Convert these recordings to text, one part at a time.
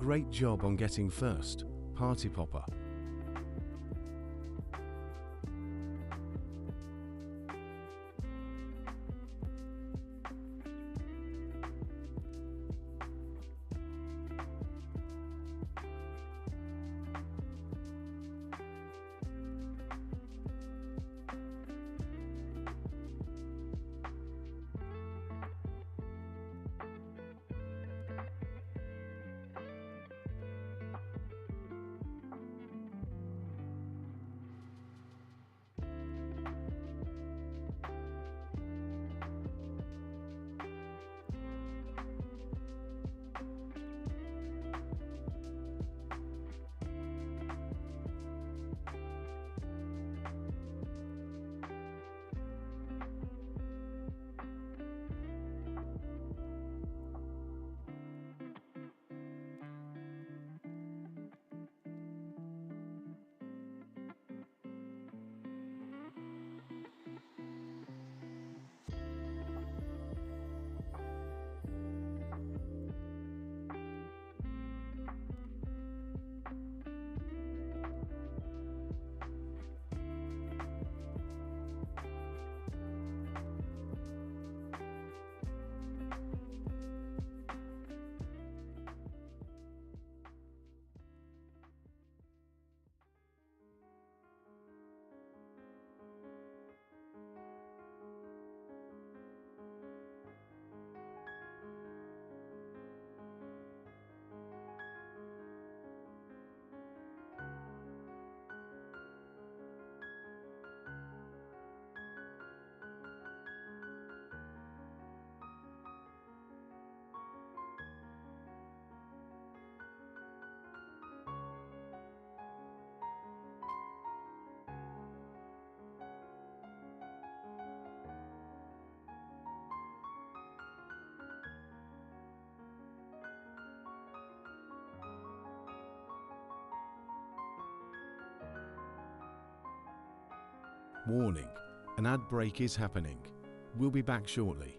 Great job on getting first, party popper. Warning, an ad break is happening. We'll be back shortly.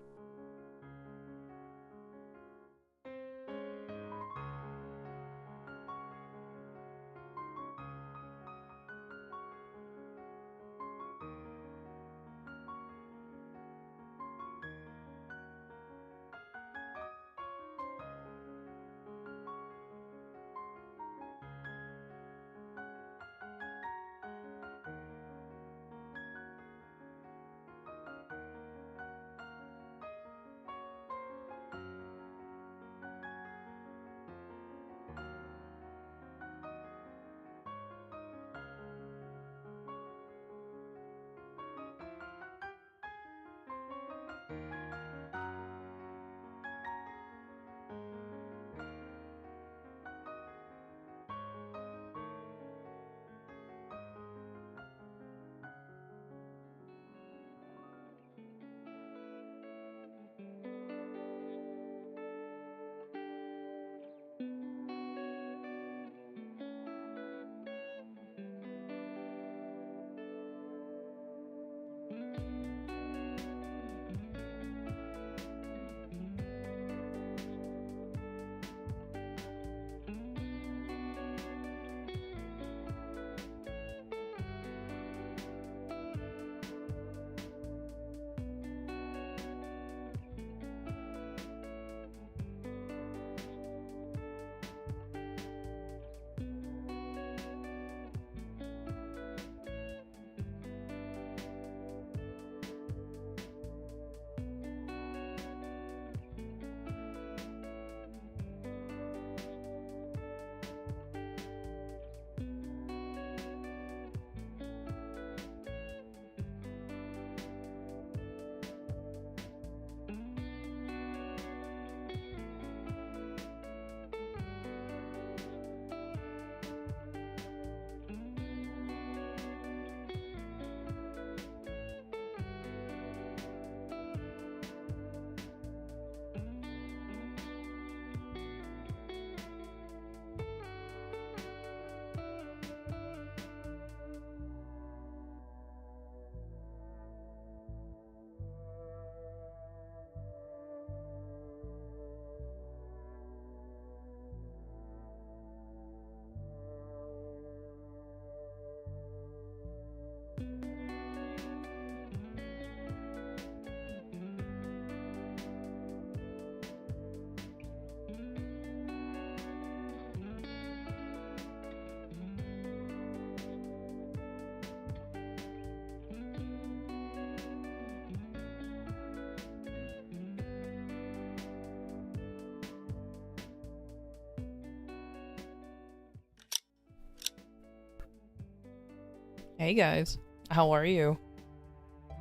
Hey guys, how are you?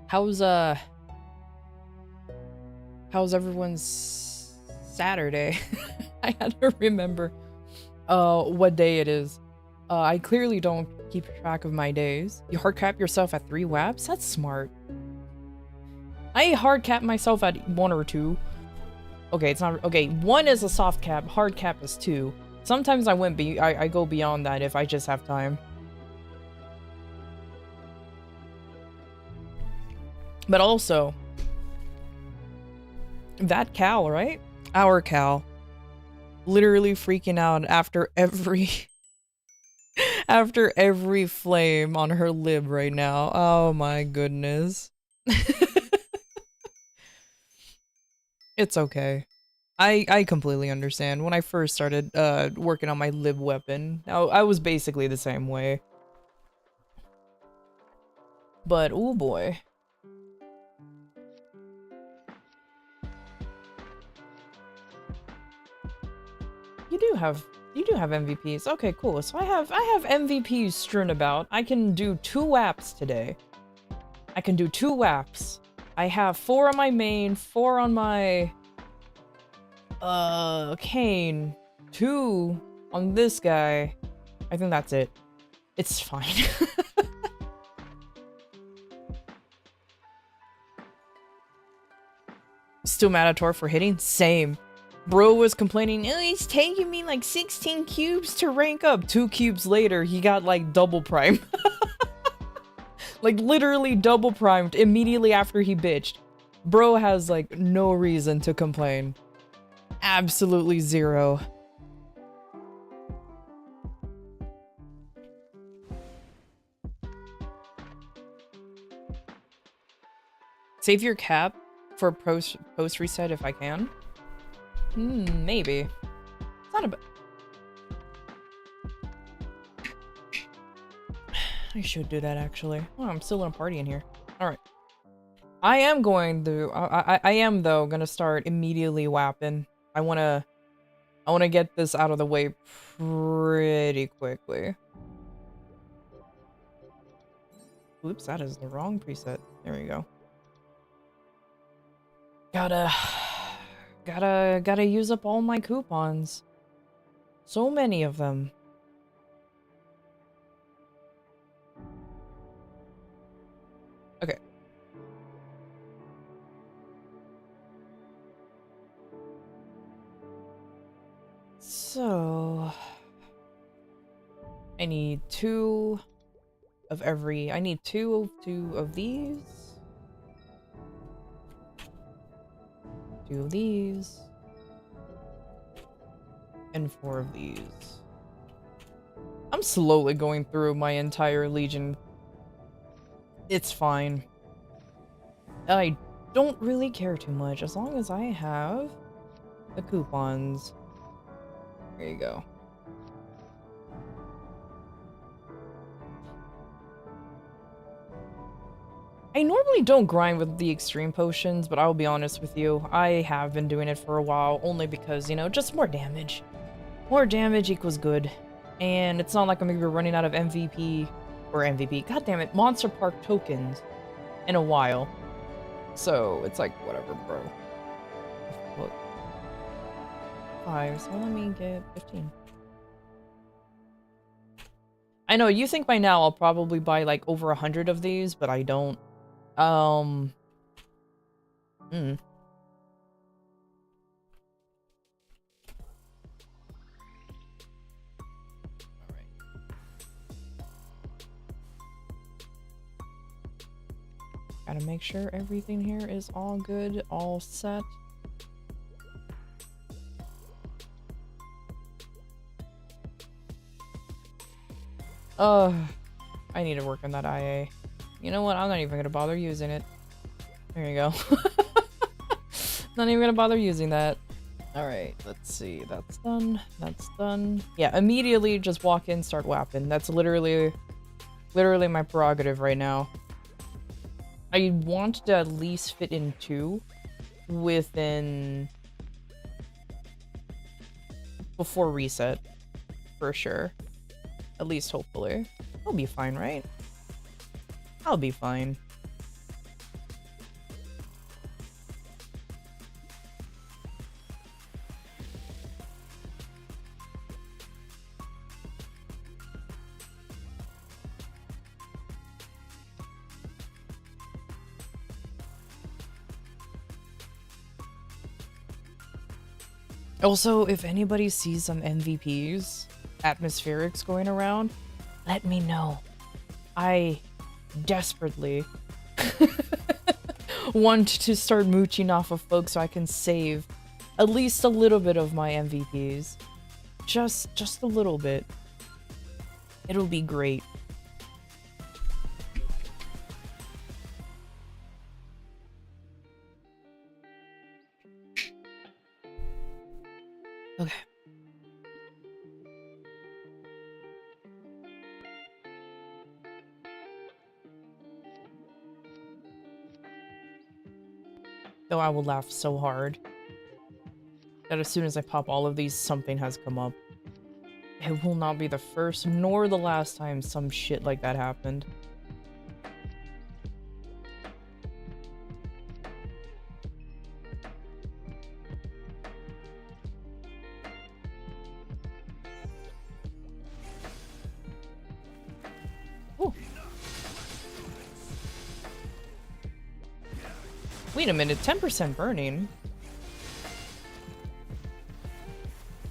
How's everyone's Saturday? I had to remember what day it is. I clearly don't keep track of my days. You hard cap yourself at 3 WAPs? That's smart. I hard cap myself at 1 or 2. Okay, it's not okay. 1 is a soft cap, hard cap is 2. Sometimes I go beyond that if I just have time. But also, that Cal, right? Our Cal. Literally freaking out after every after every flame on her lib right now. Oh my goodness. It's okay. I completely understand. When I first started working on my lib weapon, I was basically the same way. But oh boy. You do have MVPs. Okay, cool. So I have MVPs strewn about. I can do 2 WAPs today. I can do 2 WAPs. I have 4 on my main, 4 on my Kane, 2 on this guy. I think that's it. It's fine. Still mad at Tor for hitting? Same. Bro was complaining, oh, it's taking me like 16 cubes to rank up. 2 cubes later, he got like double prime. Like literally double primed immediately after he bitched. Bro has like no reason to complain. Absolutely zero. Save your cap for post reset if I can. Maybe. It's not a bad. I should do that actually. Oh, I'm still in a party in here. All right. I am going to. I am though gonna start immediately whapping. I wanna get this out of the way pretty quickly. Oops, that is the wrong preset. There we go. Gotta use up all my coupons. So many of them. Okay. So I need 2 of every. I need 2 of these. 2 of these. And 4 of these. I'm slowly going through my entire Legion. It's fine. I don't really care too much as long as I have the coupons. There you go. I normally don't grind with the extreme potions, but I'll be honest with you, I have been doing it for a while, only because, you know, just more damage. More damage equals good. And it's not like I'm gonna be running out of MVP, god damn it, Monster Park tokens in a while. So, it's like, whatever, bro. Look. 5, so let me get 15. I know, you think by now I'll probably buy, like, over 100 of these, but I don't. Alright. Gotta make sure everything here is all good, all set. I need to work on that IA. You know what? I'm not even gonna bother using it. There you go. Not even gonna bother using that. Alright, let's see. That's done. That's done. Yeah, immediately just walk in, start whapping. That's literally my prerogative right now. I want to at least fit in 2 within... before reset. For sure. At least hopefully. It'll be fine, right? I'll be fine. Also, if anybody sees some MVPs, atmospherics going around, let me know. I desperately want to start mooching off of folks so I can save at least a little bit of my MVPs. Just a little bit. It'll be great. Okay. Though I will laugh so hard that as soon as I pop all of these, something has come up. It will not be the first nor the last time some shit like that happened. Ooh. Wait a minute, 10% burning?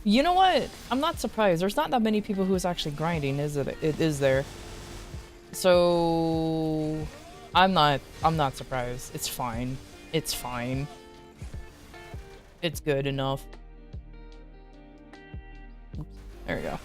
You know what? I'm not surprised. There's not that many people who's actually grinding, is it? It is there. So I'm not surprised. It's fine. It's fine. It's good enough. Oops. There we go.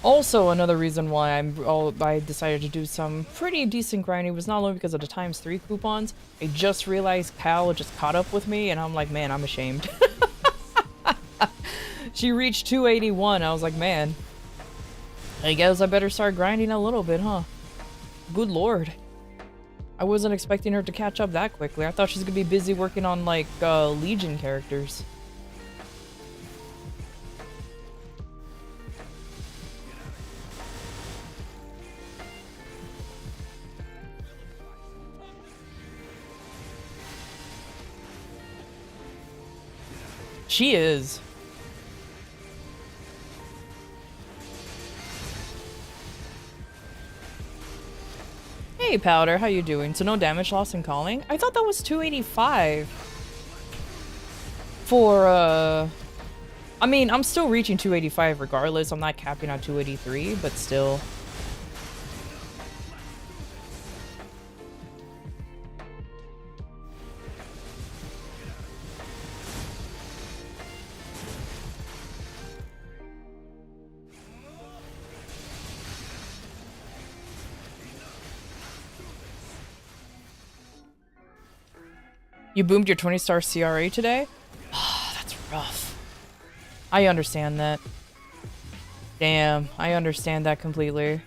Also, another reason why I decided to do some pretty decent grinding was not only because of the ×3 coupons. I just realized Cal just caught up with me, and I'm like, man, I'm ashamed. She reached 281. I was like, man, I guess I better start grinding a little bit, huh? Good lord. I wasn't expecting her to catch up that quickly. I thought she was gonna be busy working on, like, Legion characters. She is. Hey Powder, how you doing? So no damage loss in calling? I thought that was 285. For I mean, I'm still reaching 285 regardless. I'm not capping on 283, but still. You boomed your 20-star CRA today? Ah, that's rough. I understand that. Damn, I understand that completely.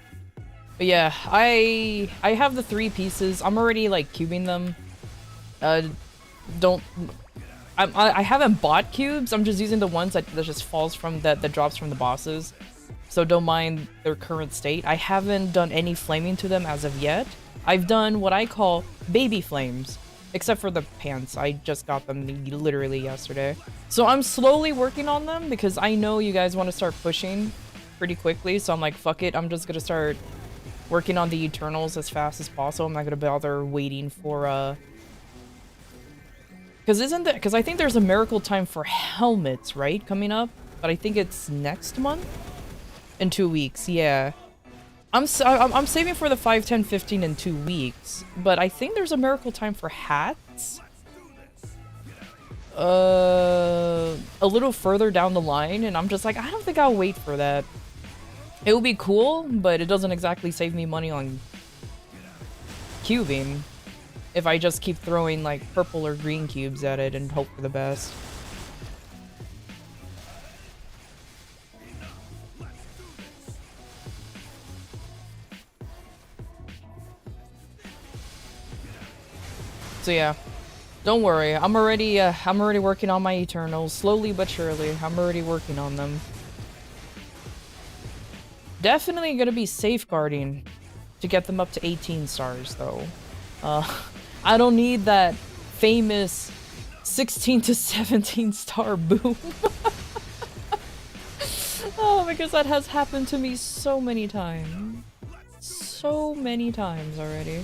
But yeah, I have the 3 pieces. I'm already like cubing them. I haven't bought cubes. I'm just using the ones that just falls from that drops from the bosses. So don't mind their current state. I haven't done any flaming to them as of yet. I've done what I call baby flames. Except for the pants. I just got them literally yesterday. So I'm slowly working on them because I know you guys want to start pushing pretty quickly. So I'm like, fuck it. I'm just going to start working on the Eternals as fast as possible. I'm not going to bother waiting for, Because I think there's a miracle time for helmets, right? Coming up. But I think it's next month? In 2 weeks, yeah. I'm saving for the 5, 10, 15 in 2 weeks, but I think there's a miracle time for hats. A little further down the line, and I'm just like, I don't think I'll wait for that. It would be cool, but it doesn't exactly save me money on cubing if I just keep throwing like purple or green cubes at it and hope for the best. So yeah, Don't worry, I'm already working on my Eternals, slowly but surely. I'm already working on them. Definitely gonna be safeguarding to get them up to 18 stars, though. I don't need that famous 16 to 17 star boom. Oh, because that has happened to me so many times. So many times already.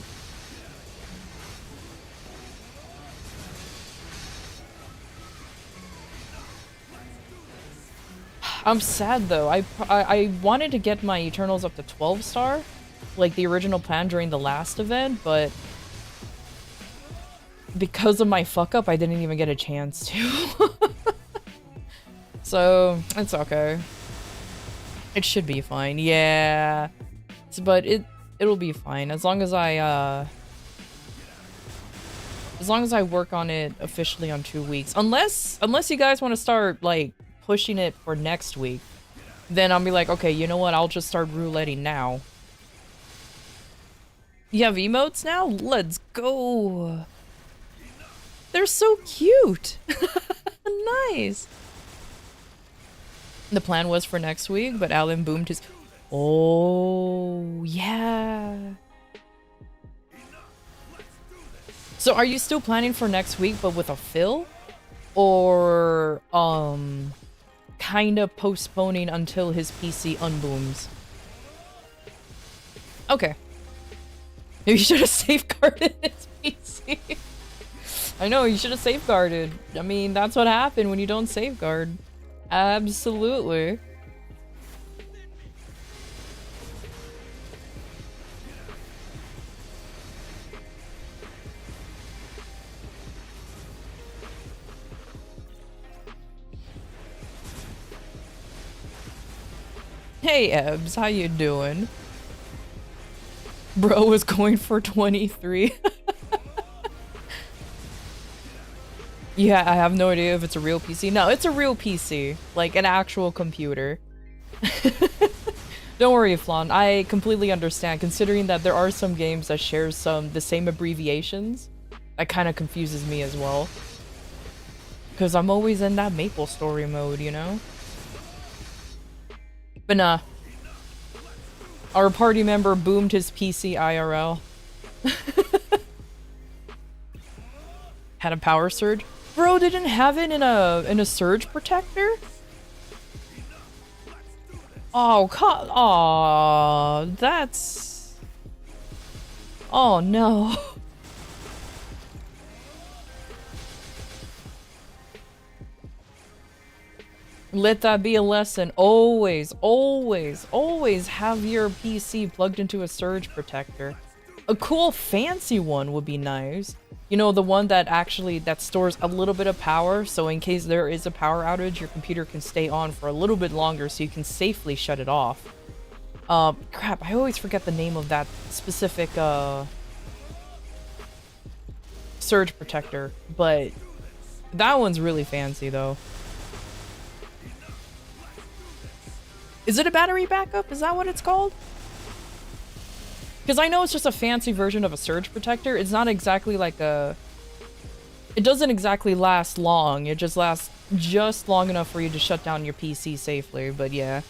I'm sad though. I wanted to get my Eternals up to 12 star, like the original plan during the last event, but because of my fuck up, I didn't even get a chance to. So it's okay. It should be fine. Yeah, but it'll be fine as long as I work on it officially on 2 weeks. Unless you guys want to start like pushing it for next week, then I'll be like, okay, you know what? I'll just start rouletting now. You have emotes now? Let's go. They're so cute. Nice. The plan was for next week, but Alan boomed his... Oh, yeah. So are you still planning for next week, but with a fill? Or, kind of postponing until his PC unbooms? Okay. Maybe you should have safeguarded his PC. I know, you should have safeguarded. I mean, that's what happened when you don't safeguard. Absolutely. Hey Ebbs, how you doing? Bro was going for 23. Yeah, I have no idea if it's a real PC. No, it's a real PC. Like, an actual computer. Don't worry, Flan. I completely understand, considering that there are some games that share the same abbreviations. That kind of confuses me as well. Because I'm always in that Maple Story mode, you know? But nah. Our party member boomed his PC IRL. Had a power surge. Bro didn't have it in a surge protector? Oh, aw, that's... Oh no. Let that be a lesson. Always, always, always have your PC plugged into a surge protector. A cool fancy one would be nice. You know, the one that stores a little bit of power, so in case there is a power outage, your computer can stay on for a little bit longer so you can safely shut it off. Crap, I always forget the name of that specific, surge protector, but that one's really fancy, though. Is it a battery backup? Is that what it's called? Because I know it's just a fancy version of a surge protector. It's not exactly like a... It doesn't exactly last long. It just lasts just long enough for you to shut down your PC safely, but yeah.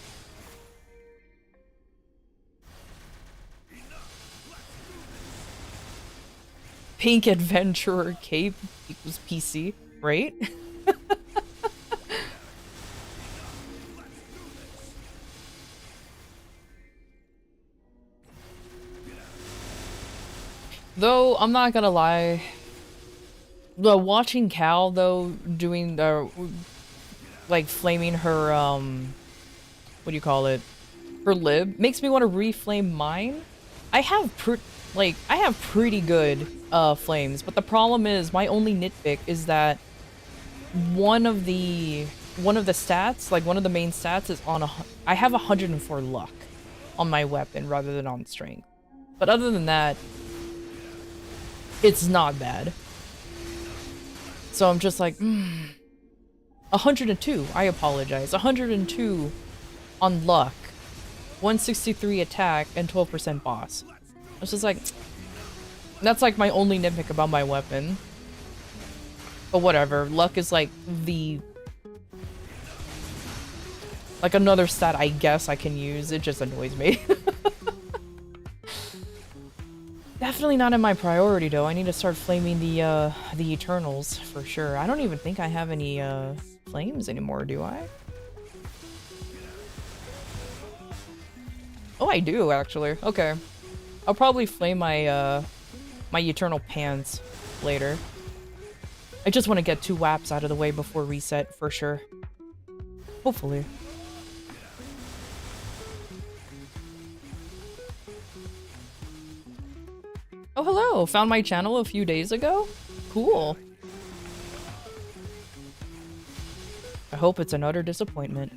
Pink Adventurer Cape equals PC, right? Though, I'm not gonna lie. Watching Cal, though, doing the... like, flaming her, what do you call it? Her lib, makes me want to reflame mine. I have pretty good, flames, but the problem is, my only nitpick is that one of the stats, like, one of the main stats is on I have 104 luck on my weapon rather than on strength. But other than that, it's not bad. So I'm just like, 102, I apologize. 102 on luck, 163 attack, and 12% boss. It's just like, that's like my only nitpick about my weapon. But whatever. Luck is like the... like another stat I guess I can use. It just annoys me. Definitely not in my priority though. I need to start flaming the Eternals for sure. I don't even think I have any flames anymore, do I? Oh, I do actually. Okay. I'll probably flame my my Eternal Pants later. I just want to get 2 WAPs out of the way before reset for sure. Hopefully. Oh, hello! Found my channel a few days ago? Cool. I hope it's an utter disappointment.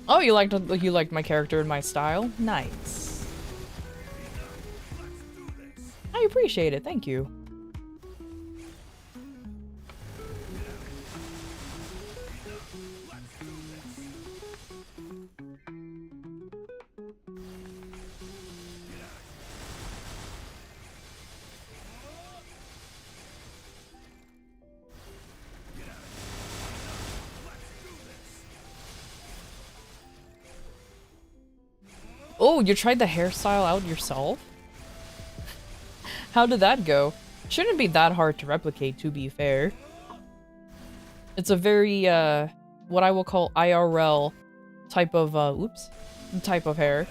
Oh, you liked my character and my style? Nice. I appreciate it, thank you. Oh, you tried the hairstyle out yourself? How did that go? Shouldn't be that hard to replicate, to be fair. It's a very, what I will call IRL type of, type of hair.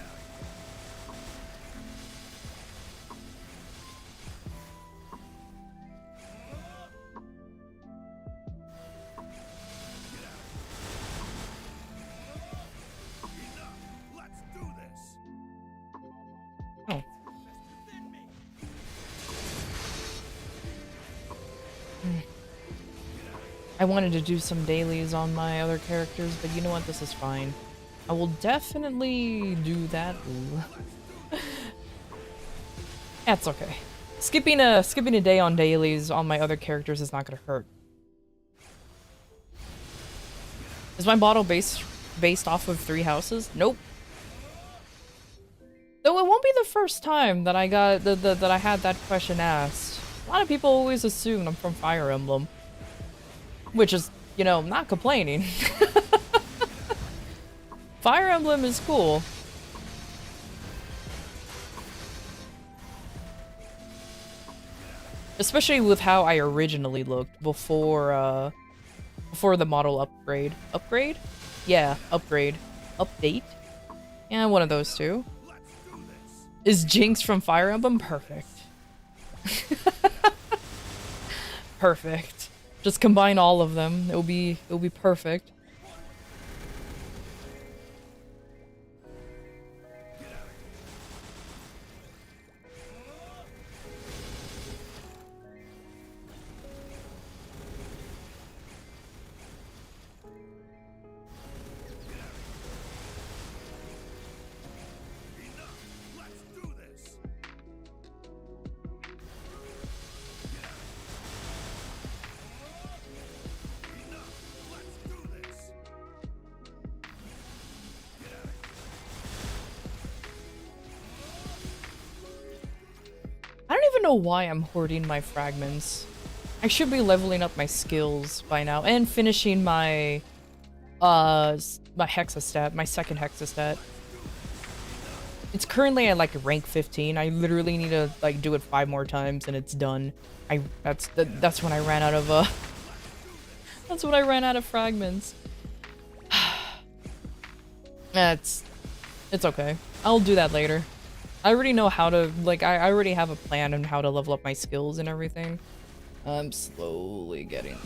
I wanted to do some dailies on my other characters, but you know what? This is fine. I will definitely do that. That's okay. Skipping a day on dailies on my other characters is not gonna hurt. Is my bottle based off of 3 houses? Nope. Though it won't be the first time that I got that I had that question asked. A lot of people always assume I'm from Fire Emblem. Which is, you know, not complaining. Fire Emblem is cool. Especially with how I originally looked before the model upgrade. Upgrade? Yeah, upgrade. Update? Yeah, one of those two. Is Jinx from Fire Emblem? Perfect. Perfect. Just combine all of them. It'll be perfect. Know why I'm hoarding my fragments. I should be leveling up my skills by now and finishing my my hexastat, my second hexastat. It's currently at like rank 15. I literally need to like do it 5 more times and it's done. That's when I ran out of that's when I ran out of fragments. It's okay. I'll do that later. I already know how to, like, I already have a plan on how to level up my skills and everything. I'm slowly getting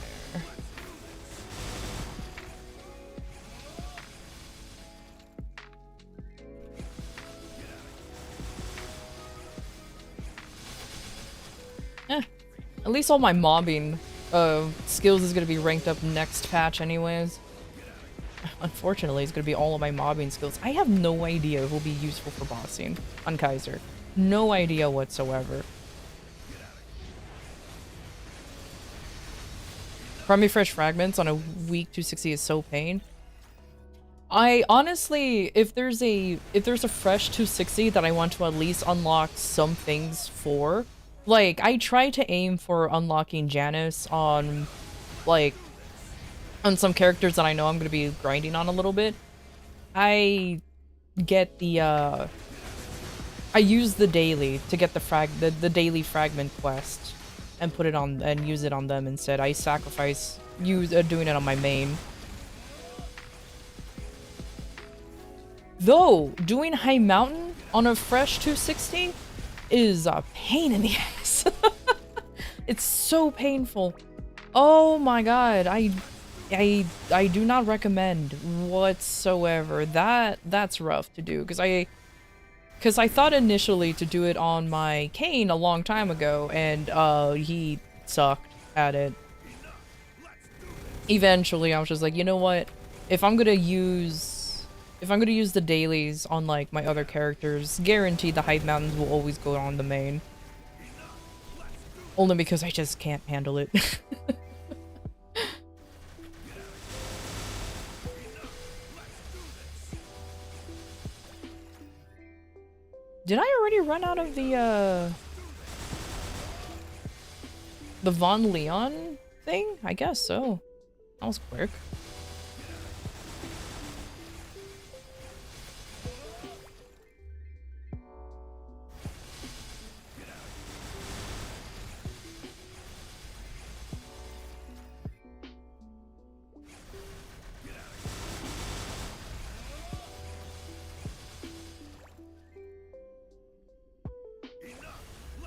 there. At least all my mobbing skills is gonna be ranked up next patch anyways. Unfortunately, it's gonna be all of my mobbing skills. I have no idea if it will be useful for bossing on Kaiser. No idea whatsoever. Primary fresh fragments on a weak 260 is so pain. I honestly, if there's a fresh 260 that I want to at least unlock some things for, like I try to aim for unlocking Janice on, like, on some characters that I know I'm gonna be grinding on a little bit. I get the I use the daily to get the daily fragment quest and put it on and use it on them instead. I sacrifice doing it on my main. Though, doing High Mountain on a fresh 260 is a pain in the ass. It's so painful. Oh my god, I do not recommend whatsoever. That's rough to do, because I thought initially to do it on my Kane a long time ago, and he sucked at it. Eventually, I was just like, you know what? If I'm gonna use the dailies on like my other characters, guaranteed the High Mountains will always go on the main. Only because I just can't handle it. Did I already run out of the Von Leon thing? I guess so. That was quick.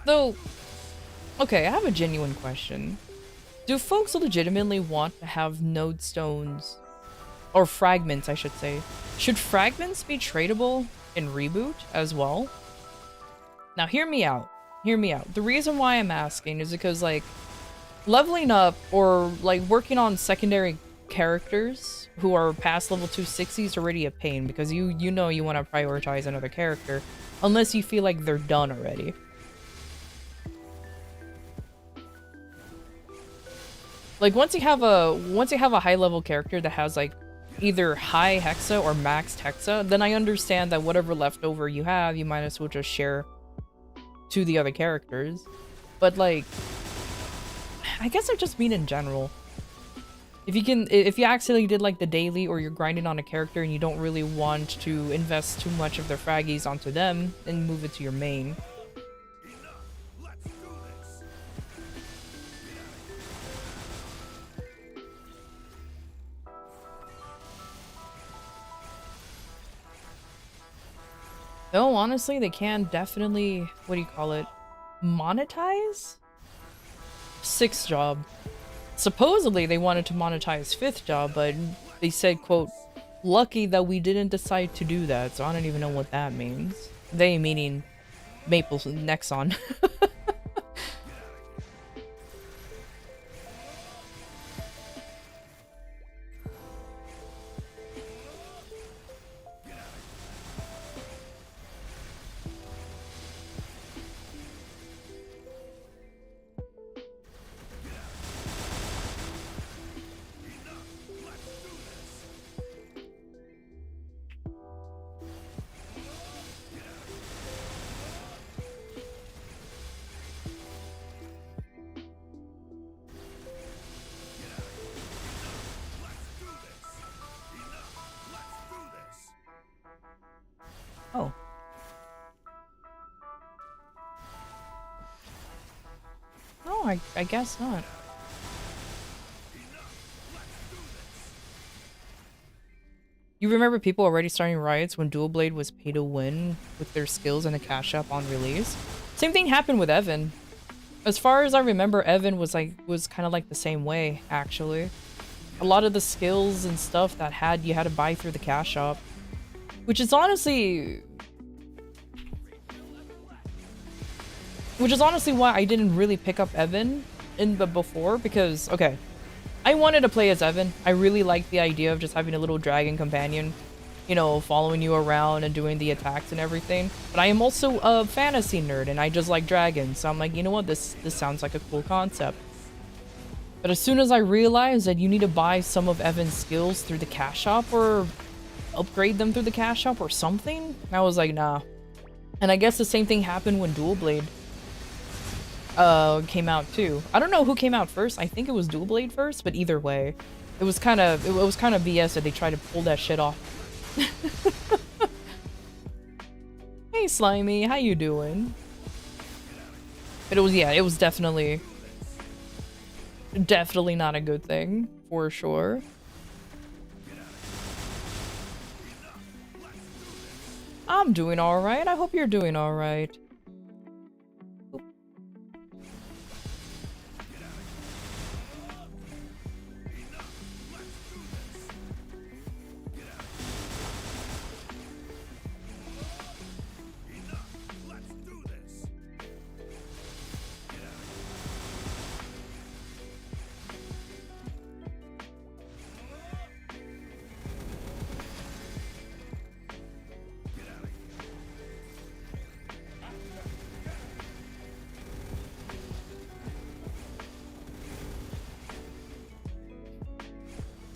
Though, okay, I have a genuine question. Do folks legitimately want to have node stones? Or fragments, I should say. Should fragments be tradable in Reboot as well? Now, hear me out. Hear me out. The reason why I'm asking is because, like, leveling up or, like, working on secondary characters who are past level 260 is already a pain, because you know you want to prioritize another character unless you feel like they're done already. Like, once you have a high level character that has like either high hexa or maxed hexa, then I understand that whatever leftover you have, you might as well just share to the other characters. But like, I guess I just mean in general. If you accidentally did like the daily, or you're grinding on a character and you don't really want to invest too much of their fraggies onto them, then move it to your main. Though, honestly, they can definitely, what do you call it, monetize? 6th job. Supposedly, they wanted to monetize 5th job, but they said, quote, lucky that we didn't decide to do that, so I don't even know what that means. They meaning Maple Nexon. Oh. Oh, I guess not. You remember people already starting riots when Dual Blade was pay to win with their skills and a cash up on release? Same thing happened with Evan. As far as I remember, Evan was kind of like the same way, actually. A lot of the skills and stuff that you had to buy through the cash shop. Which is honestly why I didn't really pick up Evan before, because, okay, I wanted to play as Evan. I really liked the idea of just having a little dragon companion, you know, following you around and doing the attacks and everything. But I am also a fantasy nerd, and I just like dragons, so I'm like, you know what, this sounds like a cool concept. But as soon as I realized that you need to buy some of Evan's skills through the cash shop or upgrade them through the cash shop or something, I was like, nah. And I guess the same thing happened when Dual Blade came out too. I don't know who came out first. I think it was Dual Blade first, but either way, it was kind of BS that they tried to pull that shit off. Hey Slimy, how you doing? But it was definitely not a good thing, for sure. I'm doing alright. I hope you're doing alright.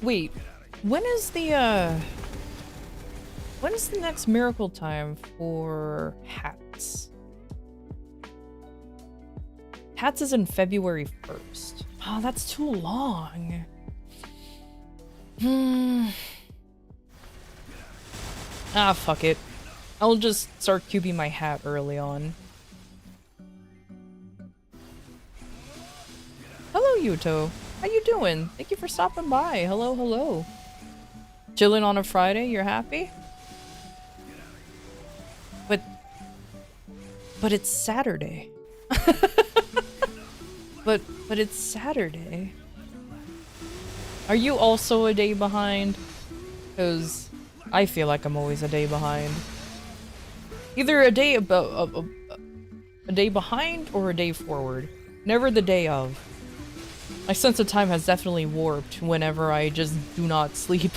Wait, when is the next miracle time for hats? Hats is in February 1st. Oh, that's too long. Ah, fuck it. I'll just start cubing my hat early on. Hello, Yuto. How you doing? Thank you for stopping by. Hello, hello. Chilling on a Friday, you're happy? But it's Saturday. but it's Saturday. Are you also a day behind? Because I feel like I'm always a day behind. Either a day a day behind or a day forward. Never the day of. My sense of time has definitely warped whenever I just do not sleep.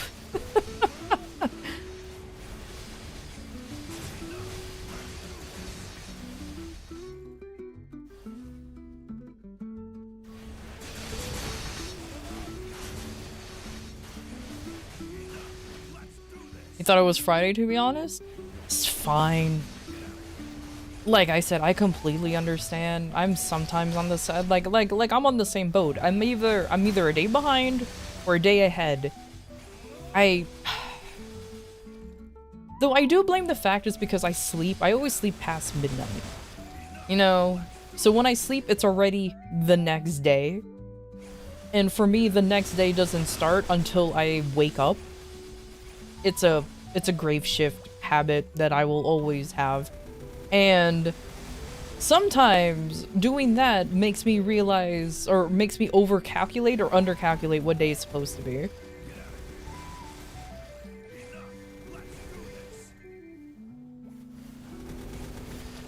You thought it was Friday, to be honest? It's fine. Like I said, I completely understand. I'm sometimes on the side, like I'm on the same boat. I'm either a day behind or a day ahead. Though I do blame the fact is because I sleep. I always sleep past midnight. You know? So when I sleep, it's already the next day. And for me, the next day doesn't start until I wake up. It's a grave shift habit that I will always have. And sometimes doing that makes me realize, or makes me overcalculate or undercalculate what day it's supposed to be.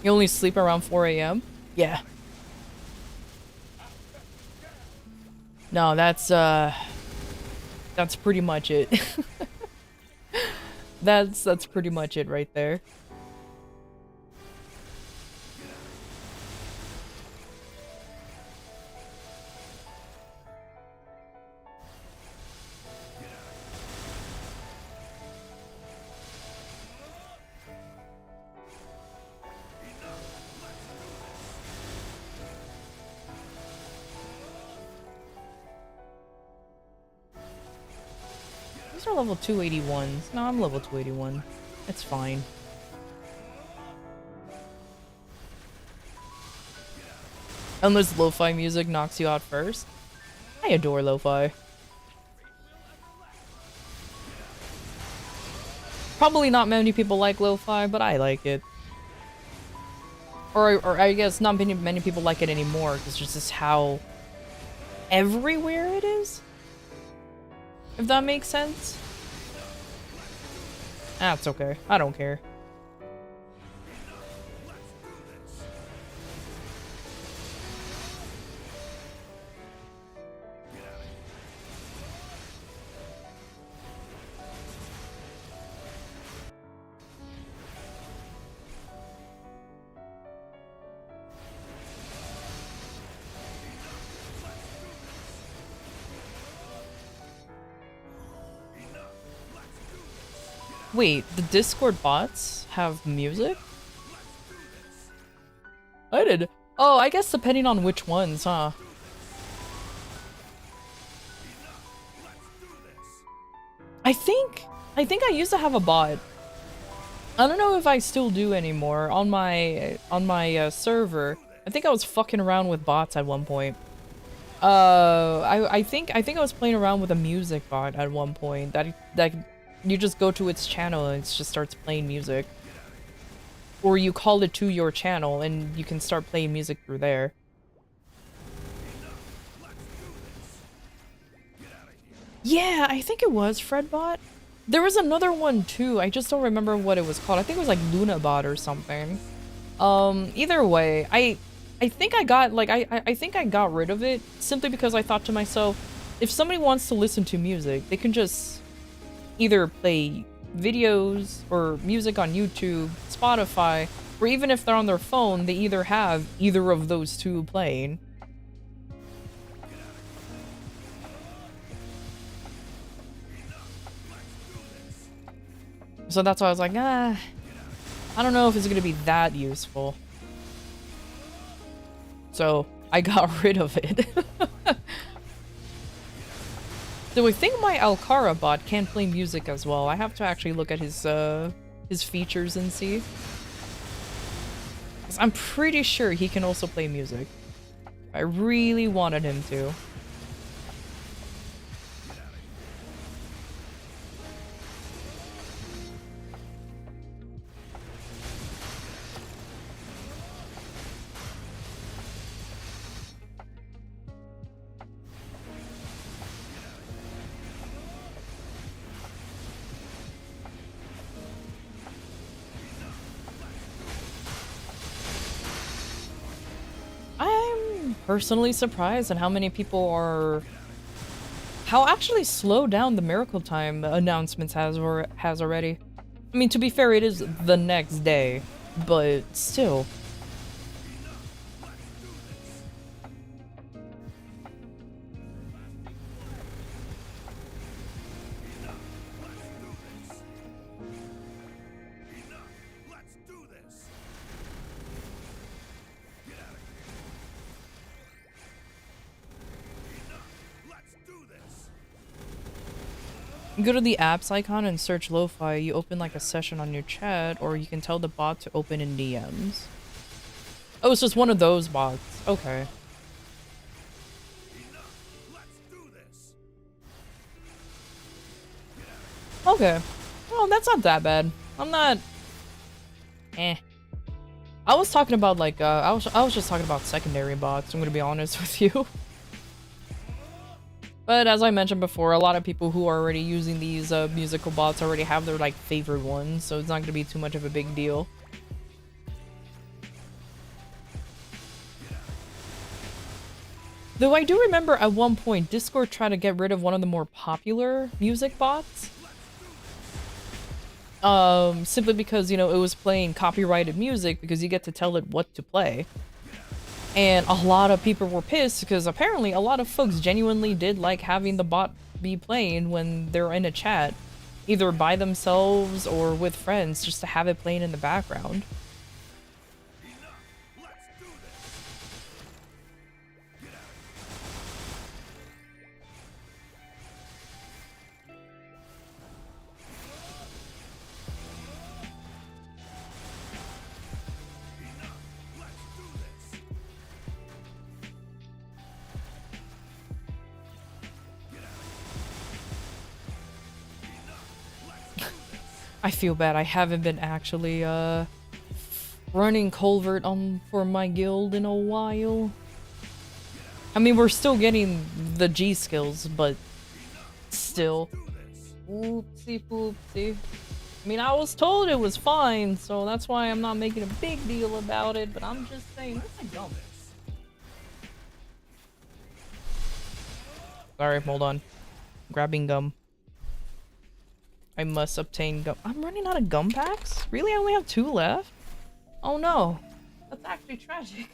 You only sleep around 4 a.m.? Yeah. No, that's pretty much it. That's pretty much it right there. These are level 281s. No, I'm level 281. It's fine. Unless lo-fi music knocks you out first. I adore lo-fi. Probably not many people like lo-fi, but I like it. Or I guess not many people like it anymore, because it's just how everywhere it is? If that makes sense? That's okay. I don't care. Wait, the Discord bots have music? I did. Oh, I guess depending on which ones, huh? I think I used to have a bot. I don't know if I still do anymore on my server. I think I was fucking around with bots at one point. I think I was playing around with a music bot at one point. That you just go to its channel and it just starts playing music. Or you call it to your channel and you can start playing music through there. Yeah, I think it was Fredbot. There was another one too. I just don't remember what it was called. I think it was like Lunabot or something. Either way, I think I got like I think I got rid of it simply because I thought to myself, if somebody wants to listen to music, they can just either play videos or music on YouTube, Spotify, or even if they're on their phone, they either have either of those two playing. So that's why I was like, I don't know if it's gonna be that useful. So I got rid of it. So I think my Alcara bot can play music as well. I have to actually look at his features and see. 'Cause I'm pretty sure he can also play music. I really wanted him to. Personally surprised at how many people are... How actually slow down the Miracle Time announcements has already. I mean, to be fair, it is the next day, but still. You go to the apps icon and search lo-fi. You open like a session on your chat, or you can tell the bot to open in DMs. Oh, it's just one of those bots. Okay. Okay. Well, that's not that bad. I'm not... Eh. I was talking about like, I was just talking about secondary bots, I'm gonna be honest with you. But as I mentioned before, a lot of people who are already using these musical bots already have their like favorite ones, so it's not going to be too much of a big deal. Though I do remember at one point Discord tried to get rid of one of the more popular music bots. Simply because, you know, it was playing copyrighted music because you get to tell it what to play. And a lot of people were pissed because apparently a lot of folks genuinely did like having the bot be playing when they're in a chat, either by themselves or with friends, just to have it playing in the background. I feel bad. I haven't been actually running Culvert for my guild in a while. I mean, we're still getting the G skills, but still. Oopsie poopsie. I mean, I was told it was fine, so that's why I'm not making a big deal about it, but I'm just saying, where's my gum? Sorry, hold on. Grabbing gum. I must obtain gum. I'm running out of gum packs? Really? I only have 2 left? Oh no. That's actually tragic.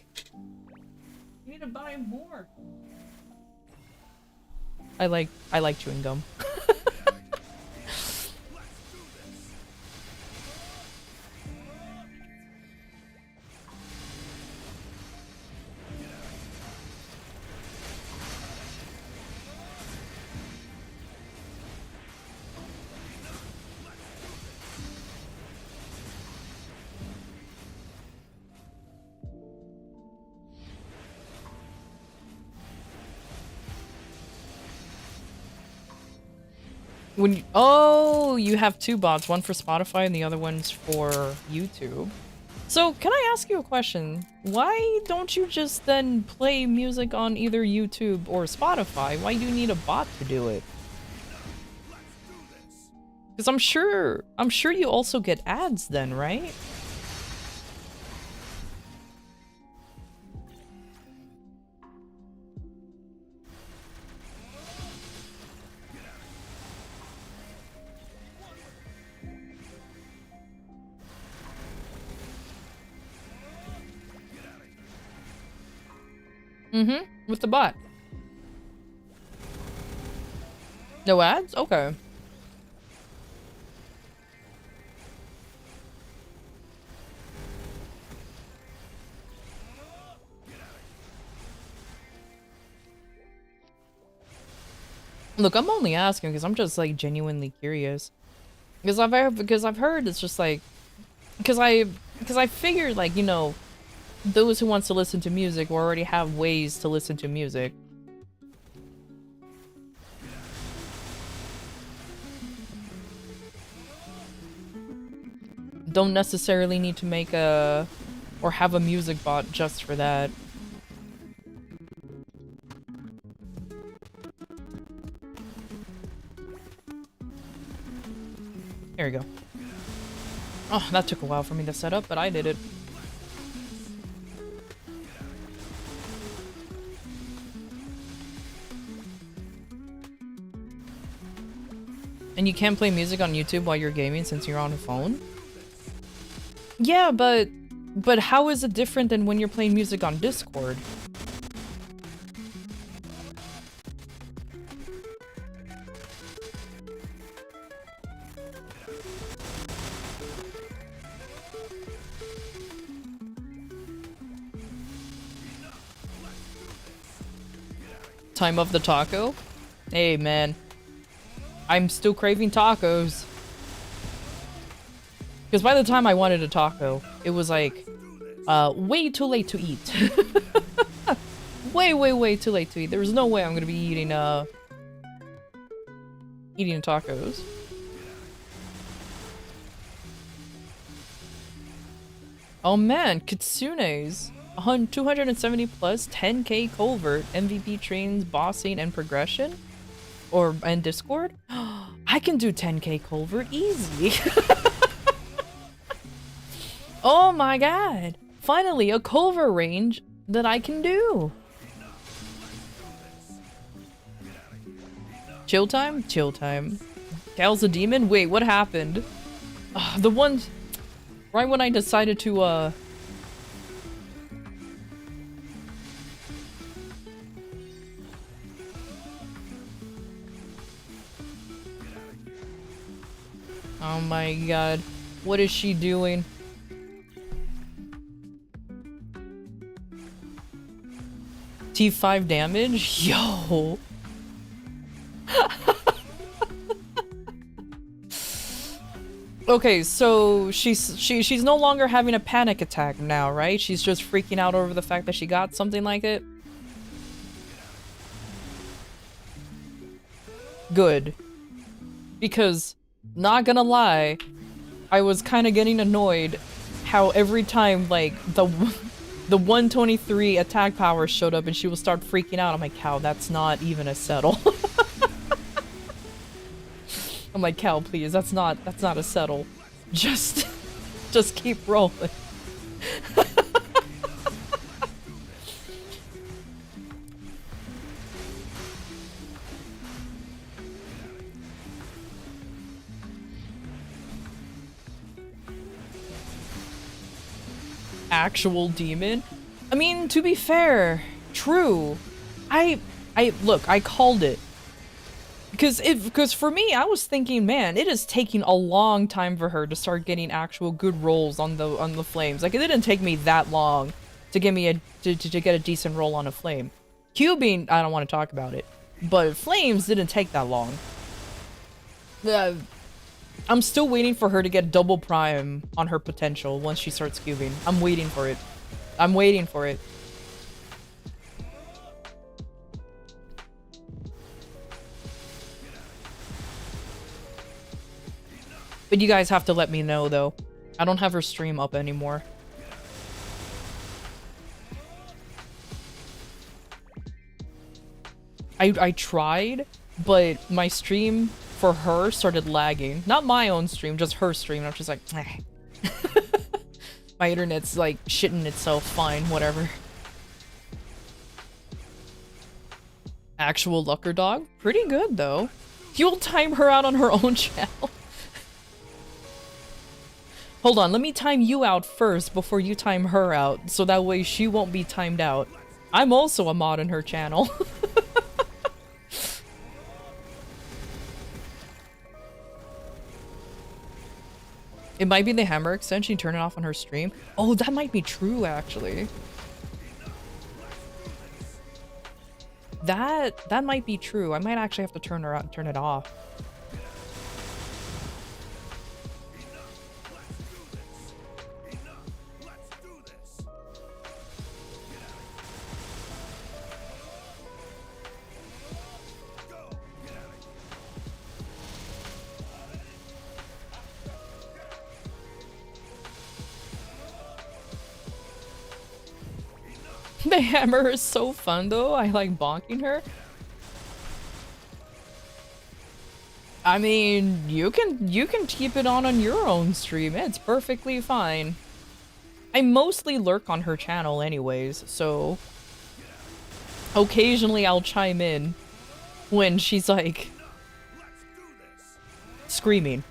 You need to buy more. I like chewing gum. Oh, you have two bots, one for Spotify and the other one's for YouTube. So, can I ask you a question? Why don't you just then play music on either YouTube or Spotify? Why do you need a bot to do it? Because I'm sure you also get ads then, right? Mm-hmm. With the bot. No ads? Okay. Look, I'm only asking because I'm just like genuinely curious. Because I've heard it's just like because I figured like, you know, those who wants to listen to music will already have ways to listen to music. Don't necessarily need to make a or have a music bot just for that. There we go. Oh, that took a while for me to set up, but I did it. And you can't play music on YouTube while you're gaming since you're on a phone? Yeah, but how is it different than when you're playing music on Discord? Time of the taco? Hey, man. I'm still craving tacos. Because by the time I wanted a taco, it was like, way too late to eat. way too late to eat. There's no way I'm gonna be eating tacos. Oh man, Kitsune's 270 plus 10k Culvert, MVP trains, bossing, and progression? And Discord? I can do 10k Culvert easy. Oh my god! Finally, a Culvert range that I can do! Chill time? Chill time. Cal's a demon? Wait, what happened? The one... Right when I decided to, Oh my god. What is she doing? T5 damage? Yo! Okay, so she's no longer having a panic attack now, right? She's just freaking out over the fact that she got something like it? Good. Because, not gonna lie, I was kind of getting annoyed how every time, like, the 123 attack power showed up and she would start freaking out. I'm like, Cal, that's not even a settle. I'm like, Cal, please, that's not a settle. Just keep rolling. Actual demon? I mean, to be fair, true. Look, I called it. Because for me, I was thinking, man, it is taking a long time for her to start getting actual good rolls on the flames. Like, it didn't take me that long to get me to get a decent roll on a flame. Cubing, I don't want to talk about it, but flames didn't take that long. I'm still waiting for her to get double prime on her potential once she starts cubing. I'm waiting for it. I'm waiting for it. But you guys have to let me know, though. I don't have her stream up anymore. I tried, but my stream for her started lagging. Not my own stream, just her stream. And I'm just like, eh. My internet's like shitting itself. Fine, whatever. Actual Lucker Dog? Pretty good, though. You'll time her out on her own channel. Hold on, let me time you out first before you time her out, so that way she won't be timed out. I'm also a mod on her channel. It might be the hammer extension, turn it off on her stream. Oh, that might be true, actually. That might be true. I might actually have to turn her out and turn it off. The hammer is so fun though. I like bonking her. I mean, you can keep it on your own stream. It's perfectly fine. I mostly lurk on her channel anyways, so occasionally I'll chime in when she's like screaming.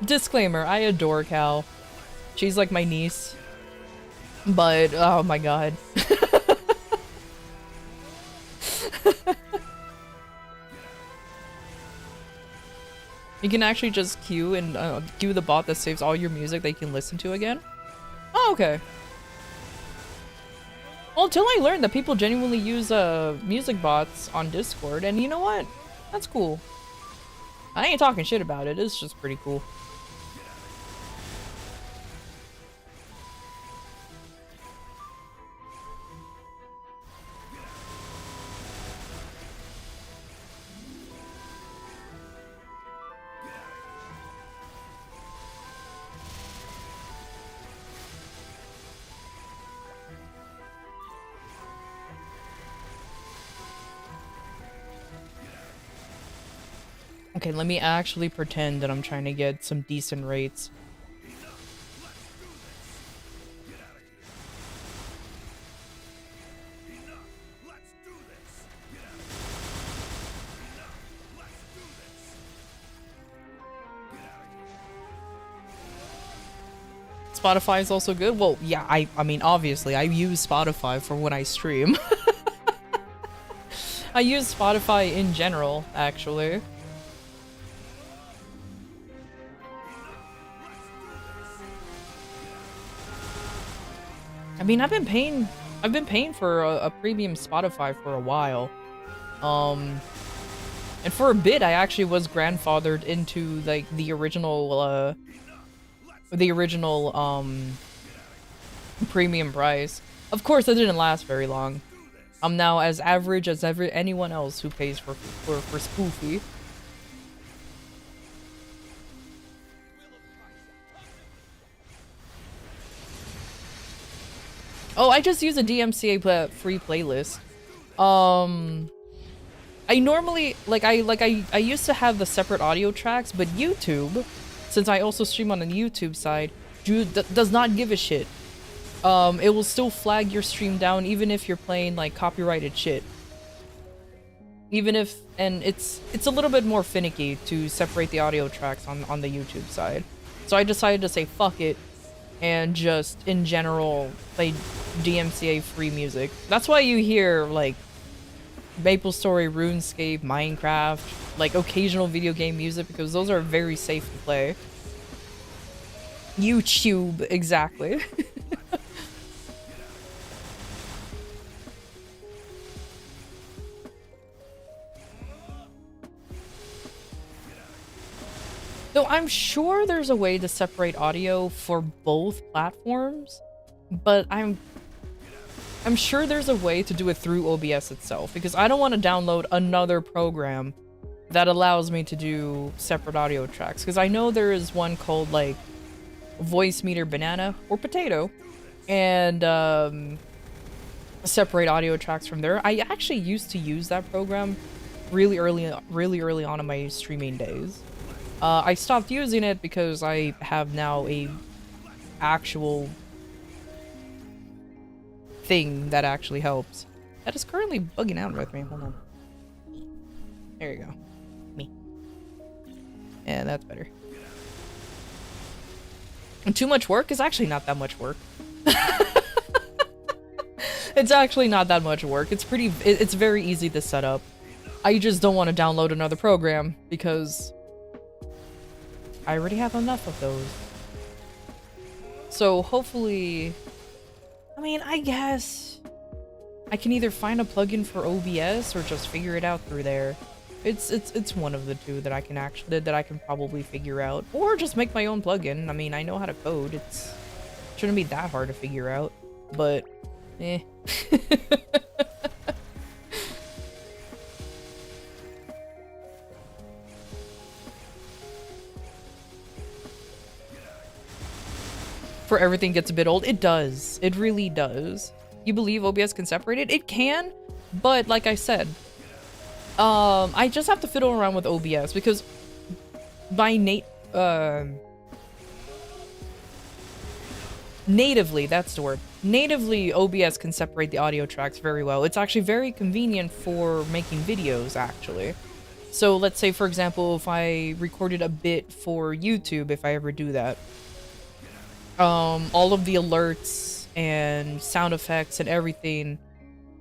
Disclaimer, I adore Cal. She's like my niece. But, oh my god. You can actually just queue and queue the bot that saves all your music that you can listen to again. Oh, okay. Well, until I learned that people genuinely use music bots on Discord, and you know what? That's cool. I ain't talking shit about it, it's just pretty cool. Okay, let me actually pretend that I'm trying to get some decent rates. Spotify is also good? Well, yeah, I mean, obviously, I use Spotify for when I stream. I use Spotify in general, actually. I mean, I've been paying for a premium Spotify for a while. And for a bit, I actually was grandfathered into, like, the original premium price. Of course, that didn't last very long. I'm now as average as anyone else who pays for Spoofy. Oh, I just use a DMCA free playlist. I normally I used to have the separate audio tracks, but YouTube, since I also stream on the YouTube side, does not give a shit. It will still flag your stream down even if you're playing like copyrighted shit. Even if, and it's a little bit more finicky to separate the audio tracks on the YouTube side. So I decided to say fuck it and just in general play DMCA free music. That's why you hear like MapleStory, RuneScape, Minecraft, like occasional video game music, because those are very safe to play. YouTube, exactly. Though I'm sure there's a way to separate audio for both platforms, but I'm sure there's a way to do it through OBS itself, because I don't want to download another program that allows me to do separate audio tracks, because I know there is one called, like, Voice Meter Banana or Potato, and separate audio tracks from there. I actually used to use that program really early on in my streaming days. I stopped using it because I have now a actual thing that actually helps. That is currently bugging out with me. Hold on. There you go. Me. Yeah, that's better. And too much work is actually not that much work. It's actually not that much work. It's very easy to set up. I just don't want to download another program because I already have enough of those. So hopefully, I mean, I guess I can either find a plugin for OBS or just figure it out through there. It's one of the two that I can probably figure out, or just make my own plugin. I mean, I know how to code. It shouldn't be that hard to figure out, but eh. For everything gets a bit old. It does. It really does. You believe OBS can separate it? It can, but like I said, I just have to fiddle around with OBS because by natively, that's the word. Natively, OBS can separate the audio tracks very well. It's actually very convenient for making videos, actually. So let's say, for example, if I recorded a bit for YouTube, if I ever do that, all of the alerts and sound effects and everything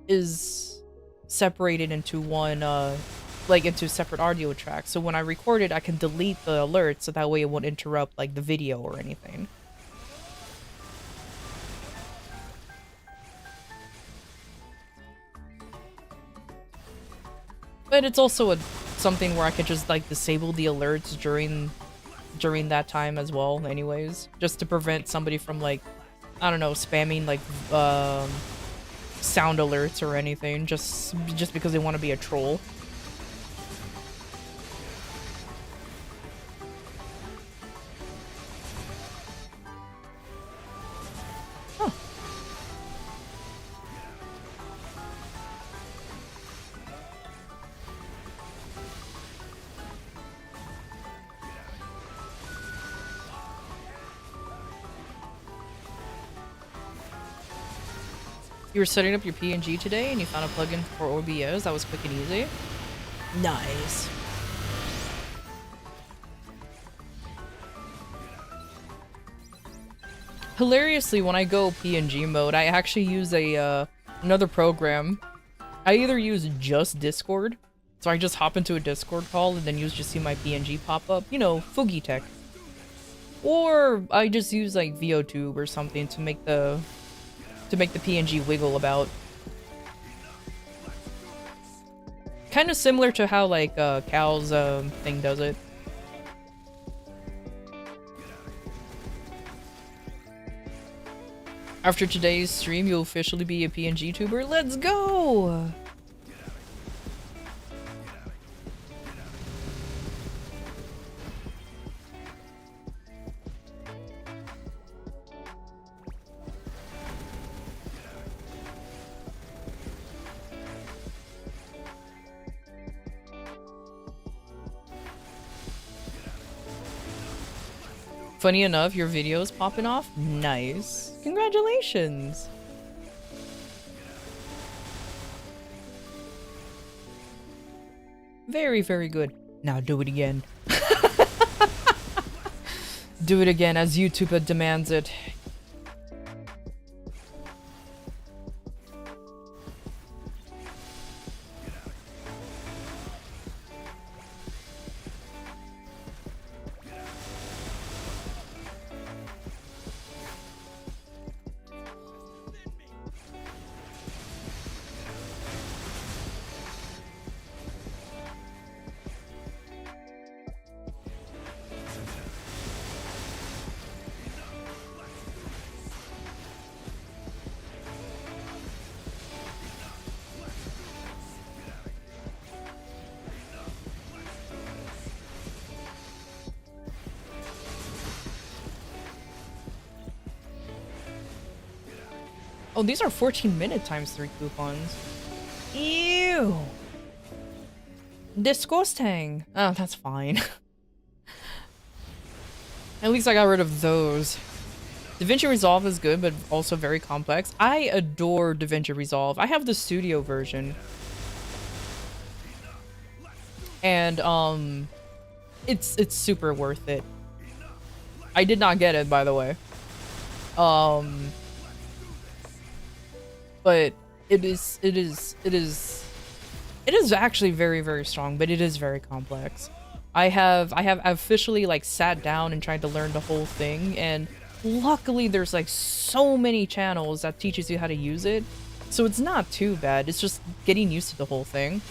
is separated into one, like into separate audio tracks. So when I record it, I can delete the alerts so that way it won't interrupt like the video or anything. But it's also something where I could just like disable the alerts during that time as well anyways, just to prevent somebody from like, I don't know, spamming like sound alerts or anything just because they want to be a troll. Huh. You were setting up your PNG today and you found a plugin for OBS that was quick and easy? Nice. Hilariously, when I go PNG mode, I actually use a another program. I either use just Discord, so I just hop into a Discord call and then you just see my PNG pop up, you know, Fugi Tech. Or I just use like VTube or something to make the PNG wiggle about. Kind of similar to how like Cal's thing does it. After today's stream, you'll officially be a PNG tuber. Let's go! Funny enough, your video is popping off. Nice. Congratulations. Very, very good. Now do it again. Do it again as YouTube demands it. Oh, these are 14-minute times 3 coupons. Ew. Disgusting. Oh, that's fine. At least I got rid of those. DaVinci Resolve is good, but also very complex. I adore DaVinci Resolve. I have the studio version. And, it's super worth it. I did not get it, by the way. But it is actually very, very strong, but it is very complex. I have officially like sat down and tried to learn the whole thing, and luckily there's like so many channels that teaches you how to use it. So it's not too bad. It's just getting used to the whole thing.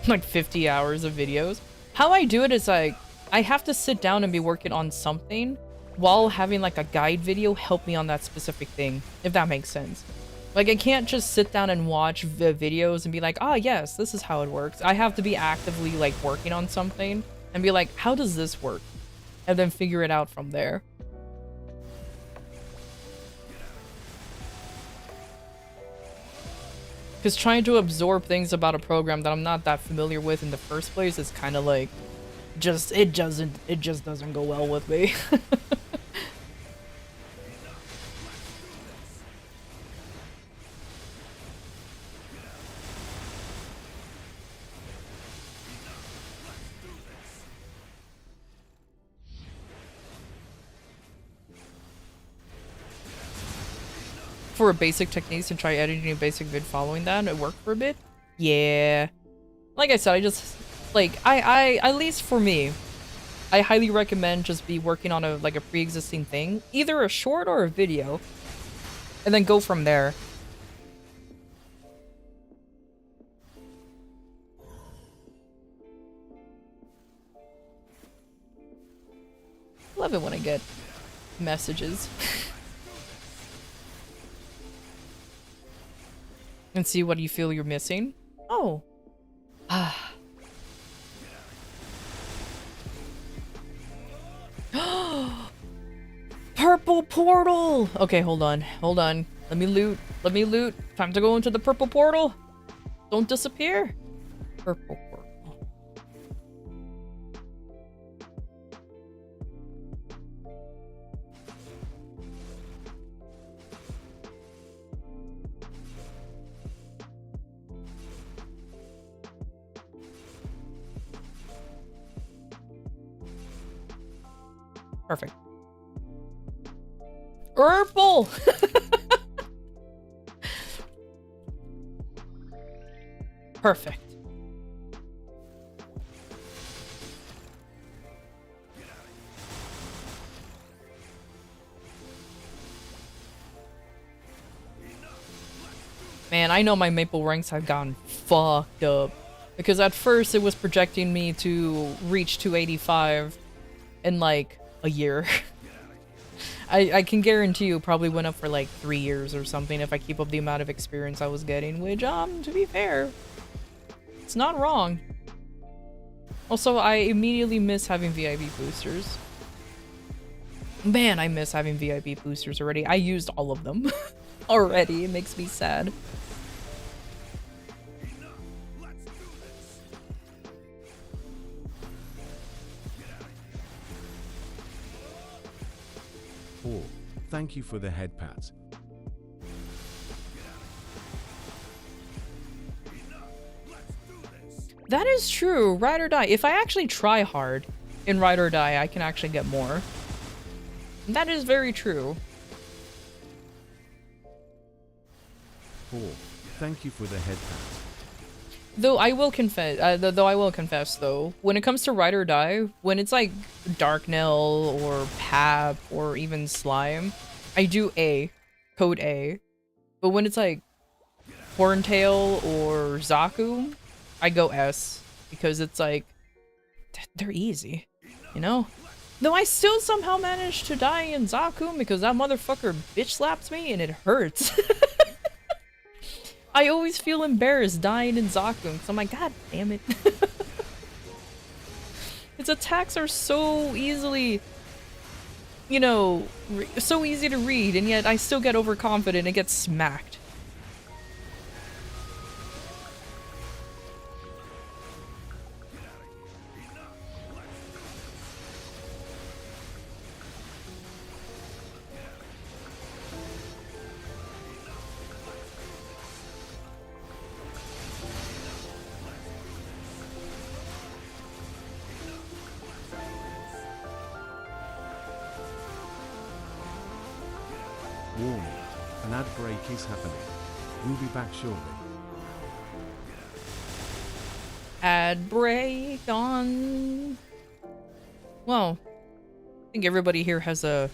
Like 50 hours of videos. How I do it is like, I have to sit down and be working on something while having like a guide video help me on that specific thing, if that makes sense. Like I can't just sit down and watch the videos and be like, ah, yes, this is how it works. I have to be actively like working on something and be like, how does this work? And then figure it out from there. Because trying to absorb things about a program that I'm not that familiar with in the first place is kind of like, it just doesn't go well with me. For a basic techniques and try editing a basic vid following that, and it worked for a bit. Yeah. Like I said, I just, like, I at least for me, I highly recommend just be working on a pre-existing thing, either a short or a video, and then go from there. Love it when I get messages. And see what you feel you're missing. Oh. Ah. Purple portal! Okay, hold on. Hold on. Let me loot. Let me loot. Time to go into the purple portal. Don't disappear. Purple portal. Perfect. Purple! Perfect. Man, I know my maple ranks have gone fucked up. Because at first it was projecting me to reach 285 in like a year. I can guarantee you probably went up for like 3 years or something if I keep up the amount of experience I was getting, which, to be fair, it's not wrong. Also, I immediately miss having VIP boosters. Man, I miss having VIP boosters already. I used all of them already. It makes me sad. Or, thank you for the head pats. That is true. Ride or die. If I actually try hard in Ride or Die, I can actually get more. That is very true. Or, thank you for the head pats. Though I will confess, though, when it comes to Ride or Die, when it's like Darknell or Pap or even Slime, I do A, code A. But when it's like Horntail or Zaku, I go S, because it's like, they're easy, you know? Though I still somehow managed to die in Zakum because that motherfucker bitch slaps me and it hurts. I always feel embarrassed dying in Zakum because I'm like, god damn it. His attacks are so easily, you know, so easy to read, and yet I still get overconfident and get smacked. Warning, an ad break is happening. We'll be back shortly. Ad break on. Well, I think everybody here has a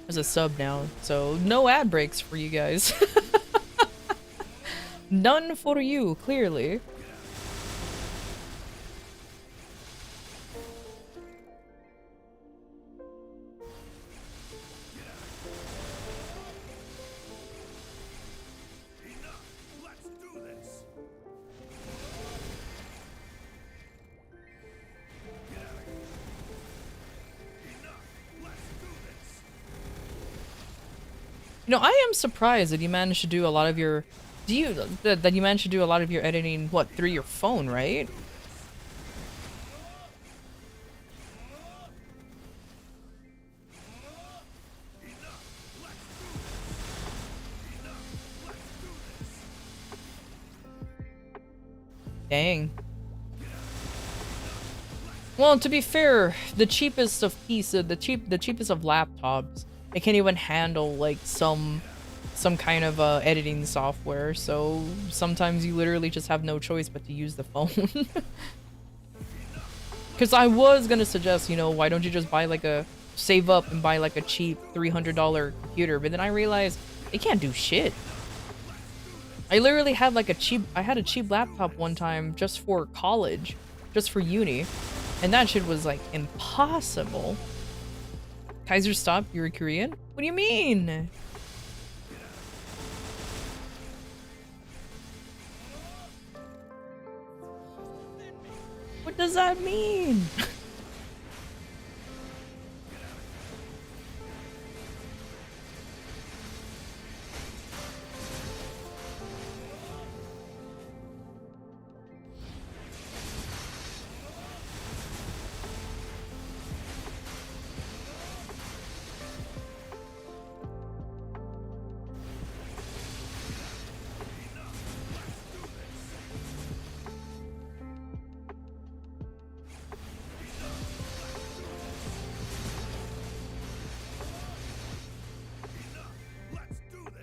sub now, so no ad breaks for you guys. None for you, clearly. You know, I am surprised that you managed to do a lot of your that you managed to do a lot of your editing, what, through your phone, right? Dang. Well, to be fair, the cheapest of the cheapest of laptops, it can't even handle like some kind of editing software, so sometimes you literally just have no choice but to use the phone. Because I was gonna suggest, you know, why don't you just buy like save up and buy like a cheap $300 computer, but then I realized it can't do shit. I literally had like a cheap laptop one time just for college, just for uni, and that shit was like impossible. Kaiser, stop, you're a Korean? What do you mean? What does that mean?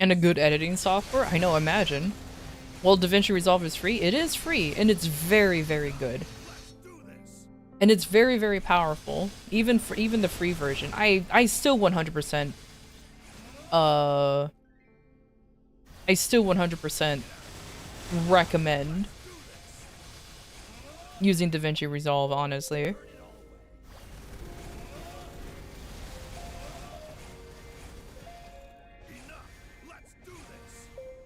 And a good editing software? I know, imagine. Well, DaVinci Resolve is free. It is free, and it's very, very good. And it's very, very powerful. Even the free version. I still 100% I still 100% recommend using DaVinci Resolve, honestly.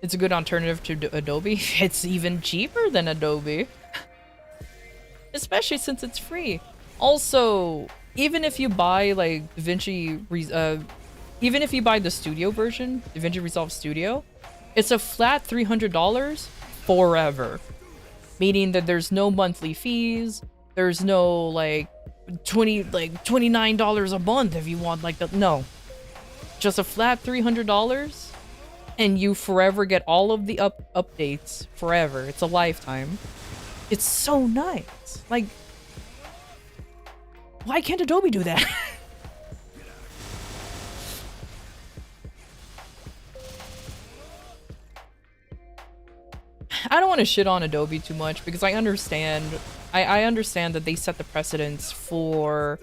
It's a good alternative to Adobe. It's even cheaper than Adobe. Especially since it's free. Also, even if you buy like even if you buy the studio version, DaVinci Resolve Studio, it's a flat $300 forever. Meaning that there's no monthly fees, there's no like $29 a month if you want like no. Just a flat $300. And you forever get all of the updates forever. It's a lifetime. It's so nice. Like, why can't Adobe do that? I don't want to shit on Adobe too much because I understand. I understand that they set the precedence for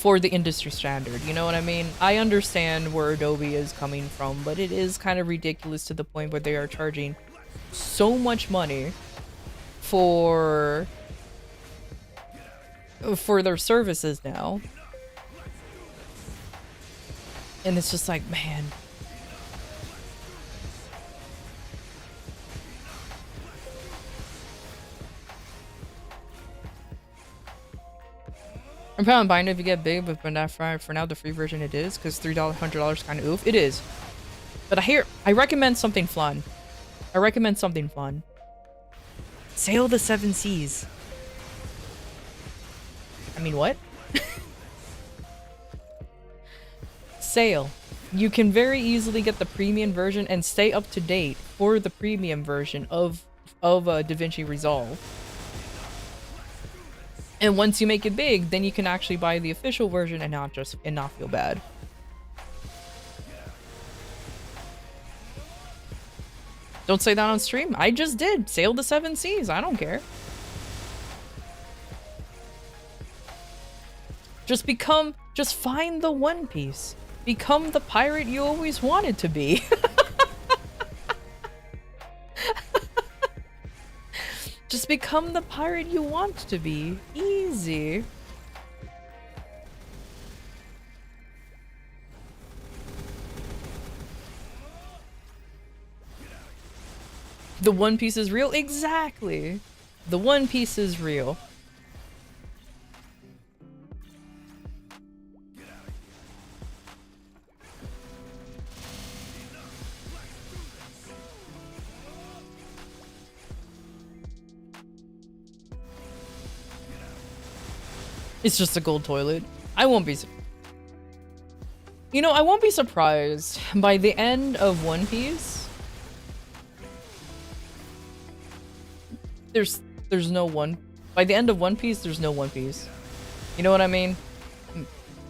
the industry standard, you know what I mean? I understand where Adobe is coming from, but it is kind of ridiculous to the point where they are charging so much money for for their services now. And it's just like, man. I'm probably buying it if you get big, but for now the free version it is, because $300 kind of oof. It is. But I recommend something fun. I recommend something fun. Sail the 7 seas. I mean, what? Sail. You can very easily get the premium version and stay up to date for the premium version of DaVinci Resolve. And once you make it big, then you can actually buy the official version and not feel bad. Don't say that on stream. I just did. Sail the 7 seas. I don't care. Just find the One Piece. Become the pirate you always wanted to be. Just become the pirate you want to be. Easy. The One Piece is real? Exactly. The One Piece is real. It's just a gold toilet. I won't be... You know, I won't be surprised by the end of One Piece. There's no one... By the end of One Piece, there's no One Piece. You know what I mean?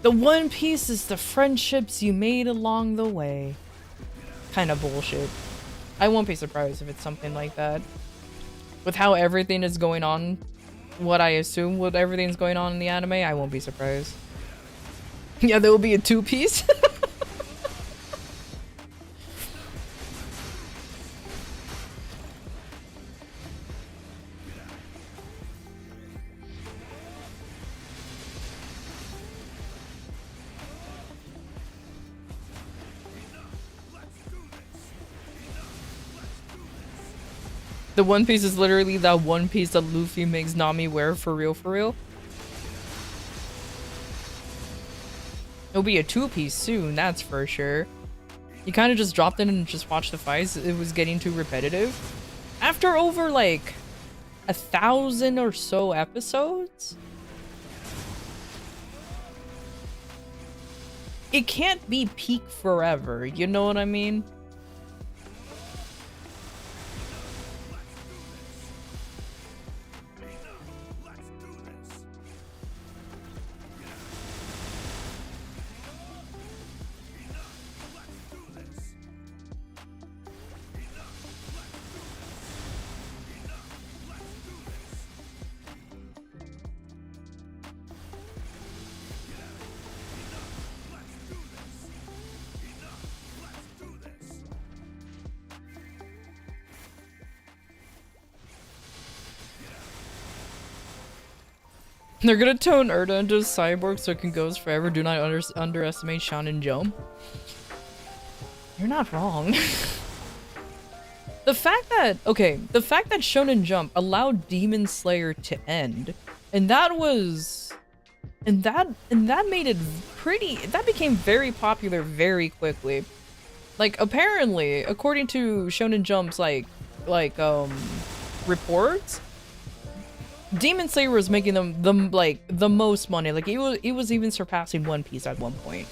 The One Piece is the friendships you made along the way. Kind of bullshit. I won't be surprised if it's something like that. With how everything is going on, what I assume with everything's going on in the anime, I won't be surprised. Yeah, there will be a 2-piece. The One Piece is literally that one piece that Luffy makes Nami wear for real, for real. It'll be a 2-piece soon, that's for sure. You kind of just dropped in and just watched the fights. It was getting too repetitive. After over like 1,000 or so episodes, it can't be peak forever, you know what I mean? They're gonna tone Erda into a cyborg so it can go forever. Do not underestimate Shonen Jump. You're not wrong. The fact that Shonen Jump allowed Demon Slayer to end, and that made it that became very popular very quickly. Like apparently, according to Shonen Jump's reports, Demon Slayer was making the most money. Like it was even surpassing One Piece at one point.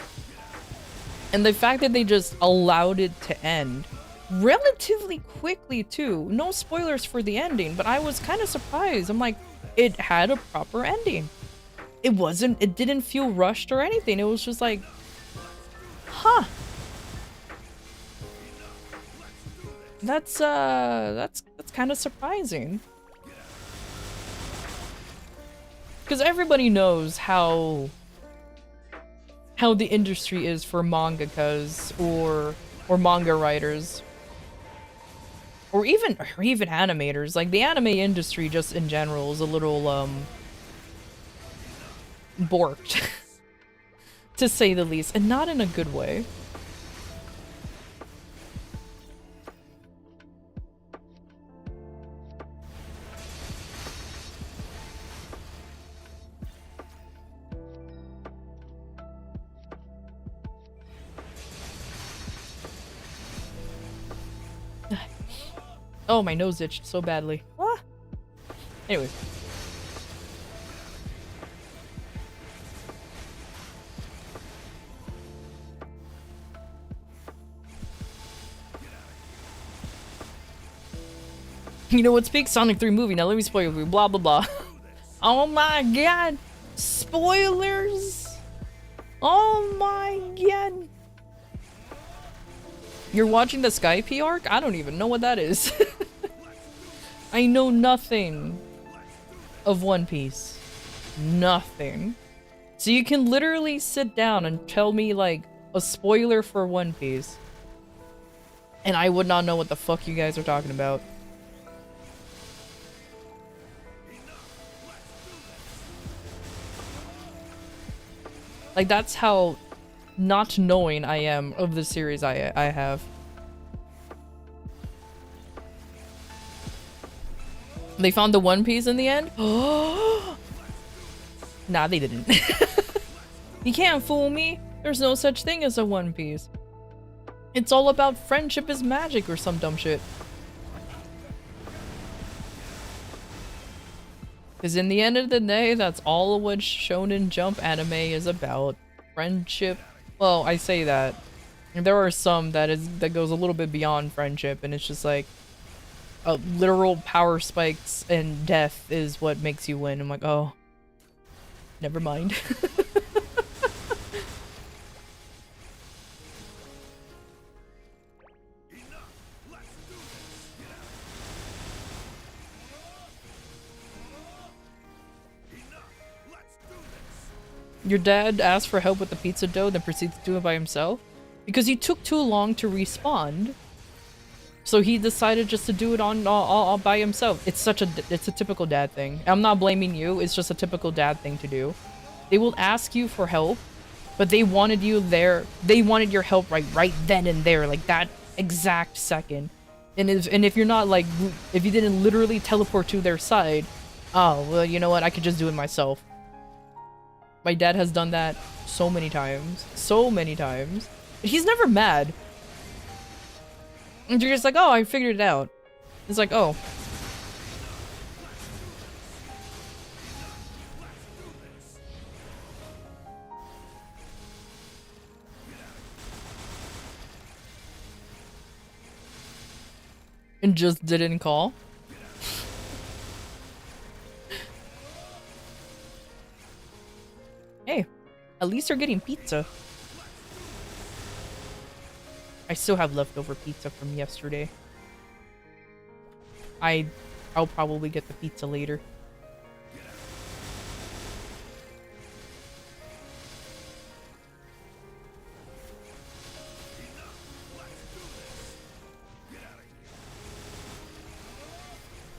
And the fact that they just allowed it to end relatively quickly too. No spoilers for the ending, but I was kind of surprised. I'm like, it had a proper ending. It didn't feel rushed or anything. It was just like, huh. That's kind of surprising. Because everybody knows how the industry is for mangakas or manga writers, or even animators. Like the anime industry, just in general, is a little borked. To say the least, and not in a good way. Oh, my nose itched so badly. Ah. Anyways. You know what? Speak Sonic 3 movie. Now let me spoil you. Blah, blah, blah. Oh my god. Spoilers. Oh my god. You're watching the Skype arc? I don't even know what that is. I know nothing of One Piece. Nothing. So you can literally sit down and tell me like a spoiler for One Piece. And I would not know what the fuck you guys are talking about. Like, that's how not knowing I am of the series I have. They found the One Piece in the end? Nah, they didn't. You can't fool me. There's no such thing as a One Piece. It's all about friendship is magic or some dumb shit. Because in the end of the day, that's all of what Shonen Jump anime is about. Friendship. Well, I say that. There are some that goes a little bit beyond friendship, and it's just like literal power spikes and death is what makes you win. I'm like, oh, never mind. Your dad asked for help with the pizza dough, then proceeded to do it by himself? Because he took too long to respond. So he decided just to do it all by himself. It's a typical dad thing. I'm not blaming you, it's just a typical dad thing to do. They will ask you for help, but they wanted you there. They wanted your help right then and there, like that exact second. And if you're not like, if you didn't literally teleport to their side, oh, well, you know what, I could just do it myself. My dad has done that so many times. So many times. But he's never mad. And you're just like, oh, I figured it out. It's like, oh. And just didn't call. Hey, at least you're getting pizza. I still have leftover pizza from yesterday. I'll probably get the pizza later.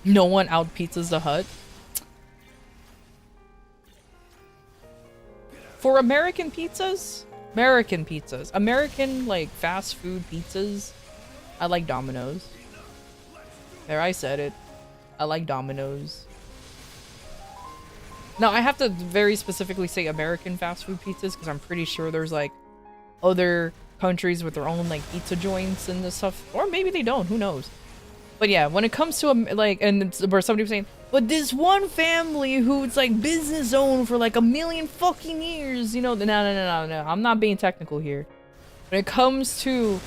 No one out pizzas the Hut. For American pizzas, American like fast food pizzas, I like Domino's. There, I said it. I like Domino's. Now I have to very specifically say American fast food pizzas because I'm pretty sure there's like other countries with their own like pizza joints and this stuff, or maybe they don't. Who knows? But yeah, when it comes to like, and where somebody was saying, but this one family who's like business owned for like 1,000,000 fucking years, you know, no. I'm not being technical here. When it comes to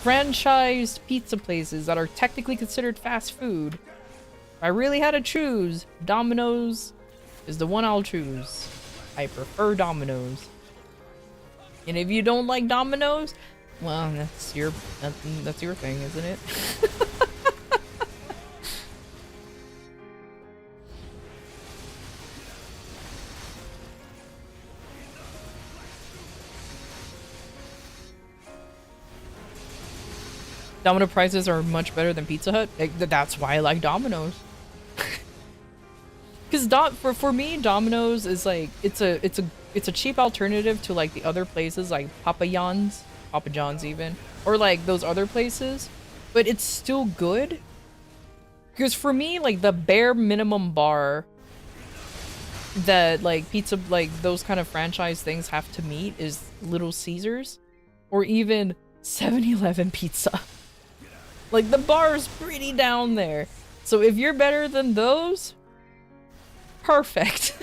franchised pizza places that are technically considered fast food, if I really had to choose, Domino's is the one I'll choose. I prefer Domino's. And if you don't like Domino's, well, that's your thing, isn't it? Domino prices are much better than Pizza Hut. That's why I like Domino's. Because for me, Domino's is like it's a cheap alternative to like the other places like Papa John's even, or like those other places, but it's still good. Because for me, like the bare minimum bar that like pizza, like those kind of franchise things have to meet is Little Caesars, or even 7-Eleven pizza. Like the bar is pretty down there. So if you're better than those, perfect.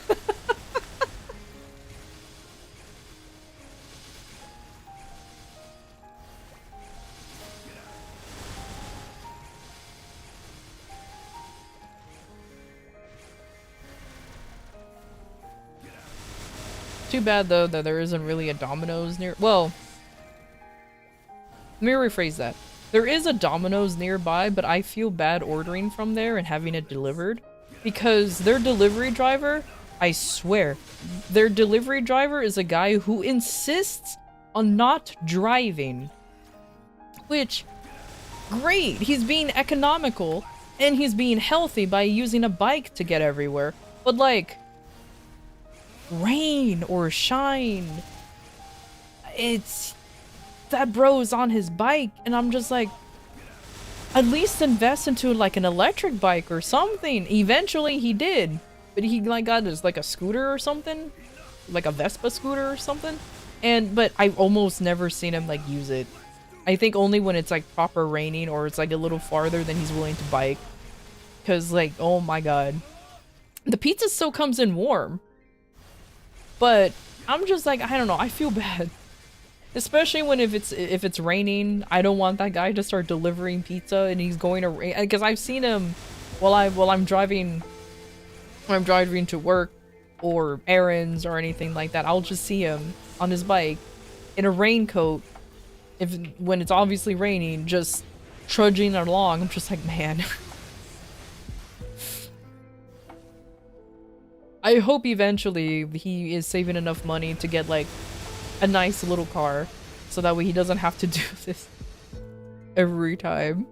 Too bad though that there isn't really a Domino's near. Well, let me rephrase that. There is a Domino's nearby, but I feel bad ordering from there and having it delivered because their delivery driver, I swear, their delivery driver is a guy who insists on not driving. Which, great, he's being economical and he's being healthy by using a bike to get everywhere. But like, rain or shine, it's that bro's on his bike and I'm just like, at least invest into like an electric bike or something. Eventually he did, but he like got his like a scooter or something, like a Vespa scooter or something, but I've almost never seen him like use it. I think only when it's like proper raining or it's like a little farther than he's willing to bike, because like, oh my god, the pizza still comes in warm. But I'm just like, I don't know, I feel bad. Especially when if it's raining, I don't want that guy to start delivering pizza and he's going to rain, because I've seen him while I'm driving to work or errands or anything like that. I'll just see him on his bike in a raincoat when it's obviously raining, just trudging along. I'm just like, man. I hope eventually he is saving enough money to get like a nice little car so that way he doesn't have to do this every time.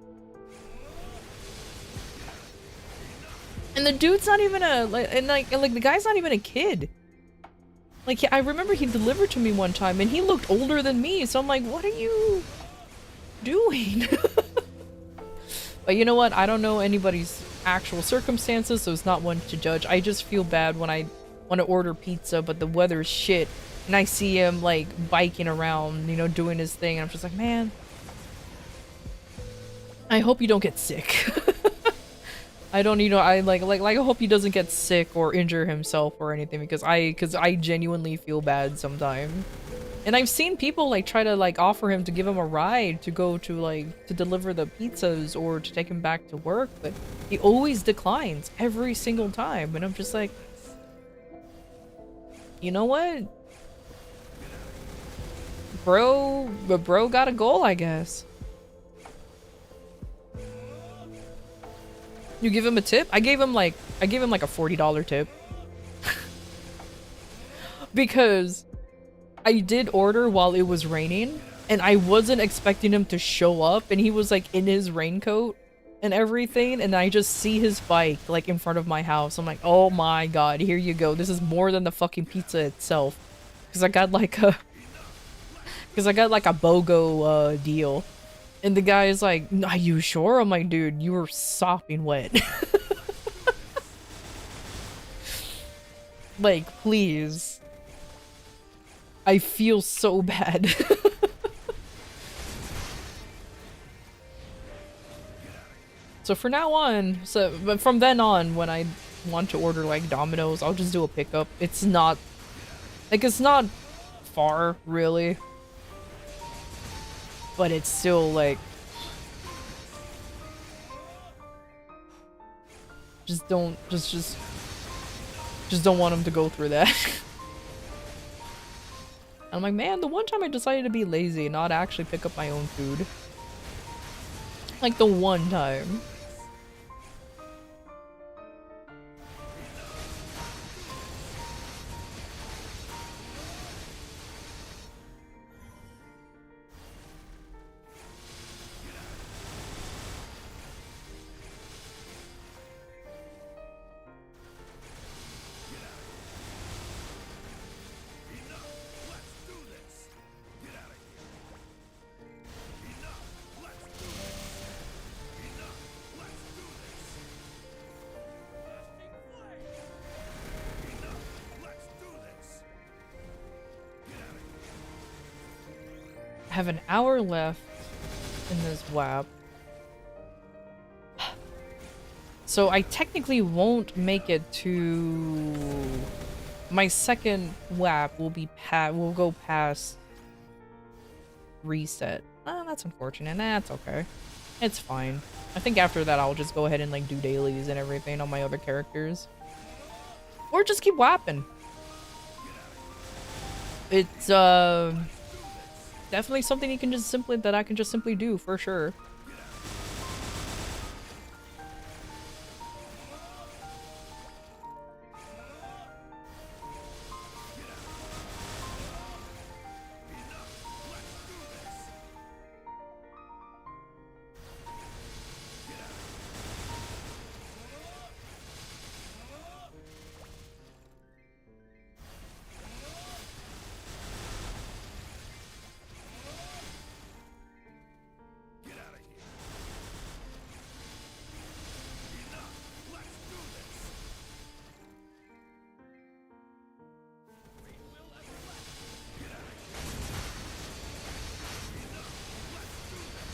And the dude's not even like the guy's not even a kid. Like, I remember he delivered to me one time and he looked older than me, so I'm like, what are you doing? But you know what? I don't know anybody's actual circumstances, so it's not one to judge. I just feel bad when I want to order pizza, but the weather's shit, and I see him, like, biking around, you know, doing his thing, and I'm just like, man, I hope you don't get sick. I don't, you know, I I hope he doesn't get sick or injure himself or anything, because I genuinely feel bad sometimes. And I've seen people like try to like offer him to give him a ride to go to like to deliver the pizzas or to take him back to work, but he always declines every single time. And I'm just like, you know what? Bro got a goal, I guess. You give him a tip? I gave him like a $40 tip. Because I did order while it was raining, and I wasn't expecting him to show up, and he was like in his raincoat and everything, and I just see his bike like in front of my house. I'm like, oh my god, here you go. This is more than the fucking pizza itself. Because I got like a BOGO deal. And the guy is like, are you sure? I'm like, dude, you were sopping wet. Like, please. I feel so bad. So for now on, but from then on, when I want to order like Domino's, I'll just do a pickup. It's not far, really. But it's still like, just don't want him to go through that. I'm like, man, the one time I decided to be lazy and not actually pick up my own food. Like the one time. have an hour left in this WAP. So I technically won't make it to my second WAP will go past reset. That's unfortunate. That's okay. It's fine. I think after that I'll just go ahead and like do dailies and everything on my other characters. Or just keep whapping. It's definitely something you can just I can just simply do for sure.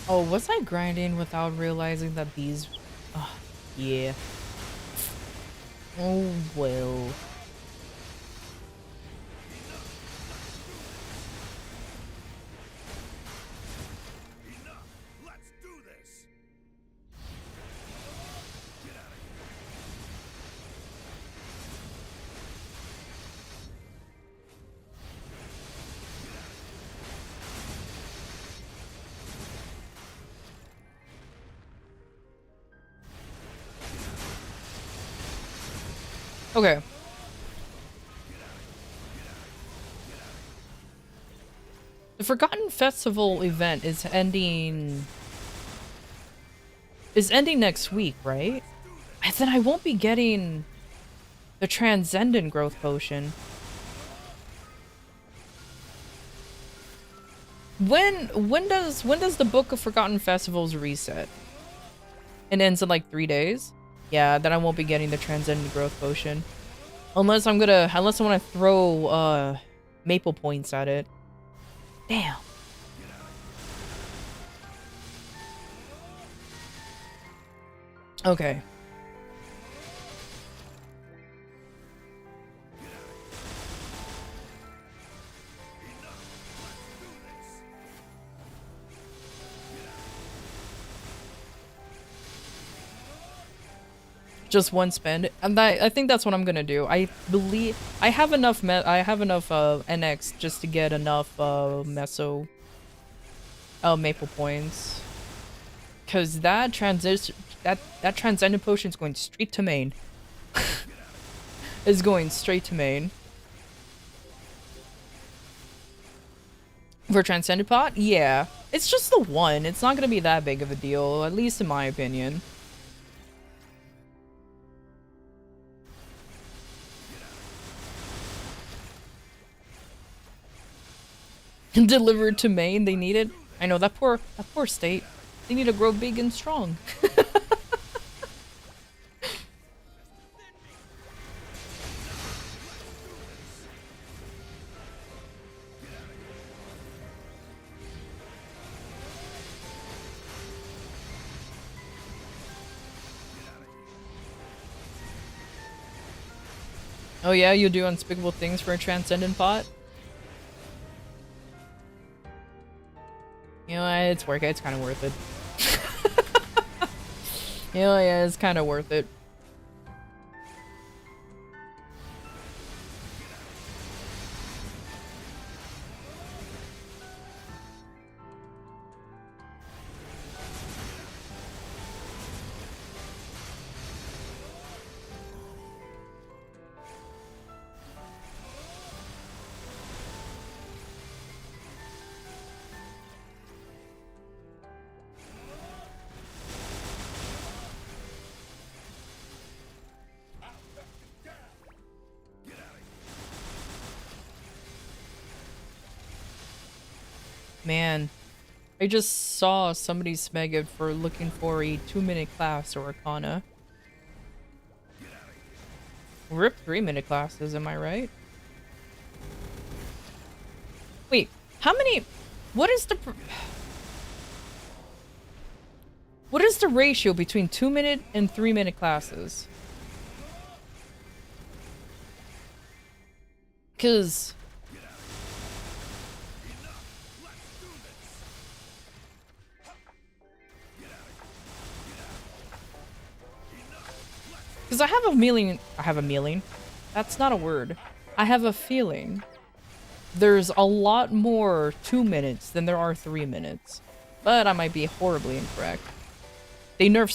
Oh, was I grinding without realizing that these... yeah. Oh, well. Okay. The Forgotten Festival event is ending next week, right? And then I won't be getting the Transcendent Growth Potion. When does the Book of Forgotten Festivals reset? It ends in like 3 days? Yeah, then I won't be getting the Transcendent Growth Potion. Unless I want to throw Maple points at it. Damn. Okay. Just one spend, and I think that's what I'm gonna do. I believe I have enough NX just to get enough Meso Maple points, because that Transcendent Potion is going straight to main. Is going straight to main. For Transcendent Pot, yeah, it's just the one. It's not gonna be that big of a deal, at least in my opinion. Delivered to Maine, they need it. I know, that poor state. They need to grow big and strong. Oh yeah, you do unspeakable things for a Transcendent Pot? You know, it's worth it. It's kind of worth it. Yeah, it's kind of worth it. Man, I just saw somebody smeg it for looking for a 2-minute class or Arcana. Rip 3-minute classes, am I right? Wait, how many What is the what is the ratio between 2-minute and 3-minute classes? Cause I have a feeling. That's not a word. I have a feeling there's a lot more 2 minutes than there are 3 minutes. But I might be horribly incorrect. They nerf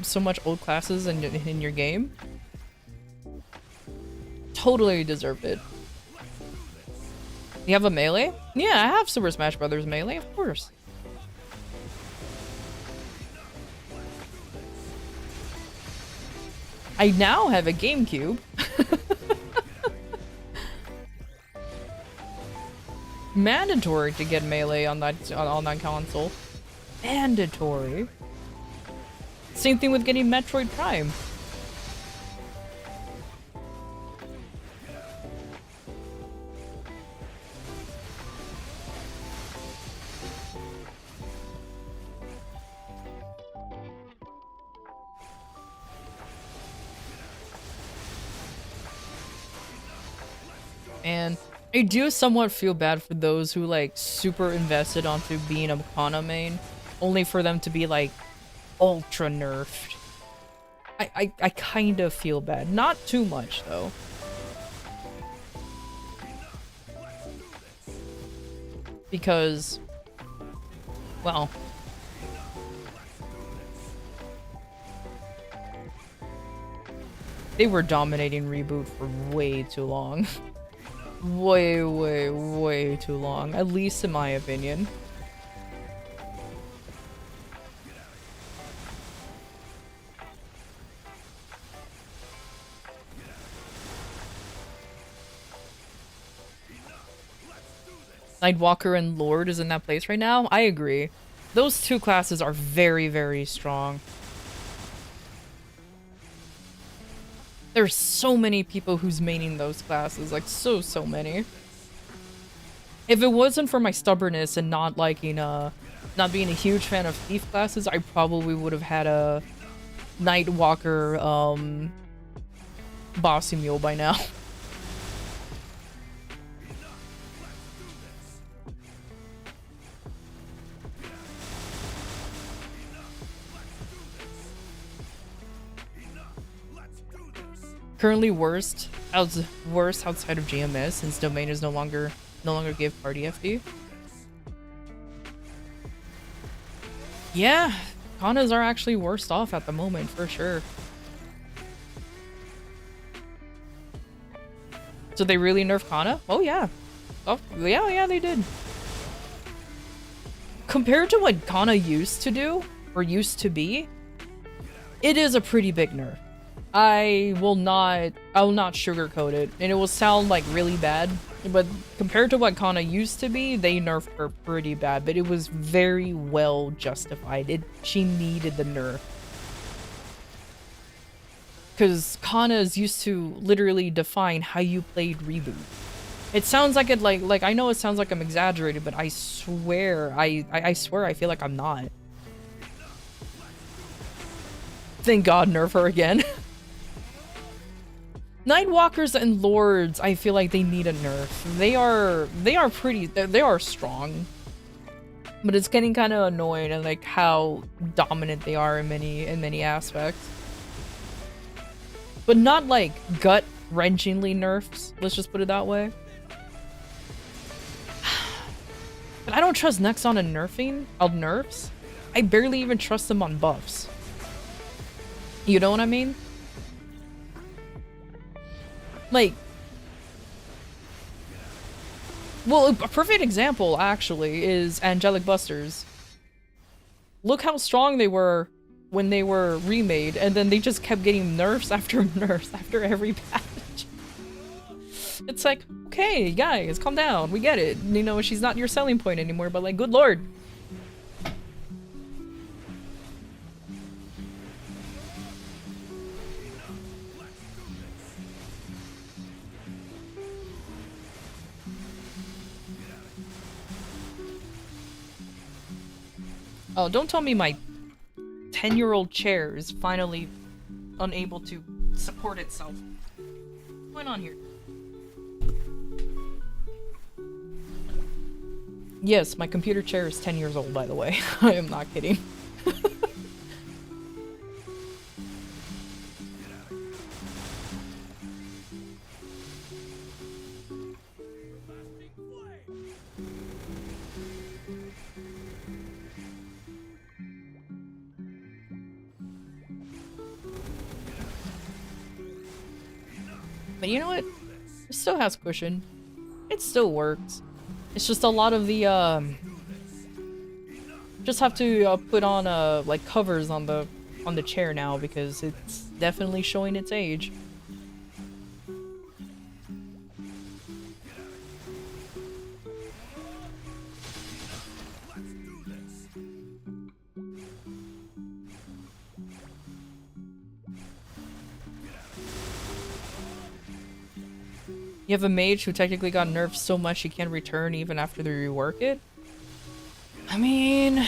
so much old classes in your game. Totally deserve it. You have a melee? Yeah, I have Super Smash Brothers melee, of course. I now have a GameCube. Mandatory to get melee on that console. Mandatory. Same thing with getting Metroid Prime. And I do somewhat feel bad for those who like super invested onto being a Kana main, only for them to be like ultra nerfed. I kind of feel bad. Not too much though. Because, well, they were dominating Reboot for way too long. Way too long, at least in my opinion. Nightwalker and Lord is in that place right now. I agree. Those two classes are very strong. There's so many people who's maining those classes, like so many. If it wasn't for my stubbornness and not liking, not being a huge fan of thief classes, I probably would have had a Nightwalker, bossy mule by now. Currently worst outside of GMS since domain is no longer give party FD. Yeah, Kanas are actually worst off at the moment for sure. So they really nerfed Kana? Oh yeah. Oh yeah they did. Compared to what Kana used to do or used to be, it is a pretty big nerf. I will not sugarcoat it, and it will sound like really bad, but compared to what Kana used to be, they nerfed her pretty bad, but it was very well justified. She needed the nerf. Because Kana's used to literally define how you played Reboot. It sounds like I know it sounds like I'm exaggerating, but I swear, I swear I feel like I'm not. Thank God nerf her again. Nightwalkers and Lords, I feel like they need a nerf. They are strong. But it's getting kind of annoying and like how dominant they are in many aspects. But not like gut-wrenchingly nerfs, let's just put it that way. But I don't trust Nexon on nerfs. I barely even trust them on buffs. You know what I mean? Like, well, a perfect example, actually, is Angelic Busters. Look how strong they were when they were remade, and then they just kept getting nerfs after nerfs after every patch. It's like, okay, guys, calm down, we get it. You know, she's not your selling point anymore, but like, good lord. Oh, don't tell me my 10-year-old chair is finally unable to support itself. What's going on here? Yes, my computer chair is 10 years old, by the way. I am not kidding. But you know what? It still has cushion. It still works. It's just a lot of the, just have to put on, like covers on the chair now because it's definitely showing its age. You have a mage who technically got nerfed so much he can't return even after they rework it? I mean...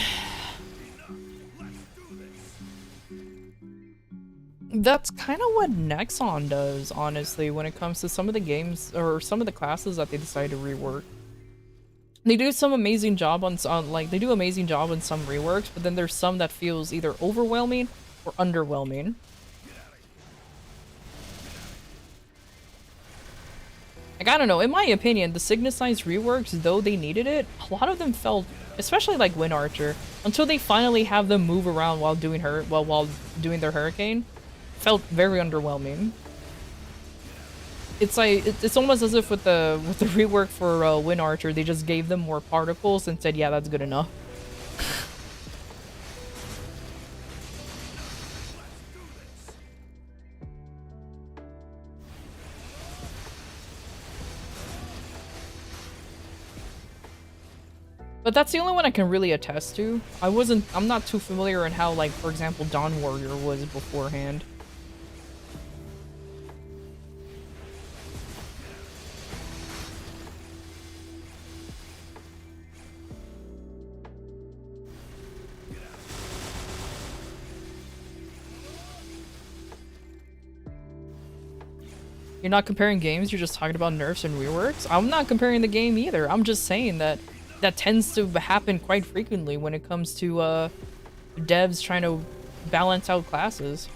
that's kind of what Nexon does, honestly, when it comes to some of the games, or some of the classes that they decide to rework. They do some amazing job on like, they do amazing job on some reworks, but then there's some that feels either overwhelming or underwhelming. Like, I don't know, in my opinion, the Signicize reworks, though they needed it, a lot of them felt, especially like Wind Archer, until they finally have them move around while doing while doing their Hurricane, felt very underwhelming. It's like, it's almost as if with the rework for Wind Archer, they just gave them more particles and said, yeah, that's good enough. But that's the only one I can really attest to. I'm not too familiar in how, like, for example, Dawn Warrior was beforehand. You're not comparing games, you're just talking about nerfs and reworks? I'm not comparing the game either. I'm just saying that that tends to happen quite frequently when it comes to devs trying to balance out classes.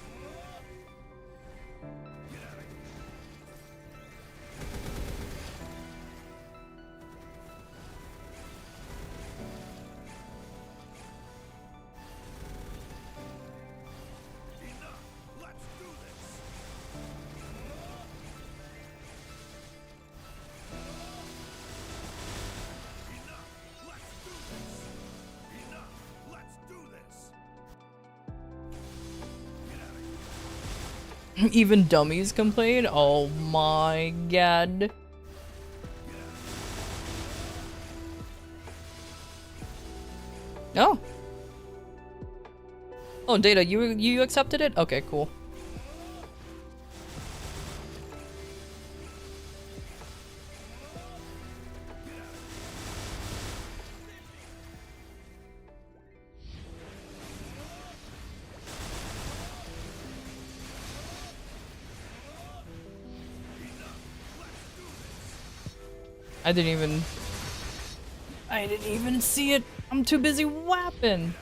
Even dummies complain? Oh my god. Oh. Oh, Data, you accepted it? Okay, cool. I didn't even see it. I'm too busy whapping.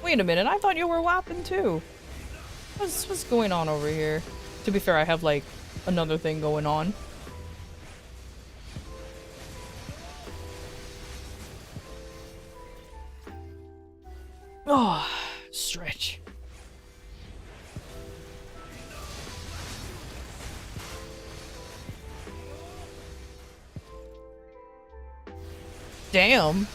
Wait a minute, I thought you were whapping too. What's going on over here? To be fair, I have like another thing going on. Oh, stretch. Damn.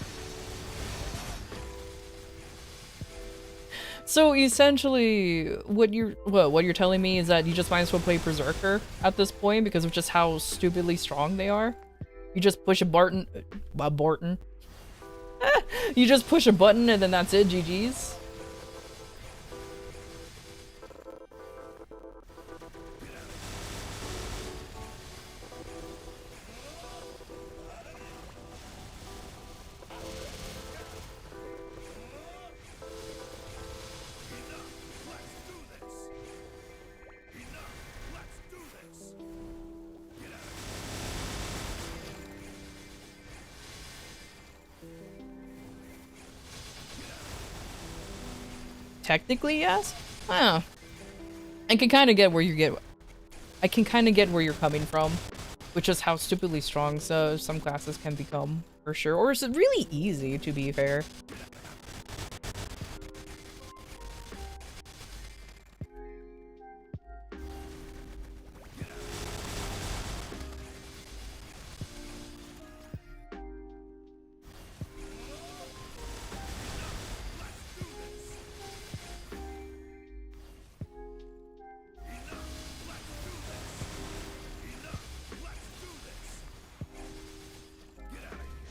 So essentially, what you're telling me is that you just might as well play Berserker at this point because of just how stupidly strong they are. You just push a button, you just push a button and then that's it. GG's. technically, yes. I can kind of get where I can kind of get where you're coming from, which is how stupidly strong some classes can become, for sure. Or is it really easy, to be fair?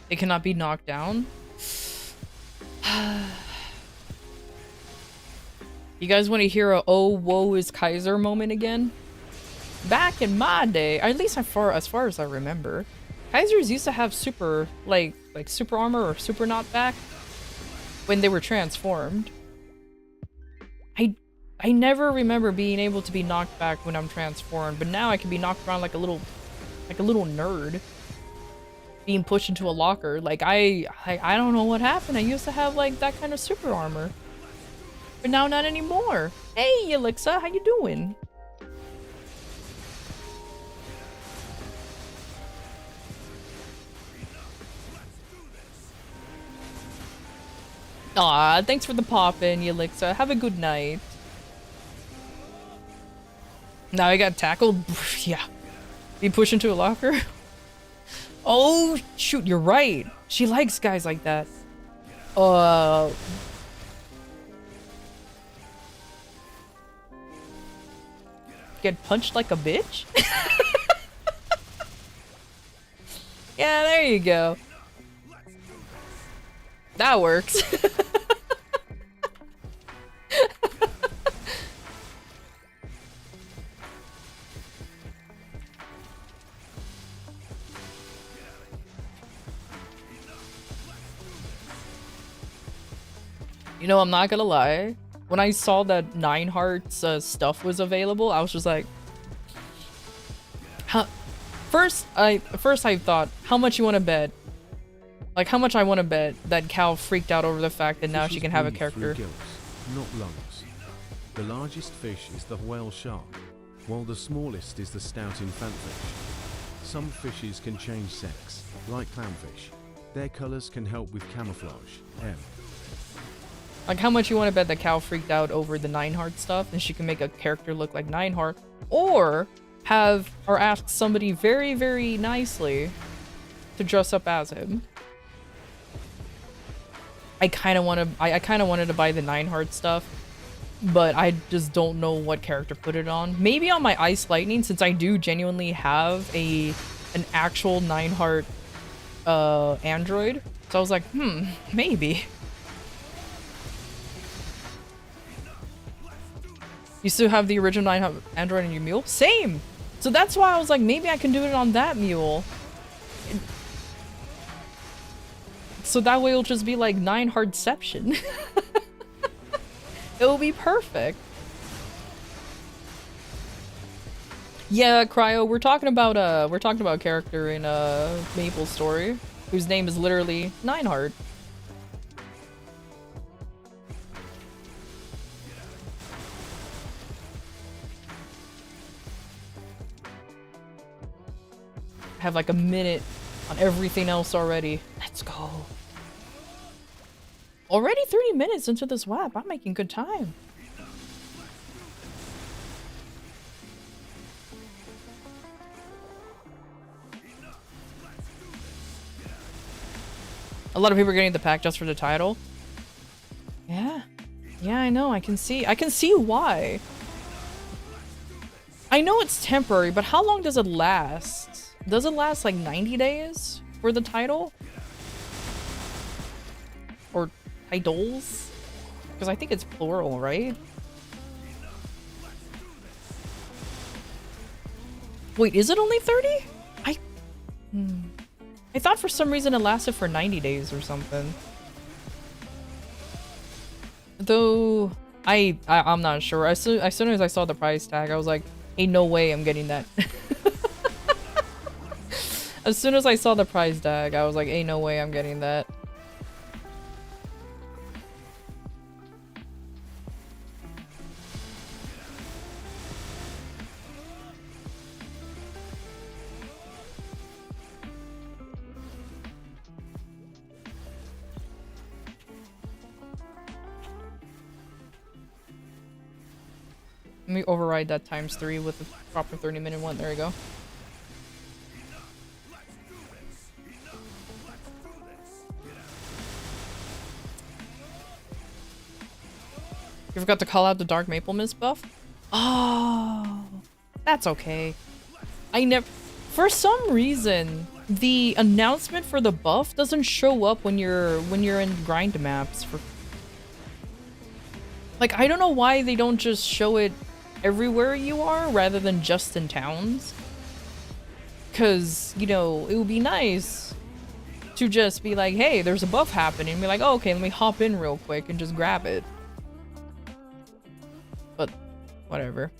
It cannot be knocked down. You guys want to hear a "oh woe is Kaiser" moment again? Back in my day, or at least as far as I remember, Kaisers used to have super like super armor or super knockback when they were transformed. I never remember being able to be knocked back when I'm transformed, but now I can be knocked around like a little nerd. Being pushed into a locker. Like, I don't know what happened. I used to have, like, that kind of super armor. But now not anymore. Hey, Alexa, how you doing? Aw, thanks for the pop-in, Alexa. Have a good night. Now I got tackled? Yeah. Be pushed into a locker? Oh, shoot, you're right. She likes guys like that. Get punched like a bitch? Yeah, there you go. That works. You know, I'm not gonna lie. When I saw that 9 Hearts stuff was available, I was just like, first I thought, how much you want to bet? Like, how much I want to bet that Cal freaked out over the fact that now she can have a character. Gills, not lungs. The largest fish is the whale shark, while the smallest is the stout infantfish. Some fishes can change sex, like clownfish. Their colors can help with camouflage. Like, how much you want to bet that Cal freaked out over the 9 Heart stuff and she can make a character look like 9 Heart, or ask somebody very, very nicely to dress up as him. I kind of wanted to buy the 9 Heart stuff, but I just don't know what character to put it on. Maybe on my Ice Lightning, since I do genuinely have an actual 9 Heart android. So I was like, maybe. You still have the original 9 android in your mule? Same! So that's why I was like, maybe I can do it on that mule. So that way it'll just be like 9 Heartception. It will be perfect. Yeah, Cryo, we're talking about a character in Maple Story whose name is literally 9 Heart. I have like a minute on everything else already. Let's go. Already 30 minutes into this WAP. I'm making good time. A lot of people are getting the pack just for the title. Yeah. Yeah, I know. I can see why. I know it's temporary, but how long does it last? Does it last like 90 days for the title? Or titles? Because I think it's plural, right? Wait, is it only 30? I thought for some reason it lasted for 90 days or something. Though, I'm not sure. As soon as I saw the price tag, I was like, ain't no way I'm getting that. As soon as I saw the price tag, I was like, ain't no way I'm getting that. Let me override that ×3 with the proper 30-minute one. There you go. You forgot to call out the Dark Maple Mist buff? Oh, that's okay. I never... For some reason, the announcement for the buff doesn't show up when you're in grind maps. Like, I don't know why they don't just show it everywhere you are rather than just in towns. Because, you know, it would be nice to just be like, hey, there's a buff happening. And be like, oh, okay, let me hop in real quick and just grab it. But, whatever.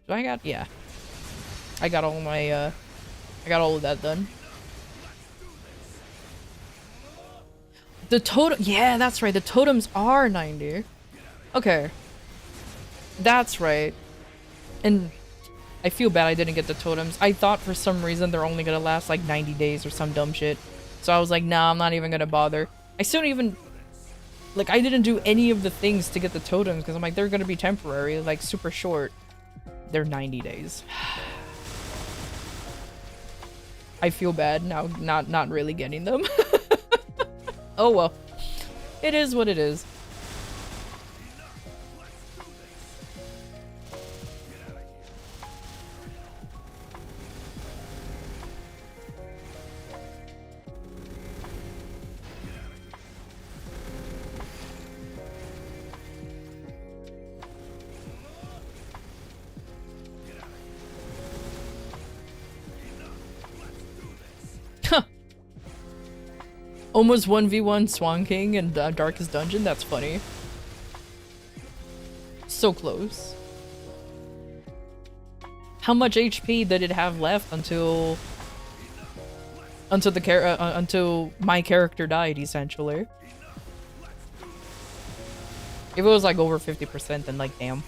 Do I got... Yeah. I got all my, I got all of that done. The totem... Yeah, that's right. The totems are 90. Okay. That's right. And I feel bad I didn't get the totems. I thought for some reason they're only gonna last like 90 days or some dumb shit. So I was like, nah, I'm not even gonna bother. I still don't even... Like, I didn't do any of the things to get the totems because I'm like, they're gonna be temporary, like super short. They're 90 days. I feel bad now not really getting them. Oh well. It is what it is. Almost 1v1 Swan King in Darkest Dungeon? That's funny. So close. How much HP did it have left until until my character died, essentially? If it was like over 50%, then like, damn.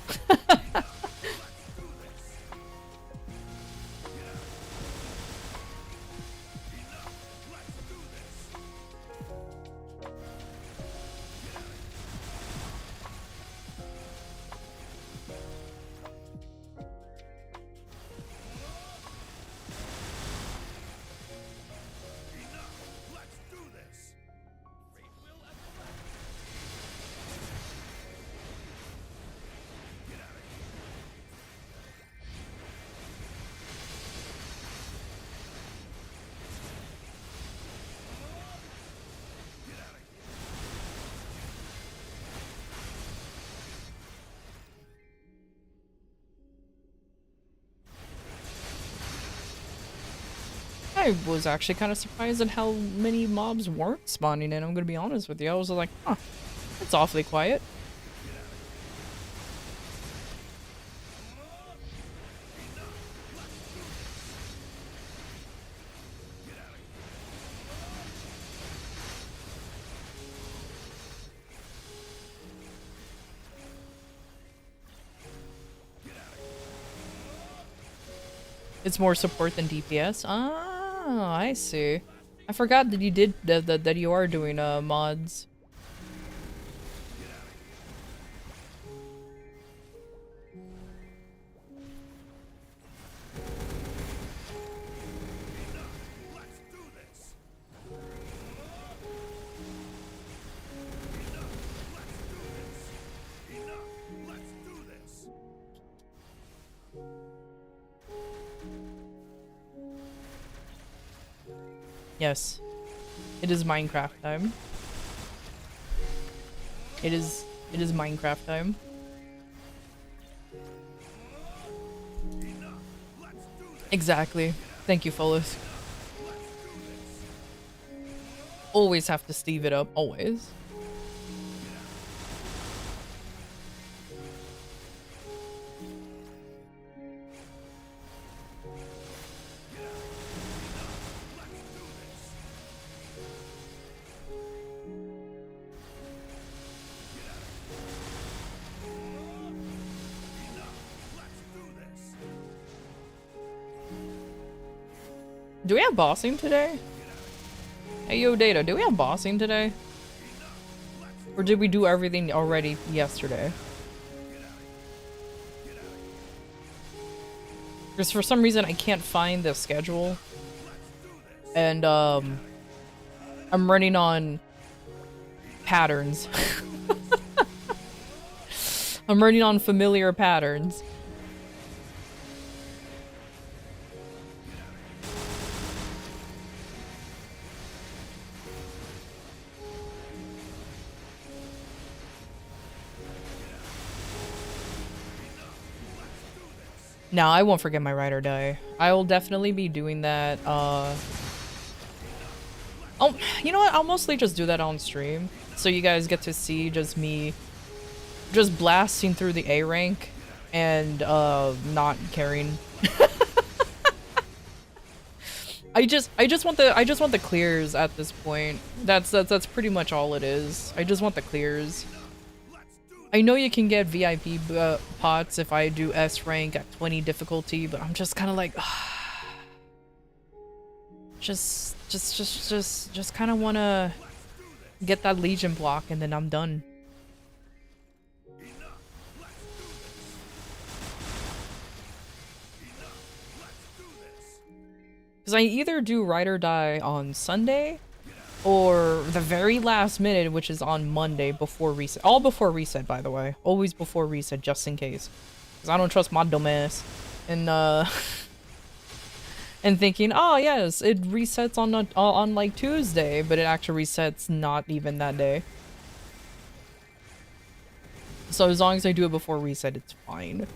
I was actually kind of surprised at how many mobs weren't spawning in, I'm gonna be honest with you. I was like, huh, it's awfully quiet. It's more support than DPS? Oh, I see. I forgot that you did that you are doing mods. Yes. It is Minecraft time. It is Minecraft time. Exactly. Thank you, Follis. Always have to Steve it up. Always. Do we have bossing today? Hey, yo, Data, do we have bossing today? Or did we do everything already yesterday? Because for some reason I can't find the schedule. And I'm running on patterns. I'm running on familiar patterns. Now, I won't forget my ride or die. I will definitely be doing that. Oh, you know what? I'll mostly just do that on stream. So you guys get to see just me just blasting through the A rank and not caring. I just want the clears at this point. That's pretty much all it is. I just want the clears. I know you can get VIP pots if I do S rank at 20 difficulty, but I'm just kind of like, just kind of want to get that Legion block and then I'm done. Because I either do Ride or Die on Sunday or the very last minute, which is on Monday before reset. All before reset, by the way. Always before reset, just in case. Because I don't trust my dumbass. And, and thinking, oh yes, it resets on like Tuesday, but it actually resets not even that day. So as long as I do it before reset, it's fine.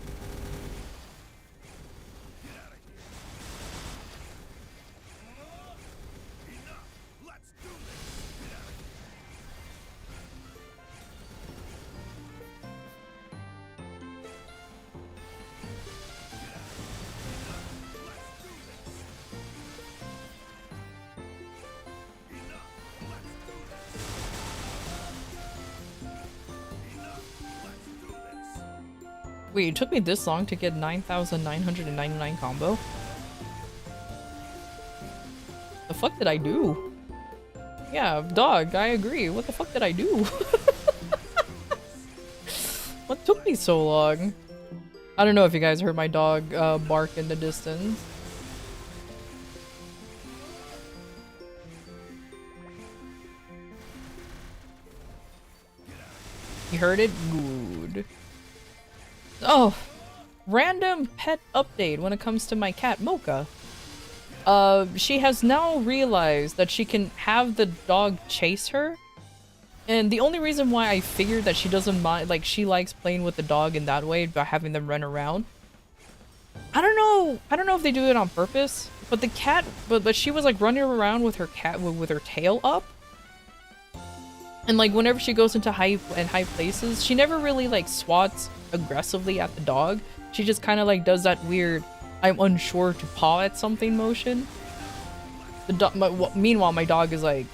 Wait, it took me this long to get 9,999 combo? The fuck did I do? Yeah, dog, I agree. What the fuck did I do? What took me so long? I don't know if you guys heard my dog bark in the distance. You heard it? Good. Oh, random pet update when it comes to my cat, Mocha. She has now realized that she can have the dog chase her. And the only reason why I figured that she doesn't mind, like, she likes playing with the dog in that way by having them run around. I don't know if they do it on purpose, but the cat, but she was like running around with her cat with her tail up. And like whenever she goes into high places, she never really like swats aggressively at the dog. She just kind of like does that weird I'm unsure to paw at something motion. Meanwhile, my dog is like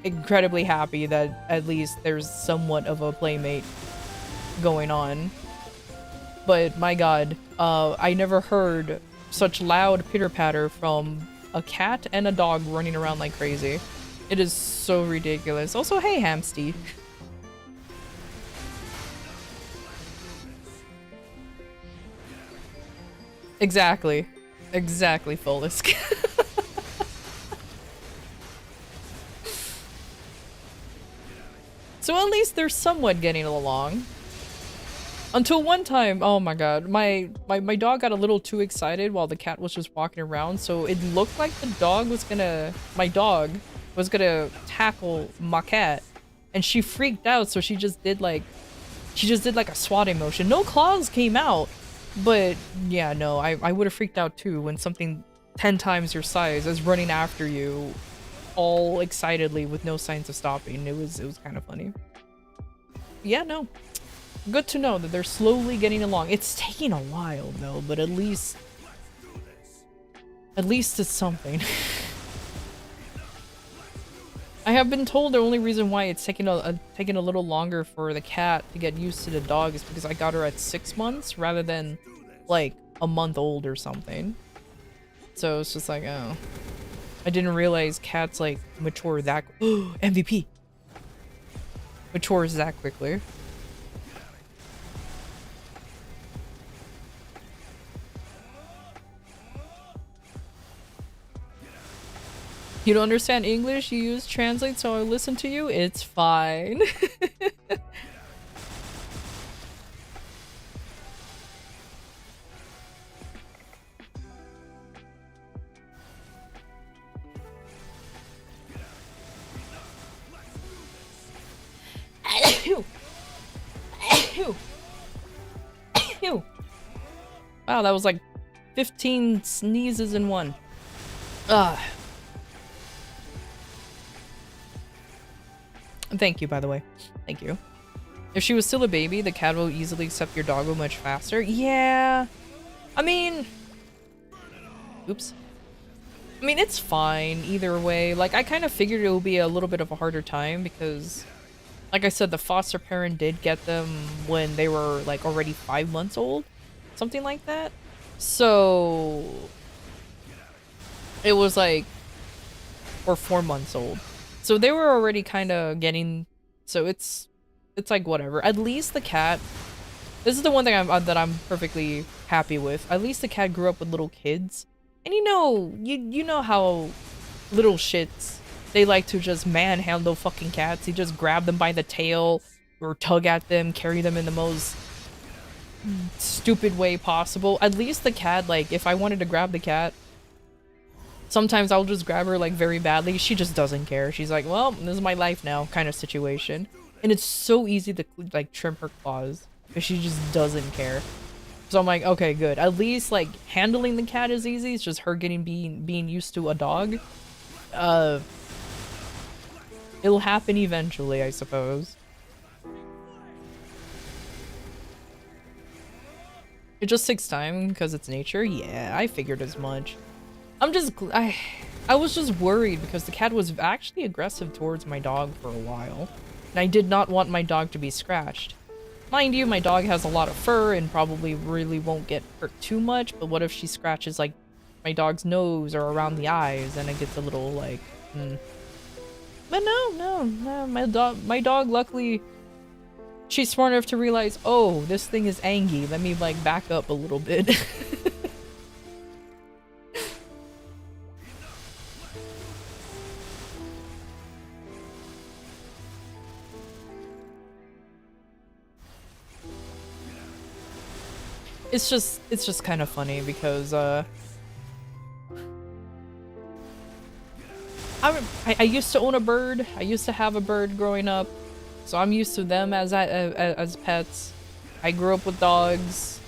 incredibly happy that at least there's somewhat of a playmate going on. But my god, I never heard such loud pitter-patter from a cat and a dog running around like crazy. It is so ridiculous. Also, hey, Hamsty. Exactly. Exactly, Folisk. So at least they're somewhat getting along. Until one time, oh my god, my dog got a little too excited while the cat was just walking around, so it looked like my dog was gonna tackle my cat, and she freaked out, so she just did like a swatting motion. No claws came out, but yeah, no, I would have freaked out too when something 10 times your size is running after you all excitedly with no signs of stopping. It was kind of funny. Yeah, no. Good to know that they're slowly getting along. It's taking a while though, but at least it's something. I have been told the only reason why it's taking a little longer for the cat to get used to the dog is because I got her at 6 months rather than like a month old or something. So it's just like, oh, I didn't realize cats like mature that MVP matures that quickly. You don't understand English? You use Translate so I listen to you? It's fine. Wow, that was like 15 sneezes in one. Ugh. Thank you, by the way. Thank you. If she was still a baby, the cat will easily accept your doggo much faster. Yeah. I mean... Oops. I mean, it's fine either way. Like, I kind of figured it would be a little bit of a harder time because, like I said, the foster parent did get them when they were, like, already 5 months old. Something like that. So... It was like... Or 4 months old. So they were already kind of getting... So it's like, whatever. At least the cat... This is the one thing that I'm perfectly happy with. At least the cat grew up with little kids. And you know how little shits, they like to just manhandle fucking cats. You just grab them by the tail or tug at them, carry them in the most stupid way possible. At least the cat, like, if I wanted to grab the cat, sometimes I'll just grab her, like, very badly. She just doesn't care. She's like, well, this is my life now kind of situation. And it's so easy to, like, trim her claws because she just doesn't care. So I'm like, okay, good. At least, like, handling the cat is easy. It's just her being used to a dog. It'll happen eventually, I suppose. It just takes time because it's nature. Yeah, I figured as much. I was just worried because the cat was actually aggressive towards my dog for a while. And I did not want my dog to be scratched. Mind you, my dog has a lot of fur and probably really won't get hurt too much, but what if she scratches, like, my dog's nose or around the eyes and it gets a little, like, But no, my dog, luckily, she's smart enough to realize, oh, this thing is angry, let me, like, back up a little bit. It's just kind of funny because I used to own a bird. I used to have a bird growing up, so I'm used to them as pets. I grew up with dogs.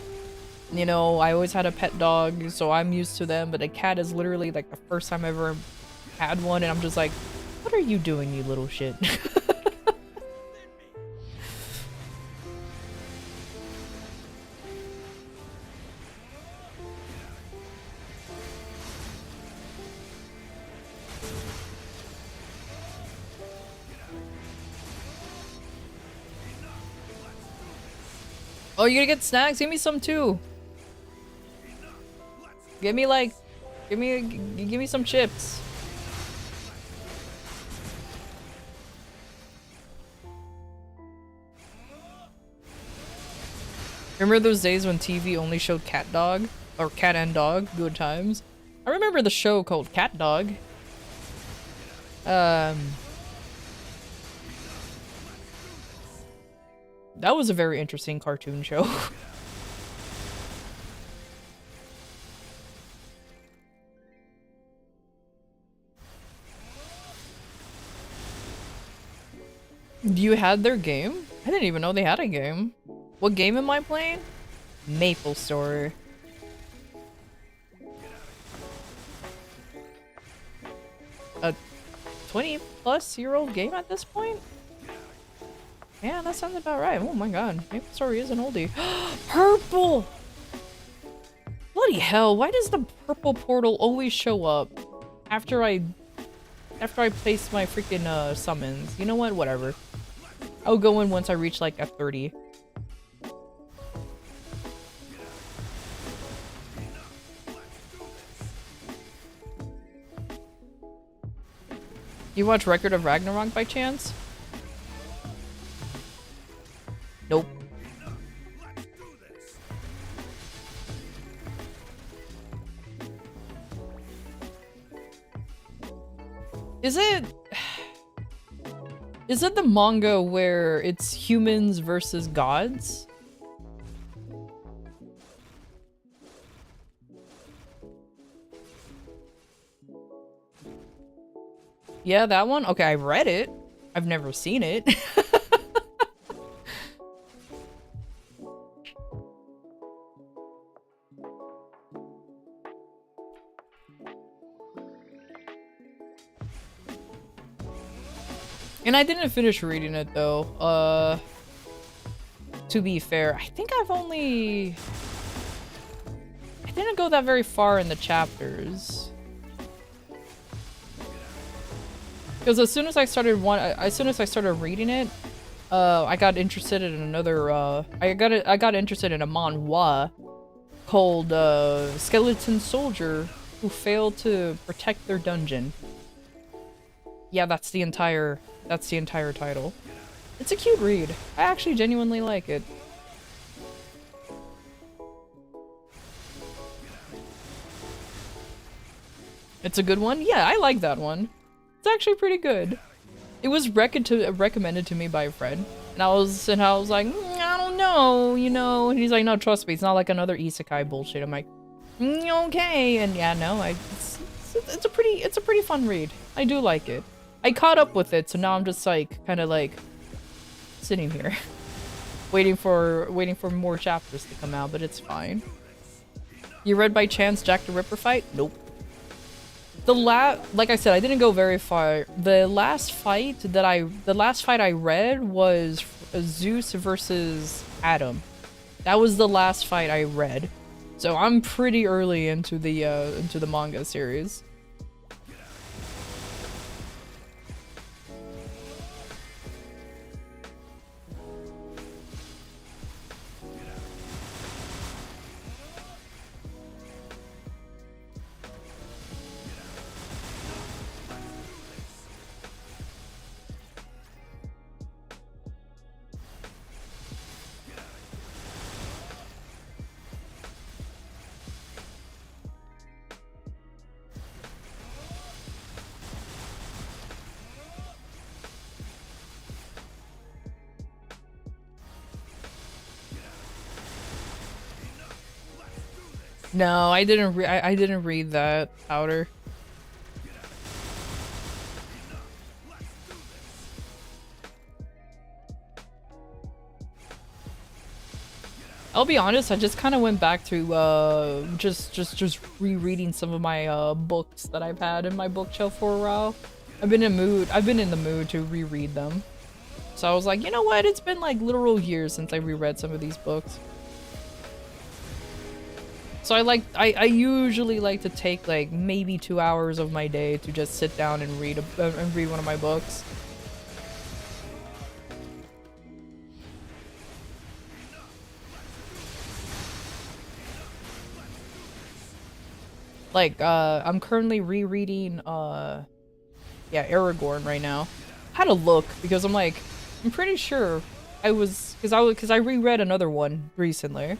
You know, I always had a pet dog, so I'm used to them. But a cat is literally like the first time I ever had one, and I'm just like, what are you doing, you little shit? Oh, you're gonna get snacks? Give me some too. Give me some chips. Remember those days when TV only showed cat dog? Or cat and dog? Good times. I remember the show called Cat Dog. That was a very interesting cartoon show. You had their game? I didn't even know they had a game. What game am I playing? Maple Story. A 20-plus-year-old game at this point? Yeah, that sounds about right. Oh my god. Maple Story is an oldie. Purple! Bloody hell, why does the purple portal always show up after I place my freaking summons? You know what? Whatever. I'll go in once I reach like a 30. You watch Record of Ragnarok by chance? Nope. Is it... Is it the manga where it's humans versus gods? Yeah, that one? Okay, I've read it. I've never seen it. And I didn't finish reading it though. To be fair, I think I didn't go that very far in the chapters. Because as soon as I started reading it, I got interested in another, I got interested in a manhwa called, Skeleton Soldier Who Failed to Protect Their Dungeon. Yeah, that's the entire title. It's a cute read. I actually genuinely like it. It's a good one? Yeah, I like that one. It's actually pretty good. It was recommended to me by a friend, and I was like, I don't know, you know. And he's like, no, trust me, it's not like another isekai bullshit. I'm like, okay, and yeah, no, it's a pretty fun read. I do like it. I caught up with it, so now I'm just like kind of like sitting here, waiting for more chapters to come out, but it's fine. You read by chance Jack the Ripper fight? Nope. Like I said, I didn't go very far. The last fight I read was Zeus versus Adam. That was the last fight I read. So I'm pretty early into the manga series. No, I didn't read that, Powder. I'll be honest, I just kind of went back to just rereading some of my books that I've had in my bookshelf for a while. I've been in the mood to reread them. So I was like, you know what? It's been like literal years since I reread some of these books. So I usually like to take like maybe 2 hours of my day to just sit down and read one of my books. Like I'm currently rereading yeah, Aragorn right now. I had to look because I'm like, I'm pretty sure because I reread another one recently.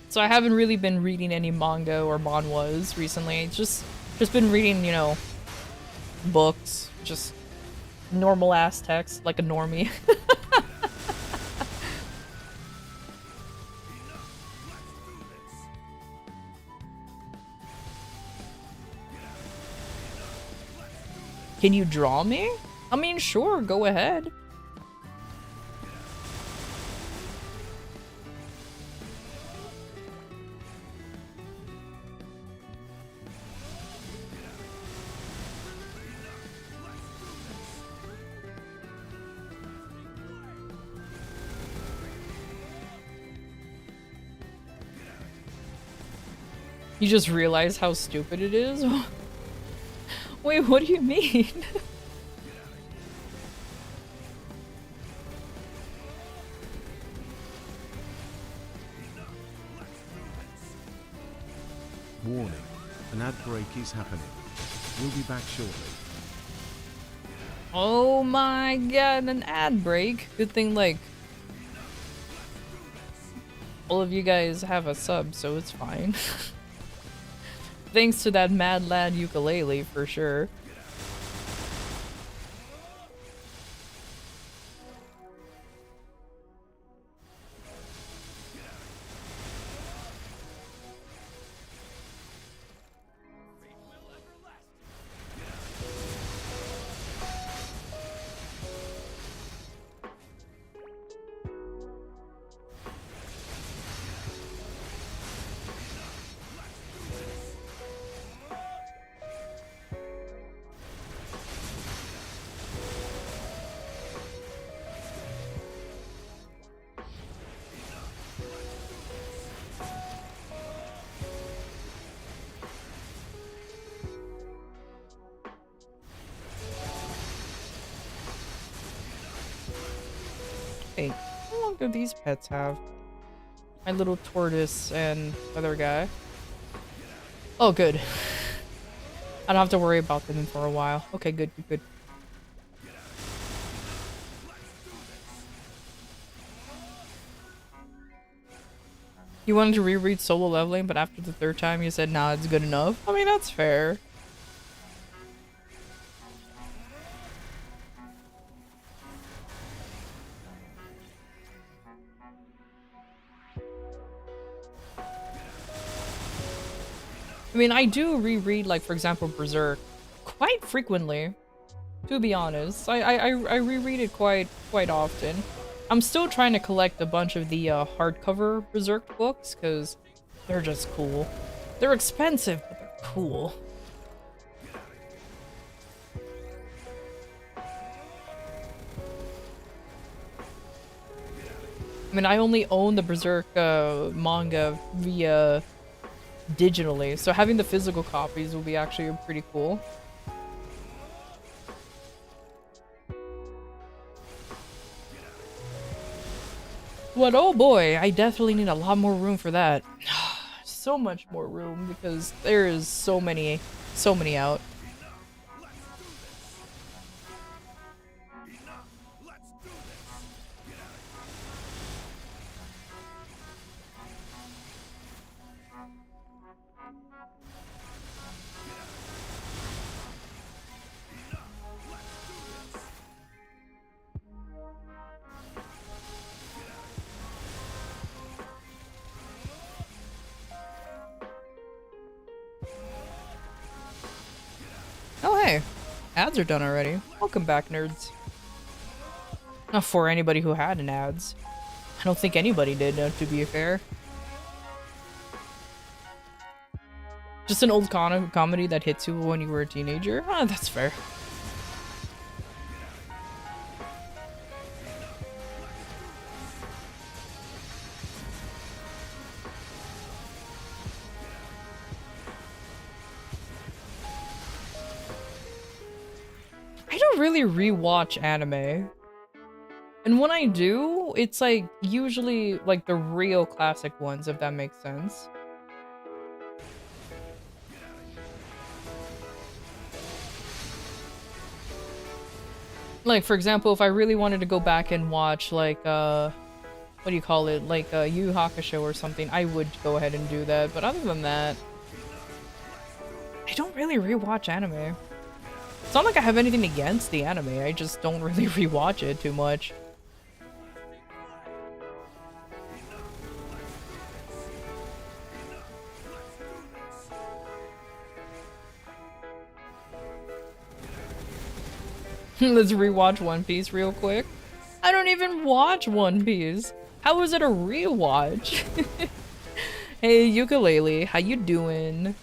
So I haven't really been reading any manga or manhwas recently. Just been reading, you know, books, just normal ass text like a normie. Can you draw me? I mean, sure, go ahead. You just realize how stupid it is? Wait, what do you mean? Warning, an ad break is happening. We'll be back shortly. Oh my god, an ad break. Good thing, like, all of you guys have a sub, so it's fine. Thanks to that mad lad ukulele, for sure. Hey, how long do these pets have? My little tortoise and other guy. Oh, good. I don't have to worry about them for a while. Okay, good, good, good. You wanted to reread Solo Leveling, but after the third time you said, nah, it's good enough. I mean, that's fair. I mean, I do reread, like, for example, Berserk quite frequently, to be honest. I reread it quite often. I'm still trying to collect a bunch of the hardcover Berserk books, because they're just cool. They're expensive, but they're cool. I mean, I only own the Berserk manga via digitally, so having the physical copies will be actually pretty cool. But oh boy, I definitely need a lot more room for that. So much more room, because there is so many out. Oh hey, ads are done already. Welcome back, nerds. Not for anybody who had an ads. I don't think anybody did, to be fair. Just an old comedy that hits you when you were a teenager? Ah, that's fair. I don't really rewatch anime. And when I do, it's like usually like the real classic ones, if that makes sense. Like, for example, if I really wanted to go back and watch like what do you call it? Like Yu Yu Hakusho or something, I would go ahead and do that. But other than that, I don't really rewatch anime. It's not like I have anything against the anime, I just don't really rewatch it too much. Let's rewatch One Piece real quick. I don't even watch One Piece. How is it a rewatch? Hey, Ukulele, how you doing?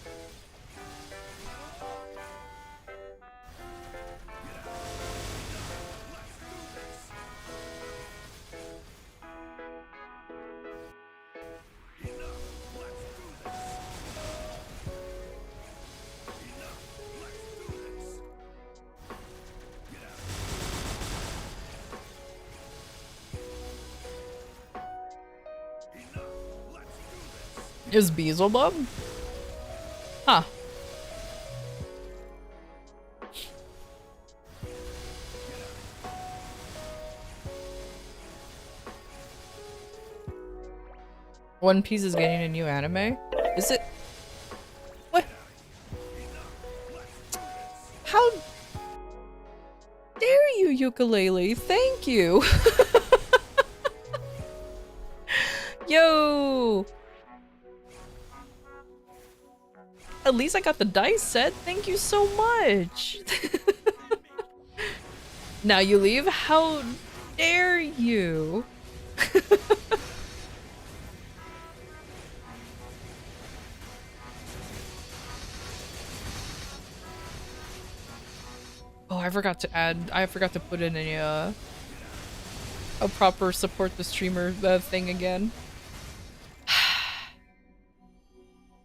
Is Beelzebub? Huh. One Piece is getting a new anime? Is it? What? ukulele. Thank you. Yo. At least I got the dice set. Thank you so much. Now you leave? How dare you? Oh, I forgot to put in a proper support the streamer thing again.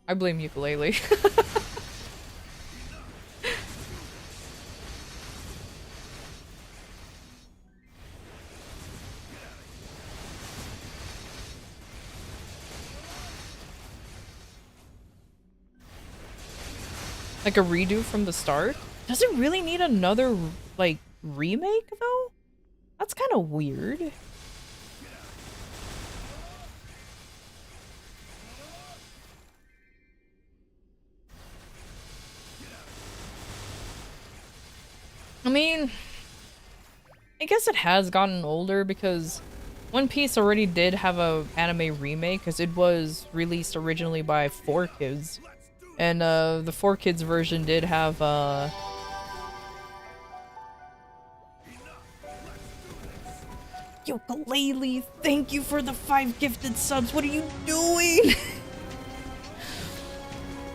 I blame ukulele. Like a redo from the start? Does it really need another, like, remake, though? That's kind of weird. I mean, I guess it has gotten older because One Piece already did have a anime remake because it was released originally by 4Kids. And the 4Kids version did have Ukulele, thank you for the 5 gifted subs. What are you doing?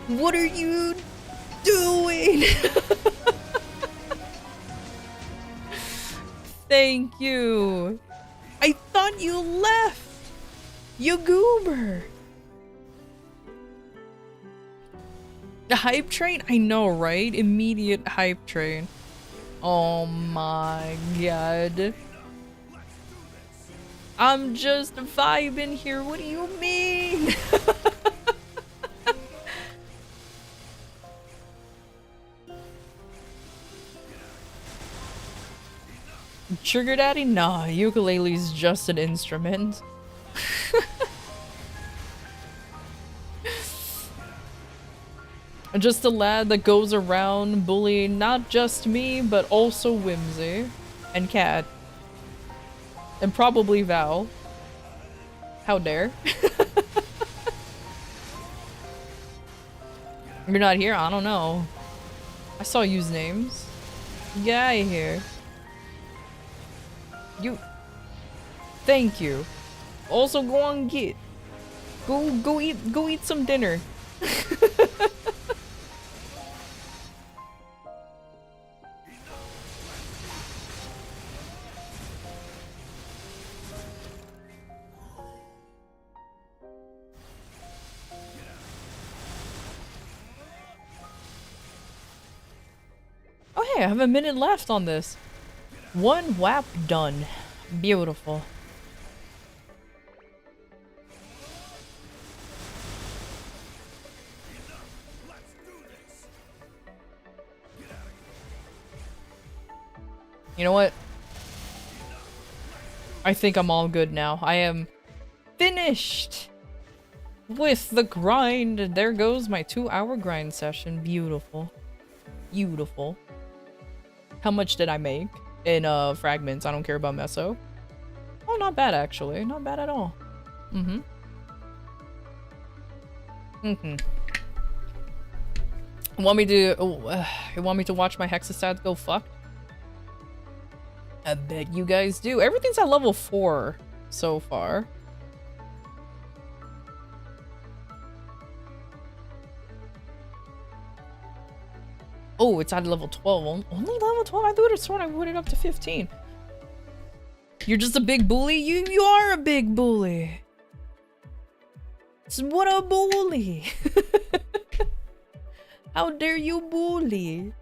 What are you doing? Thank you. I thought you left. You goober. The hype train? I know, right? Immediate hype train. Oh my god. I'm just vibing here. What do you mean? Sugar daddy? Nah, ukulele's just an instrument. Just a lad that goes around bullying not just me, but also Whimsy and Cat. And probably Val. How dare? You're not here? I don't know. I saw usernames. Get out of here. You. Thank you. Also, go on get. Go eat some dinner. Oh hey, I have a minute left on this. One whap done. Beautiful. You know what? I think I'm all good now. I am finished with the grind. There goes my 2-hour grind session. Beautiful. Beautiful. How much did I make? In fragments. I don't care about meso. Oh, not bad actually. Not bad at all. Mm-hmm. Mm-hmm. Want me to watch my hexastats go fucked? I bet you guys do. Everything's at level 4 so far. Oh, it's at level 12. Only level 12? I would have sworn I put it up to 15. You're just a big bully? You are a big bully. What a bully. How dare you bully?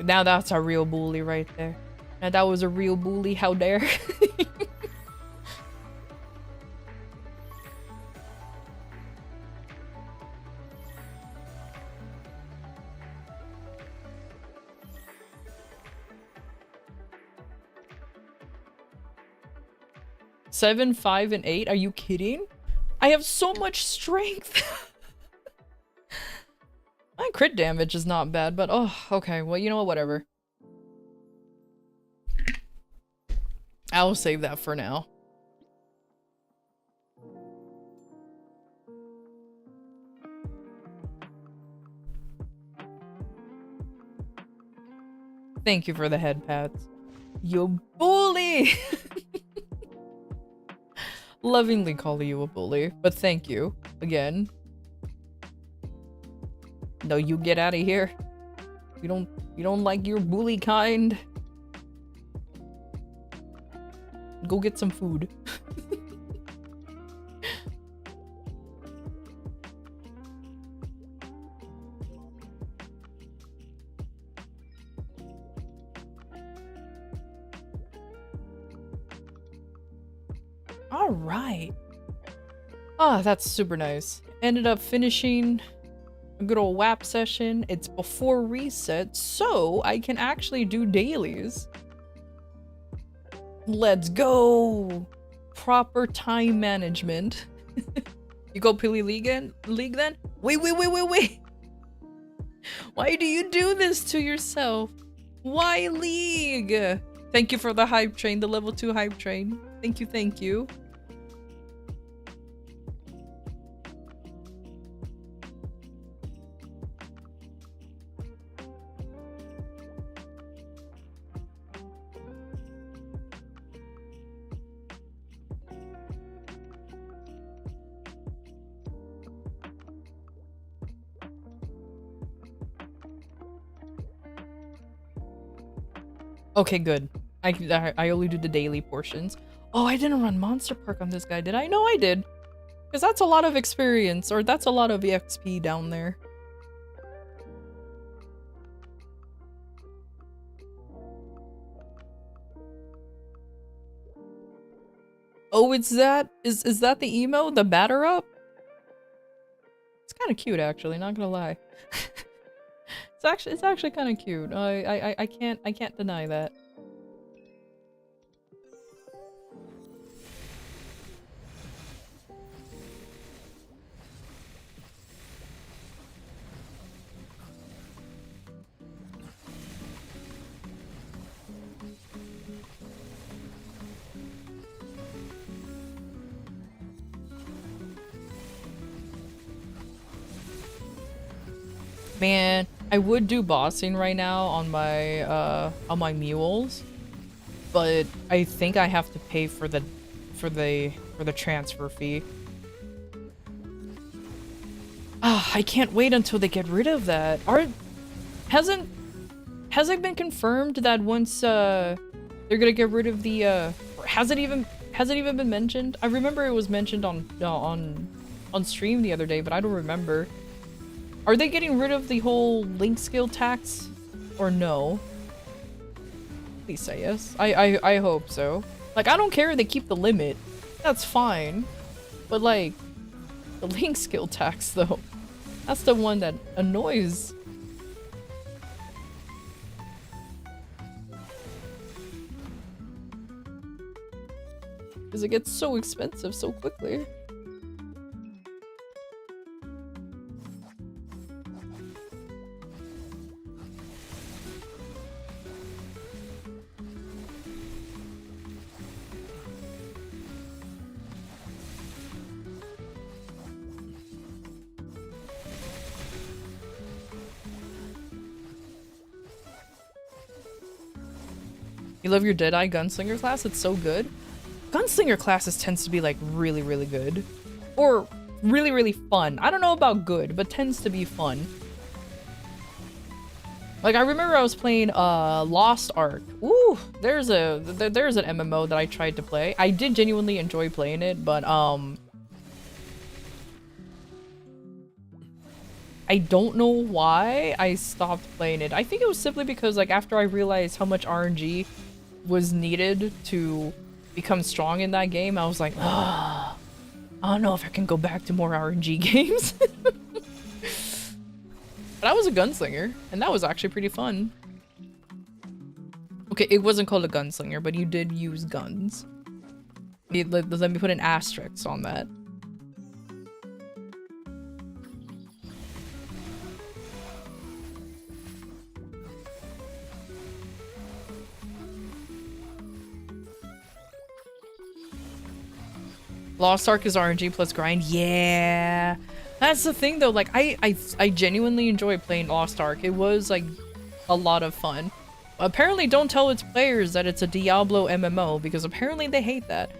Now that's a real bully right there. Now that was a real bully. How dare? 7, 5, and 8? Are you kidding? I have so much strength. My crit damage is not bad, but oh, okay. Well, you know what? Whatever. I'll save that for now. Thank you for the head pats. You bully! Lovingly call you a bully, but thank you again. No, you get out of here. You don't like your bully kind. Go get some food. All right. Ah, that's super nice. Ended up finishing a good old WAP session. It's before reset, so I can actually do dailies. Let's go! Proper time management. You go Pili League then? Wait! Why do you do this to yourself? Why League? Thank you for the hype train, the level 2 hype train. Thank you. Okay, good. I only do the daily portions. Oh, I didn't run Monster Park on this guy, did I? No, I did. Because that's a lot of experience, or that's a lot of EXP down there. Oh, it's that? Is that the emo? The batter up? It's kind of cute, actually, not gonna lie. It's actually kind of cute. I can't deny that. Man, I would do bossing right now on my mules, but I think I have to pay for the transfer fee. Ah, I can't wait until they get rid of that. Has it been confirmed that once they're gonna get rid of the has it even been mentioned? I remember it was mentioned on stream the other day, but I don't remember. Are they getting rid of the whole link skill tax or no? Please say yes. I hope so. Like, I don't care if they keep the limit. That's fine. But like, the link skill tax though, that's the one that annoys. Because it gets so expensive so quickly. You love your Deadeye Gunslinger class? It's so good. Gunslinger classes tends to be like really, really good. Or really, really fun. I don't know about good, but tends to be fun. Like, I remember I was playing Lost Ark. Ooh, there's an MMO that I tried to play. I did genuinely enjoy playing it, but I don't know why I stopped playing it. I think it was simply because, like, after I realized how much RNG was needed to become strong in that game, I was like, ah, I don't know if I can go back to more RNG games. But I was a gunslinger, and that was actually pretty fun. Okay, it wasn't called a gunslinger, but you did use guns. Let me put an asterisk on that. Lost Ark is RNG plus grind. Yeah, that's the thing though. Like I genuinely enjoy playing Lost Ark. It was like a lot of fun. Apparently, don't tell its players that it's a Diablo MMO because apparently they hate that,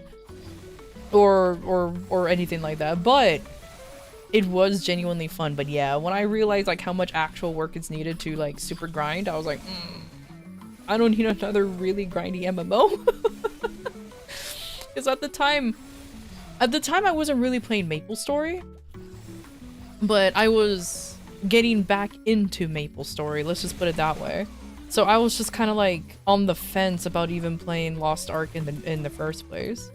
or anything like that. But it was genuinely fun. But yeah, when I realized like how much actual work is needed to like super grind, I was like, I don't need another really grindy MMO. Because at the time I wasn't really playing MapleStory, but I was getting back into MapleStory, let's just put it that way. So I was just kind of like on the fence about even playing Lost Ark in the first place.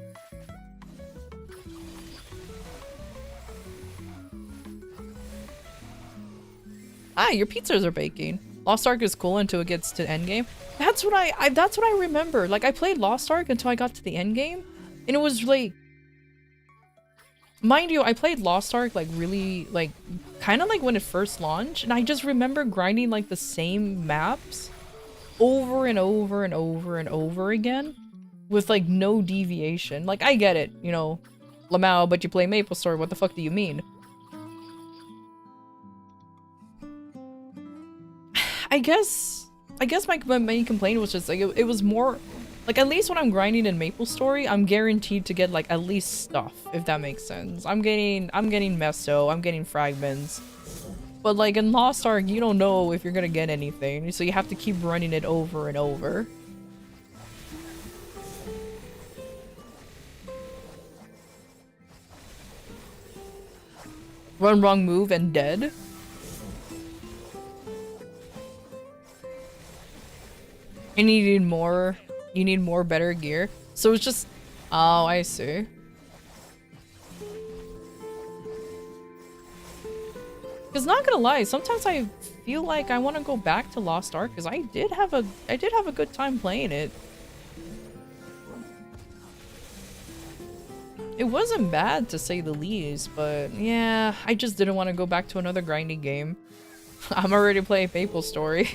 Ah, your pizzas are baking. Lost Ark is cool until it gets to endgame. That's what I remember. Like I played Lost Ark until I got to the endgame, and it was like, mind you, I played Lost Ark like really like kind of like when it first launched, and I just remember grinding like the same maps over and over and over and over again with like no deviation. Like I get it, you know, Lamau, but you play MapleStory, what the fuck do you mean? I guess my main complaint was just like it was more like, at least when I'm grinding in MapleStory, I'm guaranteed to get like at least stuff, if that makes sense. I'm getting Meso, I'm getting fragments. But like in Lost Ark, you don't know if you're gonna get anything, so you have to keep running it over and over. Run wrong move and dead. And you need more better gear. So it's just, oh, I see. Cause not gonna lie, sometimes I feel like I want to go back to Lost Ark because I did have a good time playing it. It wasn't bad to say the least, but yeah, I just didn't want to go back to another grinding game. I'm already playing MapleStory.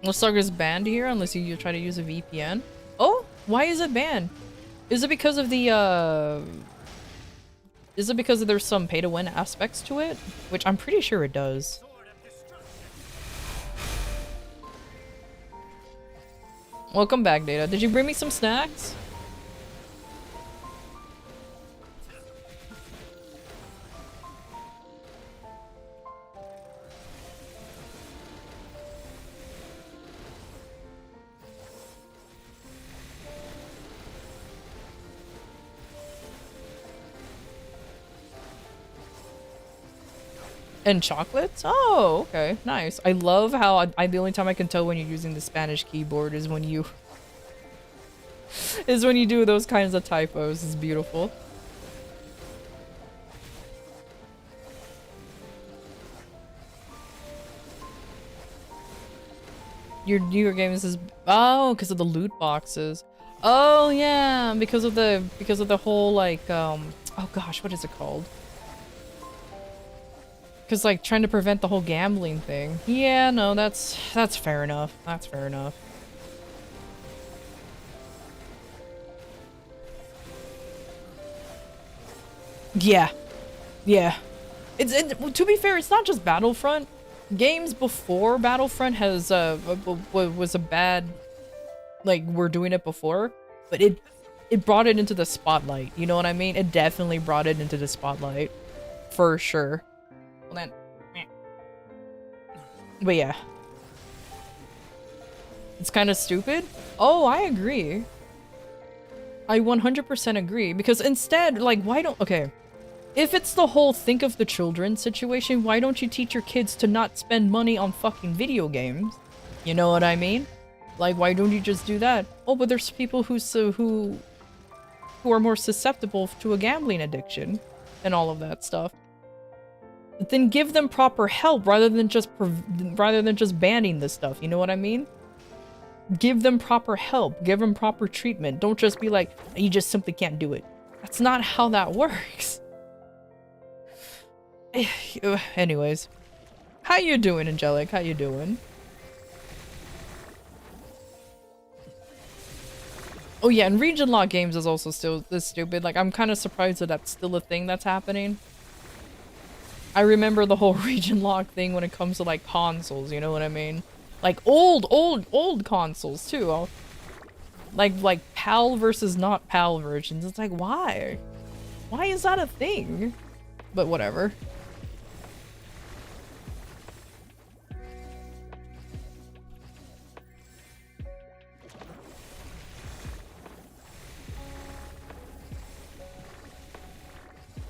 Lost Ark is banned here unless you try to use a VPN. Oh, why is it banned? Is it because of the is it because there's some pay to win aspects to it? Which I'm pretty sure it does. Welcome back, Data. Did you bring me some snacks? And chocolates? Oh, okay. Nice. I love how the only time I can tell when you're using the Spanish keyboard is when you do those kinds of typos. It's beautiful. Your newer games is because of the loot boxes. Oh yeah, because of the whole like oh gosh, what is it called? Because, like, trying to prevent the whole gambling thing. Yeah, no, that's fair enough. That's fair enough. Yeah. Yeah. To be fair, it's not just Battlefront. Games before Battlefront has, was a bad... Like, we're doing it before. But it brought it into the spotlight. You know what I mean? It definitely brought it into the spotlight. For sure. Well then, but yeah, it's kind of stupid. Oh, I agree. I 100% agree because instead, like, okay, if it's the whole think of the children situation, why don't you teach your kids to not spend money on fucking video games? You know what I mean? Like, why don't you just do that? Oh, but there's people who who are more susceptible to a gambling addiction and all of that stuff. Then give them proper help rather than just banning this stuff. You know what I mean? Give them proper help. Give them proper treatment. Don't just be like, you just simply can't do it. That's not how that works. Anyways, how you doing, Angelic? How you doing? Oh yeah, and region lock games is also still this stupid. Like, I'm kind of surprised that that's still a thing that's happening. I remember the whole region lock thing when it comes to like consoles, you know what I mean? Like old consoles too. Like PAL versus not PAL versions. It's like, why? Why is that a thing? But whatever.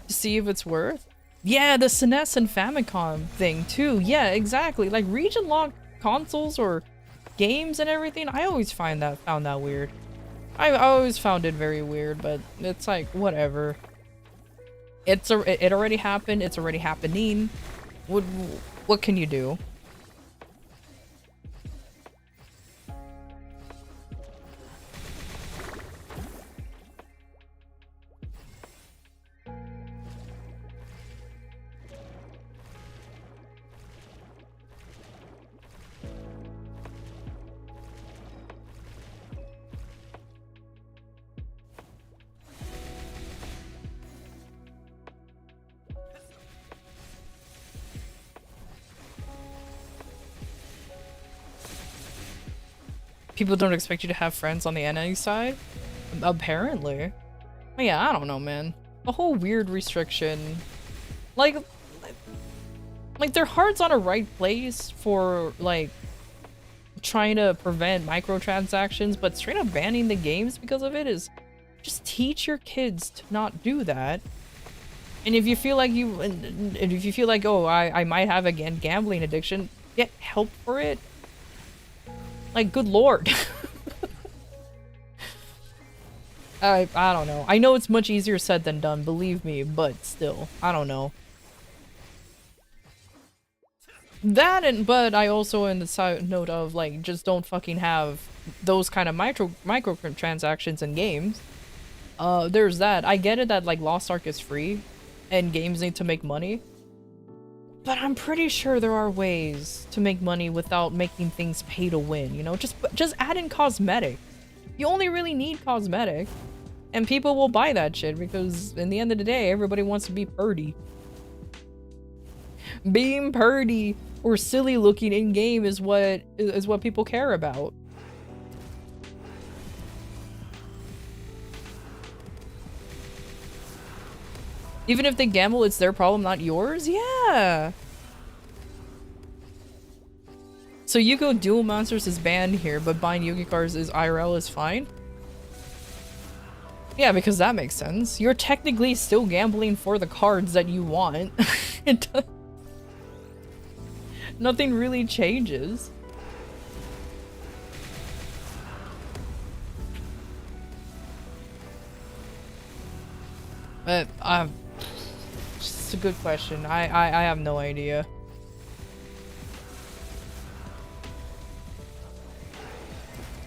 To see if it's worth? Yeah, the SNES and Famicom thing too. Yeah, exactly. Like region lock consoles or games and everything. I always found that weird. I always found it very weird, but it's like whatever. It already happened. It's already happening. What can you do? People don't expect you to have friends on the NA side? Apparently. But yeah, I don't know, man. The whole weird restriction. Like their heart's on a right place for, like, trying to prevent microtransactions, but straight up banning the games because of it is just teach your kids to not do that. And if you feel like oh, I might have a gambling addiction, get help for it. Like, good lord. I don't know. I know it's much easier said than done, believe me, but still, I don't know. But I also in the side note of, like, just don't fucking have those kind of microtransactions in games. There's that. I get it that, like, Lost Ark is free and games need to make money. But I'm pretty sure there are ways to make money without making things pay to win, you know? Just add in cosmetic. You only really need cosmetic. And people will buy that shit because in the end of the day, everybody wants to be purdy. Being purdy or silly looking in game is what people care about. Even if they gamble, it's their problem, not yours? Yeah. So Yu-Gi-Oh! Duel Monsters is banned here, but buying Yu-Gi cards is IRL is fine? Yeah, because that makes sense. You're technically still gambling for the cards that you want. Nothing really changes. But, it's a good question. I have no idea.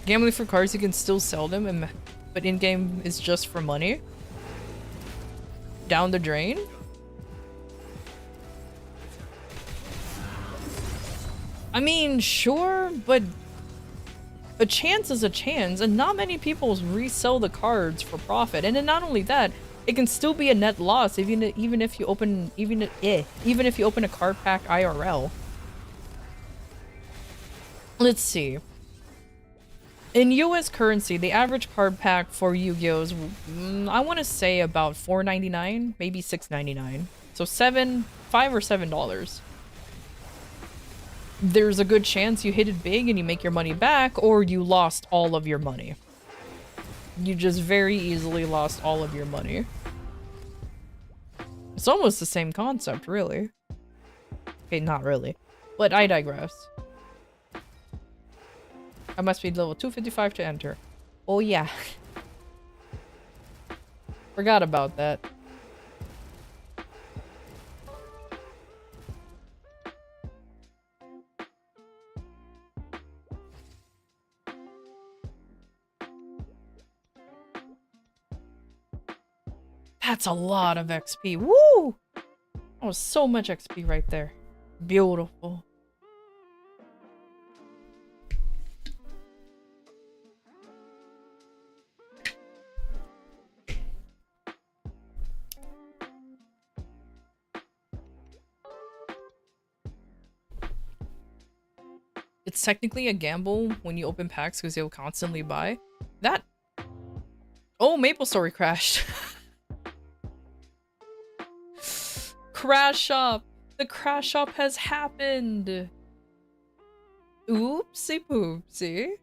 Gambling for cards, you can still sell them, but in-game is just for money? Down the drain? I mean, sure, but a chance is a chance, and not many people resell the cards for profit. And then not only that, it can still be a net loss even if you open a card pack IRL. Let's see. In US currency, the average card pack for Yu-Gi-Oh! Is, I want to say about $4.99, maybe $6.99. So $5 or $7. There's a good chance you hit it big and you make your money back, or you lost all of your money. You just very easily lost all of your money. It's almost the same concept, really. Okay, not really. But I digress. I must be level 255 to enter. Oh yeah. Forgot about that. That's a lot of XP. Woo! That was so much XP right there. Beautiful. It's technically a gamble when you open packs because you'll constantly buy. That... Oh, Maple Story crashed. Crash shop! The crash shop has happened! Oopsie poopsie.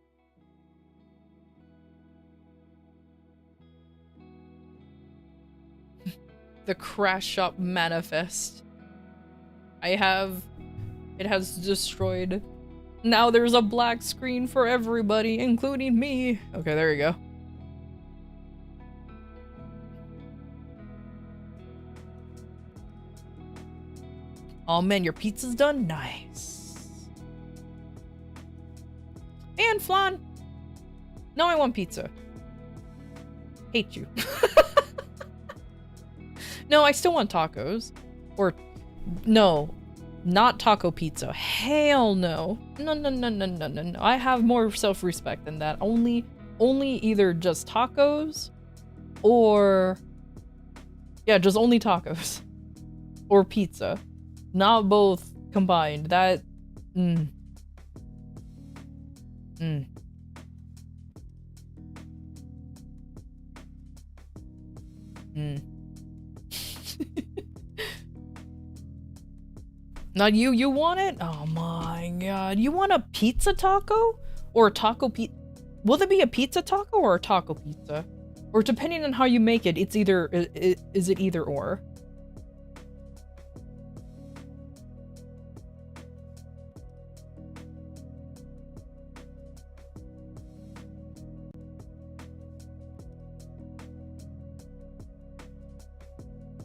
The crash shop manifest. It has destroyed. Now there's a black screen for everybody, including me. Okay, there you go. Oh man, your pizza's done? Nice. And flan. No, I want pizza. Hate you. No, I still want tacos. Or, no. Not taco pizza. Hell no. No, no, no, no, no, no, no. I have more self-respect than that. Only either just tacos or... Yeah, just only tacos. Or pizza. Not both combined. That... Mm. Not you, you want it? Oh my god. You want a pizza taco? Or a taco pizza? Will it be a pizza taco or a taco pizza? Or depending on how you make it, it's either... Is it either or?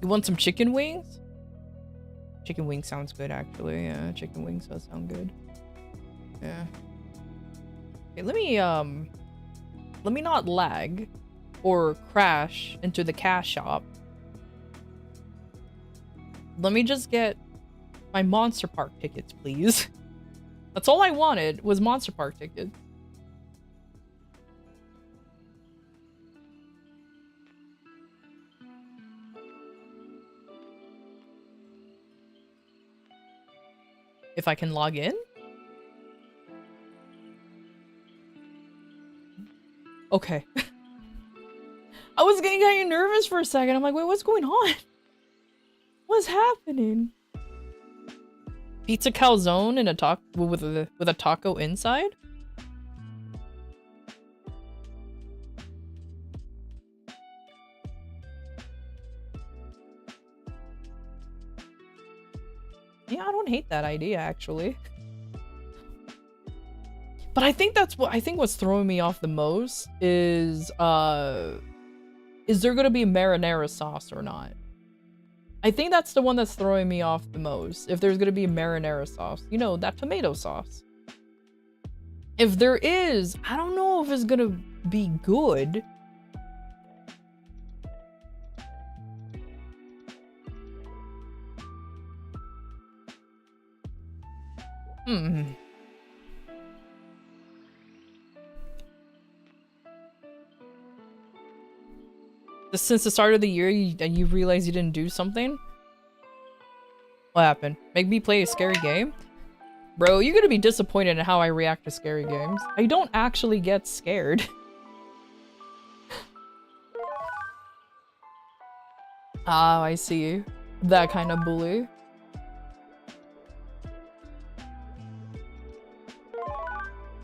You want some chicken wings? Chicken wings sounds good, actually. Yeah, chicken wings does sound good. Yeah. Okay, let me not lag or crash into the cash shop. Let me just get my Monster Park tickets, please. That's all I wanted was Monster Park tickets. If I can log in? Okay. I was getting kind of nervous for a second. I'm like, wait, what's going on? What's happening? Pizza calzone in a taco with a taco inside? Yeah, I don't hate that idea, actually. But I think what's throwing me off the most is there gonna be marinara sauce or not? I think that's the one that's throwing me off the most. If there's gonna be marinara sauce. You know, that tomato sauce. If there is, I don't know if it's gonna be good. Since the start of the year, you realize you didn't do something? What happened? Make me play a scary game? Bro, you're gonna be disappointed in how I react to scary games. I don't actually get scared. Ah, I see. That kind of bully.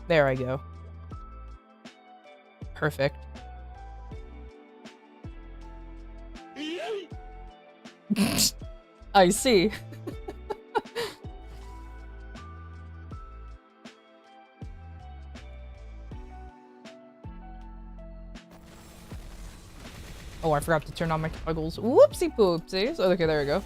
There I go. Perfect. I see. Oh, I forgot to turn on my toggles. Whoopsie poopsies. Oh, okay, there we go.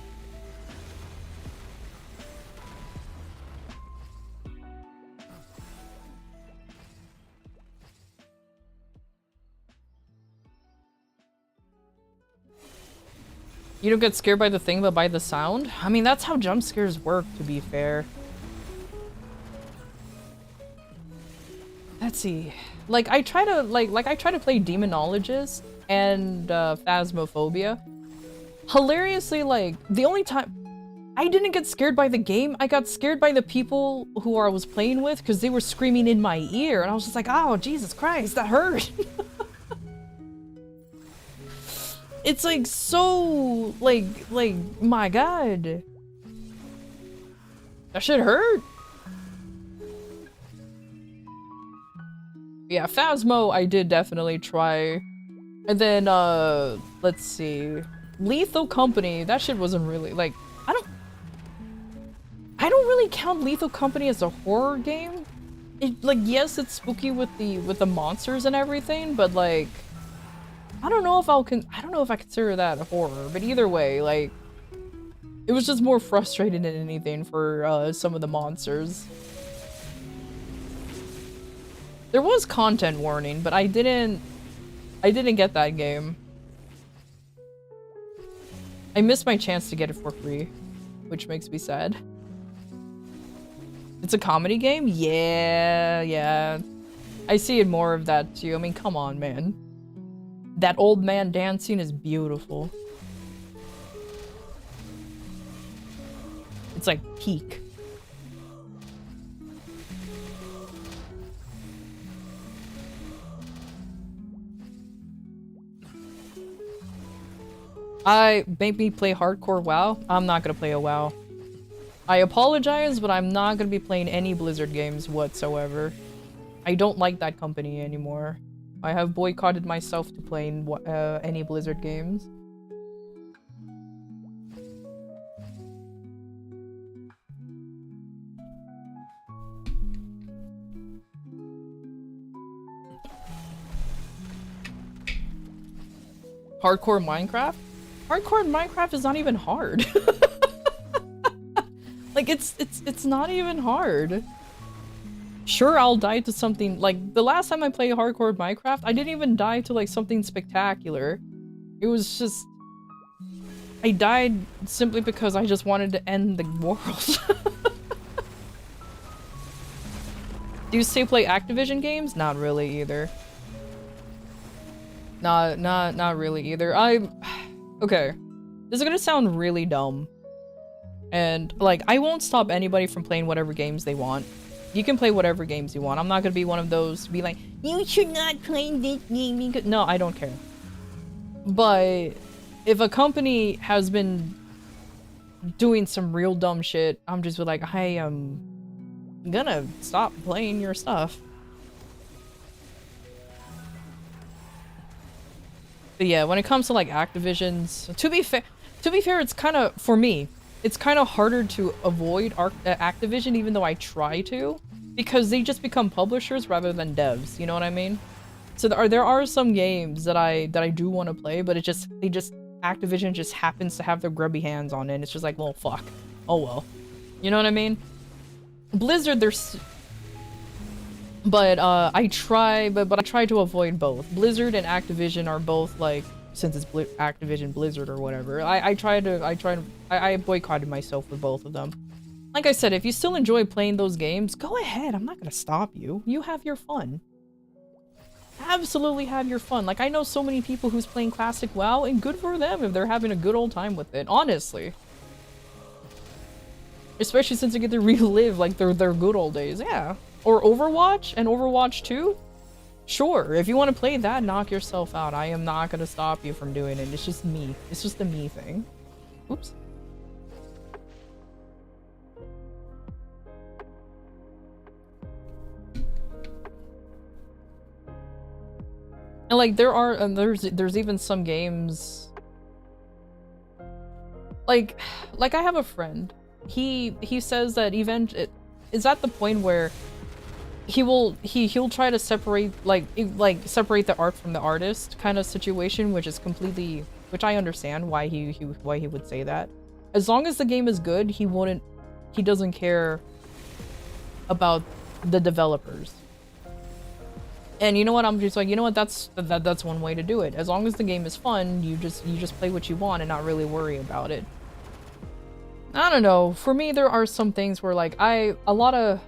You don't get scared by the thing, but by the sound? I mean, that's how jump scares work, to be fair. Let's see. Like, I try to play Demonologist and Phasmophobia. Hilariously, like, the only time I didn't get scared by the game, I got scared by the people who I was playing with because they were screaming in my ear, and I was just like, oh, Jesus Christ, that hurt. It's like so, like, my God. That shit hurt. Yeah, Phasmo, I did definitely try. And then, let's see. Lethal Company, that shit wasn't really, like, I don't really count Lethal Company as a horror game. It, like, yes, it's spooky with the monsters and everything, but like, I don't know if I consider that a horror, but either way, like, it was just more frustrating than anything for some of the monsters. There was content warning, but I didn't get that game. I missed my chance to get it for free, which makes me sad. It's a comedy game? Yeah. I see it more of that too. I mean, come on, man. That old man dancing is beautiful. It's like peak. Make me play hardcore WoW? I'm not gonna play a WoW. I apologize, but I'm not gonna be playing any Blizzard games whatsoever. I don't like that company anymore. I have boycotted myself to playing any Blizzard games. Hardcore Minecraft? Hardcore Minecraft is not even hard. Like, it's not even hard. Sure, I'll die to something, like, the last time I played hardcore Minecraft, I didn't even die to, like, something spectacular. It was just... I died simply because I just wanted to end the world. Do you still play Activision games? Not really either. Not really either. Okay. This is gonna sound really dumb. And, like, I won't stop anybody from playing whatever games they want. You can play whatever games you want. I'm not gonna be one of those to be like, you should not play this game. No, I don't care. But if a company has been doing some real dumb shit, I'm just like, I am gonna stop playing your stuff. But yeah, when it comes to like Activision's, to be fair, it's kind of, for me, it's kind of harder to avoid Activision, even though I try to, because they just become publishers rather than devs. You know what I mean? So there are some games that I do want to play, but Activision just happens to have their grubby hands on it. And it's just like, well, fuck. Oh well. You know what I mean? Blizzard, but I try to avoid both. Blizzard and Activision are both like, since it's Activision Blizzard or whatever. I boycotted myself with both of them. Like I said, if you still enjoy playing those games, go ahead. I'm not gonna stop you. You have your fun. Absolutely have your fun. Like, I know so many people who's playing classic WoW, and good for them if they're having a good old time with it, honestly. Especially since they get to relive, like, their good old days, yeah. Or Overwatch and Overwatch 2? Sure, if you want to play that, knock yourself out. I am not gonna stop you from doing it. It's just me. It's just a me thing. Oops. And like there are, there's even some games. Like I have a friend. He says that it's at the point where he'll try to separate separate the art from the artist kind of situation, which is completely, which I understand why he would say that. As long as the game is good, he doesn't care about the developers. And you know what, I'm just like, you know what, that's one way to do it. As long as the game is fun, you just play what you want and not really worry about it. I don't know, for me there are some things where like a lot of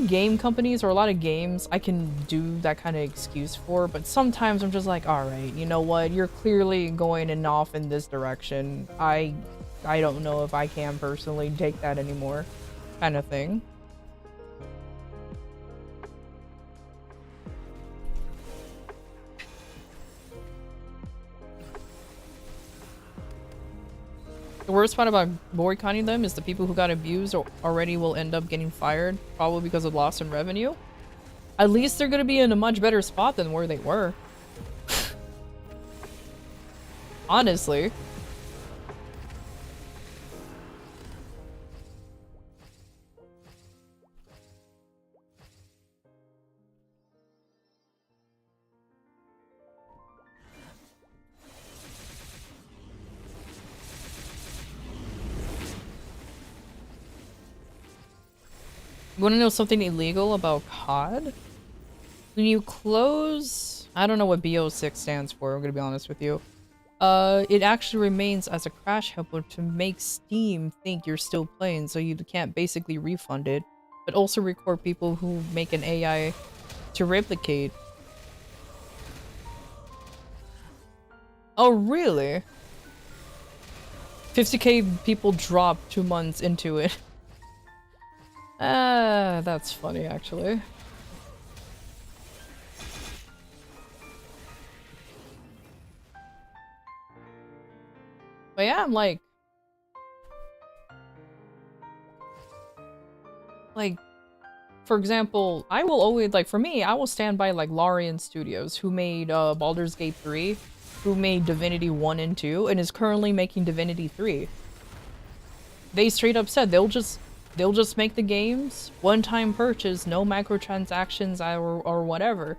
game companies or a lot of games I can do that kind of excuse for, but sometimes I'm just like, all right, you know what, you're clearly going off in this direction. I don't know if I can personally take that anymore, kind of thing. The worst part about boycotting them is the people who got abused already will end up getting fired, probably because of loss in revenue. At least they're gonna be in a much better spot than where they were. Honestly. You want to know something illegal about COD? When you close... I don't know what BO6 stands for, I'm gonna be honest with you. It actually remains as a crash helper to make Steam think you're still playing, so you can't basically refund it, but also record people who make an AI to replicate. Oh, really? 50k people dropped 2 months into it. That's funny, actually. But yeah, I'm like, for example, I will always, like, for me, I will stand by, like, Larian Studios, who made, Baldur's Gate 3, who made Divinity 1 and 2, and is currently making Divinity 3. They straight up said they'll just make the games, one-time purchase, no microtransactions or whatever.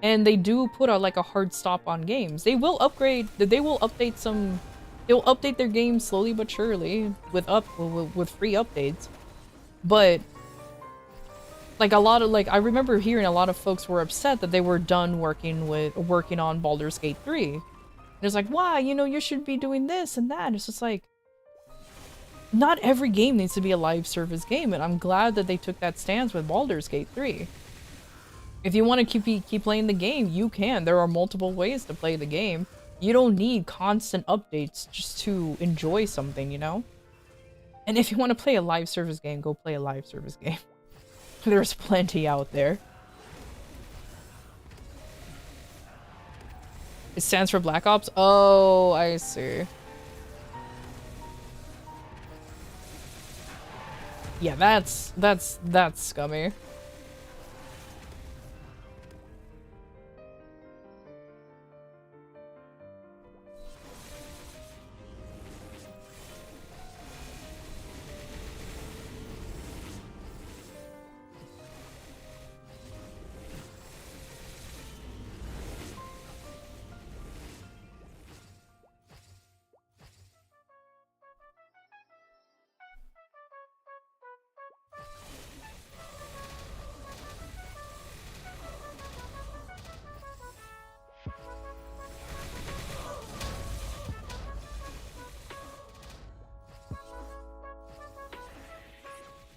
And they do put a hard stop on games. They will upgrade, they'll update their games slowly but surely with free updates. But like I remember hearing a lot of folks were upset that they were done working on Baldur's Gate 3. And it's like, why? You know, you should be doing this and that. It's just like, not every game needs to be a live service game, and I'm glad that they took that stance with Baldur's Gate 3. If you want to keep playing the game, you can. There are multiple ways to play the game. You don't need constant updates just to enjoy something, you know? And if you want to play a live service game, go play a live service game. There's plenty out there. It stands for Black Ops? Oh, I see. Yeah, that's scummy.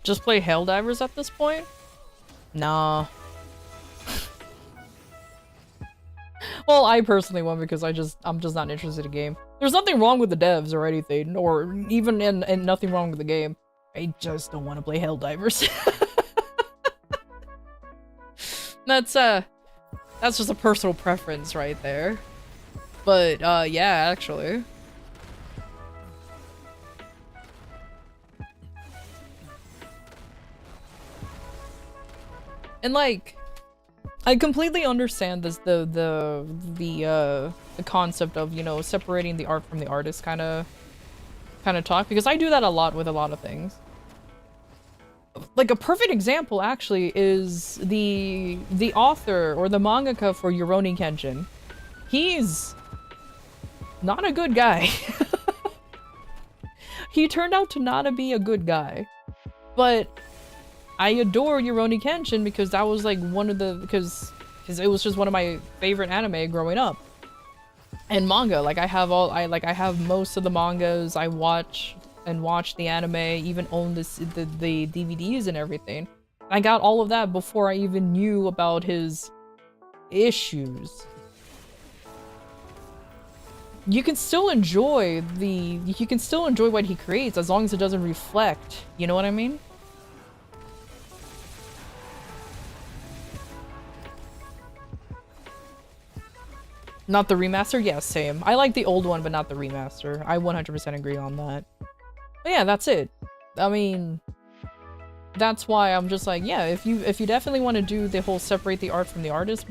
Just play Helldivers at this point? Nah. Well, I personally won't because I'm just not interested in the game. There's nothing wrong with the devs or anything, or even and nothing wrong with the game. I just don't want to play Helldivers. That's just a personal preference right there. But yeah, actually. And like, I completely understand this the concept of, you know, separating the art from the artist kind of talk, because I do that a lot with a lot of things. like a perfect example actually is the author or the mangaka for Rurouni Kenshin. He's not a good guy. He turned out to not be a good guy. But I adore Rurouni Kenshin because that was like one of the because it was just one of my favorite anime growing up. And manga, like I have most of the mangas. I watch the anime, even own the DVDs and everything. I got all of that before I even knew about his issues. You can still enjoy what he creates as long as it doesn't reflect, you know what I mean? Not the remaster? Yeah, same. I like the old one, but not the remaster. I 100% agree on that. But yeah, that's it. I mean, that's why I'm just like, yeah, if you definitely want to do the whole separate the art from the artist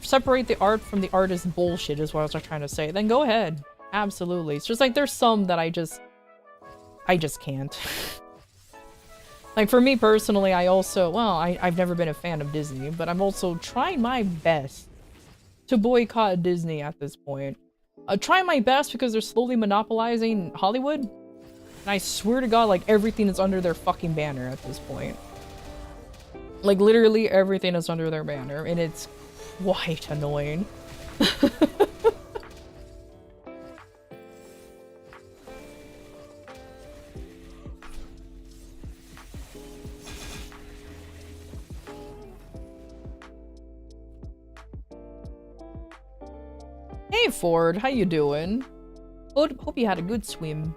separate the art from the artist bullshit is what I was trying to say, then go ahead. Absolutely. It's just like there's some that I just can't. Like for me personally, I've never been a fan of Disney, but I'm also trying my best to boycott Disney at this point. Trying my best because they're slowly monopolizing Hollywood. And I swear to God, like everything is under their fucking banner at this point. Like literally everything is under their banner, and it's quite annoying. Hey Ford, how you doing? Hope you had a good swim.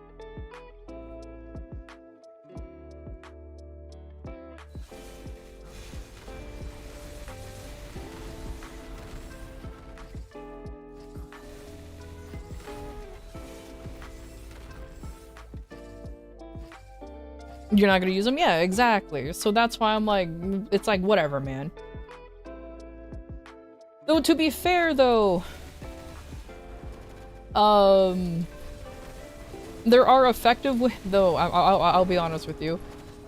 You're not gonna use them? Yeah, exactly. So that's why I'm like, it's like, whatever, man. Though, to be fair, though, there are effective though, I'll be honest with you.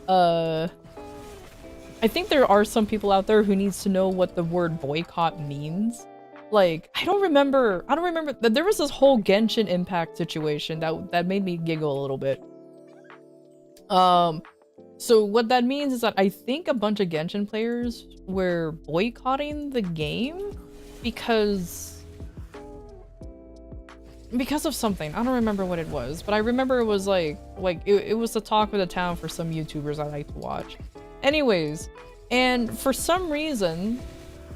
I think there are some people out there who needs to know what the word boycott means. Like, I don't remember, there was this whole Genshin Impact situation that made me giggle a little bit. So what that means is that I think a bunch of Genshin players were boycotting the game because of something. I don't remember what it was, but I remember it was like it was the talk of the town for some YouTubers I like to watch. Anyways, and for some reason,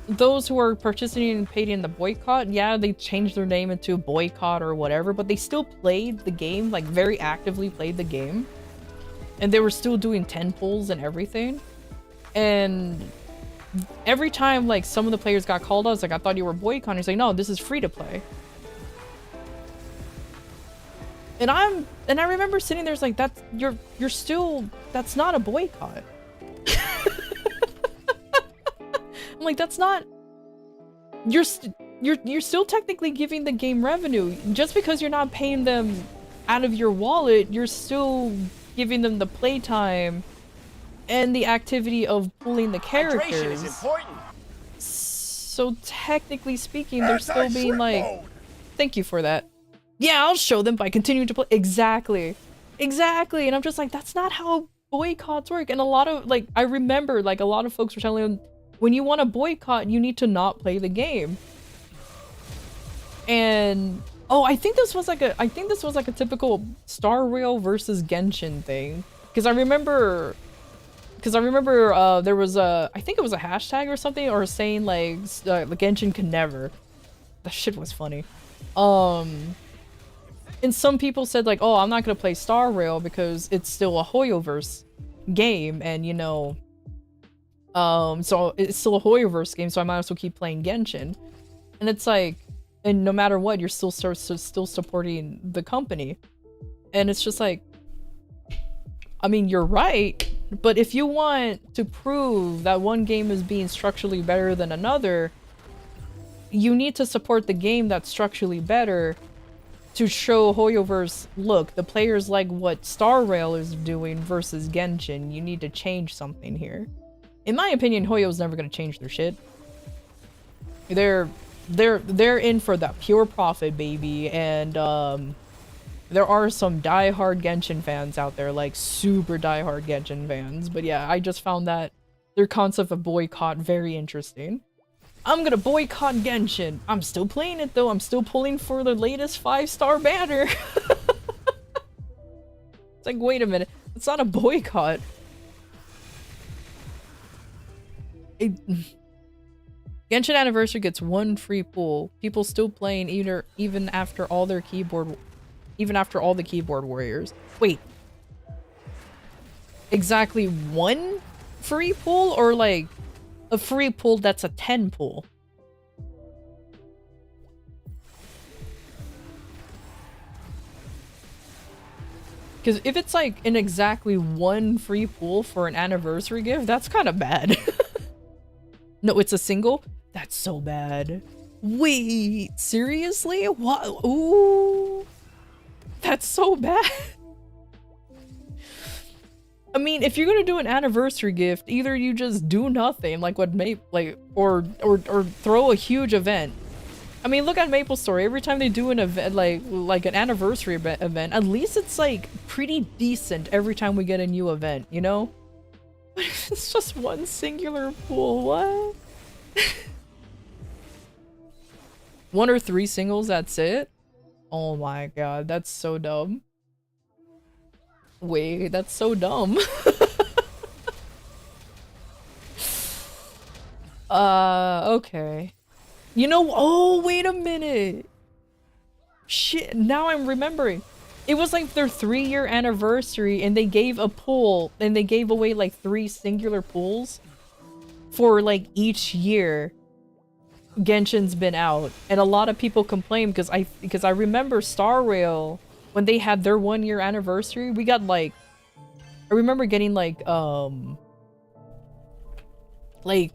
those who are participating in the boycott, yeah, they changed their name into boycott or whatever, but they still played the game, like very actively played the game. And they were still doing 10 pulls and everything. And every time like some of the players got called out, I was like, I thought you were boycotting. He's like, no, this is free to play. And I remember sitting there, it's like, that's that's not a boycott. I'm like, that's not, you're still technically giving the game revenue. Just because you're not paying them out of your wallet, you're still giving them the playtime and the activity of pulling the characters. Hydration is important. So technically speaking, they're still being like, thank you for that. Yeah, I'll show them by continuing to play. Exactly. And I'm just like, that's not how boycotts work. And a lot of, like, I remember, like, a lot of folks were telling them, when you want to boycott, you need to not play the game. And oh, I think this was like a typical Star Rail versus Genshin thing. Because I remember there was I think it was a hashtag or something, or saying like Genshin can never. That shit was funny. And some people said like, oh, I'm not gonna play Star Rail because it's still a Hoyoverse game, and you know, so it's still a Hoyoverse game, so I might as well keep playing Genshin. And it's like, and no matter what, you're still supporting the company. And it's just like, I mean, you're right, but if you want to prove that one game is being structurally better than another, you need to support the game that's structurally better to show Hoyoverse, look, the players like what Star Rail is doing versus Genshin. You need to change something here. In my opinion, Hoyo's never gonna change their shit. They're in for that pure profit, baby, and there are some diehard Genshin fans out there, like super diehard Genshin fans. But yeah, I just found that their concept of boycott very interesting. I'm gonna boycott Genshin. I'm still playing it though. I'm still pulling for the latest 5-star banner. It's like, wait a minute. It's not a boycott. Genshin Anniversary gets 1 free pool. People still playing even after all the keyboard warriors. Wait. Exactly 1 free pool, or like a free pool that's a 10 pool? Because if it's like an exactly 1 free pool for an anniversary gift, that's kind of bad. No, it's a single? That's so bad. Wait, seriously? What? Ooh. That's so bad. I mean, if you're gonna do an anniversary gift, either you just do nothing, like what or throw a huge event. I mean, look at MapleStory. Every time they do an event, like an anniversary event, at least it's like pretty decent every time we get a new event, you know? But if it's just 1 singular pool, what? 1 or 3 singles, that's it? Oh my god, that's so dumb. Wait, that's so dumb. Okay. You know, oh, wait a minute. Shit, now I'm remembering. It was like their 3-year anniversary and they gave a pool and they gave away like 3 singular pools for like each year Genshin's been out. And a lot of people complained because I remember Star Rail, when they had their 1-year anniversary, we got like, I remember getting like 2, like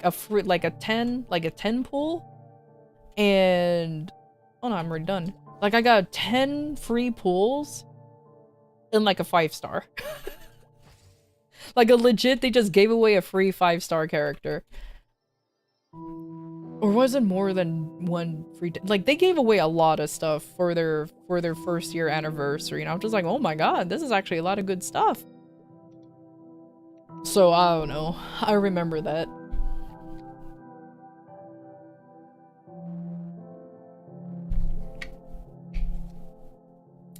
a 10 pool, and oh no, I'm already done. Like I got 10 free pools and like a 5-star. Like a legit, they just gave away a free 5-star character. Or was it more than 1 free? Like they gave away a lot of stuff for their 1st year anniversary, and I'm just like, oh my god, this is actually a lot of good stuff. So I don't know. I remember that.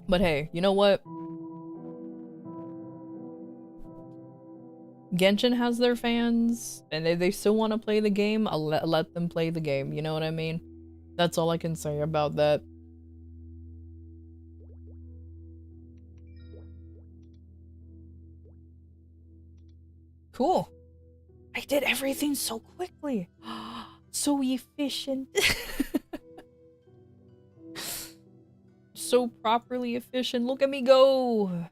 But hey, you know what? Genshin has their fans, and if they still want to play the game, I'll let them play the game, you know what I mean? That's all I can say about that. Cool. I did everything so quickly. So efficient. So properly efficient. Look at me go.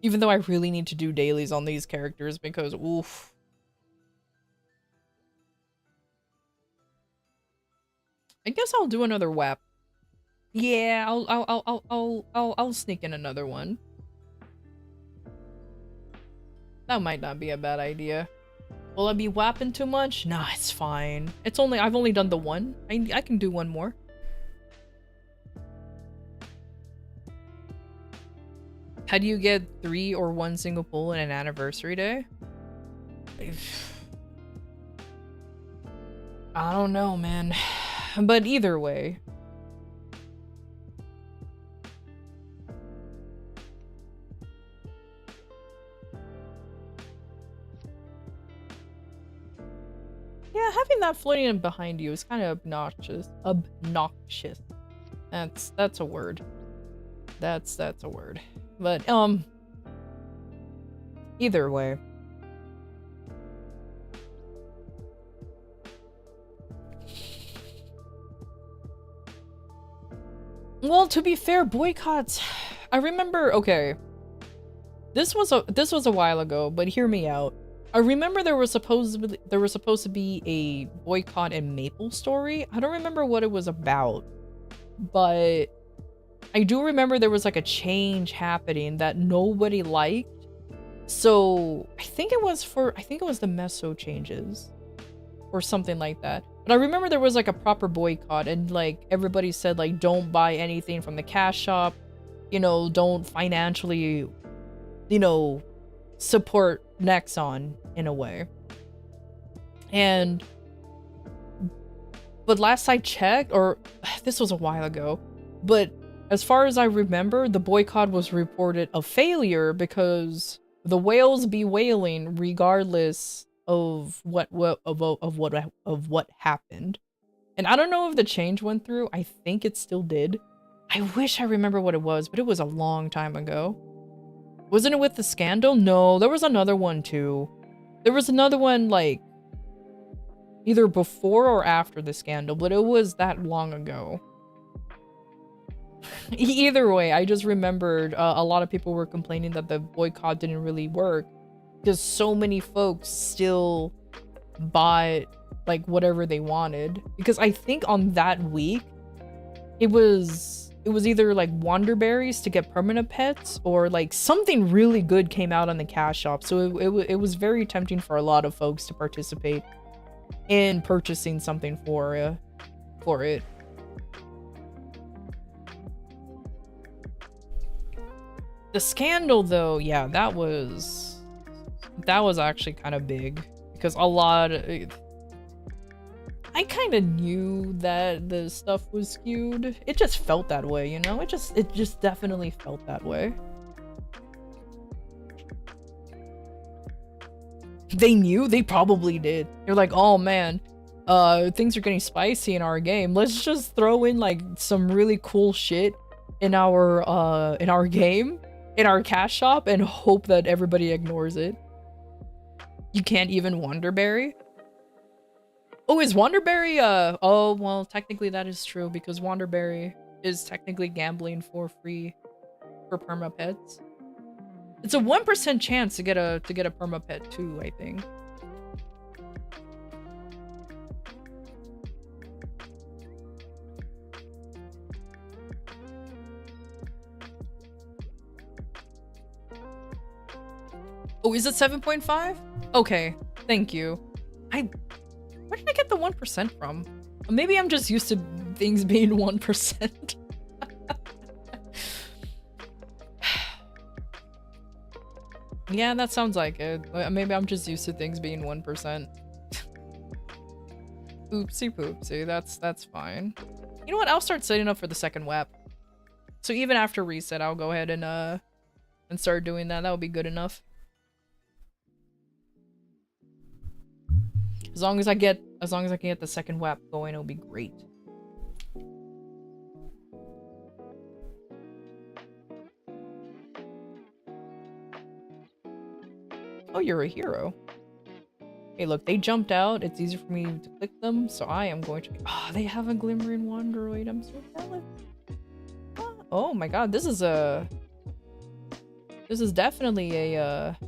Even though I really need to do dailies on these characters because oof. I guess I'll do another WAP. Yeah, I'll sneak in another one. That might not be a bad idea. Will I be WAPing too much? Nah, it's fine. I've only done the one. I can do one more. How do you get 3 or 1 single pull in an anniversary day? I don't know, man. But either way. Yeah, having that floating in behind you is kind of obnoxious. Obnoxious. That's a word. That's a word. But either way. Well, to be fair, boycotts. I remember, okay. This was a while ago, but hear me out. I remember there was supposed to be a boycott in MapleStory. I don't remember what it was about, but I do remember there was like a change happening that nobody liked. So I think it was the Meso changes or something like that. But I remember there was like a proper boycott and like everybody said like don't buy anything from the cash shop, you know, don't financially, you know, support Nexon in a way. But last I checked, or this was a while ago, but as far as I remember, the boycott was reported a failure because the whales be wailing regardless of what happened. And I don't know if the change went through. I think it still did. I wish I remember what it was, but it was a long time ago. Wasn't it with the scandal? No, there was another one too. There was another one like either before or after the scandal, but it was that long ago. Either way, I just remembered a lot of people were complaining that the boycott didn't really work because so many folks still bought like whatever they wanted. Because I think on that week, it was either like Wonderberries to get permanent pets or like something really good came out on the cash shop. So it was very tempting for a lot of folks to participate in purchasing something for it. The scandal though, yeah, that was actually kind of big because I kind of knew that the stuff was skewed. It just felt that way, you know? It just definitely felt that way. They knew? They probably did. They're like, oh man, things are getting spicy in our game. Let's just throw in like some really cool shit in our game, in our cash shop, and hope that everybody ignores it. You can't even Wonderberry? Oh, is Wonderberry, oh, well, technically that is true, because Wonderberry is technically gambling for free for perma pets. It's a 1% chance to get a perma pet too, I think. Oh, is it 7.5? Okay, thank you. Where did I get the 1% from? Maybe I'm just used to things being 1%. Yeah, that sounds like it. Maybe I'm just used to things being 1%. Oopsie poopsie, that's fine. You know what? I'll start setting up for the second WAP. So even after reset, I'll go ahead and start doing that. That would be good enough. As long as I can get the second WAP going, it'll be great. Oh, you're a hero. Hey, look, they jumped out. It's easier for me to click them, so I am going to. Oh, they have a glimmering wandroid. I'm so jealous. Oh my god, this is definitely a oh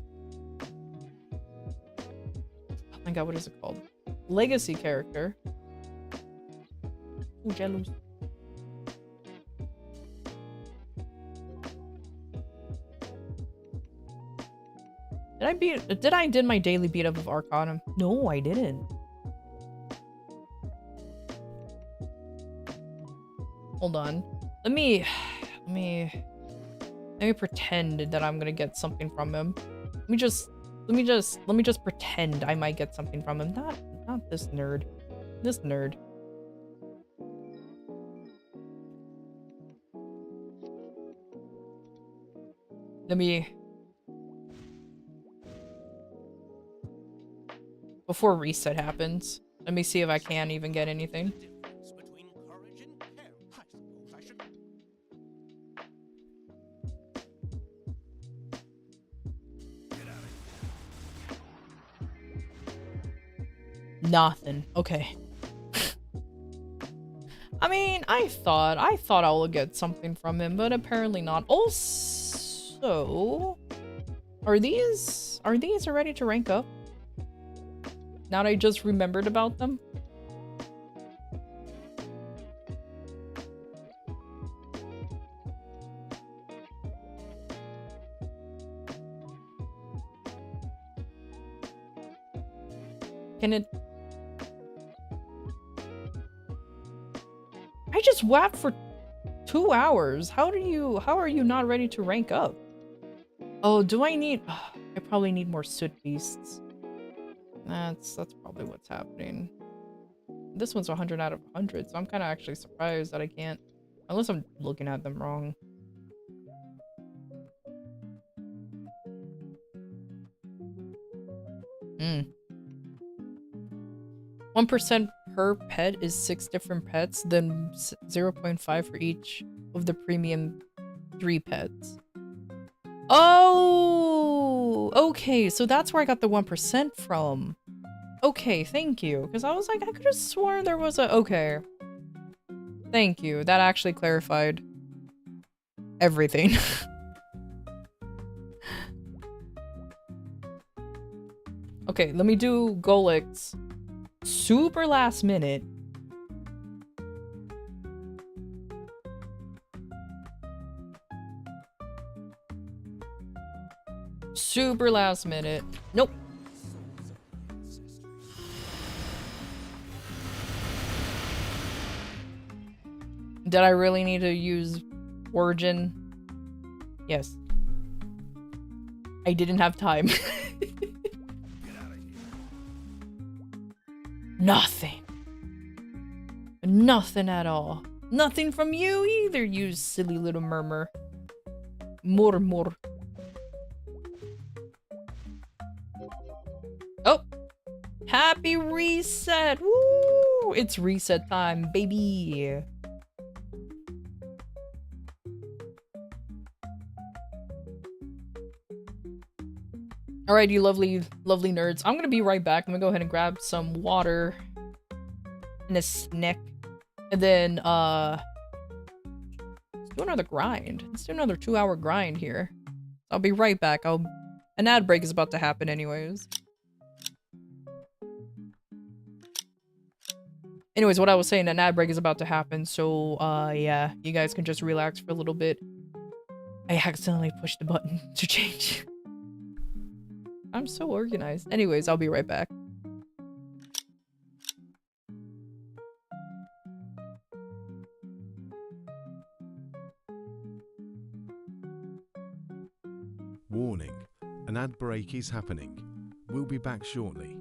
my god, what is it called? Legacy character. Ooh, jealous. Did I did my daily beat up of Arcanum? No, I didn't. Hold on. Let me pretend that I'm gonna get something from him. Let me just pretend I might get something from him. Not this nerd. This nerd. Let me... Before reset happens, let me see if I can even get anything. Nothing. Okay. I mean, I thought I would get something from him, but apparently not. Also, are these ready to rank up? Now that I just remembered about them. Can it... I just WAP'd for 2 hours. How are you not ready to rank up? Oh, do I need... I probably need more soot beasts. That's probably what's happening. This one's 100 out of 100, so I'm kind of actually surprised that I can't... Unless I'm looking at them wrong. Hmm. 1% per pet is 6 different pets, then 0.5 for each of the premium 3 pets. Oh! Okay, so that's where I got the 1% from. Okay, thank you. Because I was like, I could have sworn there was a... Okay. Thank you. That actually clarified everything. Okay, let me do Golix. Super last minute. Super last minute. Nope. Did I really need to use Origin? Yes. I didn't have time. Nothing. Nothing at all. Nothing from you either, you silly little murmur. Murmur. Oh! Happy reset! Woo! It's reset time, baby! Alright, you lovely, lovely nerds. I'm gonna be right back. I'm gonna go ahead and grab some water and a snack. And then, let's do another grind. Let's do another 2-hour grind here. I'll be right back. An ad break is about to happen anyways. Anyways, what I was saying, an ad break is about to happen. So, yeah, you guys can just relax for a little bit. I accidentally pushed the button to change. I'm so organized. Anyways, I'll be right back. Warning, an ad break is happening. We'll be back shortly.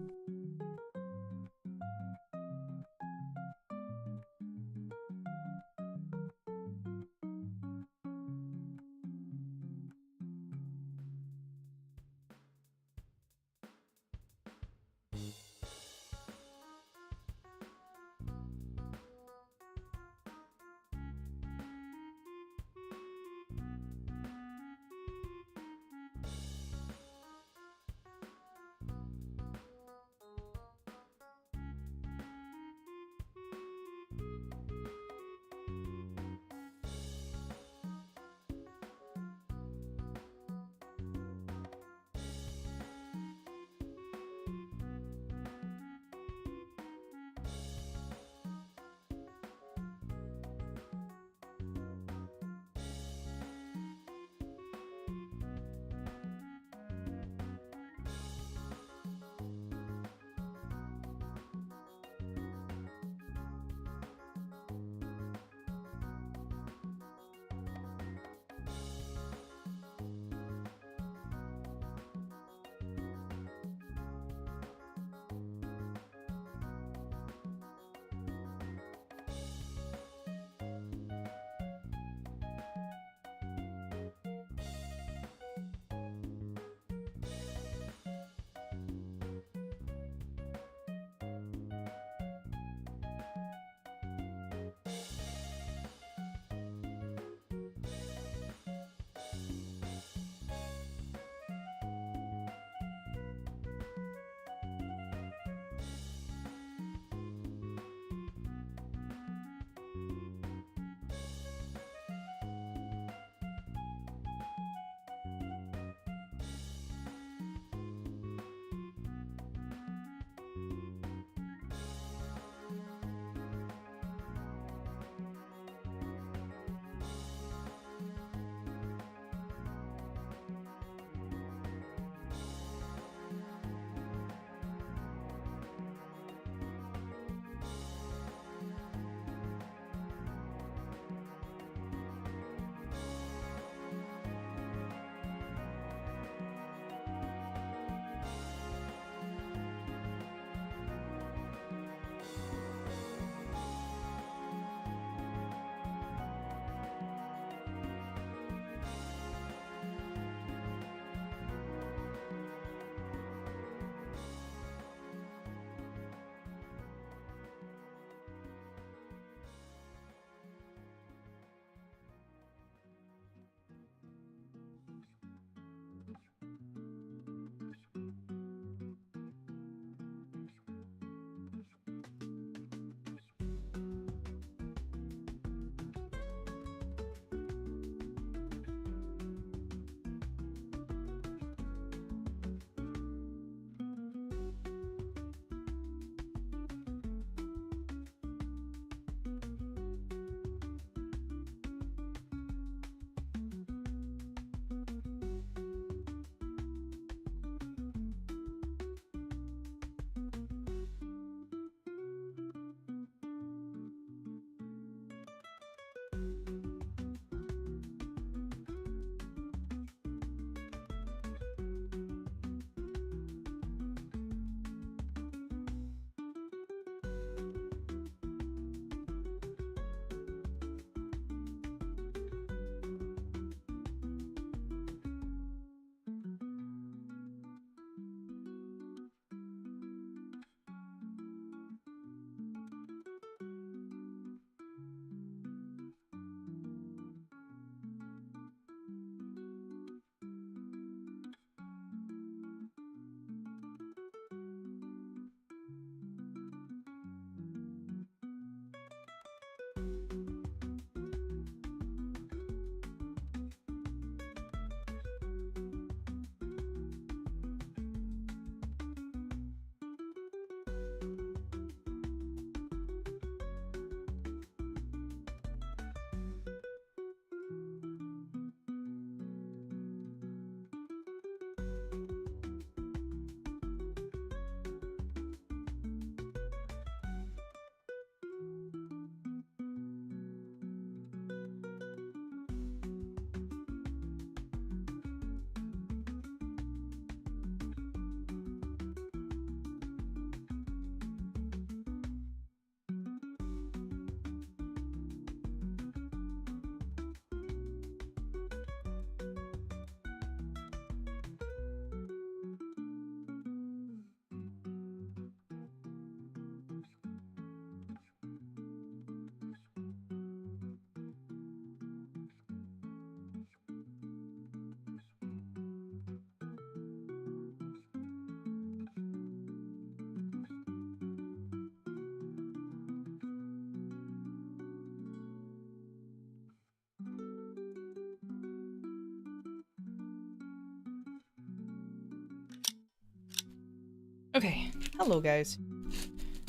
Okay, hello guys.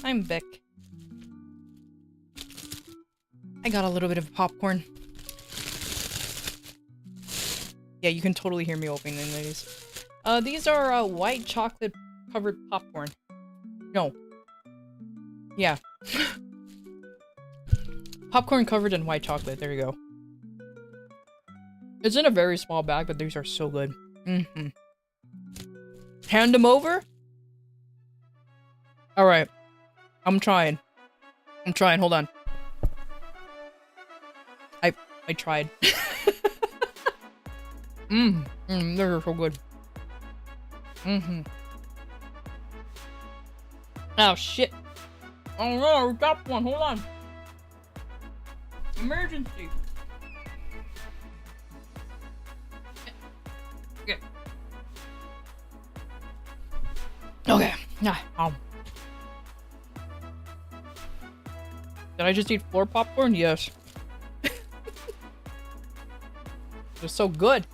I'm Beck. I got a little bit of popcorn. Yeah, you can totally hear me opening these. These are white chocolate covered popcorn. No. Yeah. Popcorn covered in white chocolate. There you go. It's in a very small bag, but these are so good. Mm-hmm. Hand them over? Alright. I'm trying. Hold on. I tried. They're so good. Oh, shit. Oh no, I dropped one. Hold on. Emergency. Okay. Okay. Did I just eat 4 popcorn? Yes. They're so good.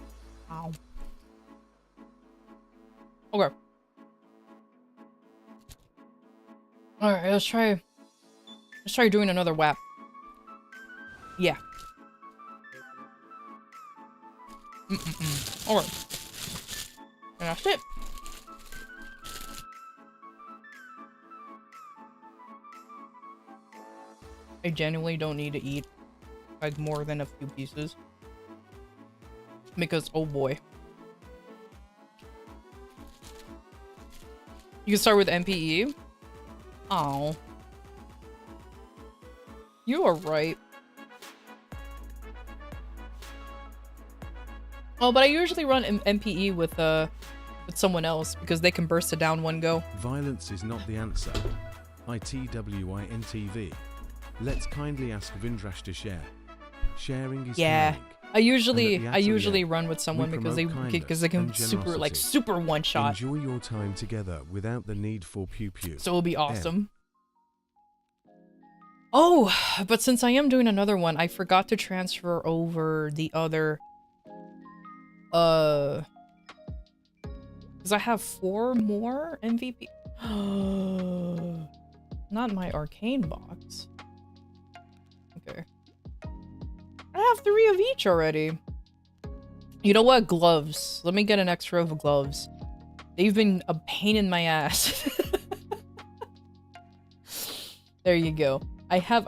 Ow. Okay. Alright, let's try doing another WAP. Yeah. Alright. And that's it. I genuinely don't need to eat like more than a few pieces. Because oh boy. You can start with MPE. Oh. You are right. Oh, but I usually run MPE with someone else because they can burst it down one go. Violence is not the answer. ITWINTV. Let's kindly ask Vindrash to share. Sharing is caring. I usually run with someone because they can super one shot. Enjoy your time together without the need for pew pew. So it'll be awesome. Oh, but since I am doing another one, I forgot to transfer over the other because I have 4 more MVP. Not my arcane box. Okay. I have 3 of each already. You know what? Gloves. Let me get an extra of gloves. They've been a pain in my ass. There you go. I have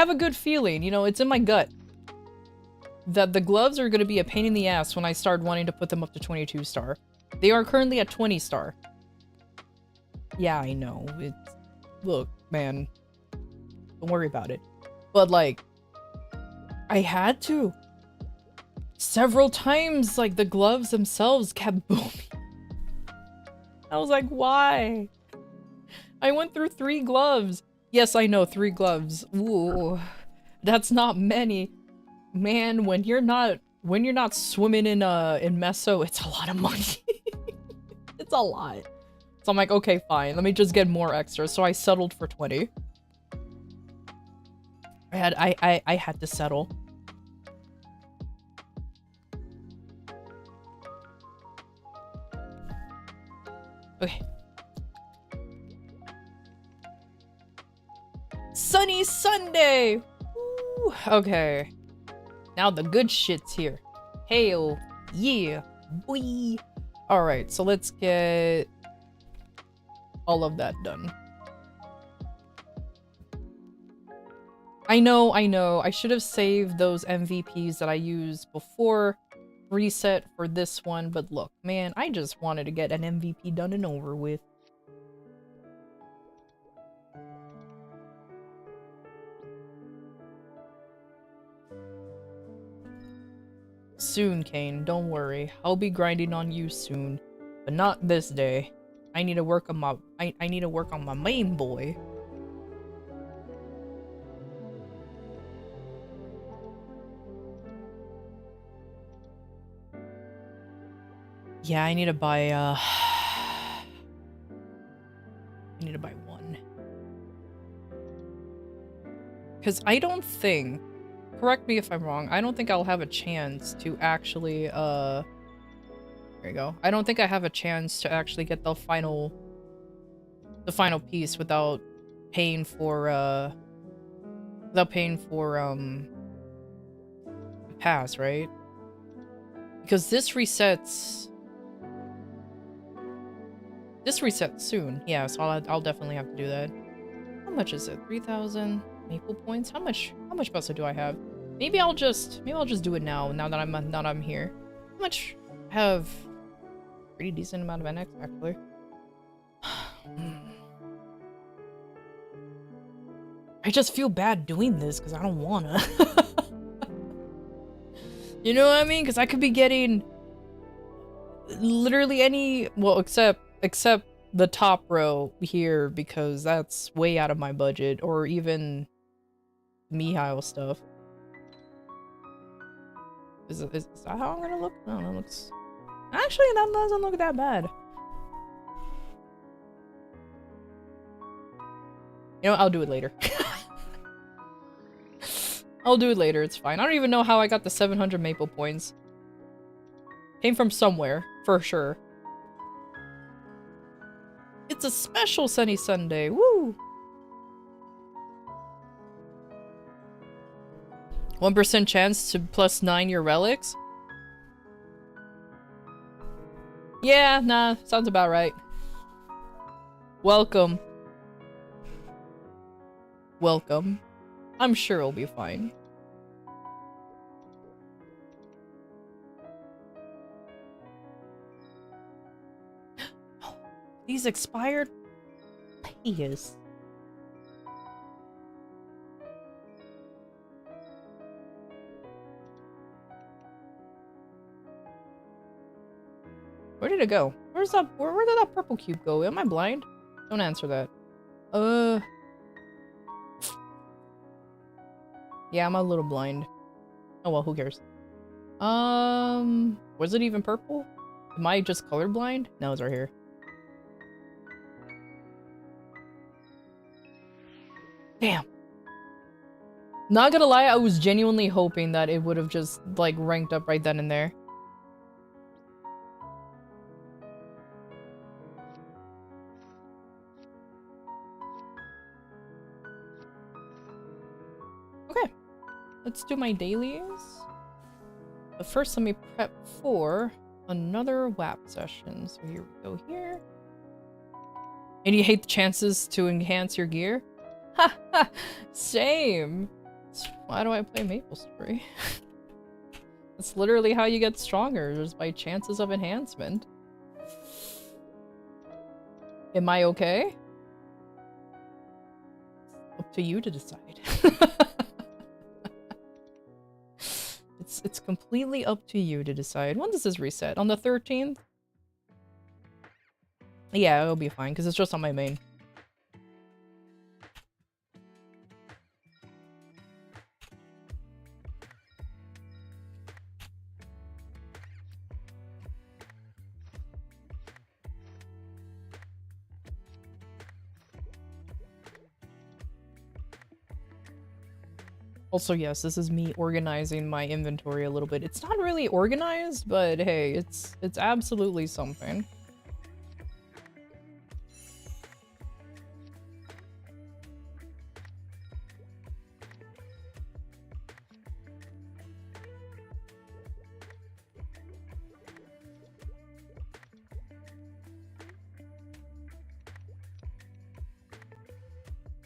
a good feeling, you know, it's in my gut that the gloves are going to be a pain in the ass when I start wanting to put them up to 22 star. They are currently at 20 star. Yeah, I know. Look, man. Don't worry about it. But like I had to. Several times, like, the gloves themselves kept booming. I was like, why? I went through 3 gloves. Yes, I know, 3 gloves. Ooh, that's not many. Man, when you're not swimming in meso, it's a lot of money. It's a lot. So I'm like, okay, fine. Let me just get more extras. So I settled for 20. I had to settle. Okay. Sunny Sunday! Woo. Okay. Now the good shit's here. Hail. Yeah. Boy. Alright, so let's get all of that done. I know. I should have saved those MVPs that I used before reset for this one, but look, man, I just wanted to get an MVP done and over with. Soon, Kane, don't worry. I'll be grinding on you soon, but not this day. I need to work on my I need to work on my main boy. Yeah, I need to buy, I need to buy 1. Because I don't think, correct me if I'm wrong, I don't think I'll have a chance to actually, there you go. I don't think I have a chance to actually get the final the final piece without paying for the pass, right? Because this resets soon. Yeah, so I'll definitely have to do that. How much is it? 3,000 maple points? How much pasta do I have? Maybe I'll just do it now that I'm here. How much? I have pretty decent amount of NX actually. I just feel bad doing this because I don't wanna. You know what I mean? Because I could be getting literally any, well, except the top row here, because that's way out of my budget, or even Mihail stuff. Is that how I'm gonna look? No, that looks... Actually, that doesn't look that bad. You know, I'll do it later. I'll do it later, it's fine. I don't even know how I got the 700 maple points. Came from somewhere, for sure. It's a special sunny Sunday, woo! 1% chance to +9 your relics? Yeah, nah, sounds about right. Welcome. Welcome. I'm sure it'll be fine. These expired? Please. Where did it go? Where did that purple cube go? Am I blind? Don't answer that. Yeah, I'm a little blind. Oh well, who cares? Was it even purple? Am I just colorblind? No, it's right here. Damn. Not gonna lie, I was genuinely hoping that it would have just, like, ranked up right then and there. Okay. Let's do my dailies. But first, let me prep for another WAP session. So here we go here. And you hate the chances to enhance your gear? Haha, same. Why do I play Maple Story? That's literally how you get stronger, just by chances of enhancement. Am I okay? Up to you to decide. It's completely up to you to decide. When does this reset? On the 13th? Yeah, it'll be fine, because it's just on my main. Also, yes, this is me organizing my inventory a little bit. It's not really organized, but hey, it's absolutely something.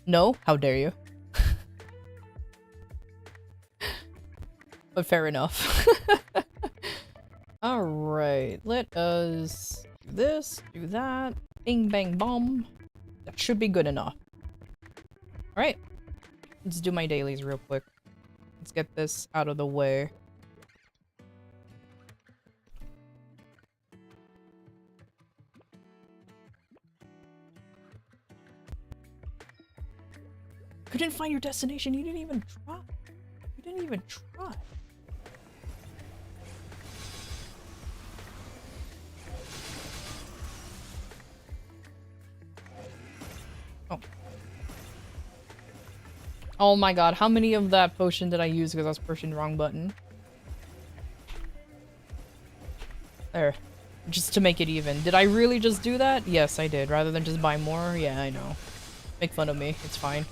No? How dare you? But fair enough. Alright, let us do this, do that. Bing bang bomb. That should be good enough. Alright. Let's do my dailies real quick. Let's get this out of the way. Couldn't find your destination, you didn't even try. You didn't even try. Oh. Oh my god, how many of that potion did I use because I was pushing the wrong button? There. Just to make it even. Did I really just do that? Yes, I did. Rather than just buy more? Yeah, I know. Make fun of me. It's fine.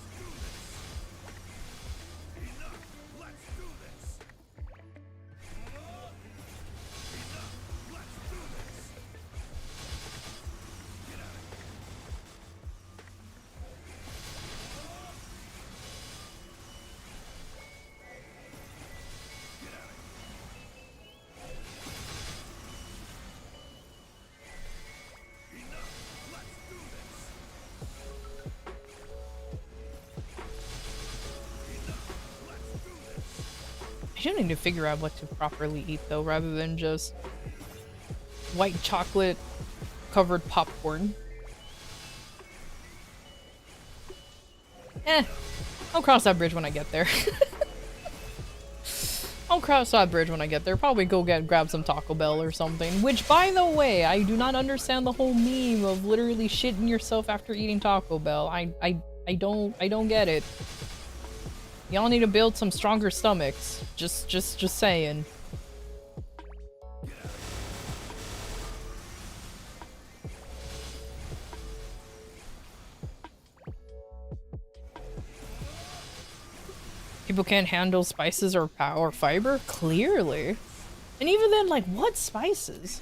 I do need to figure out what to properly eat though, rather than just white chocolate covered popcorn. I'll cross that bridge when I get there. I'll cross that bridge when I get there. Probably go grab some Taco Bell or something. Which, by the way, I do not understand the whole meme of literally shitting yourself after eating Taco Bell. I don't get it. Y'all need to build some stronger stomachs. Just saying. People can't handle spices or fiber? Clearly. And even then, like, what spices?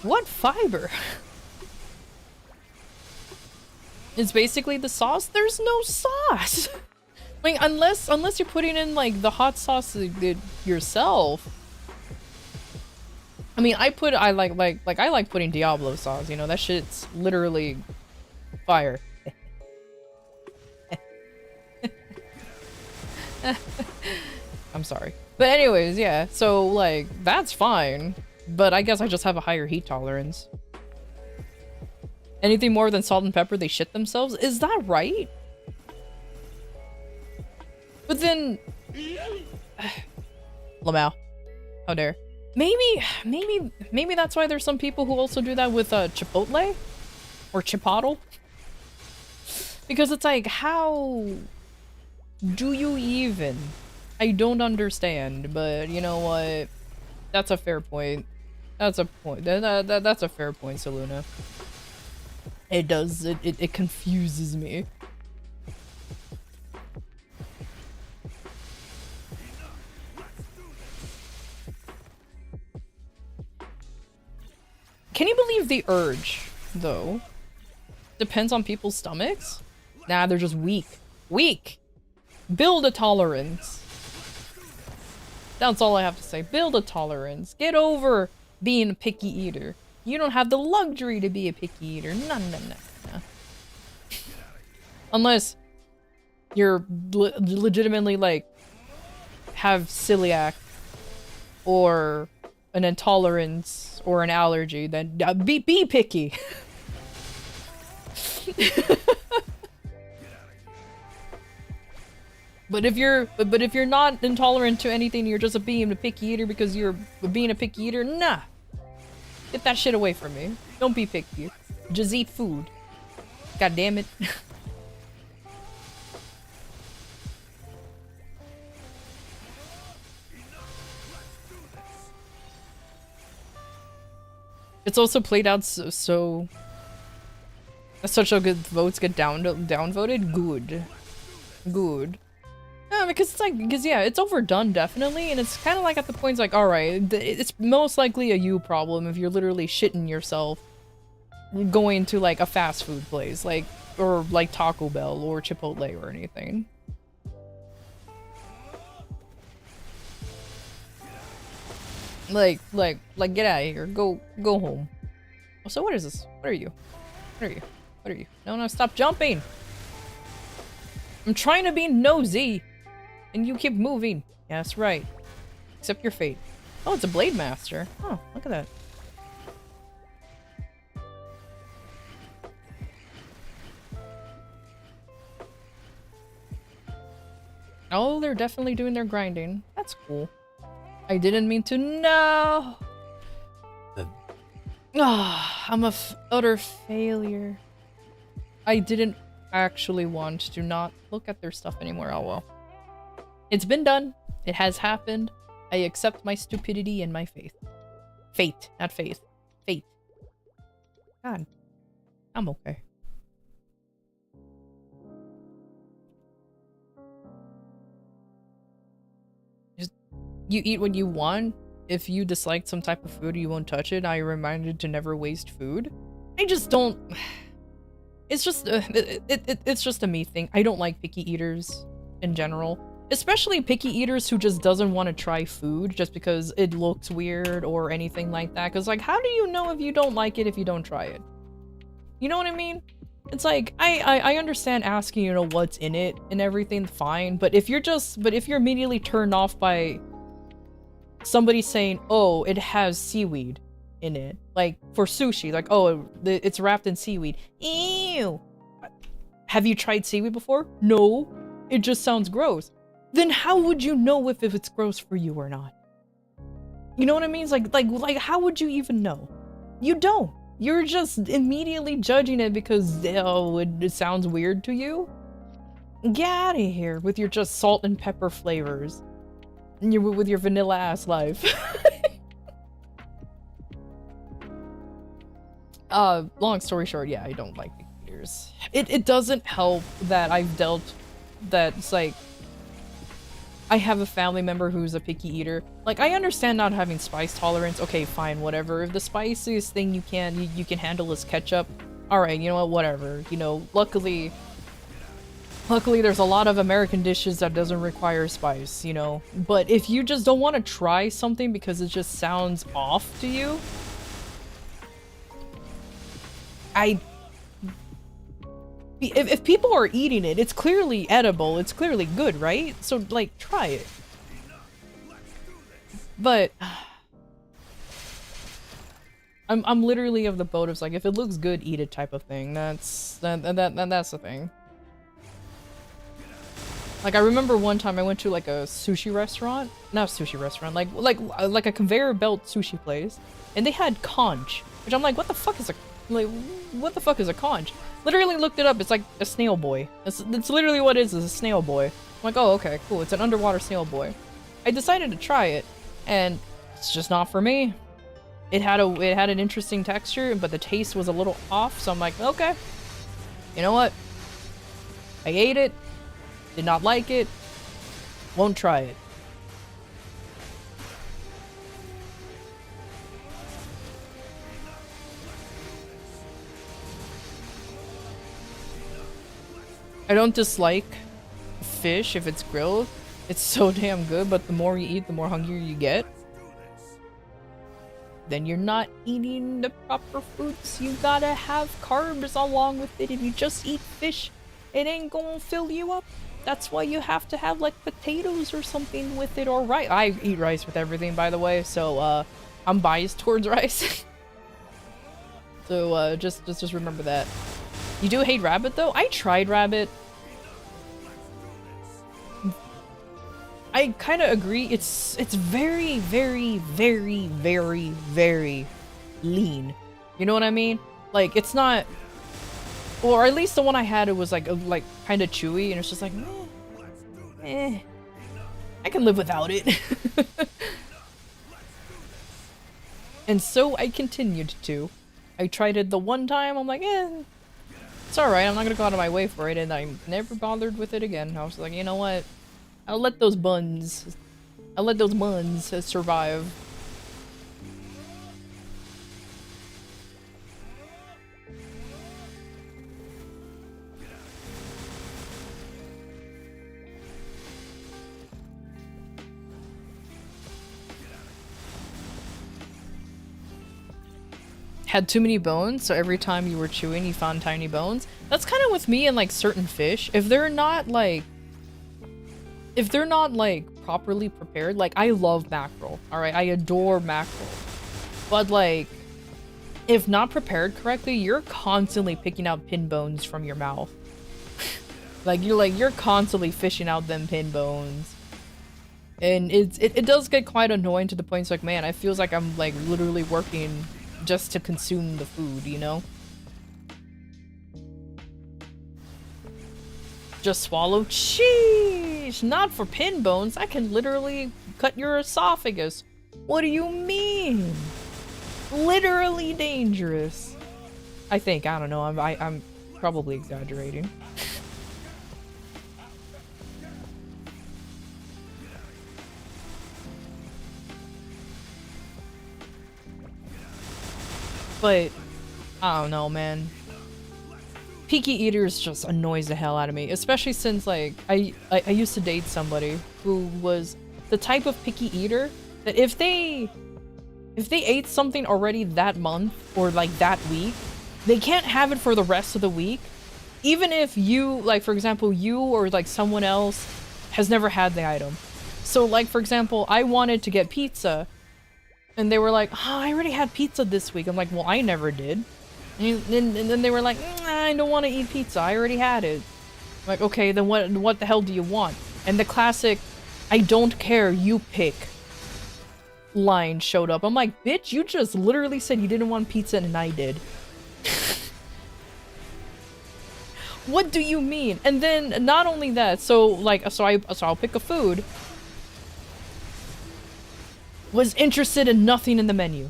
What fiber? It's basically the sauce. There's no sauce. Like, unless you're putting in, like, the hot sauce yourself. I mean, I like putting Diablo sauce, you know, that shit's literally fire. I'm sorry. But anyways, yeah, so, like, that's fine. But I guess I just have a higher heat tolerance. Anything more than salt and pepper, they shit themselves? Is that right? But then... Lamau. How dare. Maybe that's why there's some people who also do that with Chipotle? Or Chipotle? Because it's like, how do you even? I don't understand, but you know what? That's a fair point. That's a point. That's a fair point, Saluna. It does. It confuses me. Can you believe the urge, though? Depends on people's stomachs? Nah, they're just weak. Weak! Build a tolerance. That's all I have to say. Build a tolerance. Get over being a picky eater. You don't have the luxury to be a picky eater. No. Unless you're legitimately, like, have celiac or an intolerance or an allergy, then be picky. But if you're not intolerant to anything, you're just being a picky eater because you're being a picky eater, nah. Get that shit away from me. Don't be picky. Just eat food. God damn it. It's also played out so such a good votes get downvoted. Good. Yeah, because yeah, it's overdone definitely, and it's kind of like at the point it's like, all right, it's most likely a you problem if you're literally shitting yourself going to like a fast food place, like, or like Taco Bell or Chipotle or anything. Like, get out of here. Go home. Oh, so what is this? What are you? What are you? No, stop jumping! I'm trying to be nosy! And you keep moving. Yeah, that's right. Accept your fate. Oh, it's a Blade Master. Oh, look at that. Oh, they're definitely doing their grinding. That's cool. I didn't mean to. No! I'm a utter failure. I didn't actually want to not look at their stuff anymore. Oh well. It's been done. It has happened. I accept my stupidity and my faith. Fate, not faith. Fate. God, I'm okay. Just, you eat what you want. If you dislike some type of food, you won't touch it. I reminded to never waste food. I just don't. It's just it's just a me thing. I don't like picky eaters in general, especially picky eaters who just doesn't want to try food just because it looks weird or anything like that. Because like, how do you know if you don't like it if you don't try it? You know what I mean? It's like I understand asking, you know, what's in it and everything, fine. But if you're immediately turned off by somebody saying, oh, it has seaweed in it, like for sushi, like, oh, it's wrapped in seaweed. Ew. Have you tried seaweed before? No. It just sounds gross. Then how would you know if it's gross for you or not? You know what I mean? It's like how would you even know? You don't. You're just immediately judging it because, oh, it sounds weird to you. Get out of here with your just salt and pepper flavors. And with your vanilla ass life. Long story short, yeah, I don't like picky eaters. It doesn't help that I've dealt that it's like I have a family member who's a picky eater. Like, I understand not having spice tolerance. Okay, fine, whatever. If the spiciest thing you can handle is ketchup, alright, you know what, whatever. You know, luckily there's a lot of American dishes that doesn't require spice, you know? But if you just don't want to try something because it just sounds off to you, if people are eating it, it's clearly edible, it's clearly good, right? So, like, try it. But I'm literally of the boat of like, if it looks good, eat it type of thing. That's the thing. Like, I remember one time I went to like a sushi restaurant, not a sushi restaurant, like a conveyor belt sushi place, and they had conch, which I'm like, what the fuck is a conch? Literally looked it up. It's like a snail boy. It's literally what it is a snail boy. I'm like, oh, okay, cool. It's an underwater snail boy. I decided to try it, and it's just not for me. It had an interesting texture, but the taste was a little off. So I'm like, okay, you know what? I ate it. Did not like it. Won't try it. I don't dislike fish if it's grilled. It's so damn good, but the more you eat, the more hungrier you get. Then you're not eating the proper foods. You gotta have carbs along with it. If you just eat fish, it ain't gonna fill you up. That's why you have to have like potatoes or something with it, or rice. I eat rice with everything, by the way, so I'm biased towards rice. So just remember that. You do hate rabbit though? I tried rabbit. I kind of agree. It's very, very, very, very, very lean. You know what I mean? Like, it's not, or at least the one I had, it was like kind of chewy, and it's just like, I can live without it. And so I continued to. I tried it the one time. I'm like, it's alright. I'm not gonna go out of my way for it, and I never bothered with it again. I was like, you know what? I'll let those buns survive. Had too many bones, so every time you were chewing, you found tiny bones. That's kind of with me and like certain fish. If they're not like properly prepared, like I love mackerel, alright? I adore mackerel. But like, if not prepared correctly, you're constantly picking out pin bones from your mouth. you're constantly fishing out them pin bones. And it does get quite annoying to the point it's like, man, it feels like I'm like literally working just to consume the food, you know? Just swallow? Sheesh! Not for pin bones. I can literally cut your esophagus. What do you mean? Literally dangerous. I think, I don't know, I'm probably exaggerating. But, I don't know, man. Picky eaters just annoys the hell out of me, especially since, like, I used to date somebody who was the type of picky eater that if they ate something already that month or, like, that week, they can't have it for the rest of the week, even if you, like, for example, you or, like, someone else has never had the item. So, like, for example, I wanted to get pizza, and they were like, oh, I already had pizza this week. I'm like, well, I never did. And then they were like, I don't want to eat pizza. I already had it. I'm like, okay, then what the hell do you want? And the classic, I don't care, you pick line showed up. I'm like, bitch, you just literally said you didn't want pizza and I did. What do you mean? And then not only that, so I'll pick a food. Was interested in nothing in the menu.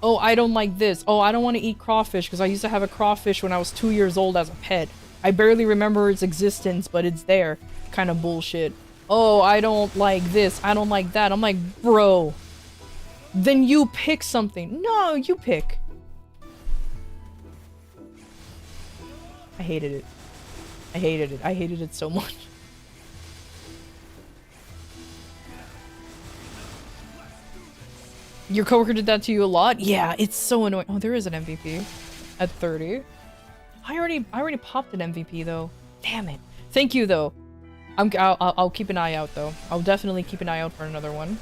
Oh, I don't like this. Oh, I don't want to eat crawfish because I used to have a crawfish when I was 2 years old as a pet. I barely remember its existence, but it's there. Kind of bullshit. Oh, I don't like this. I don't like that. I'm like, bro. Then you pick something. No, you pick. I hated it. I hated it. I hated it so much. Your coworker did that to you a lot? Yeah, it's so annoying. Oh, there is an MVP at 30. I already popped an MVP though. Damn it. Thank you though. I'll keep an eye out though. I'll definitely keep an eye out for another one.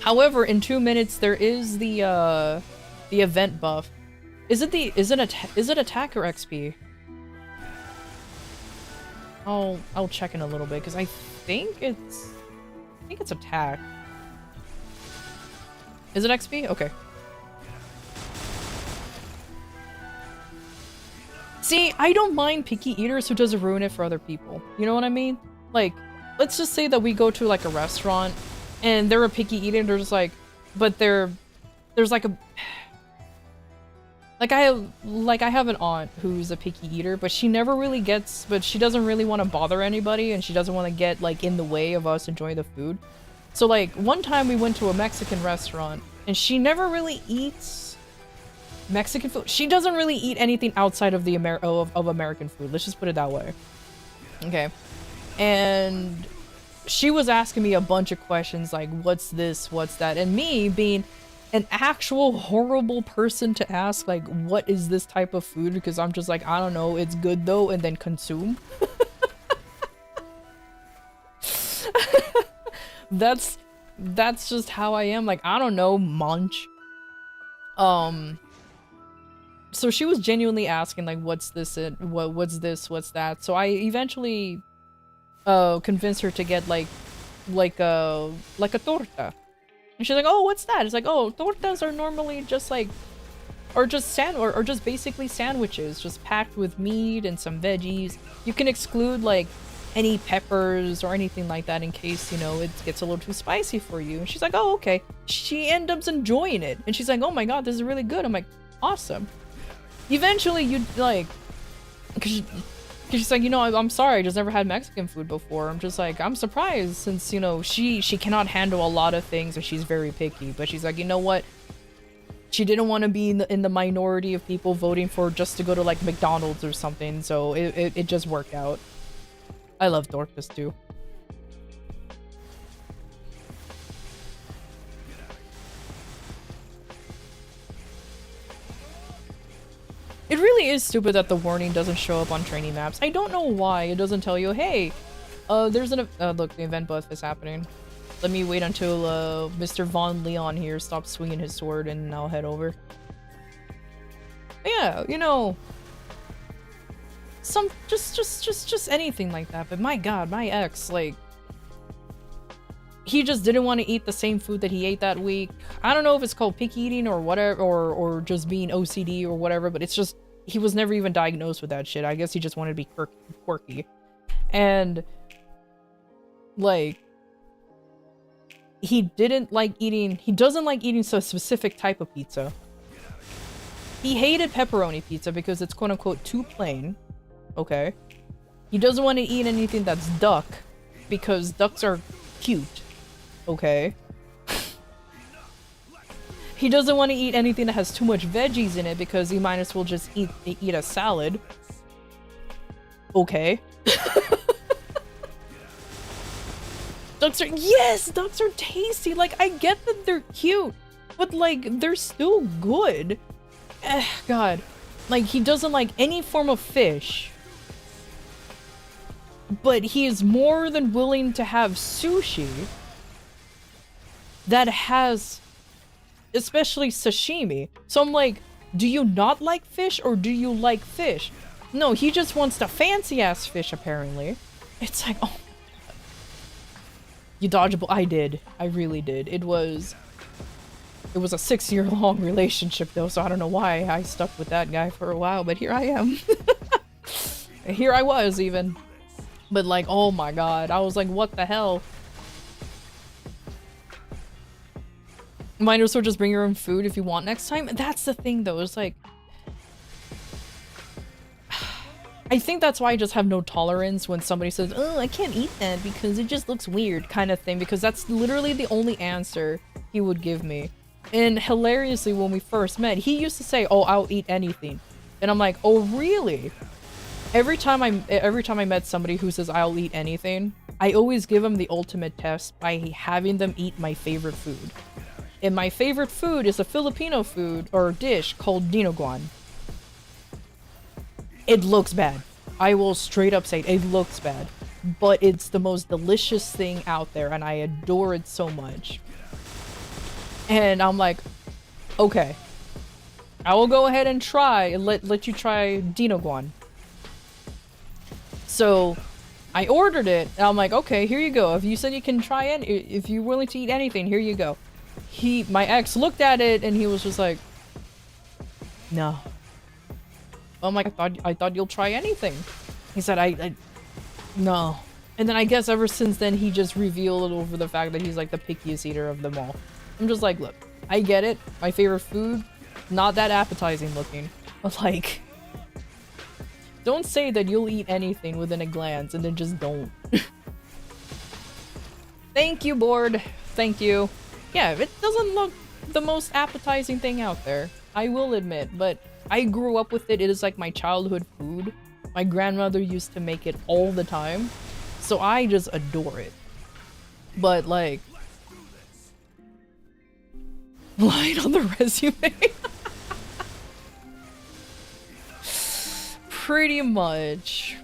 However, in 2 minutes there is the event buff. Is it attack or XP? I'll check in a little bit because I think it's attack. Is it XP? Okay. See, I don't mind picky eaters who doesn't ruin it for other people. You know what I mean? Like, let's just say that we go to like a restaurant and they're a picky eater and they're just like, but there's like a... Like I have an aunt who's a picky eater, but she never really gets, but she doesn't really want to bother anybody and she doesn't want to get like in the way of us enjoying the food. So like one time we went to a Mexican restaurant and she never really eats Mexican food. She doesn't really eat anything outside of the American food. Let's just put it that way. Okay. And she was asking me a bunch of questions like, what's this, what's that? And me being an actual horrible person to ask, like, what is this type of food? Because I'm just like, I don't know, it's good though, and then consume. That's just how I am. Like, I don't know, munch. So she was genuinely asking, like, what's this? What's this? What's that? So I eventually convinced her to get like a torta. And she's like, oh, what's that? It's like, oh, tortas are normally just like, or just basically sandwiches, just packed with meat and some veggies. You can exclude like any peppers or anything like that in case, you know, it gets a little too spicy for you. And she's like, oh, okay. She ends up enjoying it. And she's like, oh my god, this is really good. I'm like, awesome. Eventually, you'd like, because she's like, you know, I'm sorry, I just never had Mexican food before. I'm just like, I'm surprised since, you know, she cannot handle a lot of things and she's very picky. But she's like, you know what? She didn't want to be in the minority of people voting for just to go to like McDonald's or something. So it just worked out. I love tortas too. It really is stupid that the warning doesn't show up on training maps. I don't know why it doesn't tell you, hey, there's an look, the event buff is happening. Let me wait until Mr. Von Leon here stops swinging his sword and I'll head over. But yeah, you know, some just anything like that. But my god, my ex, like, he just didn't want to eat the same food that he ate that week. I don't know if it's called picky eating or whatever, or just being OCD or whatever, but it's just, he was never even diagnosed with that shit. I guess he just wanted to be quirky. And, like, he doesn't like eating so specific type of pizza. He hated pepperoni pizza because it's quote-unquote too plain. Okay. He doesn't want to eat anything that's duck because ducks are cute. Okay. He doesn't want to eat anything that has too much veggies in it because he might as well just eat a salad. Okay. Ducks are- yes! Ducks are tasty! Like, I get that they're cute, but like, they're still good. God. Like, he doesn't like any form of fish. But he is more than willing to have sushi that has, especially sashimi. So I'm like, do you not like fish or do you like fish? No, he just wants the fancy ass fish apparently. It's like, oh, you dodgeable. I did. I really did. It was a 6-year-long relationship though, so I don't know why I stuck with that guy for a while, but here I am. Here I was even. But like, oh my god, I was like, what the hell? Might as well just bring your own food if you want next time. That's the thing though, it's like, I think that's why I just have no tolerance when somebody says, oh, I can't eat that because it just looks weird kind of thing, because that's literally the only answer he would give me. And hilariously, when we first met, he used to say, oh, I'll eat anything. And I'm like, oh, really? Every time I met somebody who says I'll eat anything, I always give them the ultimate test by having them eat my favorite food. And my favorite food is a Filipino food or dish called dinuguan. It looks bad. I will straight up say it looks bad. But it's the most delicious thing out there and I adore it so much. And I'm like, okay. I will go ahead and try, let you try dinuguan. So, I ordered it, and I'm like, okay, here you go. If you said you can try it, if you're willing to eat anything, here you go. My ex looked at it, and he was just like, no. I'm like, I thought you'll try anything. He said, no. And then I guess ever since then, he just revealed over the fact that he's like the pickiest eater of them all. I'm just like, look, I get it. My favorite food, not that appetizing looking, but like, don't say that you'll eat anything within a glance and then just don't. Thank you, board. Thank you. Yeah, it doesn't look the most appetizing thing out there, I will admit, but I grew up with it. It is like my childhood food. My grandmother used to make it all the time, so I just adore it. But like, light on the resume. Pretty much.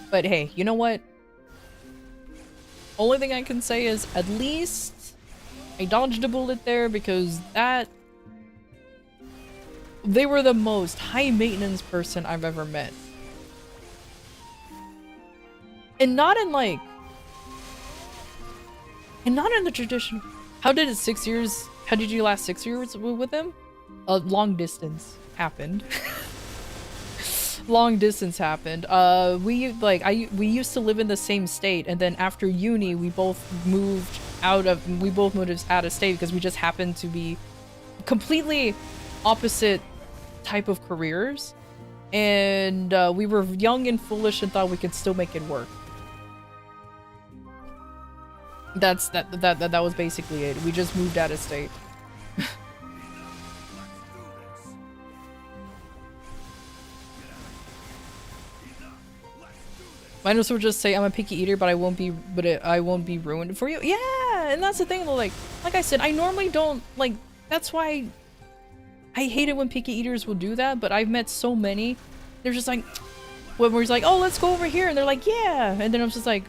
But hey, you know what? Only thing I can say is at least I dodged a bullet there, because they were the most high maintenance person I've ever met. And not in like, and not in the traditional. How did it 6 years? How did you last 6 years with him? Long distance happened. Long distance happened. We used to live in the same state, and then after uni, we both moved out of state because we just happened to be completely opposite type of careers, and we were young and foolish and thought we could still make it work. That was basically it. We just moved out of state. Might as well just say I'm a picky eater, but I won't be ruined for you. Yeah, and that's the thing though, like I said, I normally don't like, that's why I hate it when picky eaters will do that, but I've met so many. They're just like, when we're like, oh, let's go over here, and they're like, yeah, and then I'm just like,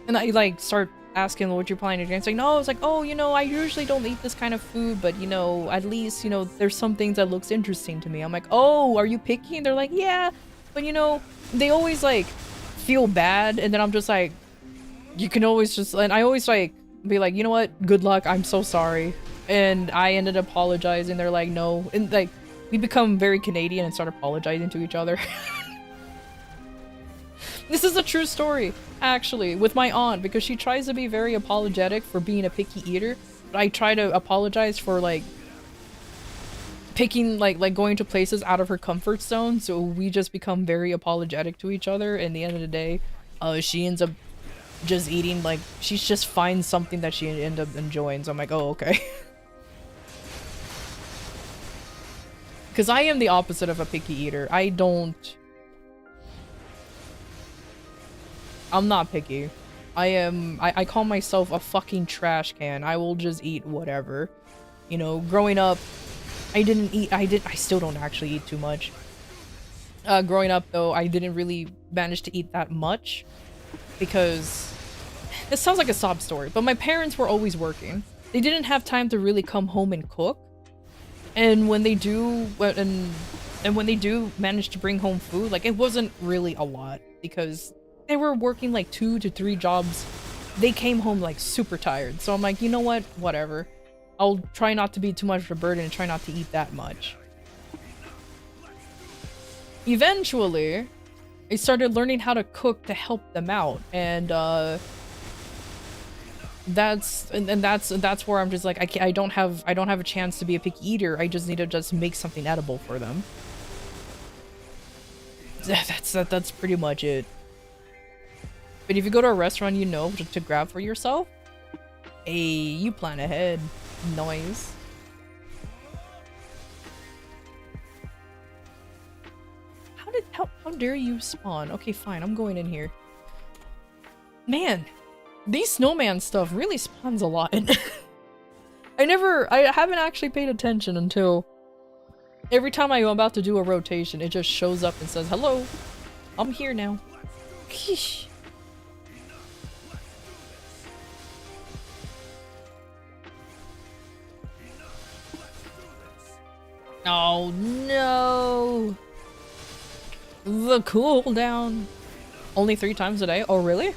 and I like start asking what you're planning to do. It's like, no, it's like, oh, you know, I usually don't eat this kind of food, but you know, at least, you know, there's some things that looks interesting to me. I'm like, oh, are you picky? And they're like, yeah, but you know, they always like feel bad, and then I'm just like, you can always just, and I always like be like, you know what, good luck, I'm so sorry. And I ended up apologizing. They're like, no, and like we become very Canadian and start apologizing to each other. This is a true story, actually, with my aunt, because she tries to be very apologetic for being a picky eater, but I try to apologize for, like, picking, like going to places out of her comfort zone, so we just become very apologetic to each other, and at the end of the day, she ends up just eating, like, she just finds something that she ends up enjoying, so I'm like, oh, okay. Because I am the opposite of a picky eater. I'm not picky. I call myself a fucking trash can. I will just eat whatever. You know, growing up, I still don't actually eat too much. Growing up though, I didn't really manage to eat that much because this sounds like a sob story, but my parents were always working. They didn't have time to really come home and cook. And when they do, and when they do manage to bring home food, like, it wasn't really a lot because they were working like 2 to 3 jobs. They came home like super tired. So I'm like, you know what? Whatever. I'll try not to be too much of a burden and try not to eat that much. Eventually, I started learning how to cook to help them out, and that's where I'm just like, I don't have a chance to be a picky eater. I just need to just make something edible for them. That's pretty much it. But if you go to a restaurant, you know to grab for yourself. Hey, you plan ahead. Noise. How dare you spawn? Okay, fine. I'm going in here. Man, these snowman stuff really spawns a lot. I haven't actually paid attention until every time I'm about to do a rotation, it just shows up and says, hello, I'm here now. Sheesh. Oh no! The cooldown! Only 3 times a day? Oh really?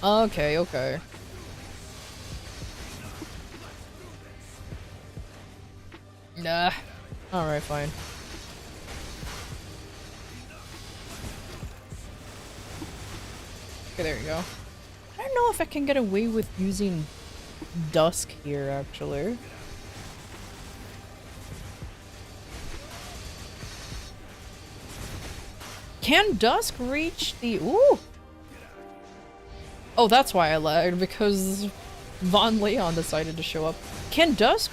Okay, okay. Nah. Alright, fine. Okay, there you go. I don't know if I can get away with using Dusk here, actually. Can Dusk reach the— ooh! Oh, that's why I lagged, because Von Leon decided to show up. Can Dusk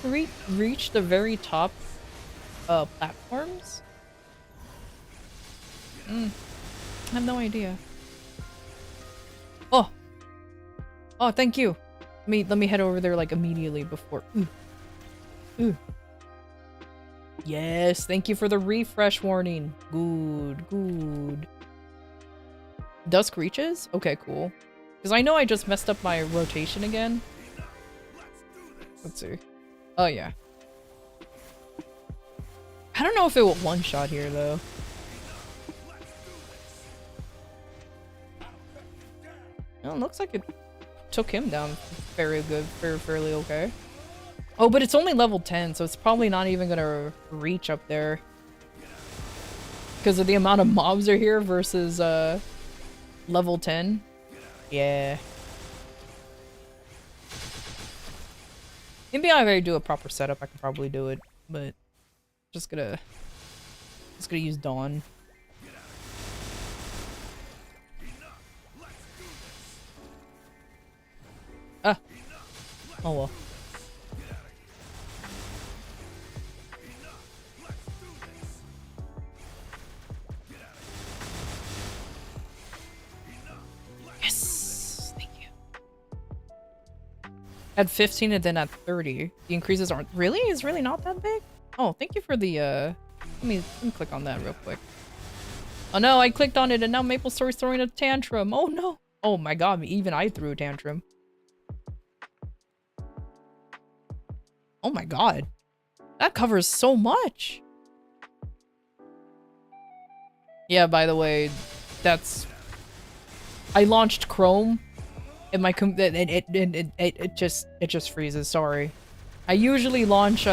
reach the very top platforms? I have no idea. Oh! Oh, thank you! Let me head over there, like, immediately before— ooh. Ooh. Yes, thank you for the refresh warning. Good, good. Dusk reaches? Okay, cool. Because I know I just messed up my rotation again. Let's see. Oh, yeah. I don't know if it will one-shot here, though. Well, it looks like it took him down very good, fairly okay. Oh, but it's only level 10, so it's probably not even gonna reach up there. Because of the amount of mobs are here versus level 10. Yeah. Maybe if I do a proper setup, I can probably do it, but just gonna use Dawn. Ah. Oh well. Yes! Thank you. At 15 and then at 30. The increases aren't— really? It's really not that big? Oh, thank you for the let me click on that real quick. Oh no, I clicked on it and now Maple Story's throwing a tantrum. Oh no. Oh my god, even I threw a tantrum. Oh my god. That covers so much. Yeah, by the way, that's— I launched Chrome and my it just freezes, sorry. I usually launch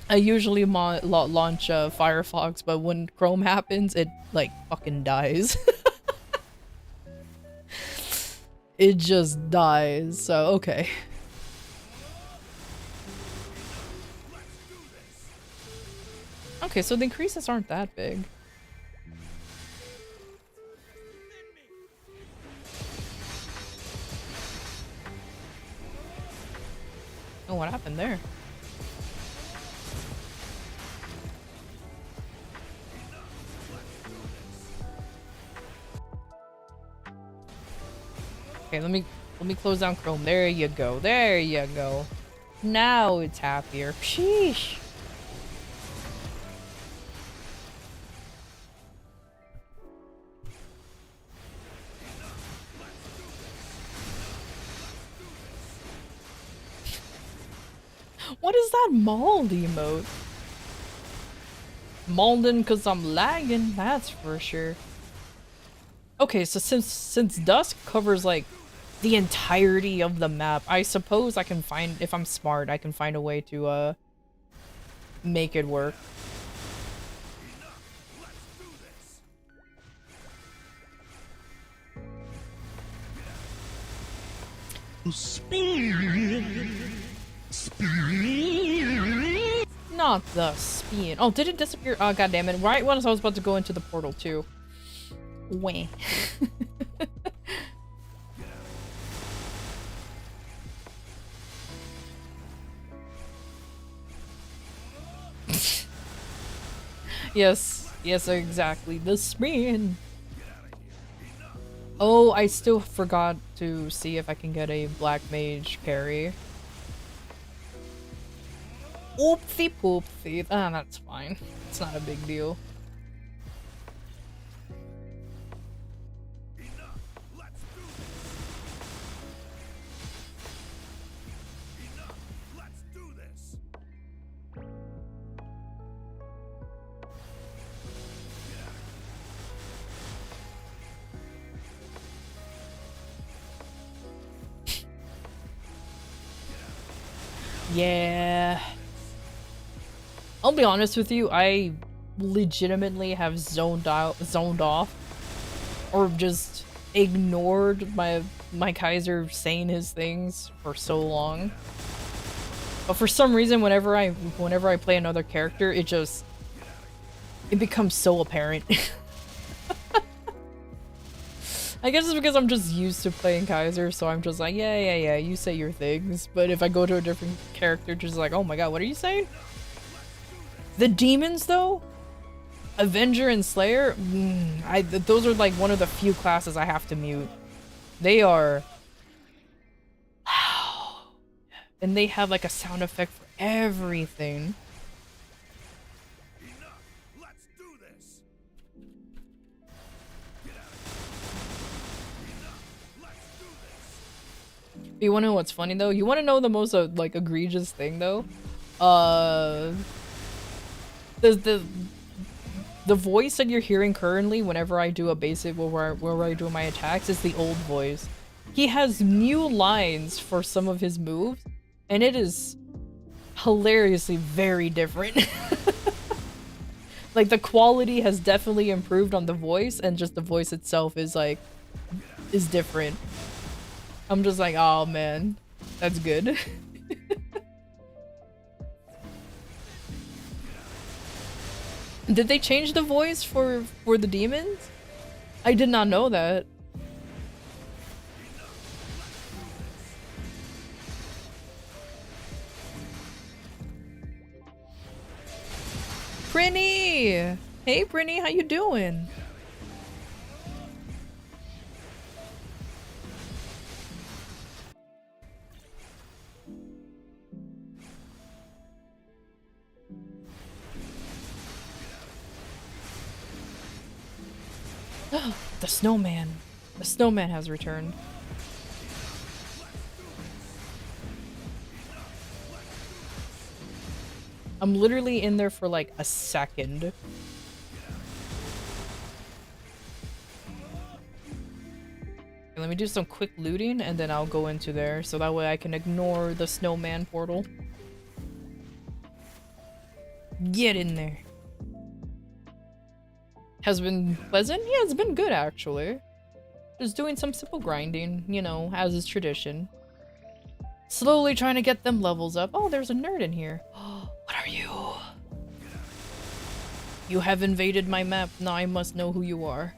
I usually launch Firefox, but when Chrome happens, it like fucking dies. It just dies, so okay. Okay, so the increases aren't that big. Oh, what happened there? Okay, let me close down Chrome. There you go. There you go. Now it's happier. Sheesh. What is that mauled emote? Maulden cause I'm lagging, that's for sure. Okay, so since Dusk covers like the entirety of the map, I suppose I can find, if I'm smart, I can find a way to make it work. Not the spin. Oh, did it disappear? Oh, god damn it. Right when I was about to go into the portal too. Wah. Yes, yes, exactly. The spin. Oh, I still forgot to see if I can get a black mage carry. Oopsie poopsie. Ah, that's fine. It's not a big deal. Yeah. I'll be honest with you, I legitimately have zoned off, or just ignored my Kaiser saying his things for so long. But for some reason, whenever I play another character, it becomes so apparent. I guess it's because I'm just used to playing Kaiser, so I'm just like, yeah, you say your things. But if I go to a different character, just like, oh my god, what are you saying? The demons, though? Avenger and Slayer? Those are like one of the few classes I have to mute. They are... And they have like a sound effect for everything. You wanna know what's funny though? You wanna know the most like egregious thing though? The voice that you're hearing currently whenever I do a basic where I do my attacks is the old voice. He has new lines for some of his moves, and it is hilariously very different. Like the quality has definitely improved on the voice, and just the voice itself is like different. I'm just like, oh man, that's good. Did they change the voice for the demons? I did not know that. Prinny! Hey Prinny, how you doing? The snowman. The snowman has returned. I'm literally in there for like a second. Okay, let me do some quick looting and then I'll go into there so that way I can ignore the snowman portal. Get in there. Has been pleasant? Yeah, it's been good actually. Just doing some simple grinding, you know, as is tradition. Slowly trying to get them levels up. Oh, there's a nerd in here. What are you? You have invaded my map. Now I must know who you are.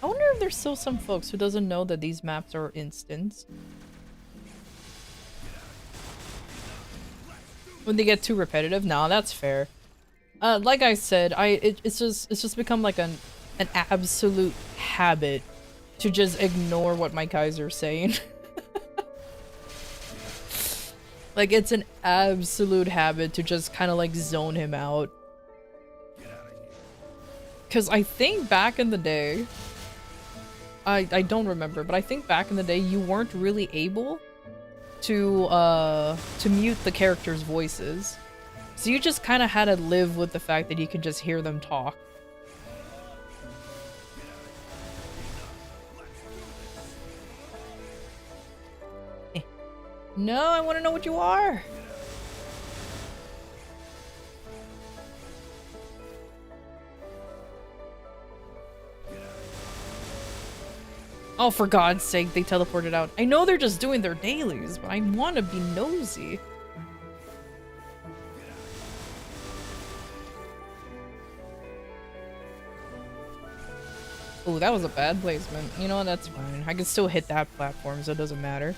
I wonder if there's still some folks who doesn't know that these maps are instants. When they get too repetitive? Nah, that's fair. Like I said, it's just become like an absolute habit to just ignore what my guys are saying. Like, it's an absolute habit to just kind of like zone him out. Because I think back in the day, I don't remember, but I think back in the day you weren't really able to mute the characters' voices. So you just kind of had to live with the fact that you could just hear them talk. No, I want to know what you are. Oh, for God's sake, they teleported out. I know they're just doing their dailies, but I want to be nosy. Oh, that was a bad placement. You know, that's fine. I can still hit that platform, so it doesn't matter.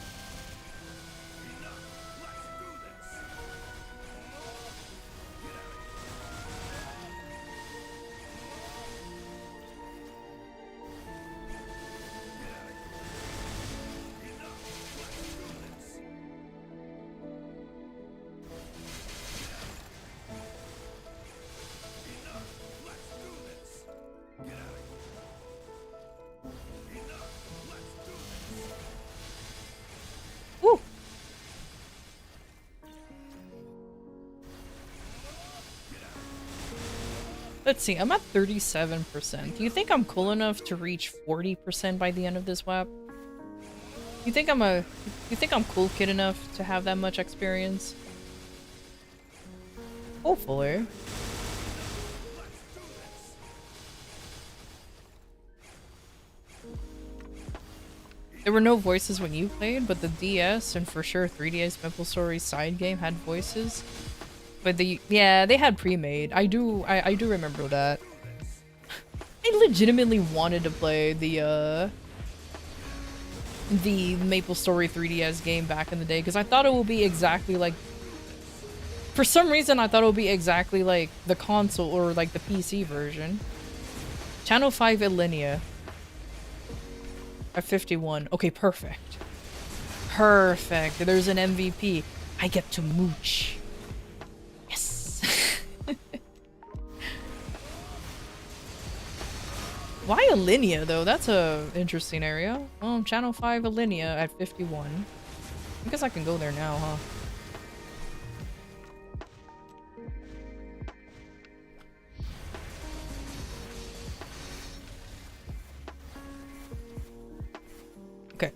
Let's see, I'm at 37%. Do you think I'm cool enough to reach 40% by the end of this WAP? You think I'm cool kid enough to have that much experience? Hopefully. There were no voices when you played, but the DS and for sure 3DS Maple Story side game had voices. But yeah, they had pre-made. I do remember that. I legitimately wanted to play the Maple Story 3DS game back in the day because I thought it would be exactly like. For some reason, I thought it would be exactly like the console or like the PC version. Channel 5 Alinea. At 51. Okay, perfect. Perfect. There's an MVP. I get to mooch. Why Alinea though? That's a interesting area. Channel 5 Alinea at 51. I guess I can go there now, huh? Okay.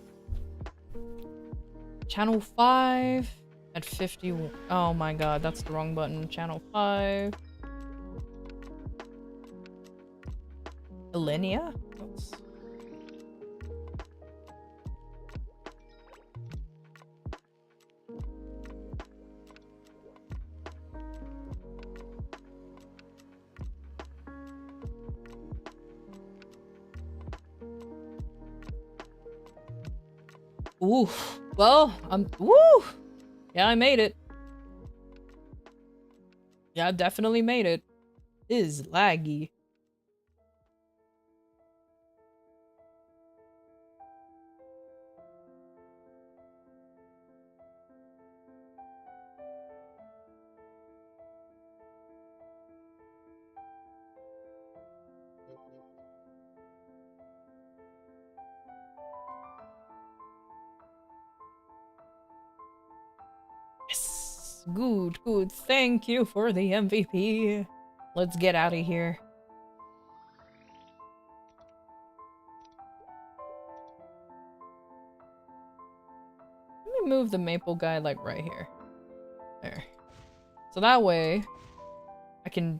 Channel 5 at 51. Oh my god, that's the wrong button. Channel 5. Alinea? Oops. Ooh. Well, woo! Yeah, I made it. Yeah, I definitely made it. It is laggy. Good, good. Thank you for the MVP. Let's get out of here. move the maple guy like right here. There. So that way I can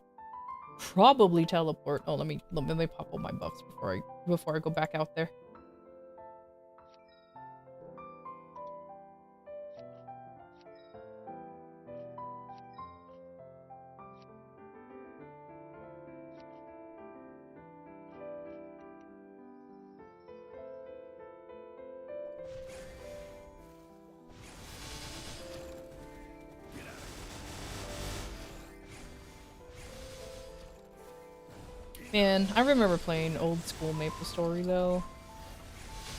probably teleport. Oh, let me pop all my buffs before I go back out there. Man, I remember playing old school MapleStory though.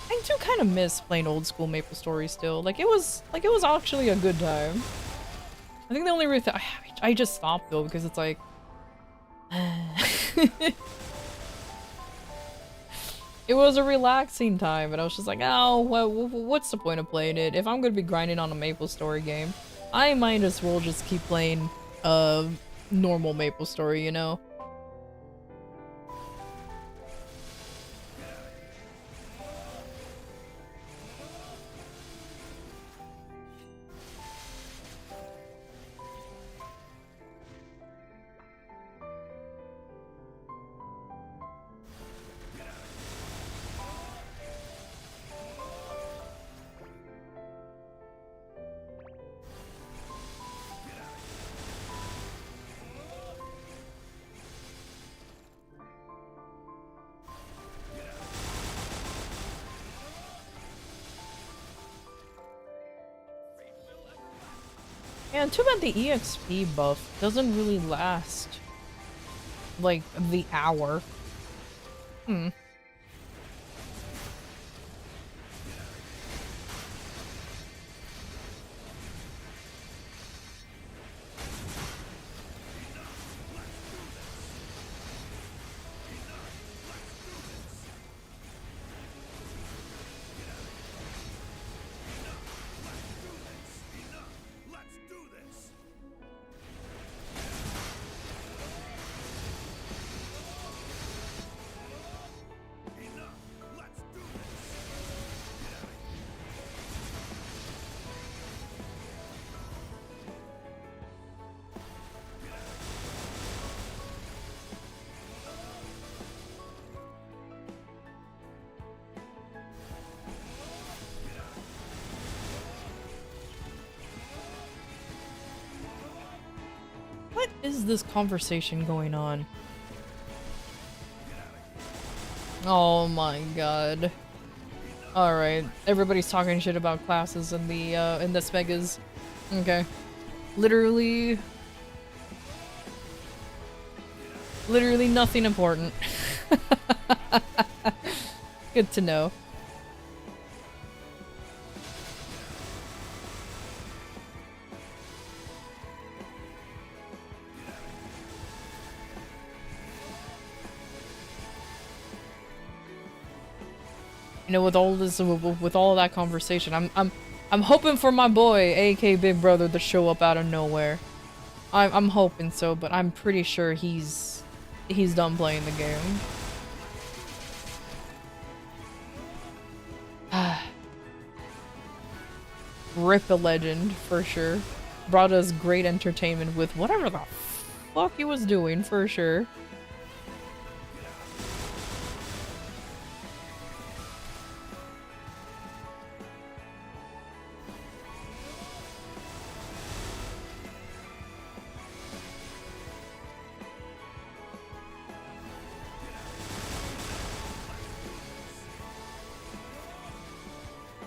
I do kind of miss playing old school MapleStory still. Like it was actually a good time. I think the only reason I just stopped though because it's like it was a relaxing time, and I was just like, oh, well, what's the point of playing it? If I'm gonna be grinding on a MapleStory game, I might as well just keep playing normal MapleStory, you know? And too bad the EXP buff doesn't really last, like, the hour. What is this conversation going on? Oh my god. Alright, everybody's talking shit about classes in the Smegas. Okay. Literally nothing important. Good to know. You know, with all that conversation, I'm hoping for my boy, AK Big Brother, to show up out of nowhere. I'm hoping so, but I'm pretty sure he's done playing the game. Rip a legend, for sure. Brought us great entertainment with whatever the fuck he was doing, for sure.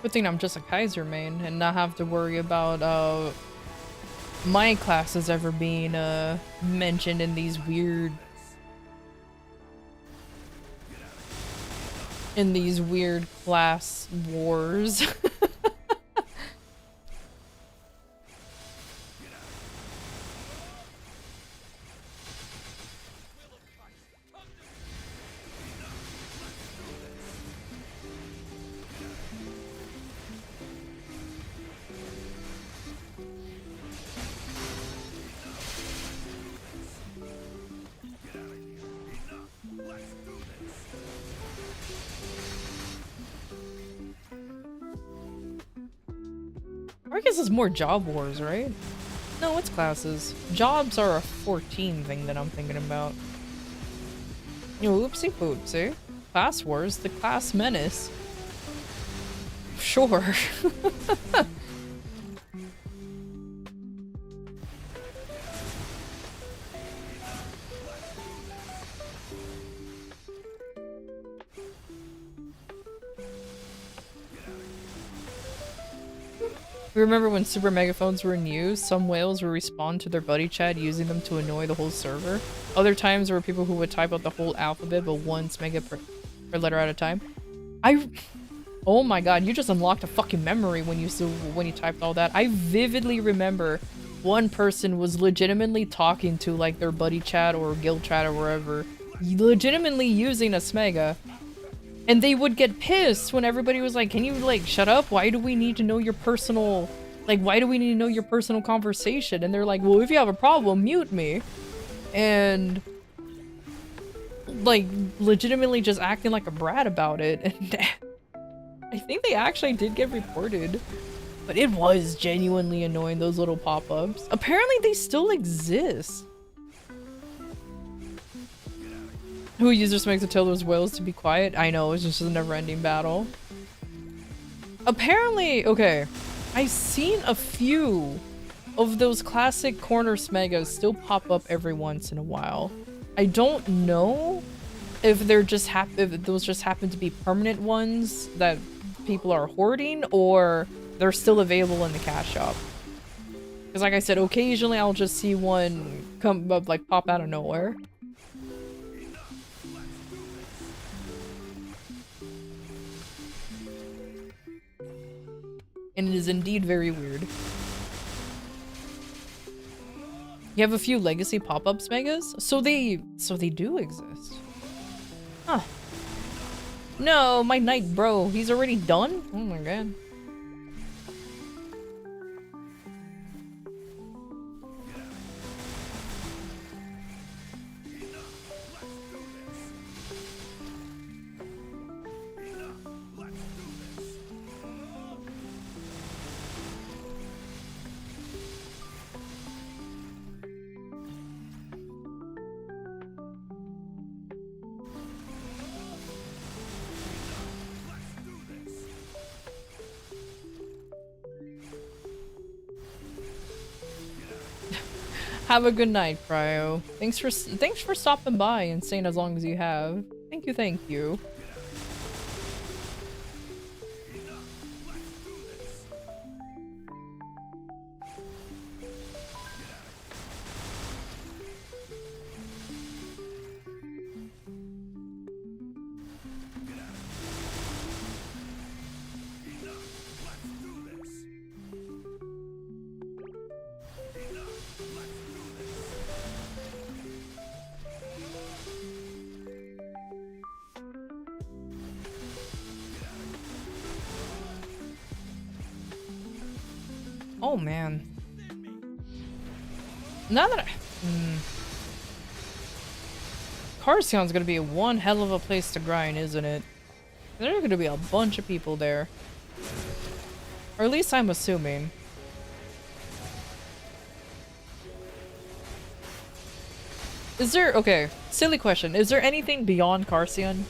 Good thing I'm just a Kaiser main and not have to worry about my classes ever being mentioned in these weird class wars. Or I guess it's more job wars, right? No, it's classes. Jobs are a 14 thing that I'm thinking about. Oopsie poopsie. Class wars, the class menace. Sure. Remember when super megaphones were in use? Some whales would respond to their buddy chat using them to annoy the whole server. Other times there were people who would type out the whole alphabet but once mega per letter at a time. Oh my god, you just unlocked a fucking memory when you typed all that. I vividly remember one person was legitimately talking to like their buddy chat or guild chat or wherever, legitimately using a smega. And they would get pissed when everybody was like, can you like shut up? Why do we need to know your personal, like why do we need to know your personal conversation? And they're like, well, if you have a problem, mute me. And like legitimately just acting like a brat about it. And I think they actually did get reported. But it was genuinely annoying, those little pop-ups. Apparently they still exist. Who users makes to tell those whales to be quiet? I know, it's just a never-ending battle. Apparently, okay, I've seen a few of those classic corner smegas still pop up every once in a while. I don't know if they're just if those just happen to be permanent ones that people are hoarding, or they're still available in the cash shop. Because like I said, occasionally I'll just see one come up, like pop out of nowhere. And it is indeed very weird. You have a few legacy pop-ups megas? So they do exist. Huh. No, my knight bro, he's already done? Oh my god. Have a good night, Cryo. Thanks for stopping by and staying as long as you have. Thank you, thank you. Oh man. Now that Carsion's gonna be one hell of a place to grind, isn't it? There are gonna be a bunch of people there. Or at least I'm assuming. Is there, okay, silly question. Is there anything beyond Carsion?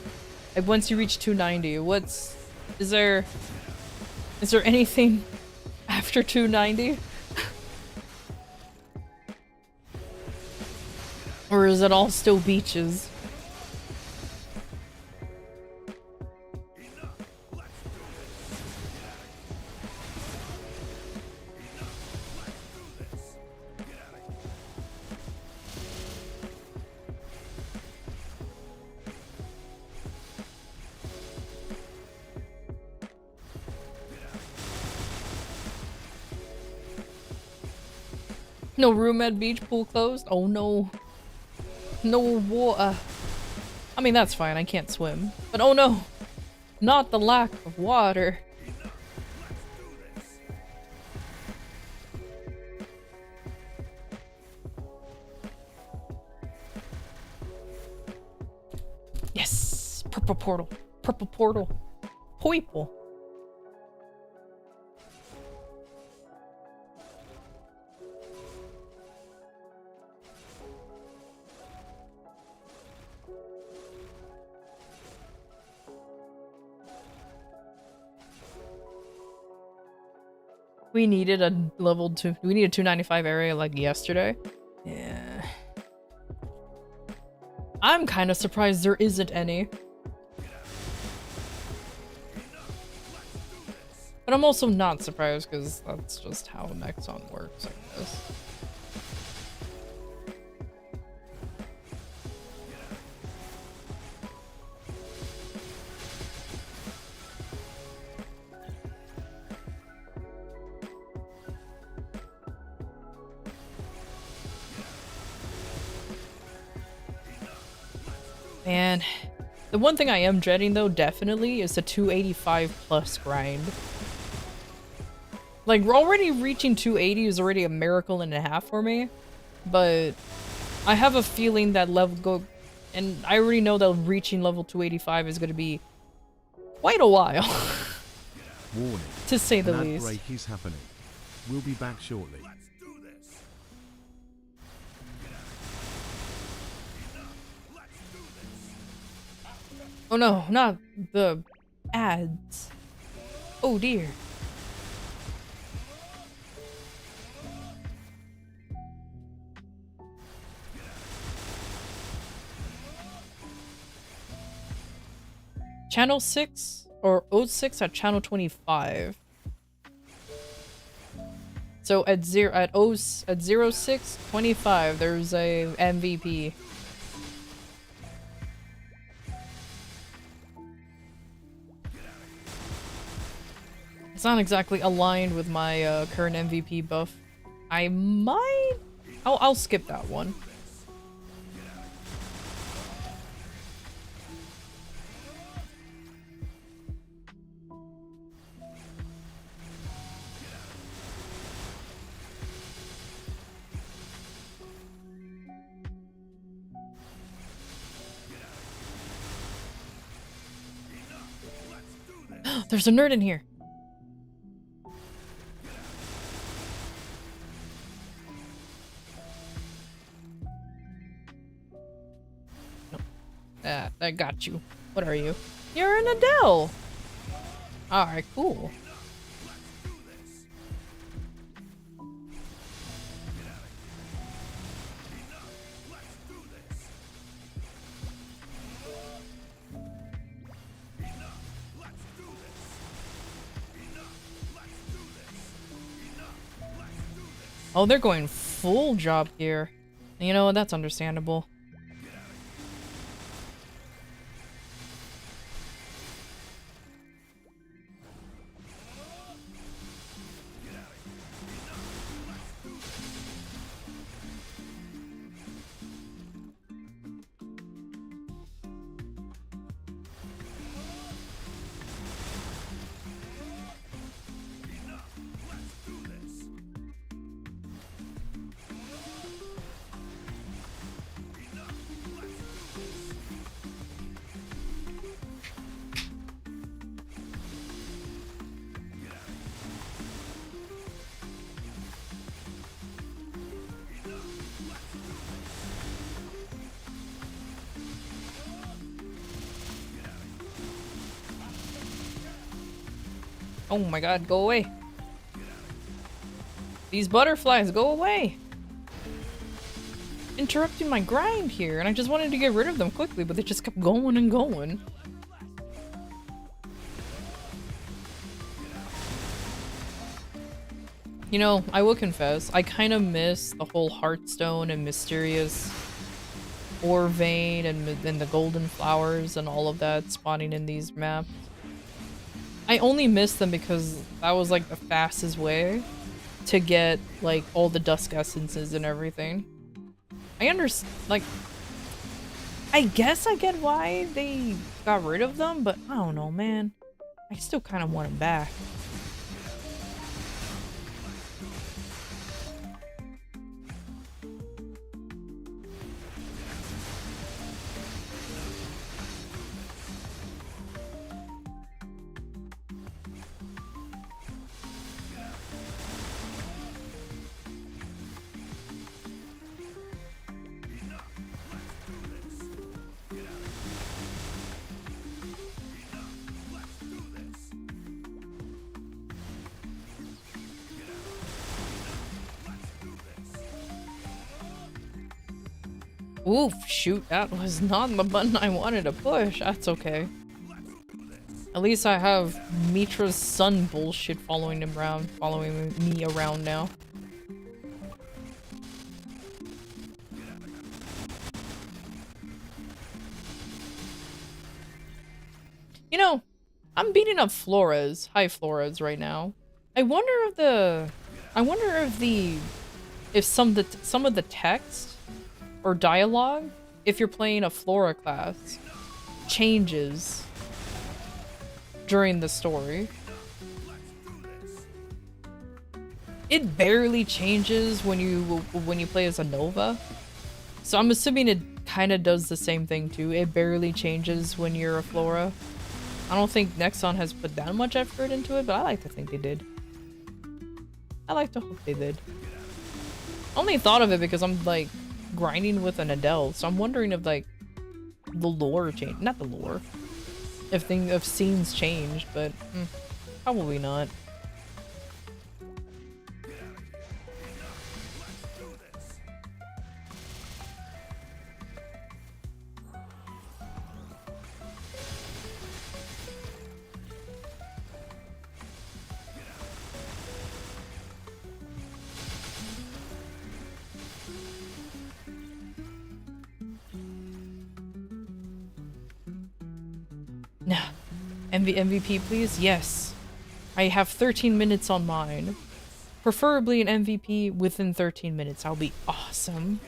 Like once you reach 290, is there anything after 290? Or is it all still beaches? No room at beach, pool closed? Oh no. No water. I mean, that's fine, I can't swim. But oh no! Not the lack of water. Yes! Purple portal. Purple portal. Purple. We needed a level 2. We needed a 295 area like yesterday. Yeah. I'm kind of surprised there isn't any. But I'm also not surprised because that's just how Nexon works, I guess. Man, the one thing I am dreading though, definitely, is the 285 plus grind. Like, we're already reaching 280 is already a miracle and a half for me, but I have a feeling that and I already know that reaching level 285 is going to be quite a while. Warning. To say the An least. outbreak is happening. We'll be back shortly. Oh no, not the ads. Oh dear. Channel 6 or 06 at channel 25. So at 0625 there's a MVP. It's not exactly aligned with my current MVP buff. I might... I'll skip that one. There's a nerd in here. I got you. What are you? You're an Adele! Alright, cool. Oh, they're going full job here. You know what? That's understandable. Oh my god, go away. These butterflies, go away. Interrupting my grind here, and I just wanted to get rid of them quickly, but they just kept going and going. You know, I will confess, I kind of miss the whole Heartstone and Mysterious Ore Vein and the Golden Flowers and all of that spawning in these maps. I only miss them because that was like the fastest way to get like all the Dusk Essences and everything. I understand, like, I guess I get why they got rid of them, but I don't know, man. I still kind of want them back. Oof, shoot, that was not the button I wanted to push. That's okay. At least I have Mitra's son bullshit following me around now. You know, I'm beating up Flores, high Flores right now. I wonder if some of the text or dialogue, if you're playing a Flora class, changes during the story. It barely changes when you play as a Nova. So I'm assuming it kind of does the same thing too. It barely changes when you're a Flora. I don't think Nexon has put that much effort into it, but I like to think they did. I like to hope they did. I only thought of it because I'm like grinding with an Adele, so I'm wondering if like the lore changed. Not the lore. If scenes changed, but probably not. Nah. MVP, please? Yes. I have 13 minutes on mine. Preferably an MVP within 13 minutes. That'll be awesome.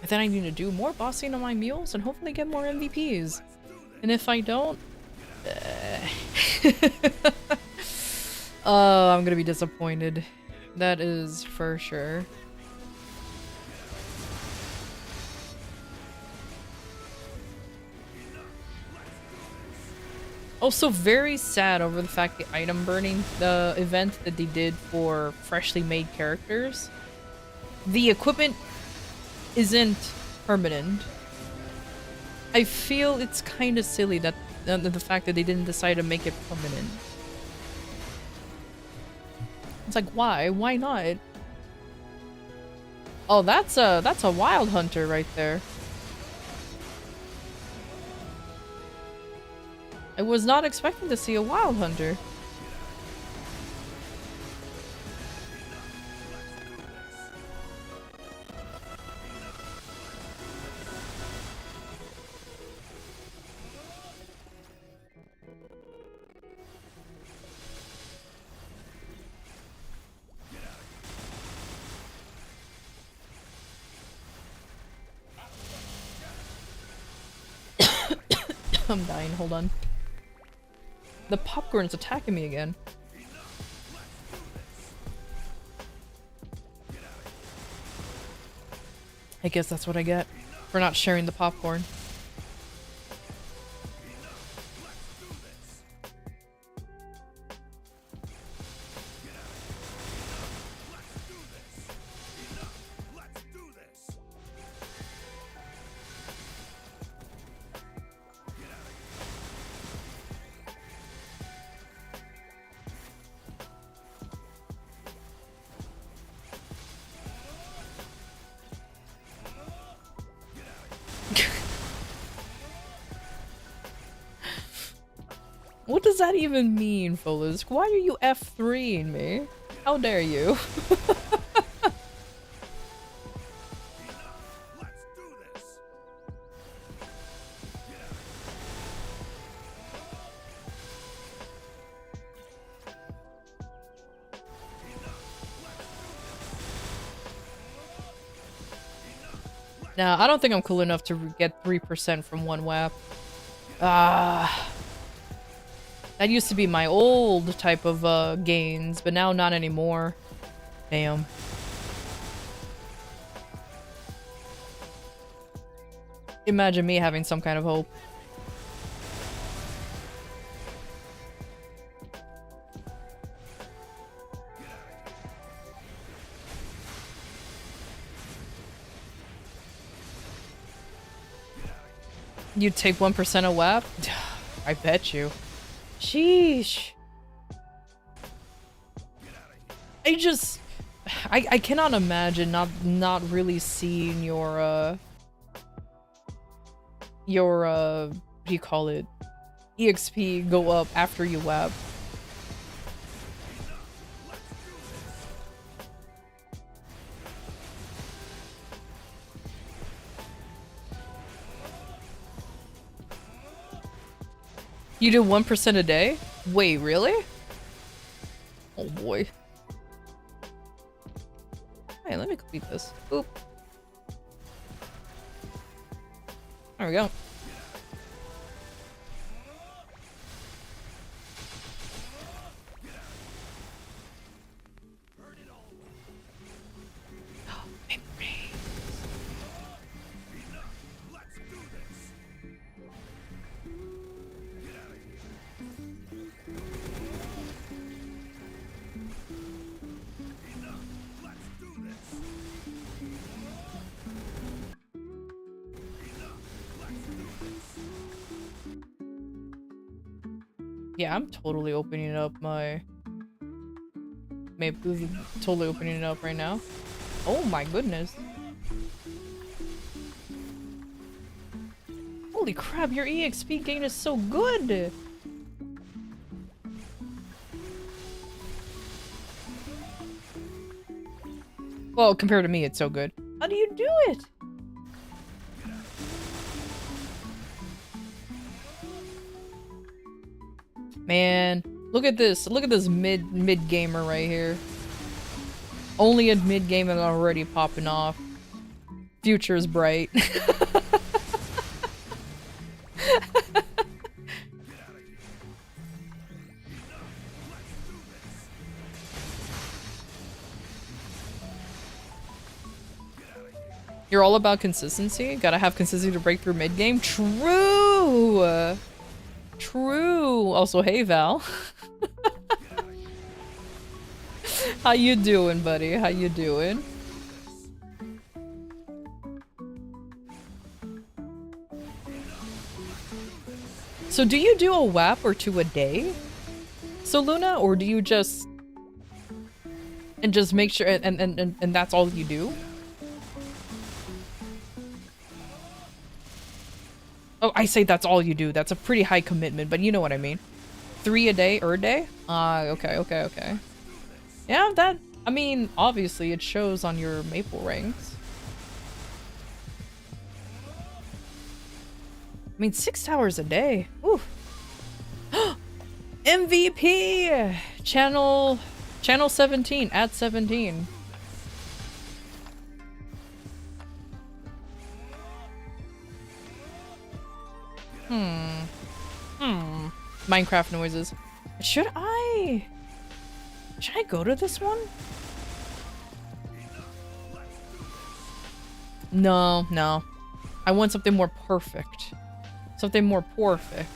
And then I need to do more bossing on my mules and hopefully get more MVPs. And if I don't... oh, I'm gonna be disappointed. That is for sure. Also very sad over the fact the item burning, the event that they did for freshly made characters. The equipment isn't permanent. I feel it's kind of silly that the fact that they didn't decide to make it permanent. It's like, why? Why not? Oh, that's a wild hunter right there. I was not expecting to see a wild hunter. I'm dying, hold on. The popcorn's attacking me again. I guess that's what I get for not sharing the popcorn. What does that even mean, Folisk? Why are you F3ing me? How dare you? Nah, I don't think I'm cool enough to get 3% from one WAP. That used to be my old type of gains, but now not anymore. Damn. Imagine me having some kind of hope. You take 1% of WAP? I bet you. Sheesh. I cannot imagine not really seeing your what do you call it? EXP go up after you WAP. You do 1% a day? Wait, really? Oh boy. Hey, let me complete this. Boop. There we go. Yeah, I'm totally opening up my... Maybe totally opening it up right now. Oh my goodness. Holy crap, your EXP gain is so good! Well, compared to me, it's so good. How do you do it? Man, look at this. Look at this mid gamer right here. Only a mid gamer already popping off. Future is bright. You're all about consistency? Gotta have consistency to break through mid game? True! True! Also, hey Val. How you doing, buddy? How you doing? So do you do a WAP or two a day? So Luna, or do you just... And just make sure, and that's all you do? Oh, I say that's all you do. That's a pretty high commitment, but you know what I mean. 3 a day or a day? Okay. Yeah, that... I mean, obviously it shows on your maple ranks. I mean, 6 hours a day. Ooh. MVP! Channel 17, at 17. Minecraft noises. Should I go to this one? No. I want something more perfect. Something more perfect.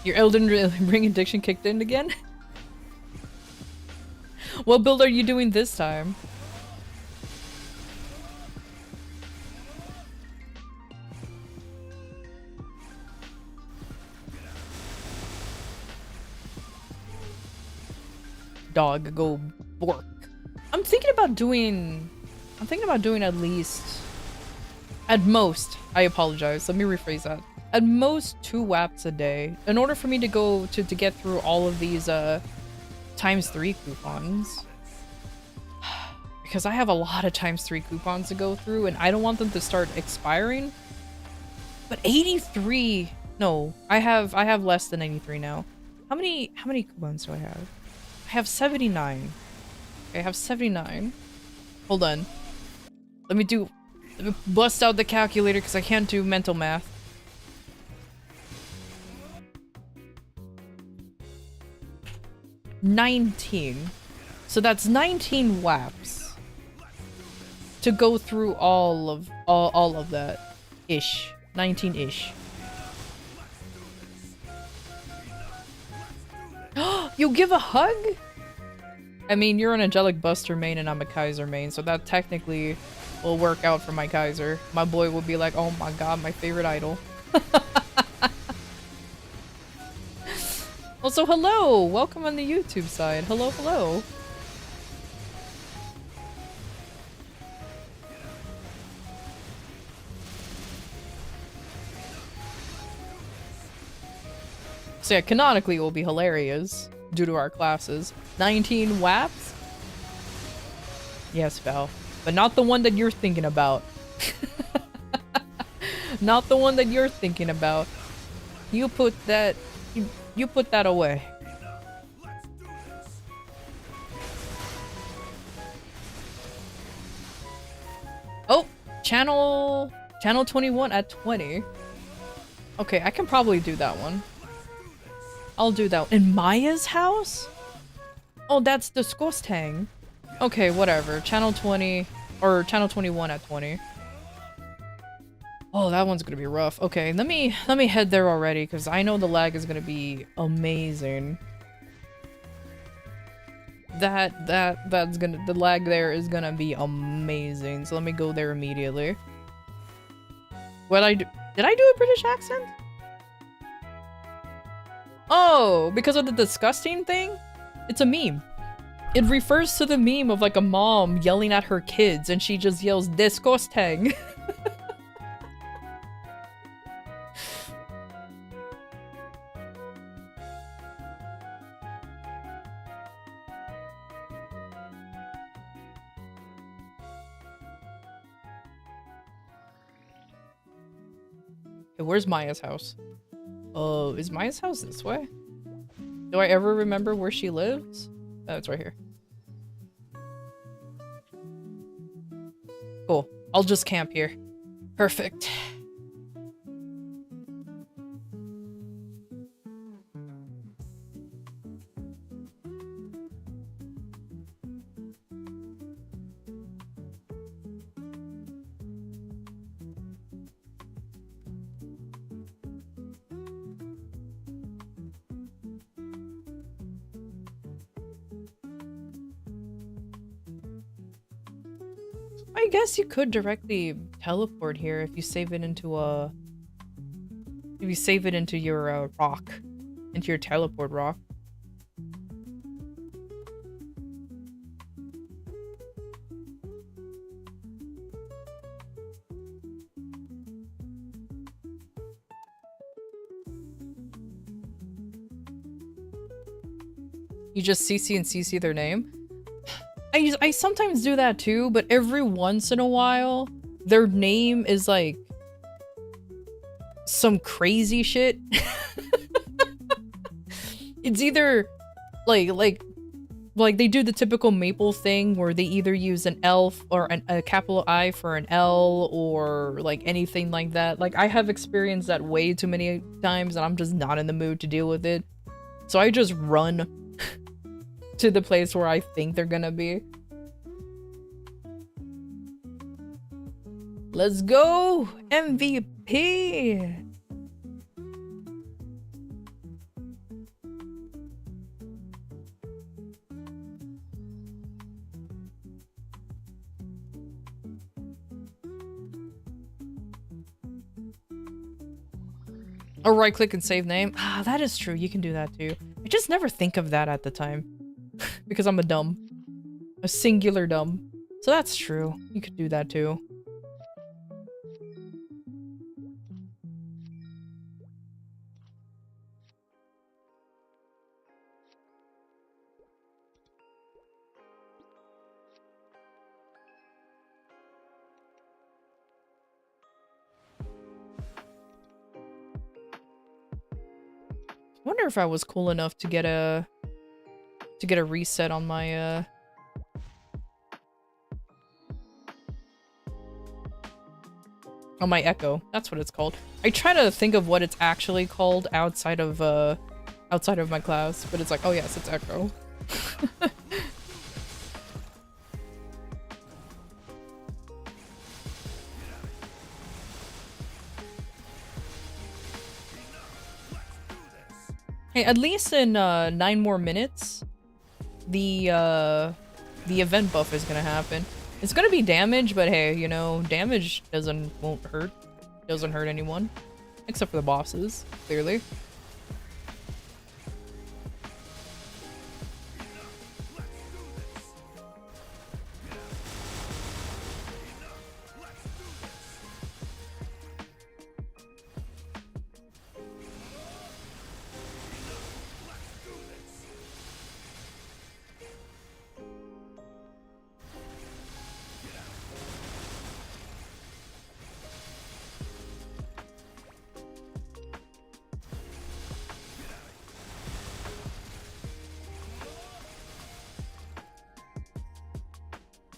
Your Elden Ring addiction kicked in again? What build are you doing this time? Dog, go bork. I'm thinking about doing at most, I apologize, let me rephrase that. At most 2 WAPs a day in order for me to go to get through all of these ×3 coupons. Because I have a lot of ×3 coupons to go through and I don't want them to start expiring. But 83, no, I have less than 83 now. How many coupons do I have? I have 79. Okay, I have 79. Hold on. Let me bust out the calculator because I can't do mental math. $19. So that's 19 WAPs to go through all of that ish. 19-ish. You give a hug? I mean, you're an Angelic Buster main and I'm a Kaiser main, so that technically will work out for my Kaiser. My boy will be like, oh my god, my favorite idol. Also, hello! Welcome on the YouTube side. Hello, hello. So yeah, canonically it will be hilarious due to our classes. 19 WAPs? Yes, Val. But not the one that you're thinking about. Not the one that you're thinking about. You put that... You put that away. Oh! Channel 21 at 20. Okay, I can probably do that one. I'll do that. In Maya's house? Oh, that's disgusting. Okay, whatever. Channel 20 or channel 21 at 20. Oh, that one's gonna be rough. Okay, let me head there already because I know the lag is gonna be amazing. The lag there is gonna be amazing. So let me go there immediately. Did I do a British accent? Oh, because of the disgusting thing? It's a meme. It refers to the meme of like a mom yelling at her kids and she just yells disgusting. Hey, where's Maya's house? Oh, is Maya's house this way? Do I ever remember where she lives? Oh, it's right here. Cool. I'll just camp here. Perfect. I guess you could directly teleport here if you save it into a... If you save it into your rock. Into your teleport rock. You just CC and CC their name? I sometimes do that too, but every once in a while, their name is like some crazy shit. It's either like they do the typical Maple thing where they either use an L or a capital I for an L or like anything like that. Like I have experienced that way too many times and I'm just not in the mood to deal with it. So I just run to the place where I think they're gonna be. Let's go! MVP! Or right click and save name. Ah, that is true. You can do that too. I just never think of that at the time. Because I'm a singular dumb. So that's true. You could do that too. I wonder if I was cool enough to get a reset on my Echo. That's what it's called. I try to think of what it's actually called outside of my class, but it's like, oh yes, it's Echo. Hey, at least in 9 more minutes, the event buff is gonna happen. It's gonna be damage, but hey, you know, damage won't hurt. Doesn't hurt anyone. Except for the bosses, clearly.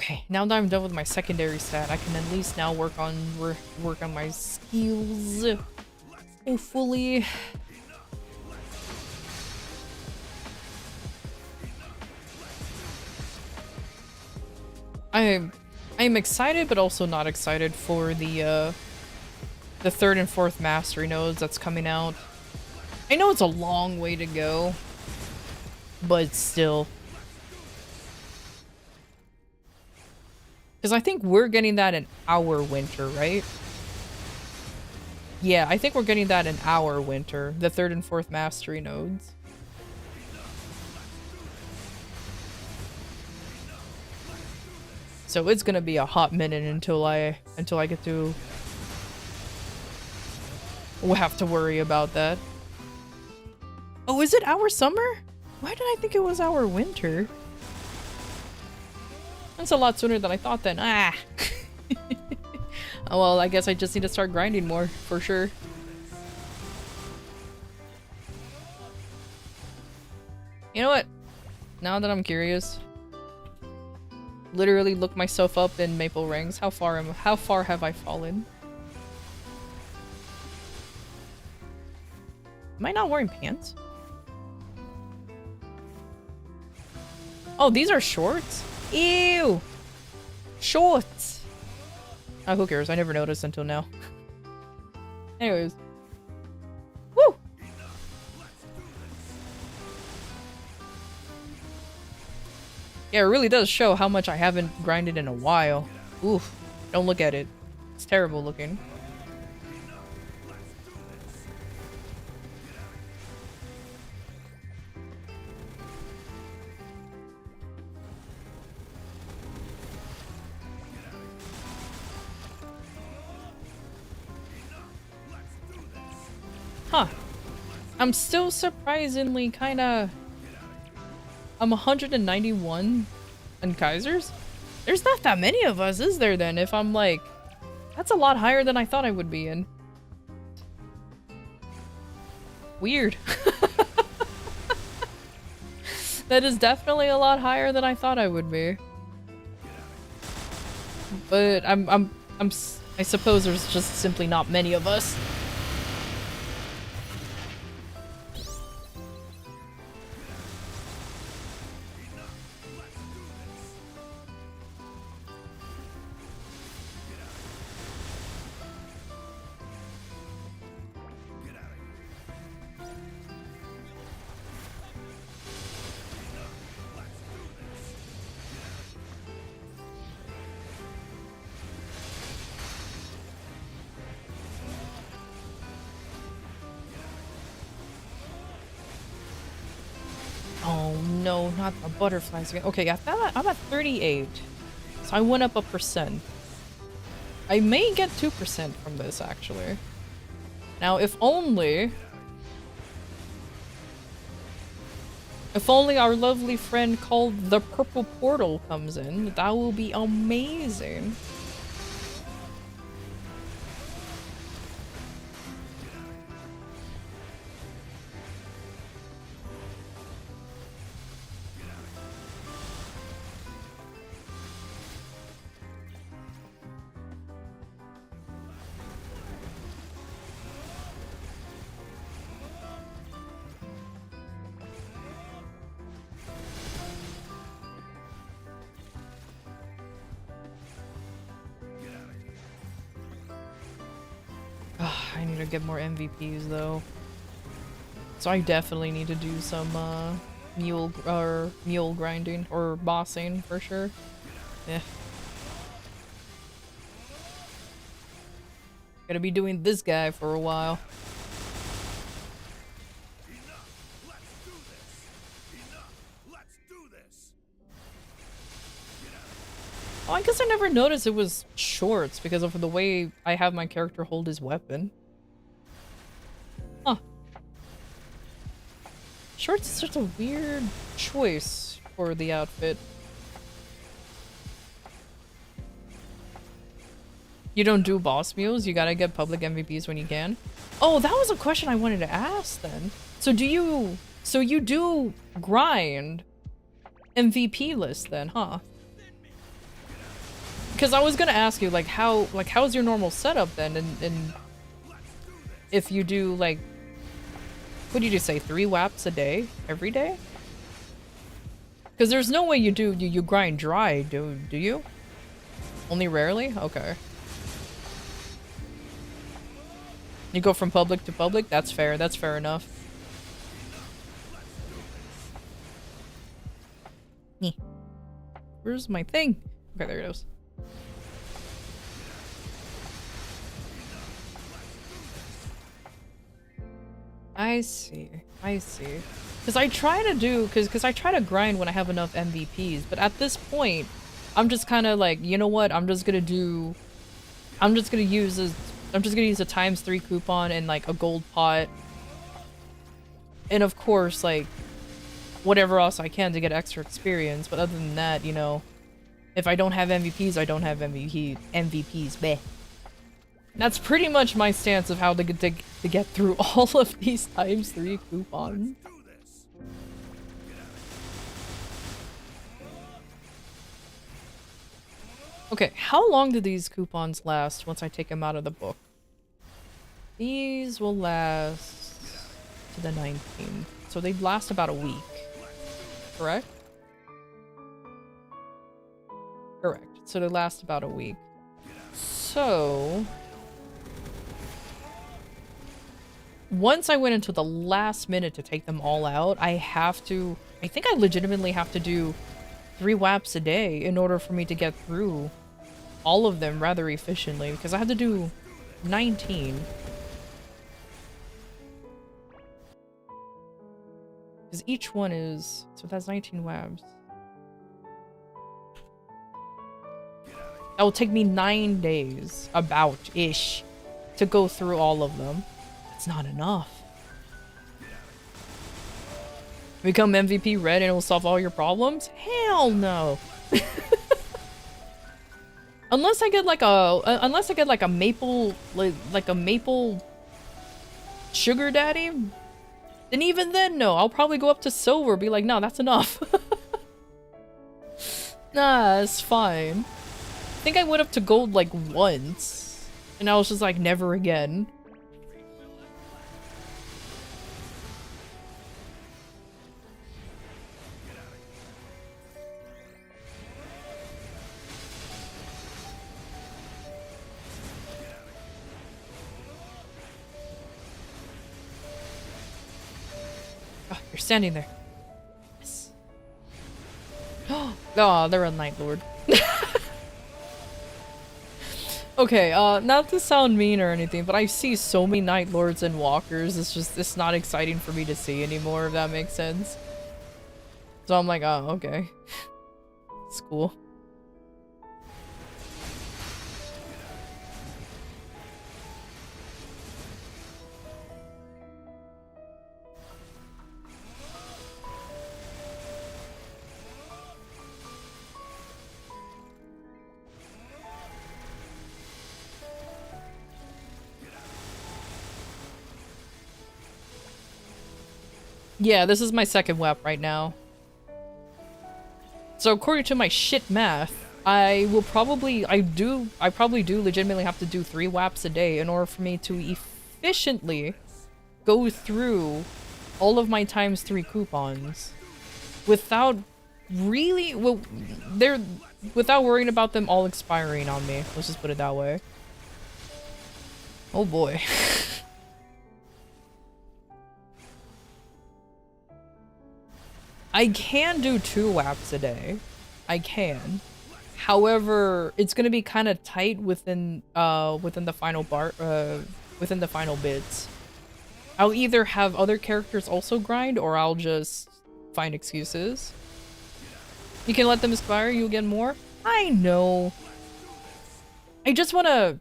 Okay, now that I'm done with my secondary stat, I can at least now work on my skills. Hopefully. I'm excited, but also not excited for the 3rd and 4th mastery nodes that's coming out. I know it's a long way to go, but still. Because I think we're getting that in our winter, right? Yeah, I think we're getting that in our winter. The 3rd and 4th mastery nodes. So it's gonna be a hot minute until I get to... We'll have to worry about that. Oh, is it our summer? Why did I think it was our winter? That's a lot sooner than I thought then. Ah! Oh, well, I guess I just need to start grinding more, for sure. You know what? Now that I'm curious, literally look myself up in Maple Rings. How far have I fallen? Am I not wearing pants? Oh, these are shorts? Ew! Shorts! Oh, who cares? I never noticed until now. Anyways. Woo! Yeah, it really does show how much I haven't grinded in a while. Oof. Don't look at it. It's terrible looking. Huh. I'm still surprisingly kinda... I'm 191 on Kaisers? There's not that many of us, is there then? If I'm like... That's a lot higher than I thought I would be in. Weird. That is definitely a lot higher than I thought I would be. But I suppose there's just simply not many of us. Oh no, not the butterflies again. Okay, I'm at 38. So I went up 1%. I may get 2% from this, actually. Now, if only our lovely friend called the Purple Portal comes in, that will be amazing. I need to get more MVPs though. So I definitely need to do some mule grinding or bossing for sure. Yeah. Gonna be doing this guy for a while. Oh, I guess I never noticed it was shorts because of the way I have my character hold his weapon. Huh. Shorts is such a weird choice for the outfit. You don't do boss mules? You gotta get public MVPs when you can? Oh, that was a question I wanted to ask then. So you do grind MVP list then, huh? Because I was gonna ask you, like, how's your normal setup then, and if you do, like, what did you say, 3 WAPs a day, every day? Because there's no way you grind dry, do you? Only rarely? Okay. You go from public to public? That's fair enough. Where's my thing? Okay, there it is. I see. Because I try to do, because I try to grind when I have enough MVPs, but at this point, I'm just kind of like, you know what? I'm just gonna use a ×3 coupon and like a gold pot, and of course like whatever else I can to get extra experience. But other than that, you know, if I don't have MVPs, I don't have MVPs. Bleh. That's pretty much my stance of how to get through all of these ×3 coupons. Okay, how long do these coupons last once I take them out of the book? These will last to the 19th. So they last about a week. Correct? Correct. So they last about a week. So once I went into the last minute to take them all out, I think I legitimately have to do 3 WAPs a day in order for me to get through all of them rather efficiently, because I have to do 19. Because each one is, so that's 19 WAPs. That will take me 9 days, about-ish, to go through all of them. It's not enough. Become MVP red and it will solve all your problems? Hell no. Unless I get like a maple sugar daddy, then even then no, I'll probably go up to silver, be like, no, that's enough. Nah, it's fine. I think I went up to gold like once, and I was just like, never again. Oh, you're standing there. Yes. Oh, they're a Night Lord. Okay, not to sound mean or anything, but I see so many Night Lords and Walkers, it's not exciting for me to see anymore, if that makes sense. So I'm like, oh, okay. It's cool. Yeah, this is my second WAP right now. So according to my shit math, I probably do legitimately have to do 3 WAPs a day in order for me to efficiently go through all of my ×3 coupons without really, without worrying about them all expiring on me. Let's just put it that way. Oh boy. I can do 2 WAPs a day. I can. However, it's gonna be kind of tight within the final within the final bits. I'll either have other characters also grind, or I'll just find excuses. You can let them expire, you'll get more. I know. I just wanna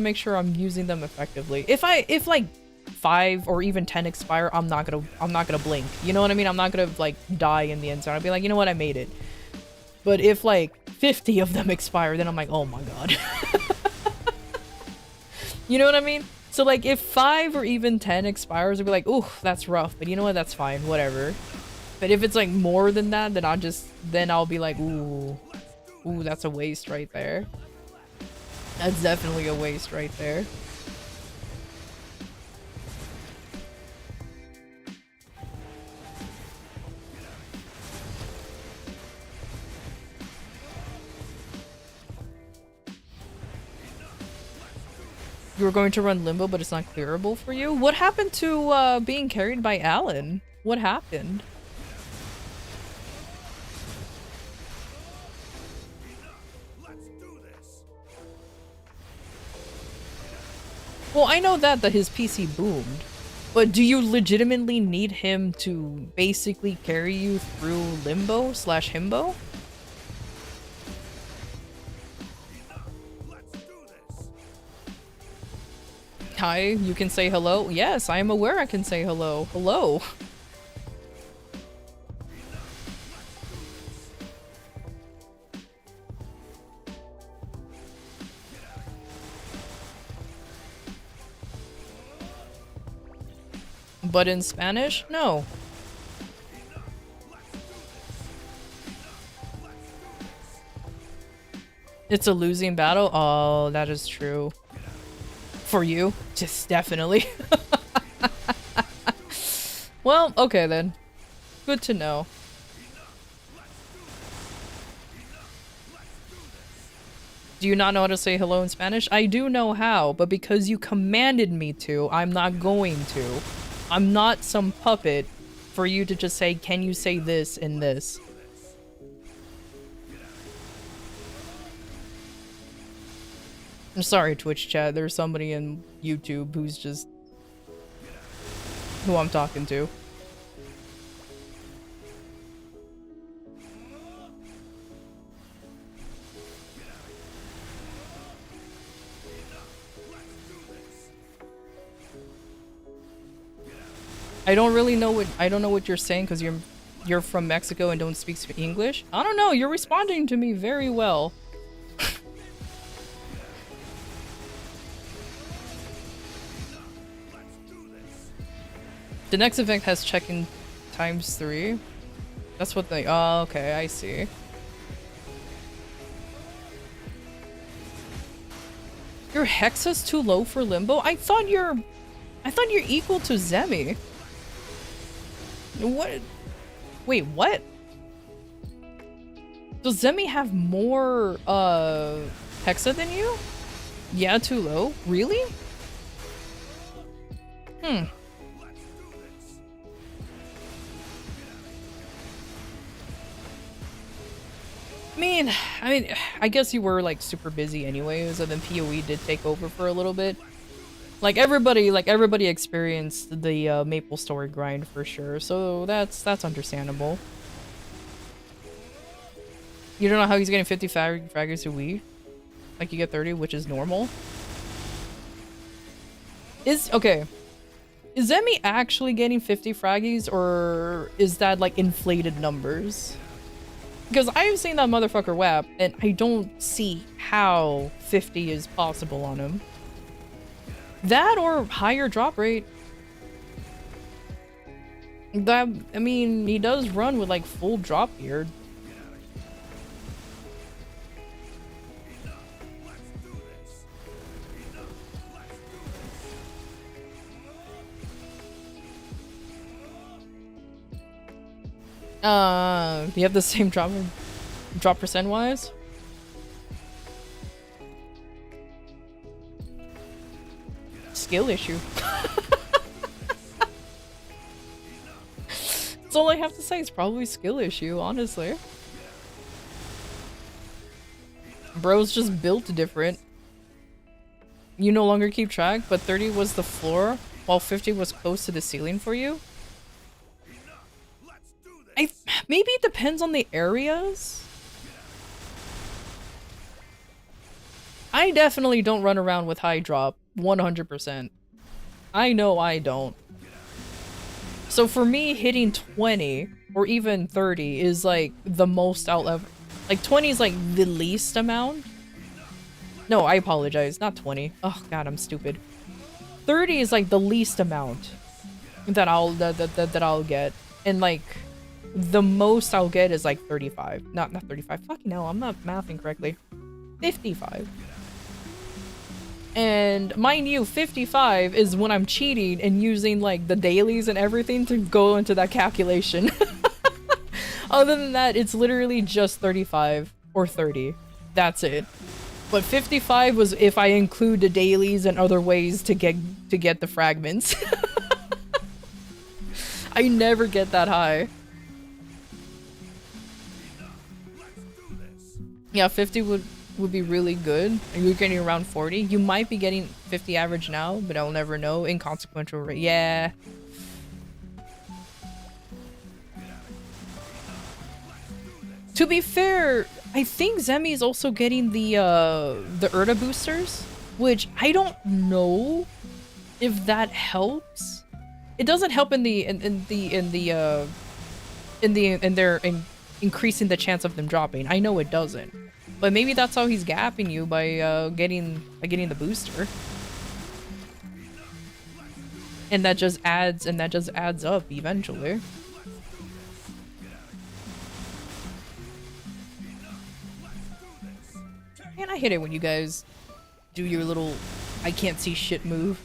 make sure I'm using them effectively. If like 5 or even 10 expire, I'm not gonna blink. You know what I mean? I'm not gonna like die in the end zone. I'll be like, you know what, I made it. But if like 50 of them expire, then I'm like, oh my god. You know what I mean? So like if 5 or even 10 expires, I'll be like, ooh, that's rough. But you know what? That's fine. Whatever. But if it's like more than that, then I'll be like, ooh, that's a waste right there. That's definitely a waste right there. You were going to run Limbo, but it's not clearable for you? What happened to being carried by Alan? What happened? Well, I know that his PC boomed, but do you legitimately need him to basically carry you through Limbo/Himbo? Hi, you can say hello? Yes, I am aware I can say hello. Hello. But in Spanish? No. It's a losing battle? Oh, that is true. For you? Just definitely. Well, okay then. Good to know. Do you not know how to say hello in Spanish? I do know how, but because you commanded me to, I'm not going to. I'm not some puppet for you to just say, can you say this and this? I'm sorry, Twitch chat. There's somebody in YouTube who's just... who I'm talking to. I don't know what you're saying because you're from Mexico and don't speak English. I don't know. You're responding to me very well. The next event has check-in ×3. That's what they... oh, okay, I see. Your Hexa's too low for Limbo? I thought you're equal to Zemi. What? Wait, what? Does Zemi have more, Hexa than you? Yeah, too low? Really? Hmm. I mean, I guess you were like super busy anyways, and then PoE did take over for a little bit. Like everybody experienced the Maple Story grind for sure, so that's understandable. You don't know how he's getting 50 fraggers a week? Like you get 30, which is normal. Okay. Is Zemi actually getting 50 fraggies, or is that like inflated numbers? Because I've seen that motherfucker WAP, and I don't see how 50 is possible on him. That or higher drop rate. That, I mean, he does run with like full drop beard. Do you have the same drop percent wise? Skill issue. That's all I have to say. It's probably a skill issue, honestly. Bro's just built different. You no longer keep track, but 30 was the floor, while 50 was close to the ceiling for you? Maybe it depends on the areas? I definitely don't run around with high drop, 100%. I know I don't. So for me, hitting 20, or even 30, is like the most I'll ever... Like 20 is like the least amount? No, I apologize, not 20. Oh god, I'm stupid. 30 is like the least amount that I'll get. And like, the most I'll get is like 35. Not 35. Fucking hell, I'm not mathing correctly. 55. And mind you, 55 is when I'm cheating and using like the dailies and everything to go into that calculation. Other than that, it's literally just 35 or 30. That's it. But 55 was if I include the dailies and other ways to get the fragments. I never get that high. Yeah, 50 would be really good. You're getting around 40. You might be getting 50 average now, but I'll never know. Inconsequential rate. Yeah. To be fair, I think Zemi is also getting the Urta boosters, which I don't know if that helps. It doesn't help in increasing the chance of them dropping. I know it doesn't. But maybe that's how he's gapping you by getting the booster. And that just adds up eventually. Man, I hate it when you guys do your little I can't see shit move.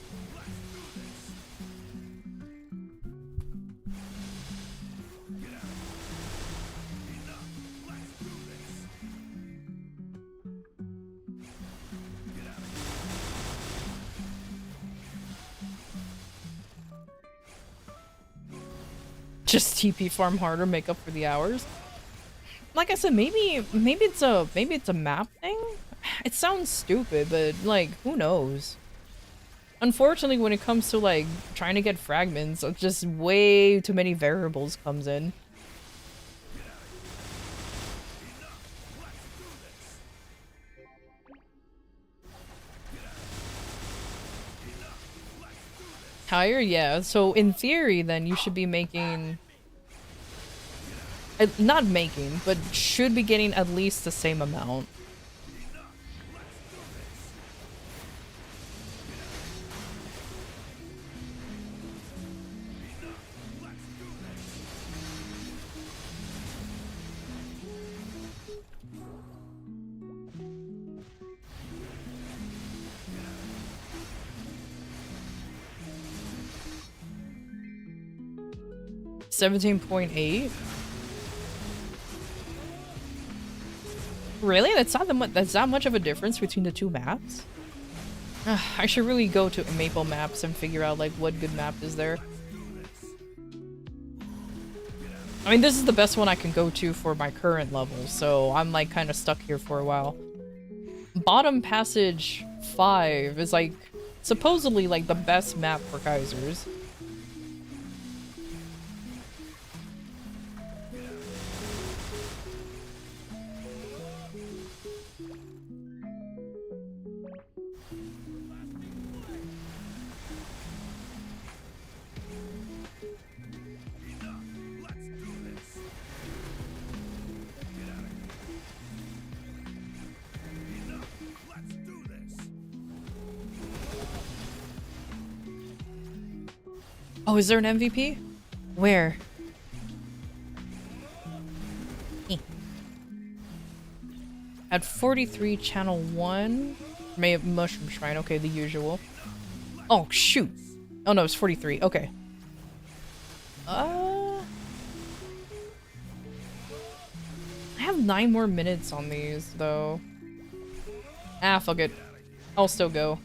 Just TP farm harder, make up for the hours. Like I said, maybe it's a map thing. It sounds stupid, but like who knows? Unfortunately, when it comes to like trying to get fragments, just way too many variables comes in. Higher? Yeah. So in theory, then you should be making... not making, but should be getting at least the same amount. $17.8. Really? That's not much of a difference between the two maps? I should really go to Maple Maps and figure out like what good map is there. I mean, this is the best one I can go to for my current level, so I'm like kind of stuck here for a while. Bottom Passage 5 is like supposedly like the best map for Kaisers. Oh, is there an MVP? Where? At 43, channel 1. May have Mushroom Shrine. Okay, the usual. Oh, shoot. Oh, no, it's 43. Okay. I have 9 more minutes on these, though. Ah, fuck it. I'll still go.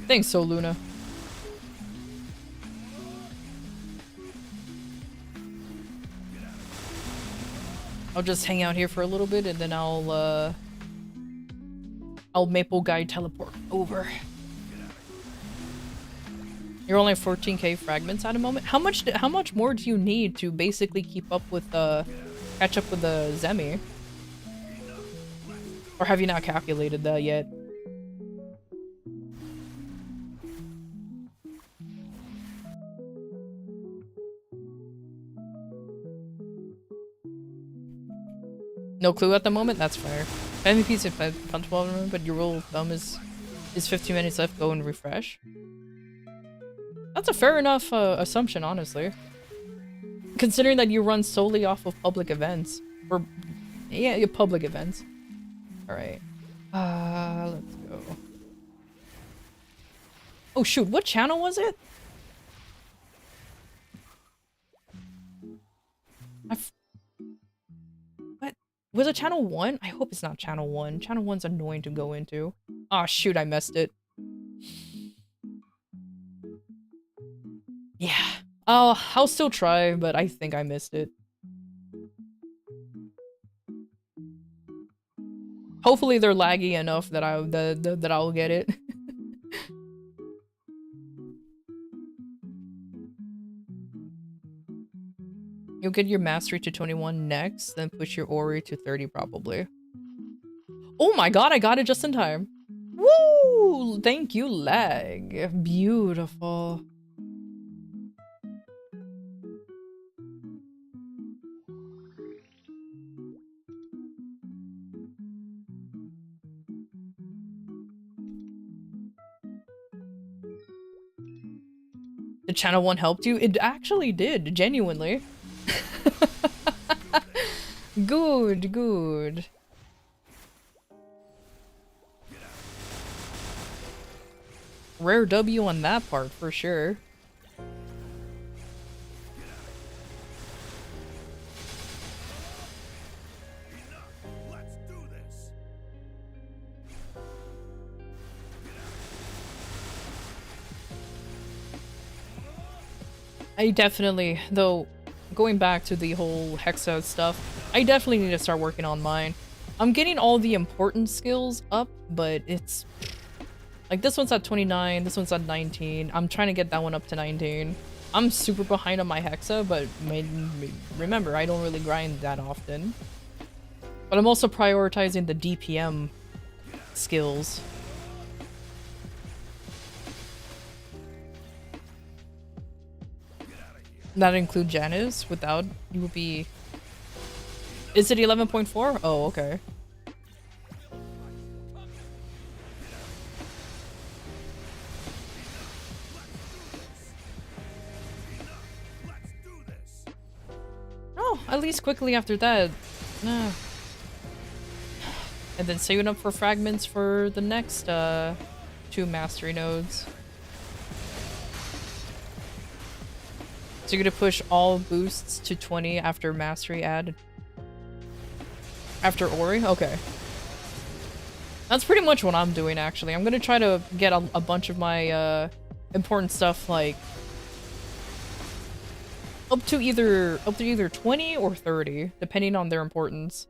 Thanks, So Luna. I'll just hang out here for a little bit and then I'll Maple Guide teleport over. You're only 14k fragments at a moment. How much more do you need to basically keep up with catch up with the Zemi? Or have you not calculated that yet? No clue at the moment? That's fair. MVP's comfortable, but your rule of thumb is 15 minutes left, go and refresh. That's a fair enough assumption, honestly. Considering that you run solely off of public events. Or, yeah, public events. Alright. Let's go. Oh shoot, what channel was it? What? Was it channel 1? I hope it's not channel 1. Channel 1's annoying to go into. Aw, shoot, I messed it. Yeah. I'll still try, but I think I missed it. Hopefully they're laggy enough that I'll get it. You'll get your mastery to 21 next, then push your Ori to 30 probably. Oh my god, I got it just in time. Woo! Thank you, lag. Beautiful. The channel 1 helped you? It actually did, genuinely. Good, good. Rare W on that part, for sure. I definitely, though, going back to the whole Hexa stuff, I definitely need to start working on mine. I'm getting all the important skills up, but it's... like, this one's at 29, this one's at 19. I'm trying to get that one up to 19. I'm super behind on my Hexa, but remember, I don't really grind that often. But I'm also prioritizing the DPM skills. That include Janice? Without, you will be... Is it 11.4? Oh, okay. Oh, at least quickly after that. And then saving up for fragments for the next 2 mastery nodes. So you're gonna push all boosts to 20 after mastery add? After Ori? Okay. That's pretty much what I'm doing, actually. I'm gonna try to get a bunch of my important stuff, like, up to either 20 or 30, depending on their importance.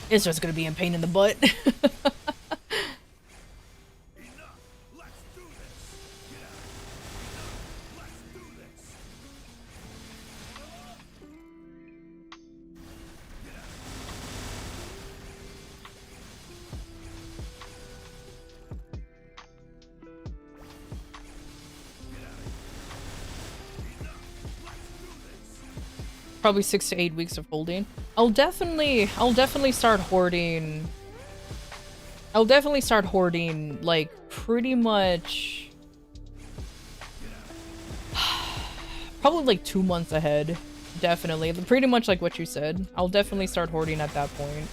It's just gonna be a pain in the butt. Probably 6 to 8 weeks of holding. I'll definitely start hoarding. I'll definitely start hoarding, like, pretty much probably like 2 months ahead. Definitely. Pretty much like what you said. I'll definitely start hoarding at that point.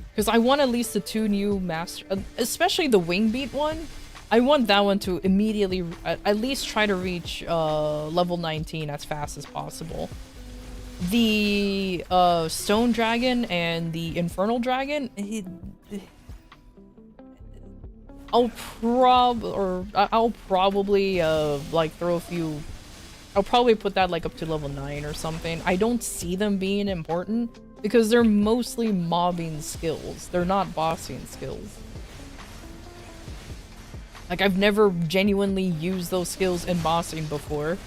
Because I want at least the 2 new master, especially the Wingbeat one. I want that one to immediately, at least try to reach level 19 as fast as possible. The Stone Dragon and the Infernal Dragon, I'll probably like throw a few I'll probably put that like up to level 9 or something. I don't see them being important because they're mostly mobbing skills. They're not bossing skills. Like, I've never genuinely used those skills in bossing before.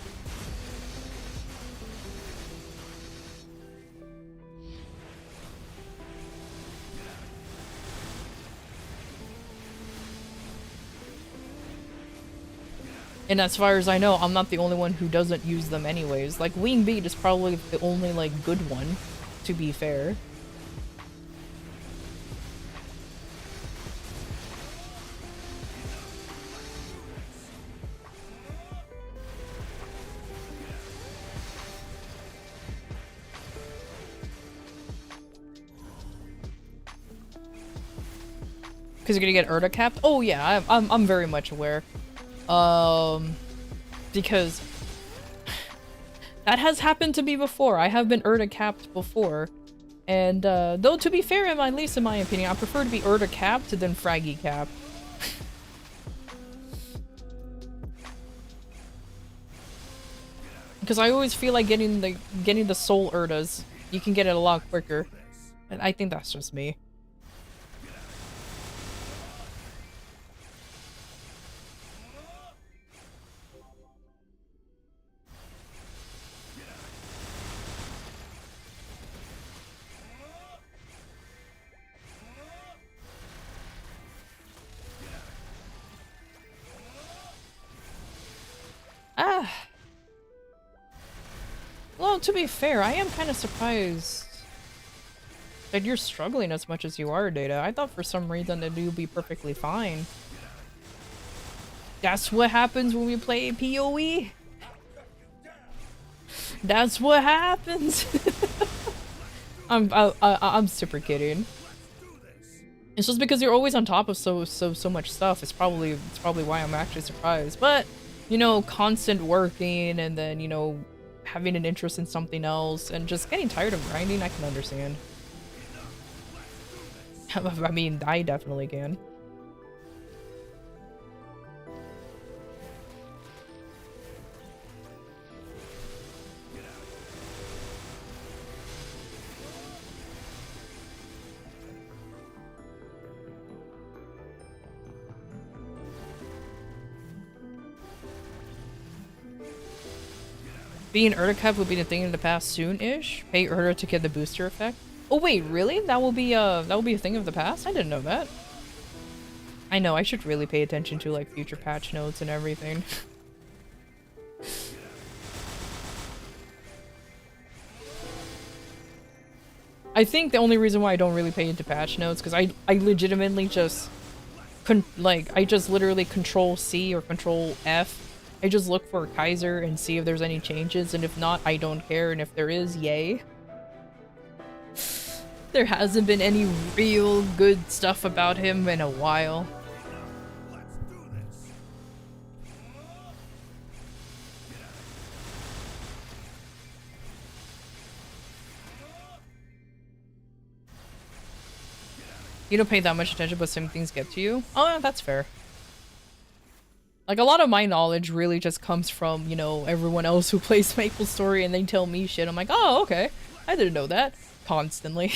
And as far as I know, I'm not the only one who doesn't use them anyways. Like, Wing Beat is probably the only, like, good one, to be fair. Because you're gonna get Urda capped? Oh yeah, I'm very much aware. Because that has happened to me before. I have been Urda capped before. And though to be fair, at least in my opinion, I prefer to be Urda capped than Fraggy capped. Because I always feel like getting the soul Urdas, you can get it a lot quicker. And I think that's just me. Well, to be fair, I am kind of surprised that you're struggling as much as you are, Data. I thought for some reason that you'd be perfectly fine. That's what happens when we play PoE. That's what happens. I'm super kidding. It's just because you're always on top of so much stuff. It's probably why I'm actually surprised. But you know, constant working and then, you know, having an interest in something else and just getting tired of grinding, I can understand. I mean, I definitely can. Being Urda Cup would be the thing in the past soon-ish. Pay Urda to get the booster effect. Oh wait, really? That will be a thing of the past? I didn't know that. I know, I should really pay attention to like future patch notes and everything. I think the only reason why I don't really pay into patch notes because I legitimately just I just literally Control C or Control F. I just look for Kaiser and see if there's any changes, and if not, I don't care, and if there is, yay. There hasn't been any real good stuff about him in a while. You don't pay that much attention, but some things get to you? Oh, that's fair. Like, a lot of my knowledge really just comes from, you know, everyone else who plays MapleStory and they tell me shit. I'm like, oh, okay. I didn't know that. Constantly.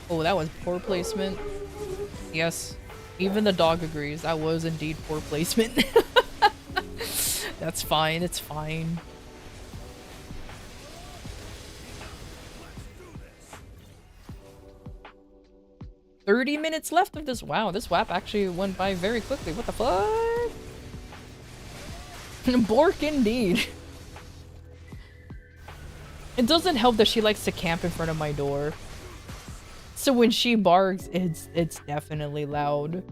Oh, that was poor placement. Yes, even the dog agrees. That was indeed poor placement. That's fine, it's fine. "30 minutes left of this." Wow, this WAP actually went by very quickly. What the fuck? Bork indeed. It doesn't help that she likes to camp in front of my door. So when she barks, it's definitely loud.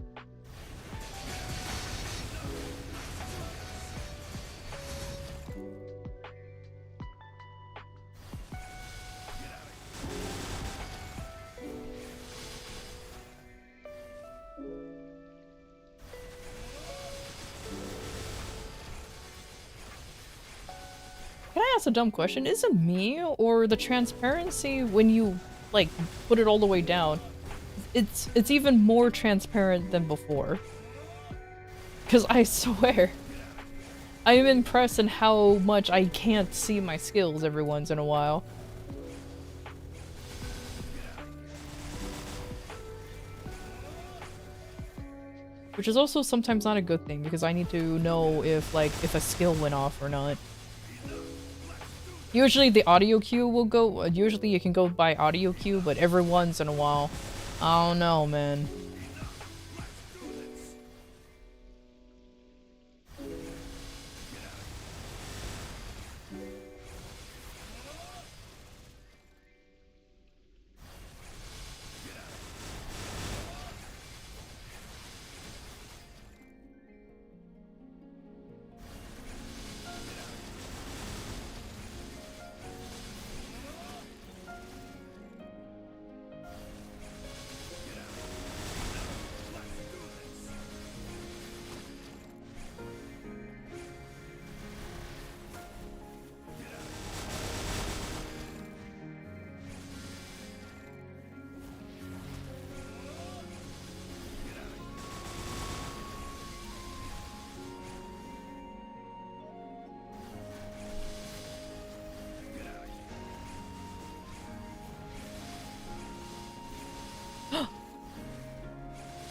Can I ask a dumb question? Is it me or the transparency when you like put it all the way down? It's even more transparent than before. Cause I swear, I am impressed in how much I can't see my skills every once in a while. Which is also sometimes not a good thing because I need to know if a skill went off or not. Usually the audio cue will go, usually you can go by audio cue, but every once in a while, I don't know, man.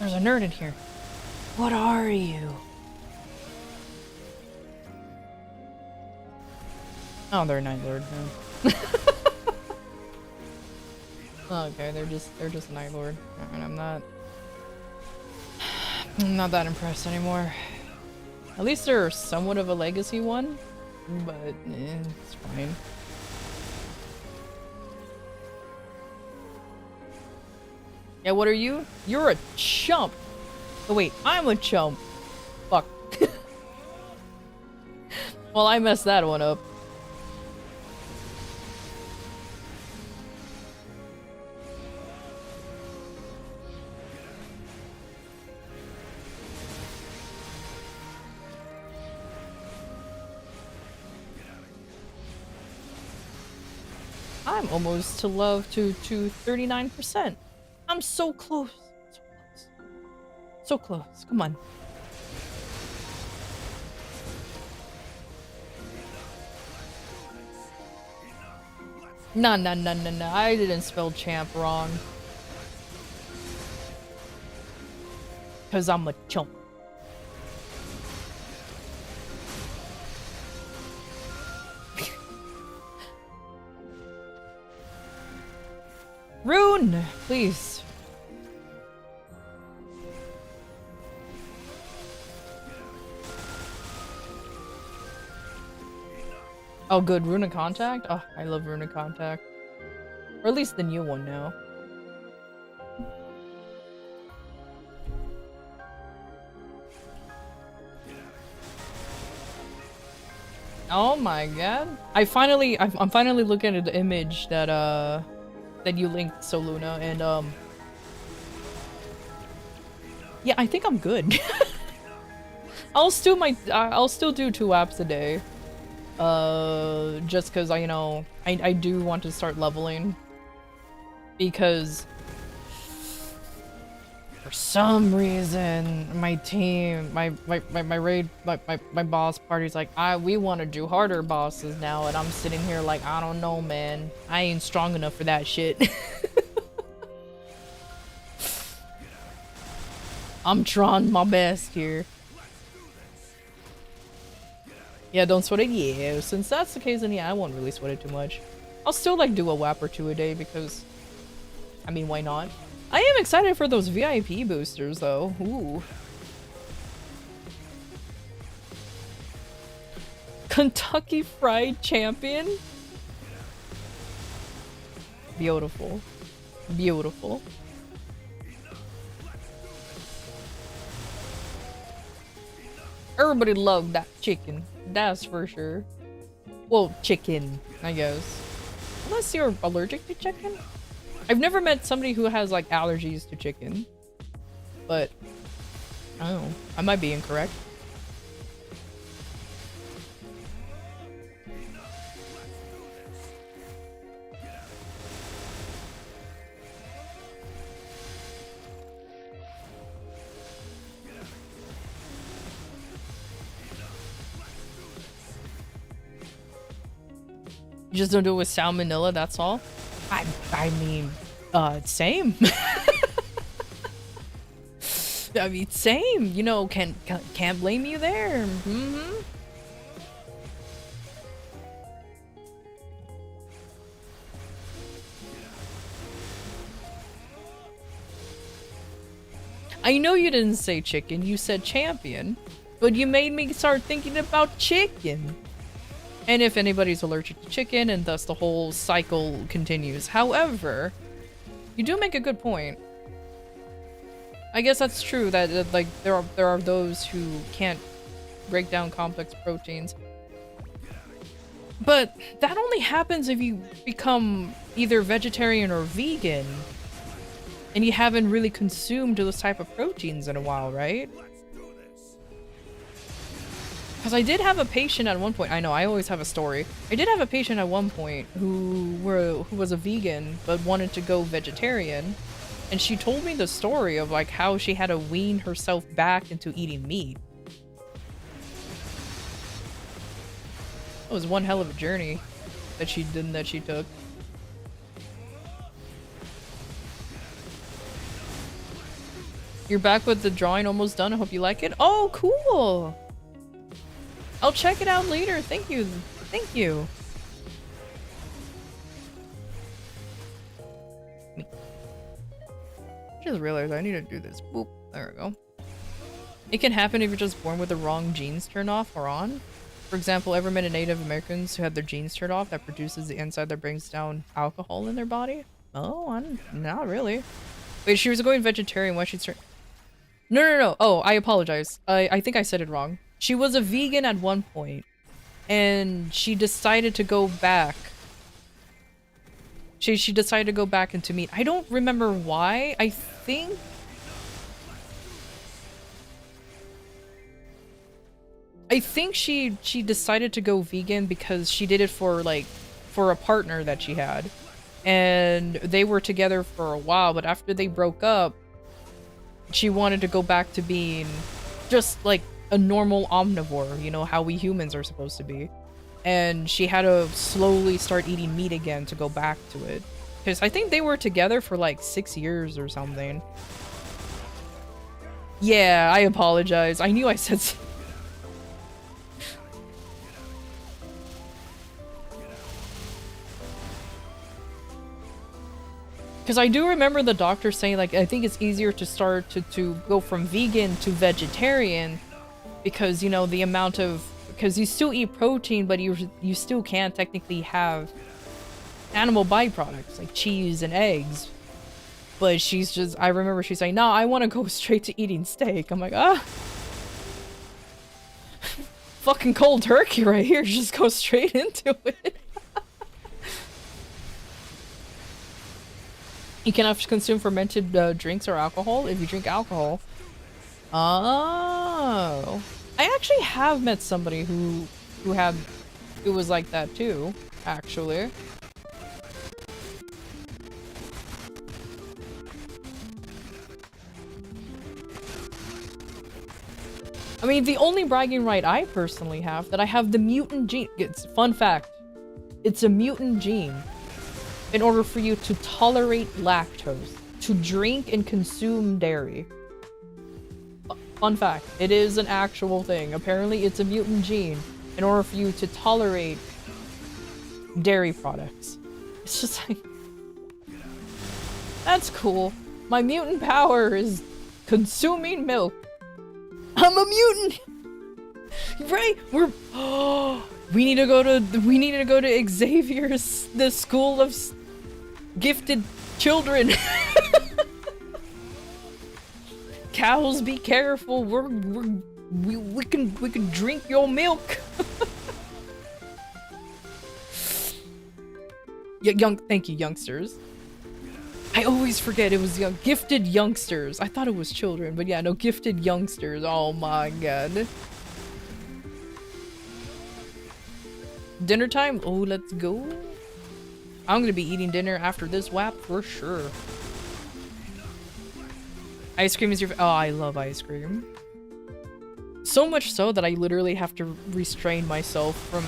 There's a nerd in here. What are you? Oh, they're Night Lord. No. Okay, they're just Night Lord, and I'm not that impressed anymore. At least they're somewhat of a legacy one, but it's fine. Yeah, what are you? You're a chump. Oh wait, I'm a chump. Fuck. Well, I messed that one up. I'm almost to love to 39%. I'm so close. So close. So close. Come on. No. I didn't spell champ wrong. Cause I'm a chump. Rune, please. Oh, good. Rune of Contact? Oh, I love Rune of Contact. Or at least the new one now. Oh my god. I'm finally looking at the image that that you linked, Soluna, and yeah, I think I'm good. I'll still do 2 apps a day. Just cause I do want to start leveling. Because for some reason my team, my raid, my boss party's like, we want to do harder bosses now, and I'm sitting here like, I don't know, man. I ain't strong enough for that shit. I'm trying my best here. Yeah, don't sweat it. Yeah, since that's the case, then yeah, I won't really sweat it too much. I'll still like do a WAP or 2 a day because, I mean, why not? I am excited for those VIP boosters though. Ooh. Kentucky Fried Champion? Beautiful. Beautiful. Everybody loved that chicken. That's for sure. Well, chicken, I guess. Unless you're allergic to chicken? I've never met somebody who has like allergies to chicken. But, I don't know. I might be incorrect. You just don't do it with salmonella, that's all? I mean, same. I mean, same. You know, can't blame you there. Mm-hmm. I know you didn't say chicken, you said champion, but you made me start thinking about chicken. And if anybody's allergic to chicken, and thus the whole cycle continues. However, you do make a good point. I guess that's true that like there are those who can't break down complex proteins. But that only happens if you become either vegetarian or vegan. And you haven't really consumed those type of proteins in a while, right? Because I did have a patient at one point. I know, I always have a story. I did have a patient at one point who was a vegan but wanted to go vegetarian, and she told me the story of like how she had to wean herself back into eating meat. It was one hell of a journey that she took. You're back with the drawing almost done. I hope you like it. Oh, cool. I'll check it out later. Thank you. Thank you. Just realized I need to do this. Boop. There we go. It can happen if you're just born with the wrong genes turned off or on. For example, ever met a Native Americans who had their genes turned off that produces the enzyme that brings down alcohol in their body? Oh, not really. Wait, she was going vegetarian. Why she'd start? No. Oh, I apologize. I think I said it wrong. She was a vegan at one point, and she decided to go back. She decided to go back into meat. I don't remember why. I think she decided to go vegan because she did it for a partner that she had, and they were together for a while, but after they broke up, she wanted to go back to being just like a normal omnivore, you know, how we humans are supposed to be. And she had to slowly start eating meat again to go back to it. Because I think they were together for like 6 years or something. Yeah, I apologize. I knew I said because I do remember the doctor saying, like, I think it's easier to start to go from vegan to vegetarian because, you know, the amount of, because you still eat protein, but you still can't technically have animal byproducts like cheese and eggs. But she's just, I remember she's saying, no, I want to go straight to eating steak. I'm like, fucking cold turkey right here. Just go straight into it. You cannot consume fermented drinks or alcohol if you drink alcohol. Oh. I actually have met somebody who was like that too, actually. I mean, the only bragging right I personally have, that I have the mutant gene. It's fun fact. It's a mutant gene. In order for you to tolerate lactose, to drink and consume dairy. Fun fact, it is an actual thing. Apparently it's a mutant gene in order for you to tolerate dairy products. It's just like, that's cool. My mutant power is consuming milk. I'm a mutant! Right? We need to go to Xavier's, the school of gifted Children! Cows, be careful. We can drink your milk. Thank you, youngsters. I always forget it was gifted youngsters. I thought it was children, but yeah, no, gifted youngsters. Oh my god. Dinner time? Oh, let's go. I'm gonna be eating dinner after this WAP for sure. Ice cream is your— oh, I love ice cream. So much so that I literally have to restrain myself from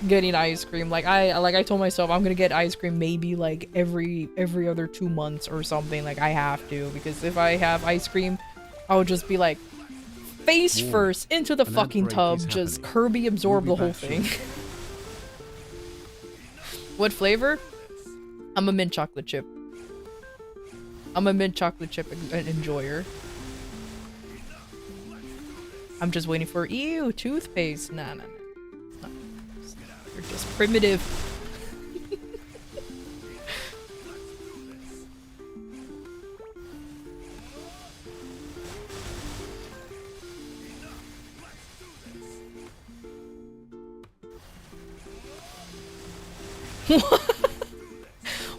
getting ice cream. Like I told myself I'm gonna get ice cream maybe like every other 2 months or something. Like I have to, because if I have ice cream, I would just be like face first into the fucking tub, just Kirby absorb the whole thing. What flavor? I'm a mint chocolate chip. I'm a mint chocolate chip enjoyer. I'm just waiting for— ew, toothpaste. Nah. You're just primitive.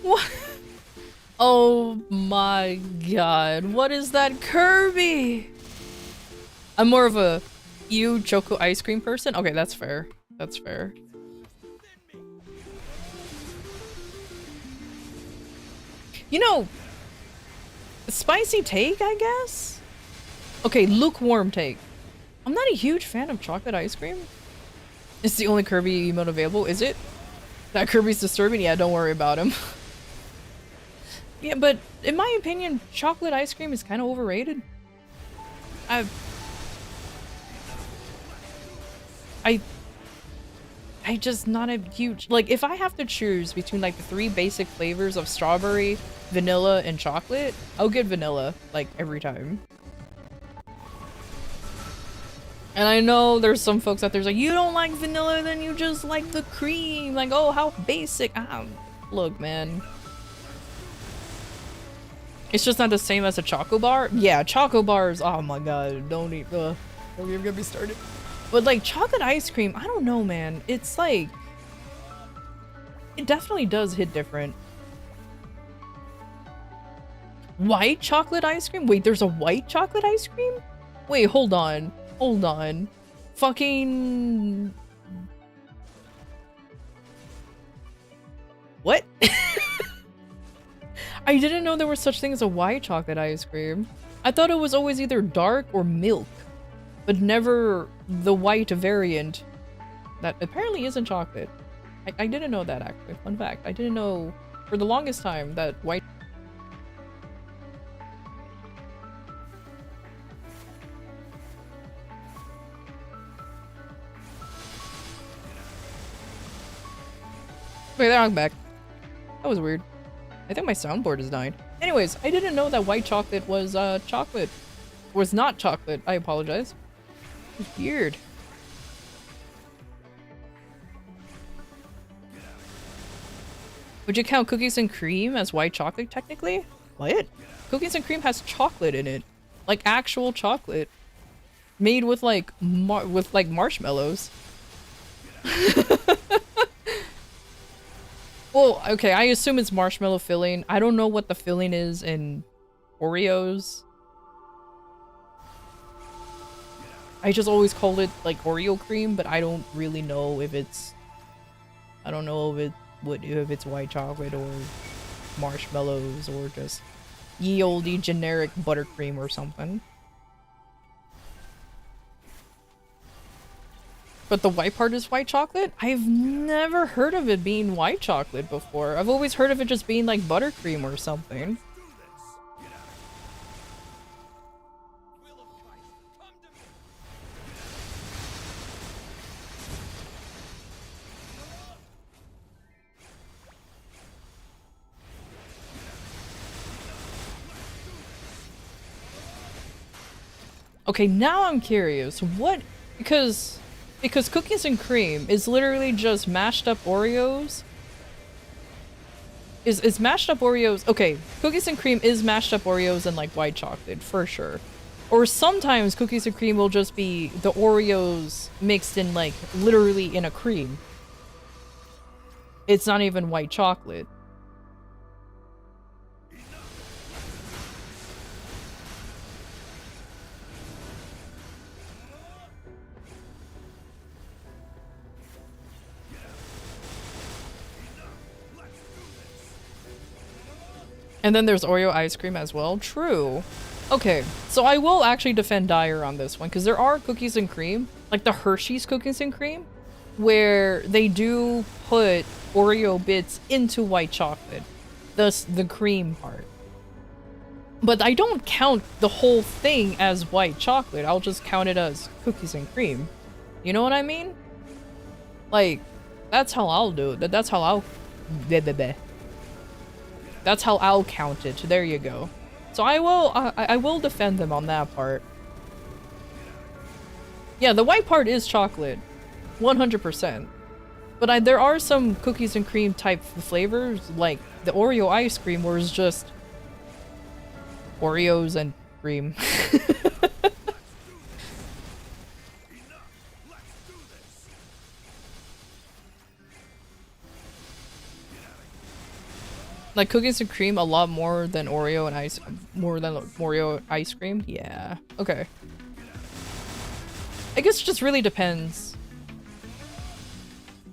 What? Oh my god. What is that Kirby? I'm more of a ew choco ice cream person. Okay, that's fair. That's fair. You know, spicy take, I guess? Okay, lukewarm take. I'm not a huge fan of chocolate ice cream. It's the only Kirby emote available, is it? That Kirby's disturbing? Yeah, don't worry about him. Yeah, but in my opinion, chocolate ice cream is kind of overrated. I just not a huge— like, if I have to choose between like the 3 basic flavors of strawberry, vanilla, and chocolate, I'll get vanilla like every time. And I know there's some folks out there like, you don't like vanilla, then you just like the cream. Like, oh, how basic. Look, man. It's just not the same as a choco bar. Yeah, choco bars. Oh my god, don't even get me started. But like chocolate ice cream, I don't know, man. It's like, it definitely does hit different. White chocolate ice cream? Wait, there's a white chocolate ice cream? Wait, hold on. Hold on. Fucking... what? I didn't know there was such thing as a white chocolate ice cream. I thought it was always either dark or milk, but never the white variant that apparently isn't chocolate. I didn't know that, actually. Fun fact. I didn't know for the longest time that white— wait, there, I'm back. That was weird. I think my soundboard is dying. Anyways, I didn't know that white chocolate was chocolate. Was not chocolate. I apologize. It's weird. Would you count cookies and cream as white chocolate technically? What? Cookies and cream has chocolate in it. Like actual chocolate. Made with like marshmallows. Well, okay, I assume it's marshmallow filling. I don't know what the filling is in Oreos. I just always call it like Oreo cream, but I don't really know if it's— I don't know if it's white chocolate or marshmallows or just ye olde generic buttercream or something. But the white part is white chocolate? I've never heard of it being white chocolate before. I've always heard of it just being like buttercream or something. Okay, now I'm curious. What— because cookies and cream is literally just mashed up Oreos Is mashed up Oreos... Okay, cookies and cream is mashed up Oreos and like white chocolate, for sure. Or sometimes cookies and cream will just be the Oreos mixed in like literally in a cream. It's not even white chocolate. And then there's Oreo ice cream as well. True. Okay, so I will actually defend Dyer on this one, because there are cookies and cream, like the Hershey's cookies and cream, where they do put Oreo bits into white chocolate. Thus, the cream part. But I don't count the whole thing as white chocolate. I'll just count it as cookies and cream. You know what I mean? Like, that's how I'll do it. That's how I'll... That's how I'll count it. There you go. So I will defend them on that part. Yeah, the white part is chocolate. 100%. But there are some cookies and cream type flavors, like the Oreo ice cream, where it's just Oreos and cream. Like cookies and cream a lot more than Oreo and Oreo ice cream? Yeah. Okay. I guess it just really depends.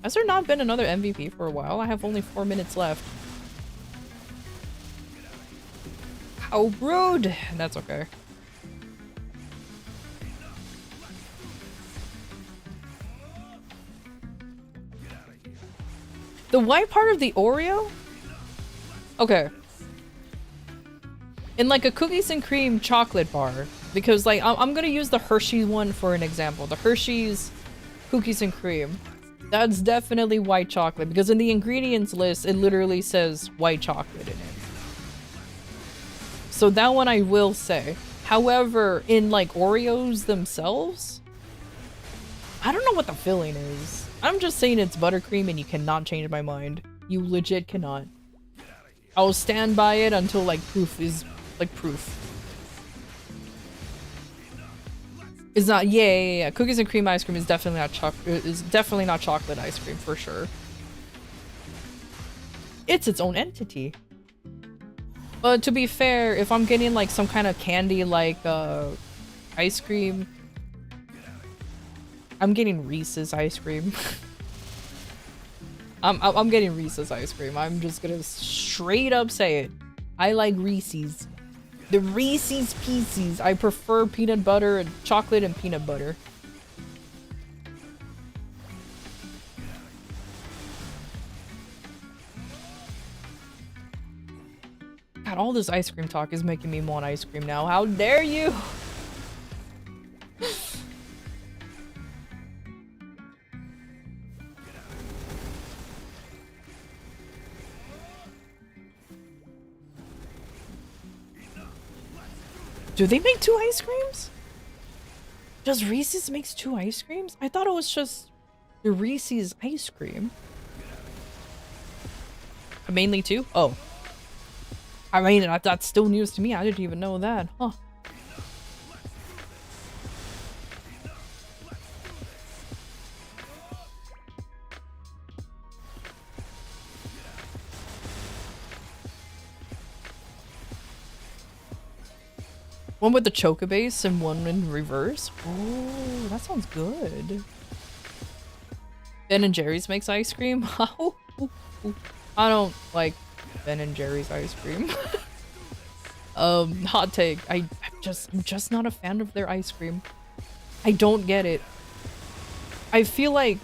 Has there not been another MVP for a while? I have only 4 minutes left. How rude! That's okay. The white part of the Oreo? Okay. In like a cookies and cream chocolate bar, because like I'm gonna use the Hershey one for an example. The Hershey's cookies and cream. That's definitely white chocolate, because in the ingredients list it literally says white chocolate in it. So that one I will say. However, in like Oreos themselves, I don't know what the filling is. I'm just saying it's buttercream and you cannot change my mind. You legit cannot. I'll stand by it until like proof is like proof. It's not yeah. Cookies and cream ice cream is definitely not chocolate ice cream for sure. It's its own entity. But to be fair, if I'm getting like some kind of candy like ice cream, I'm getting Reese's ice cream. I'm getting Reese's ice cream. I'm just gonna straight up say it. I like Reese's. The Reese's Pieces. I prefer peanut butter and chocolate and peanut butter. God, all this ice cream talk is making me want ice cream now. How dare you? Do they make 2 ice creams? Does Reese's makes 2 ice creams? I thought it was just the Reese's ice cream. Mainly 2? Oh. I mean, that's still news to me. I didn't even know that. Huh. One with the Chocobase and one in reverse. Oh, that sounds good. Ben & Jerry's makes ice cream. I don't like Ben & Jerry's ice cream. Hot take. I'm just not a fan of their ice cream. I don't get it. I feel like,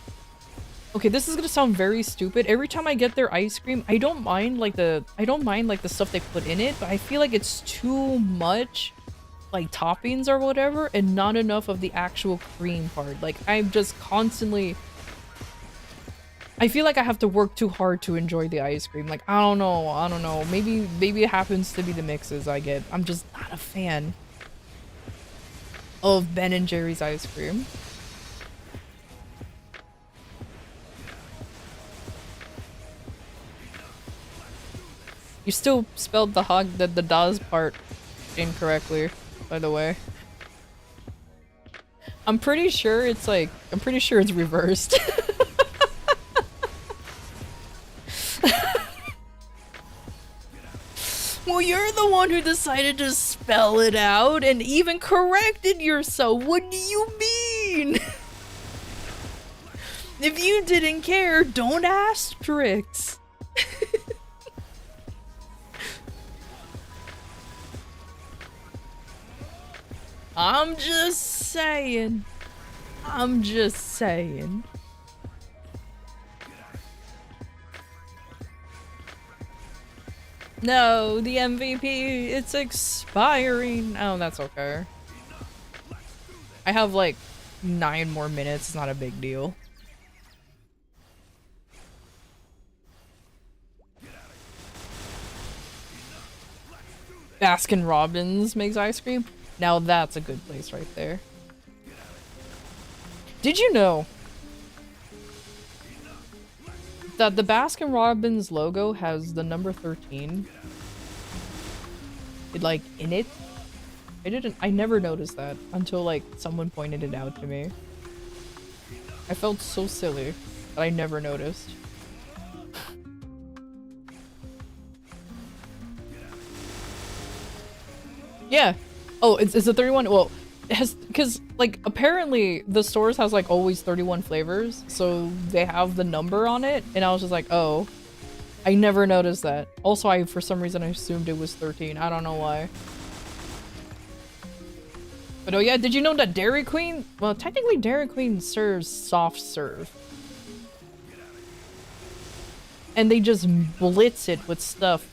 okay, this is gonna sound very stupid. Every time I get their ice cream, I don't mind like the stuff they put in it, but I feel like it's too much like toppings or whatever and not enough of the actual cream part. Like I'm just constantly, I feel like I have to work too hard to enjoy the ice cream. Like I don't know, maybe it happens to be the mixes I get. I'm just not a fan of Ben & Jerry's ice cream. You still spelled the hog, the das part incorrectly, by the way. I'm pretty sure it's like, I'm pretty sure it's reversed. Well, you're the one who decided to spell it out and even corrected yourself. What do you mean? If you didn't care, don't ask tricks. I'm just saying. I'm just saying. No, the MVP, it's expiring. Oh, that's okay. I have like 9 more minutes, it's not a big deal. Baskin Robbins makes ice cream. Now that's a good place right there. Did you know that the Baskin Robbins logo has the number 13? Like in it? I never noticed that until like someone pointed it out to me. I felt so silly that I never noticed. Yeah. Oh, it's a 31. Well, it has, because like apparently the stores has like always 31 flavors, so they have the number on it, and I was just like, oh, I never noticed that. Also, I for some reason I assumed it was 13. I don't know why. But oh yeah, did you know that Dairy Queen? Well, technically Dairy Queen serves soft serve, and they just blitz it with stuff.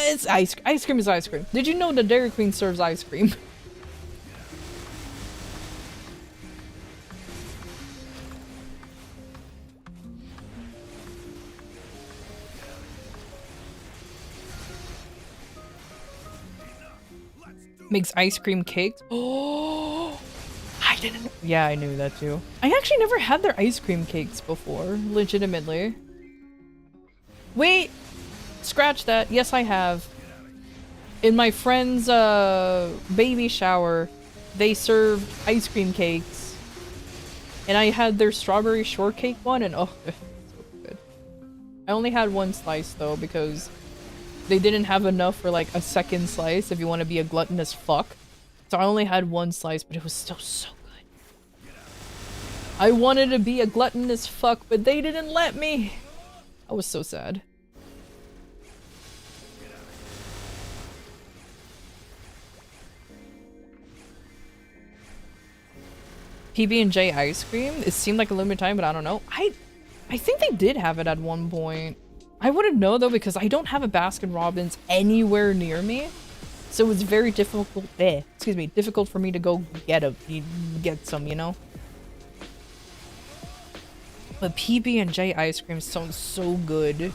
It's ice cream is ice cream. Did you know that Dairy Queen serves ice cream? Makes ice cream cakes. Oh, I didn't. Yeah, I knew that too. I actually never had their ice cream cakes before, legitimately. Wait. Scratch that. Yes, I have. In my friend's baby shower, they served ice cream cakes. And I had their strawberry shortcake one, and oh, so good. I only had one slice though, because they didn't have enough for like a second slice if you want to be a gluttonous fuck. So I only had one slice, but it was still so good. I wanted to be a gluttonous fuck, but they didn't let me. I was so sad. PB&J ice cream? It seemed like a limited time, but I don't know. I think they did have it at one point. I wouldn't know though, because I don't have a Baskin Robbins anywhere near me. So it's very difficult, difficult for me to go get some, you know? But PB&J ice cream sounds so good.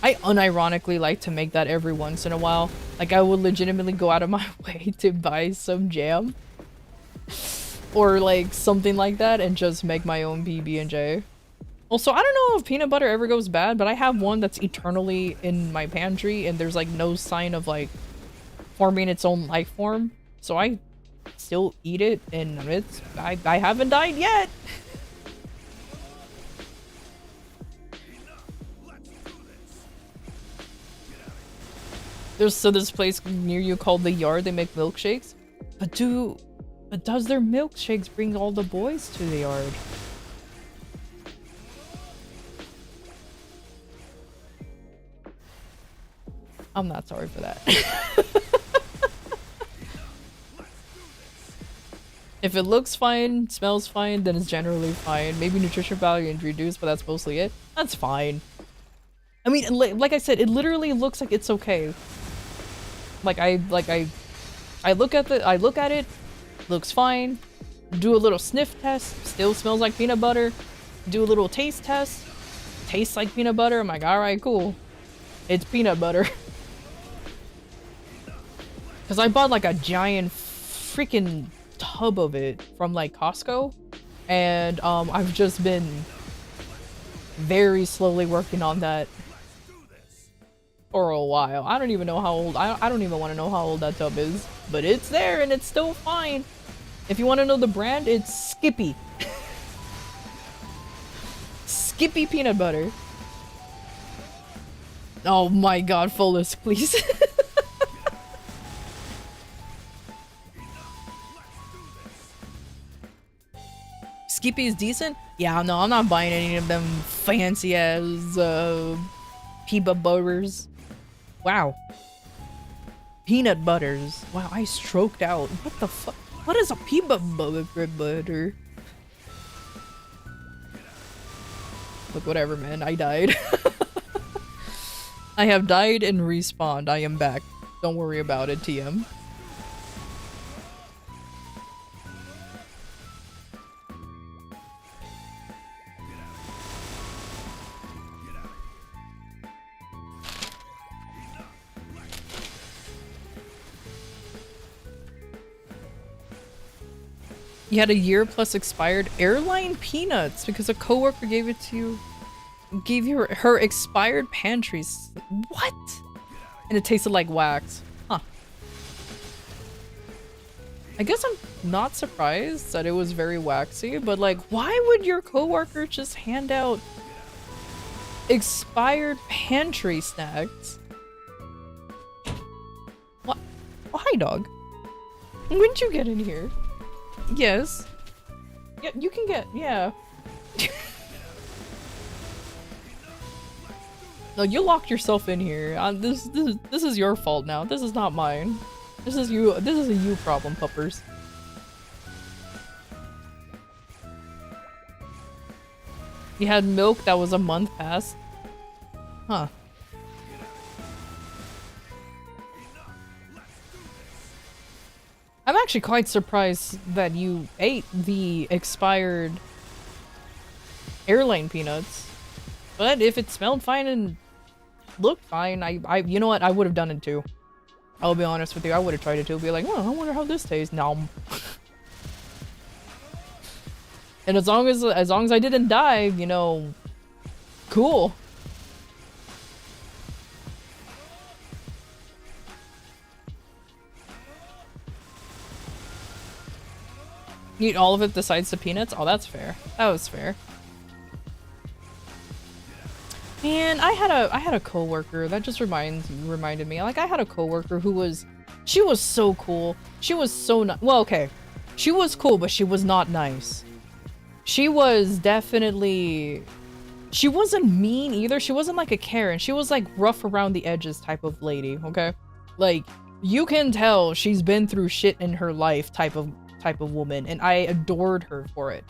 I unironically like to make that every once in a while. Like I would legitimately go out of my way to buy some jam. Or like something like that and just make my own PB&J. Also, I don't know if peanut butter ever goes bad, but I have one that's eternally in my pantry and there's like no sign of like forming its own life form. So I still eat it and I haven't died yet. There's this place near you called The Yard. They make milkshakes. But does their milkshakes bring all the boys to the yard? I'm not sorry for that. If it looks fine, smells fine, then it's generally fine. Maybe nutrition value is reduced, but that's mostly it. That's fine. I mean, like I said, it literally looks like it's okay. I look at it, looks fine. Do a little sniff test, still smells like peanut butter. Do a little taste test, tastes like peanut butter. I'm like, alright, cool. It's peanut butter. Because I bought like a giant freaking tub of it from like Costco. And I've just been very slowly working on that for a while. I don't even know how old, I don't even want to know how old that tub is, but it's there and it's still fine. If you want to know the brand, it's Skippy. Skippy peanut butter. Oh my god, Fullest, please. Skippy is decent? Yeah, no, I'm not buying any of them fancy ass peanut butters. Wow. Peanut butters. Wow, I stroked out. What the fuck? What is a peanut butter? Look, whatever, man. I died. I have died and respawned. I am back. Don't worry about it, TM. You had a year plus expired airline peanuts because a coworker gave it to you. Gave you her expired pantries. What? And it tasted like wax. Huh. I guess I'm not surprised that it was very waxy, but like, why would your coworker just hand out expired pantry snacks? What? Oh, hi, dog. When'd you get in here? Yes. Yeah, you can get, yeah. No, you locked yourself in here. This is your fault now. This is not mine. This is you. This is a you problem, puppers. You had milk that was a month past. Huh. I'm actually quite surprised that you ate the expired airline peanuts. But if it smelled fine and looked fine, you know what? I would have done it too. I'll be honest with you. I would have tried it too. Be like, well, I wonder how this tastes. Nom. And as long as I didn't die, you know, cool. Eat all of it besides the peanuts? Oh, that's fair. That was fair. Man, I had a coworker that just reminded me. Like, I had a coworker who she was so cool. She was so well, okay. She was cool, but she was not nice. She was definitely, she wasn't mean either. She wasn't like a Karen. She was like rough around the edges type of lady, okay? Like, you can tell she's been through shit in her life type of woman, and I adored her for it.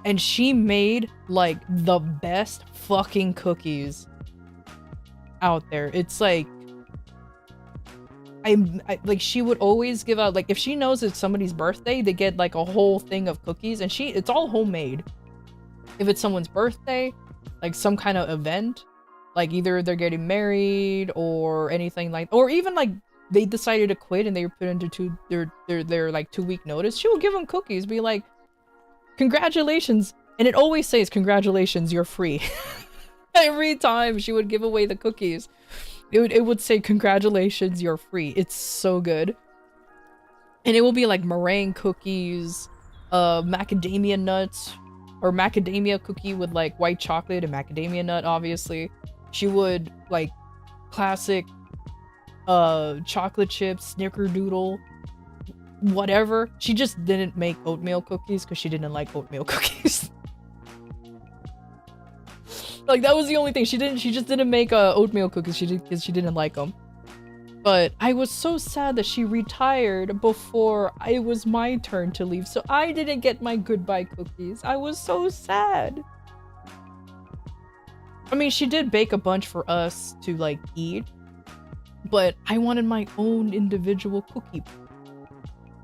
And she made like the best fucking cookies out there. It's like I like, she would always give out, like, if she knows it's somebody's birthday, they get like a whole thing of cookies, and it's all homemade. If it's someone's birthday, like some kind of event, like either they're getting married or anything like, or even like they decided to quit and they were put into their like 2-week notice, she would give them cookies, be like, congratulations, and it always says, congratulations, you're free. Every time she would give away the cookies, it would say, congratulations, you're free. It's so good. And it will be like meringue cookies, macadamia nuts, or macadamia cookie with like white chocolate and macadamia nut, obviously. She would like classic chocolate chips, snickerdoodle, whatever. She just didn't make oatmeal cookies because she didn't like oatmeal cookies. Like, that was the only thing. She just didn't make oatmeal cookies because she didn't like them. But I was so sad that she retired before it was my turn to leave, so I didn't get my goodbye cookies. I was so sad. I mean, she did bake a bunch for us to like eat, but I wanted my own individual cookie.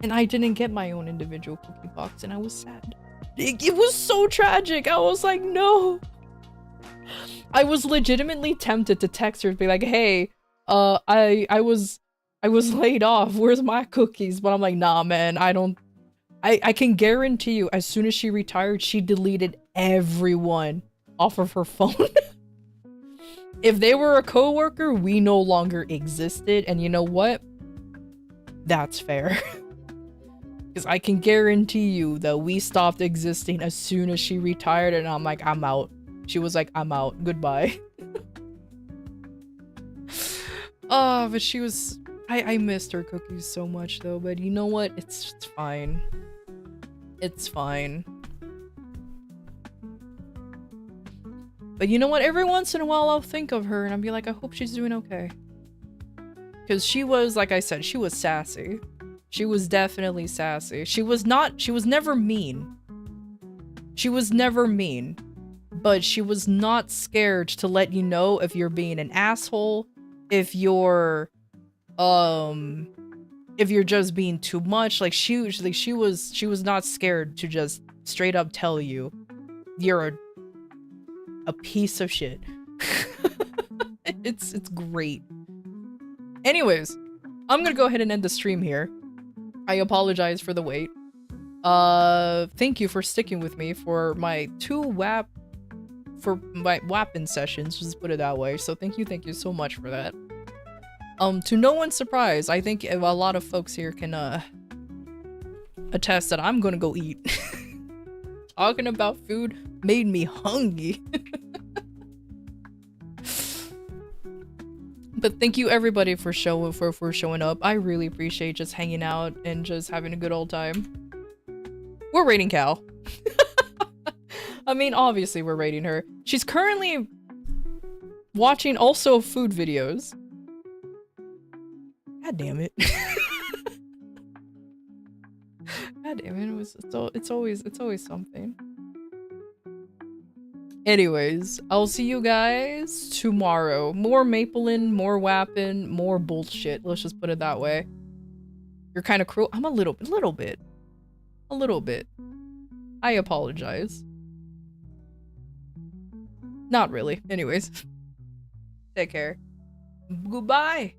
And I didn't get my own individual cookie box, and I was sad. It was so tragic. I was like, no. I was legitimately tempted to text her and be like, hey, I was laid off. Where's my cookies? But I'm like, nah, man, I can guarantee you, as soon as she retired, she deleted everyone off of her phone. If they were a coworker, we no longer existed, and you know what? That's fair. Because I can guarantee you that we stopped existing as soon as she retired, and I'm like, I'm out. She was like, I'm out. Goodbye. Oh, but she was... I missed her cookies so much, though, but you know what? It's fine. It's fine. But you know what? Every once in a while, I'll think of her, and I'll be like, I hope she's doing okay. Because she was, like I said, she was sassy. She was definitely sassy. She was never mean. She was never mean. But she was not scared to let you know if you're being an asshole, if you're just being too much. Like she was not scared to just straight up tell you you're a piece of shit. It's great. Anyways, I'm gonna go ahead and end the stream here. I apologize for the wait. Thank you for sticking with me for my WAPin sessions, just put it that way. So thank you so much for that. To no one's surprise, I think a lot of folks here can attest that I'm gonna go eat. Talking about food made me hungry. But thank you everybody for showing up. I really appreciate just hanging out and just having a good old time. We're rating Cal. I mean, obviously we're rating her. She's currently watching also food videos. God damn it. God damn it. It's always something. Anyways, I'll see you guys tomorrow. More Maplein, more Wappin, more bullshit. Let's just put it that way. You're kind of cruel. I'm a little bit. I apologize. Not really. Anyways. Take care. Goodbye.